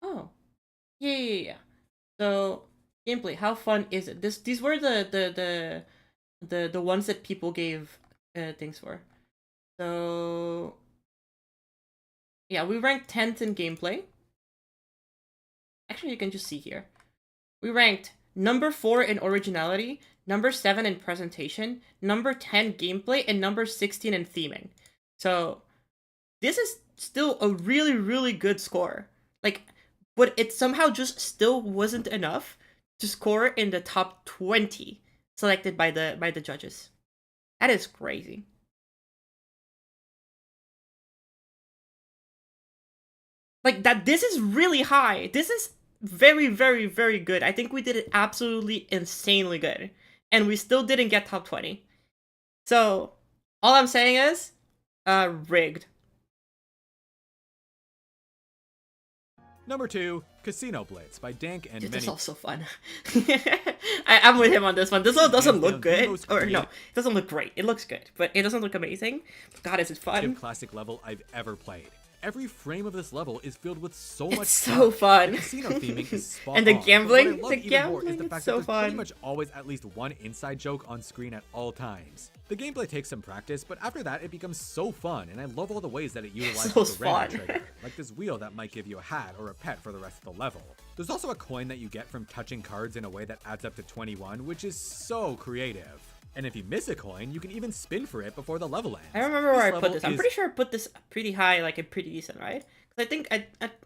oh, yeah. So gameplay, how fun is it? These were the ones that people gave things for. So yeah, we ranked 10th in gameplay. Actually, you can just see here. We ranked number 4 in originality, number 7 in presentation, number 10 gameplay, and number 16 in theming. So this is still a really, really good score. Like, but it somehow just still wasn't enough to score in the top 20 selected by the judges. That is crazy. Like that, this is really high. This is very, very, very good. I think we did it absolutely insanely good. And we still didn't get top 20. So, all I'm saying is, rigged. Number 2, Casino Blitz by Dank and Dude, many. that's also fun. I'm with him on this one. This one doesn't look good. Or no, it doesn't look great. It looks good, but it doesn't look amazing. God, is it fun? Classic level I've ever played. Every frame of this level is filled with so much so fun. The casino theming is spot and the on, gambling, but what I love the even more is the gambling, fact it's so that there's pretty fun. much always at least one inside joke on screen at all times. The gameplay takes some practice, but after that it becomes so fun, and I love all the ways that it utilizes So the random fun. trigger, like this wheel that might give you a hat or a pet for the rest of the level. There's also a coin that you get from touching cards in a way that adds up to 21, which is so creative. And if you miss a coin, you can even spin for it before the level ends. I remember where I put level this. I'm is- pretty sure I put this pretty high, like a pretty decent, right? I think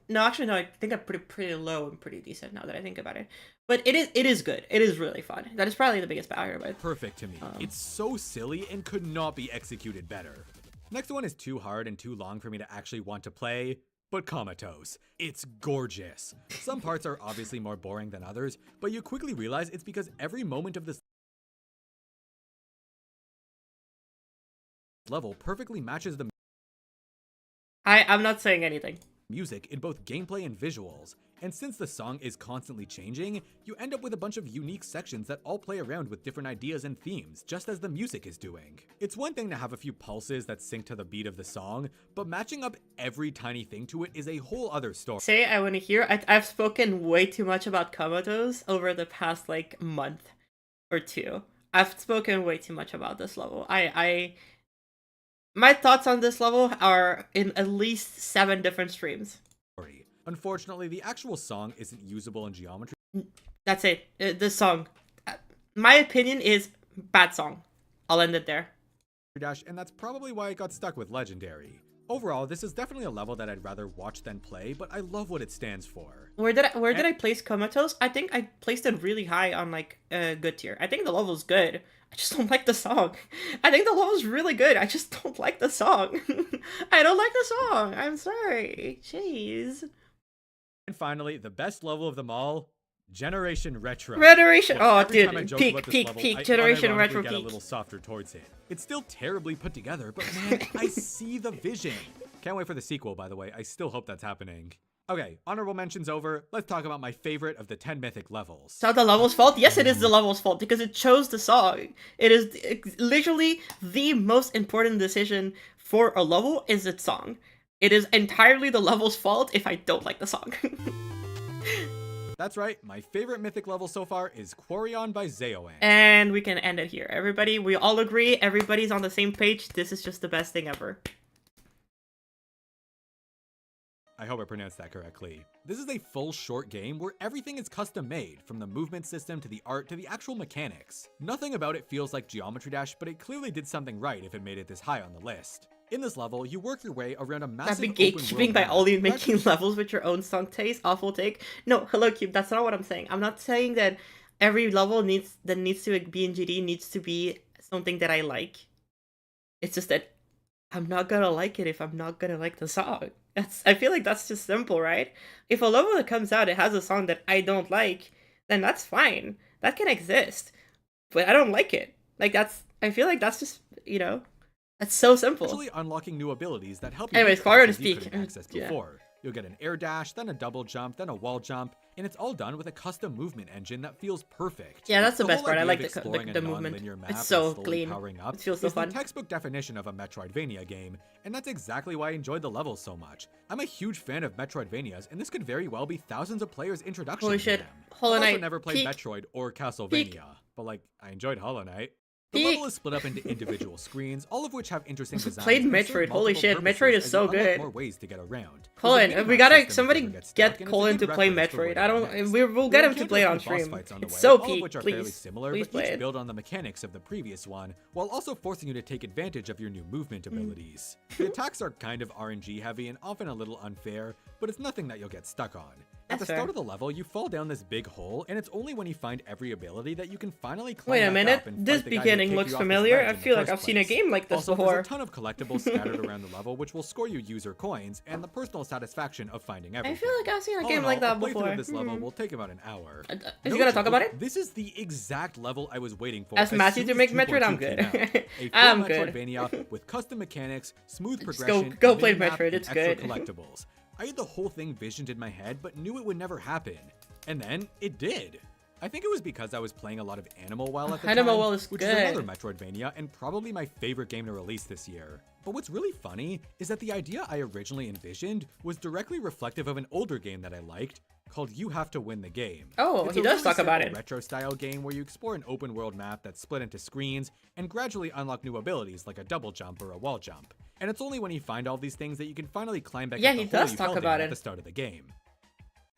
no, actually no, I think I put it pretty low and pretty decent now that I think about it. But it is good. It is really fun. That is probably the biggest barrier, but Perfect to me. It's so silly and could not be executed better. Next one is too hard and too long for me to actually want to play, but Comatose. It's gorgeous. Some parts are obviously more boring than others, but you quickly realize it's because every moment of this level perfectly matches the I'm not saying anything. music in both gameplay and visuals. And since the song is constantly changing, you end up with a bunch of unique sections that all play around with different ideas and themes, just as the music is doing. It's one thing to have a few pulses that sync to the beat of the song, but matching up every tiny thing to it is a whole other story. Say I want to hear. I've spoken way too much about Comatose over the past like month or two. I've spoken way too much about this level. My thoughts on this level are in at least 7 different streams. Unfortunately, the actual song isn't usable in geometry. That's it. The song. My opinion is bad song. I'll end it there. Dash, and that's probably why it got stuck with Legendary. Overall, this is definitely a level that I'd rather watch than play, but I love what it stands for. Where did I place Comatose? I think I placed it really high on like a good tier. I think the level's good. I just don't like the song. I think the level's really good. I just don't like the song. I don't like the song. I'm sorry. Jeez. And finally, the best level of them all, Generation Retro. Generation. Look, Oh, every time I dude. joke Peak, about this peak, level, peak. I Generation unironically Retro get a peak. little softer towards it. It's still terribly put together, but man, I see the vision. Can't wait for the sequel, by the way. I still hope that's happening. Okay, honorable mentions over. Let's talk about my favorite of the 10 mythic levels. Is that the level's fault? Yes, it is the level's fault because it chose the song. It is literally the most important decision for a level is its song. It is entirely the level's fault if I don't like the song. That's right, my favorite mythic level so far is Quarion by Zeoan. And we can end it here. Everybody, we all agree, everybody's on the same page. This is just the best thing ever. I hope I pronounced that correctly. This is a full short game where everything is custom made, from the movement system to the art to the actual mechanics. Nothing about it feels like Geometry Dash, but it clearly did something right if it made it this high on the list. In this level, you work your way around a massive That'd open be world gatekeeping by map only that- making levels with your own song taste. Awful take. No, hello Cube, that's not what I'm saying. I'm not saying that every level needs to be in GD needs to be something that I like. It's just that I'm not gonna like it if I'm not gonna like the song. I feel like that's just simple, right? If a level that comes out, it has a song that I don't like, then that's fine. That can exist. But I don't like it. Like, I feel like that's just, you know, that's so simple. Actually unlocking new abilities that help you Anyways, do Clara to classes you speak. couldn't access Yeah. before. You'll get an air dash, then a double jump, then a wall jump, and it's all done with a custom movement engine that feels perfect. Yeah, that's the best whole part. I idea like of exploring the a movement. non-linear map It's and so slowly clean. powering up It feels so is fun. the textbook definition of a Metroidvania game, and that's exactly why I enjoyed the levels so much. I'm a huge fan of Metroidvanias, and this could very well be thousands of players' introduction Holy to shit. them. Hollow I've also Knight, never played peak. Metroid or Castlevania, Peak. but like, I enjoyed Hollow Knight. The Peak. level is split up into individual screens, all of which have interesting designs. Played and serve Metroid. Holy multiple shit, purposes Metroid is as so you unlock good. more ways to get around. Colin, There's a we minimap gotta system if you somebody ever stuck, get and it's a Colin good to play reference for where Metroid. to I go don't. next. We'll get You'll him to encounter play it a on few boss stream. fights on the It's way, so all of peak. which are fairly Please, similar, please but play each it. build on the mechanics of the previous one, while also forcing you to take advantage of your new movement Mm. abilities. The attacks are kind of RNG heavy and often a little unfair, but it's nothing that you'll get stuck on. At That's the start fair. of the level, you fall down this big hole, and it's only when you find every ability that you can finally climb Wait a back minute. up and This fight the guy who beginning kicked looks you off this familiar. ledge I in the feel like first I've seen a place. game like this Also, before. there's a ton of collectibles scattered around the level, which will score you user coins and the personal satisfaction of finding I everything. feel like I've seen a All game in like all, that a playthrough before. of this level will take about an hour. Is No he gonna talk joke, about it? This is the exact level I was waiting for. Ask as Matthew soon to as make Metroid, 2.2 I'm came good. out. A full I'm good. Metroidvania with custom mechanics, smooth Just progression, go a play mini-map, Metroid, and it's extra good. collectibles. I had the whole thing visioned in my head, but knew it would never happen. And then it did. I think it was because I was playing a lot of Animal Well at the Animal time, Well is which good. is another Metroidvania and probably my favorite game to release this year. But what's really funny is that the idea I originally envisioned was directly reflective of an older game that I liked called You Have to Win the Game. Oh, It's he a does really talk about simple it. retro-style game where you explore an open-world map that's split into screens and gradually unlock new abilities like a double jump or a wall jump. And it's only when you find all these things that you can finally climb back Yeah, up the he hole does you talk fell down about at it. the start of the game.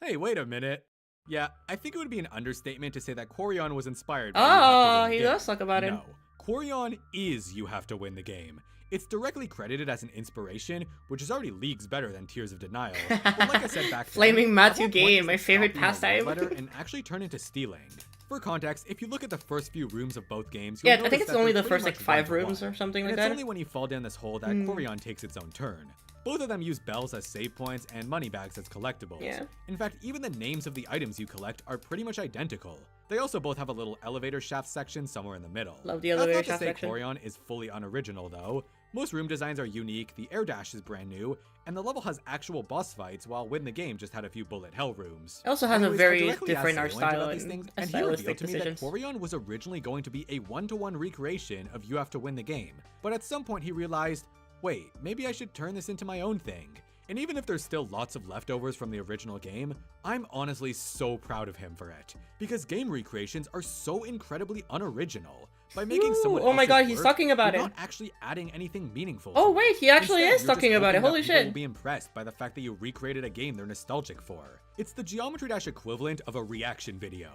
Hey, wait a minute. Yeah, I think it would be an understatement to say that Quarion was inspired by You Have to Oh, Win the he Game. does talk about it. No, Quarion is You Have to Win the Game. It's directly credited as an inspiration, which is already leagues better than Tears of Denial. But like I said back then, Flaming at Matthew what point game, does my it stop favorite being a love pastime. letter and actually turn into stealing? For context, if you look at the first few rooms of both games, Yeah, you'll I think notice it's that only they're the pretty first like much 5 one-to-one. rooms or something And like it's that. only when you fall down this hole that Quarion takes its own turn. Both of them use bells as save points and money bags as collectibles. Yeah. In fact, even the names of the items you collect are pretty much identical. They also both have a little elevator shaft section somewhere in the middle. Love the elevator That's not shaft to say section. Quarion is fully unoriginal though. Most room designs are unique, the air dash is brand new, and the level has actual boss fights, while Win the Game just had a few bullet hell rooms. It also has a Anyways, I very directly asked different art Zealand style about these and things, a and he revealed stylistic to me decisions. that Quarion was originally going to be a one-to-one recreation of You Have to Win the Game, but at some point he realized, wait, maybe I should turn this into my own thing. And even if there's still lots of leftovers from the original game, I'm honestly so proud of him for it, because game recreations are so incredibly unoriginal. By making Ooh, someone oh my else's god, he's work, talking about you're it. not actually adding anything meaningful. Oh to wait, it. he actually Instead, is you're just talking about it. hoping that Holy people shit. will be impressed by the fact that you recreated a game they're nostalgic for. It's the Geometry Dash equivalent of a reaction video.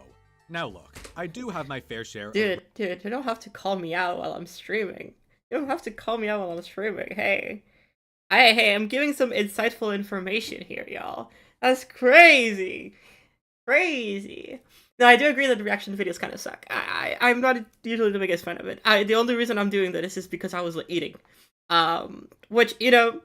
Now look, I do have my fair share of Dude, you don't have to call me out while I'm streaming. You don't have to call me out while I'm streaming. Hey, I'm giving some insightful information here, y'all. That's crazy. Crazy. No, I do agree that the reaction videos kind of suck. I'm not usually the biggest fan of it. The only reason I'm doing this is because I was eating. Which, you know,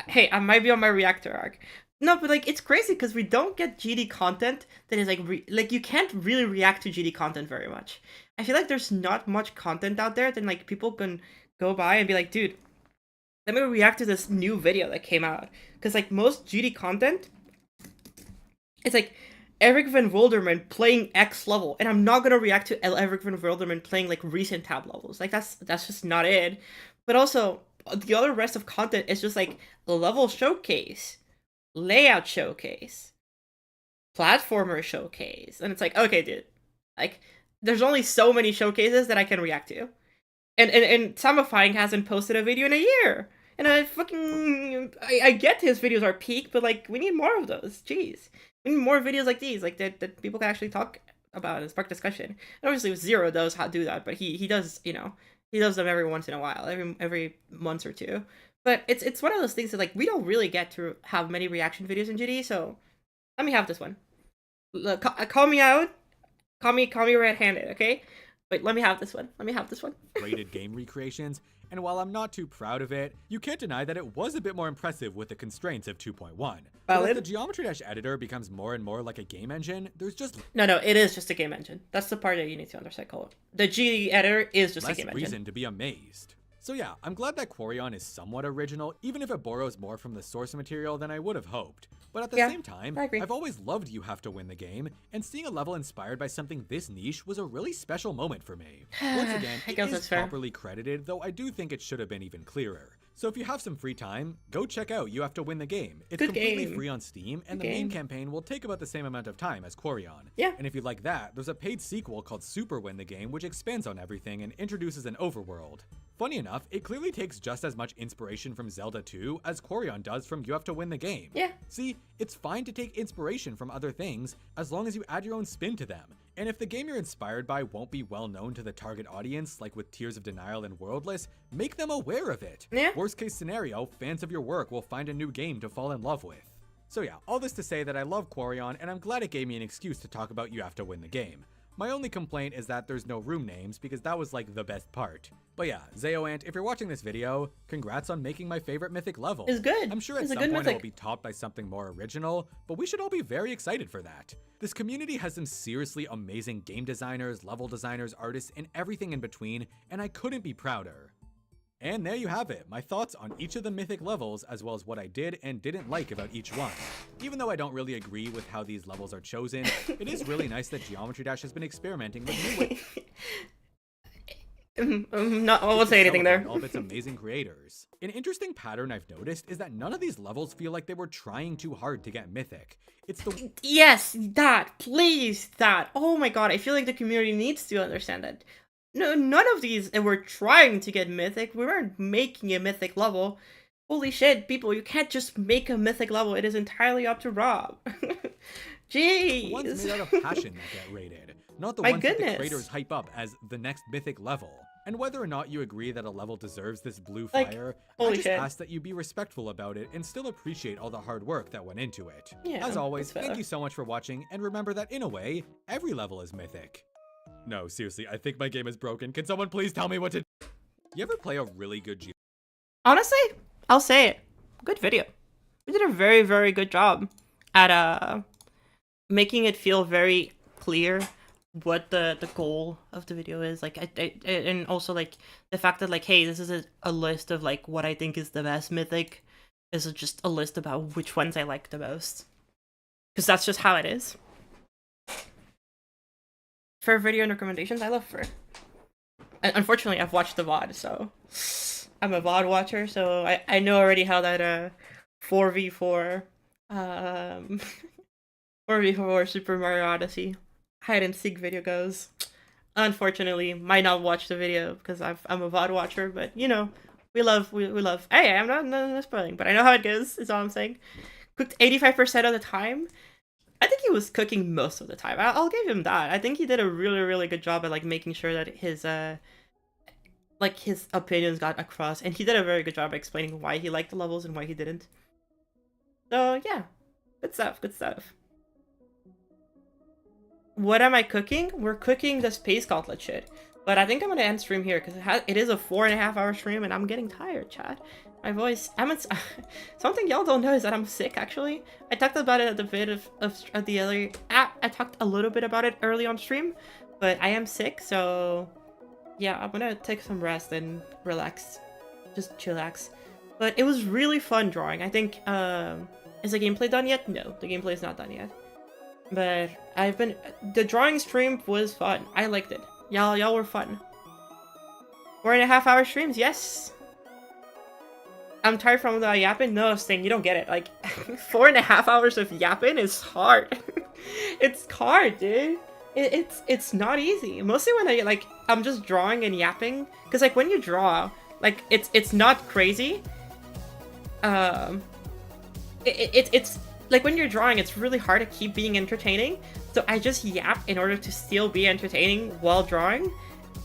hey, I might be on my reactor arc. No, but like it's crazy because we don't get GD content that is like you can't really react to GD content very much. I feel like there's not much content out there that like people can go by and be like, dude, let me react to this new video that came out. Because like most GD content, it's like Eric Van Wilderman playing X level, and I'm not gonna react to Eric Van Wilderman playing like recent tab levels. Like that's just not it. But also the other rest of content is just like a level showcase, layout showcase, platformer showcase. And it's like, okay, dude, like, there's only so many showcases that I can react to. And Samifying hasn't posted a video in a year. And I get his videos are peak, but like, we need more of those. Jeez. We need more videos like these, like that people can actually talk about and spark discussion. And obviously Zero does how to do that, but he does, you know, he does them every once in a while, every month or two. But it's one of those things that like we don't really get to have many reaction videos in GD, so let me have this one. Look, call me out, call me red-handed, okay? But let me have this one. Let me have this one. Rated game recreations, and while I'm not too proud of it, you can't deny that it was a bit more impressive with the constraints of 2.1. But as the Geometry Dash editor becomes more and more like a game engine, there's just no, it is just a game engine. That's the part that you need to understand, Cole. The G editor is just a game engine. less reason to be amazed. So yeah, I'm glad that Quarion is somewhat original, even if it borrows more from the source material than I would have hoped. But at the same time, I've always loved You Have to Win the Game, and seeing a level inspired by something this niche was a really special moment for me. Once again, it is properly credited, though I do think it should have been even clearer. So if you have some free time, go check out You Have to Win the Game. It's completely free on Steam, and the main campaign will take about the same amount of time as Quarion. Yeah. And if you like that, there's a paid sequel called Super Win the Game, which expands on everything and introduces an overworld. Funny enough, it clearly takes just as much inspiration from Zelda 2 as Quarion does from You Have to Win the Game. Yeah. See, it's fine to take inspiration from other things as long as you add your own spin to them. And if the game you're inspired by won't be well known to the target audience, like with Tears of Denial and Worldless, make them aware of it. Yeah. Worst case scenario, fans of your work will find a new game to fall in love with. So yeah, all this to say that I love Quarion, and I'm glad it gave me an excuse to talk about You Have to Win the Game. My only complaint is that there's no room names, because that was like the best part. But yeah, Zayoant, if you're watching this video, congrats on making my favorite mythic level. It's good. I'm sure at It's a some good point mythic. it will be topped by something more original, but we should all be very excited for that. This community has some seriously amazing game designers, level designers, artists, and everything in between, and I couldn't be prouder. And there you have it, my thoughts on each of the mythic levels, as well as what I did and didn't like about each one. Even though I don't really agree with how these levels are chosen, it is really nice that Geometry Dash has been experimenting with new ways. I won't say anything there. All of its amazing creators. An interesting pattern I've noticed is that none of these levels feel like they were trying too hard to get mythic. It's the Yes, that. Please, that. Oh my god, I feel like the community needs to understand that. No, none of these were trying to get mythic. We weren't making a mythic level. Holy shit, people, you can't just make a mythic level. It is entirely up to Rob. Jeez. the ones made out of passion that get rated, not the My ones that the goodness. creators hype up as the next mythic level. And whether or not you agree that a level deserves this blue Like, fire, I holy just shit. ask that you be respectful about it and still appreciate all the hard work that went into it. Yeah, As always, that's fair. thank you so much for watching, and remember that in a way, every level is mythic. No, seriously, I think my game is broken. Can someone please tell me what to do? You ever play a really good Honestly, I'll say it. Good video. We did a very, very good job at making it feel very clear what the goal of the video is. Like, and also like the fact that like, hey, this is a list of like what I think is the best mythic. This is just a list about which ones I like the most, because that's just how it is. For video and recommendations, I love Fur. Unfortunately, I've watched the VOD, so I'm a VOD watcher, so I know already how that 4v4 4v4 Super Mario Odyssey hide and seek video goes. Unfortunately, might not watch the video because I'm a VOD watcher, but you know, we love. Hey, I'm not spoiling, but I know how it goes. Is all I'm saying. Cooked 85% of the time. I think he was cooking most of the time. I'll give him that. I think he did a really, really good job at like making sure that his opinions got across, and he did a very good job explaining why he liked the levels and why he didn't. So yeah, good stuff. Good stuff. What am I cooking? We're cooking the Space Gauntlet shit. But I think I'm gonna end stream here because it is a 4.5 hour stream and I'm getting tired, chat. My voice, something y'all don't know is that I'm sick, actually. I talked about it at the vid of the other, I talked a little bit about it early on stream, but I am sick, so yeah, I'm gonna take some rest and relax, just chillax. But it was really fun drawing. I think, is the gameplay done yet? No, the gameplay is not done yet. But the drawing stream was fun. I liked it. Y'all were fun. 4.5 hour streams, yes. I'm tired from the yapping. No, Sting, you don't get it. Like, 4.5 hours of yapping is hard. It's hard, dude. It's not easy. Mostly when I'm just drawing and yapping, because like when you draw, like it's not crazy. It's like when you're drawing, it's really hard to keep being entertaining. So I just yap in order to still be entertaining while drawing,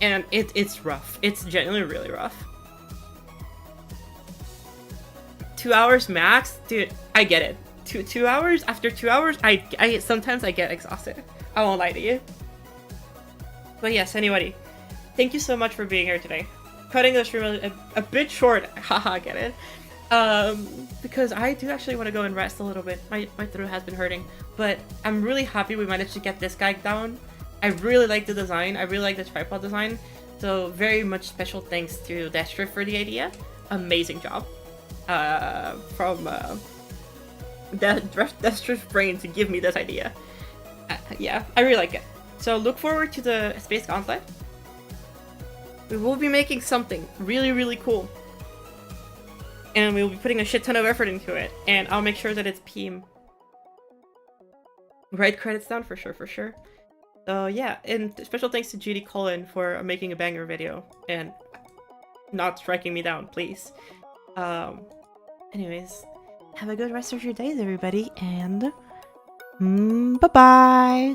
and it's rough. It's genuinely really rough. 2 hours max, dude. I get it. 2 hours. After 2 hours, I sometimes I get exhausted. I won't lie to you. But yes, anybody, thank you so much for being here today. Cutting the stream a bit short. Haha, get it. Because I do actually want to go and rest a little bit. My throat has been hurting, but I'm really happy we managed to get this guy down. I really like the design. I really like the tripod design. So very much special thanks to Destra for the idea. Amazing job. From Destra's brain to give me this idea. Yeah, I really like it. So look forward to the Space Gauntlet. We will be making something really, really cool. And we will be putting a shit ton of effort into it. And I'll make sure that it's PM. Write credits down for sure, for sure. So yeah, and special thanks to GD Cullen for making a banger video and not striking me down, please. Anyways, have a good rest of your days, everybody, and bye-bye!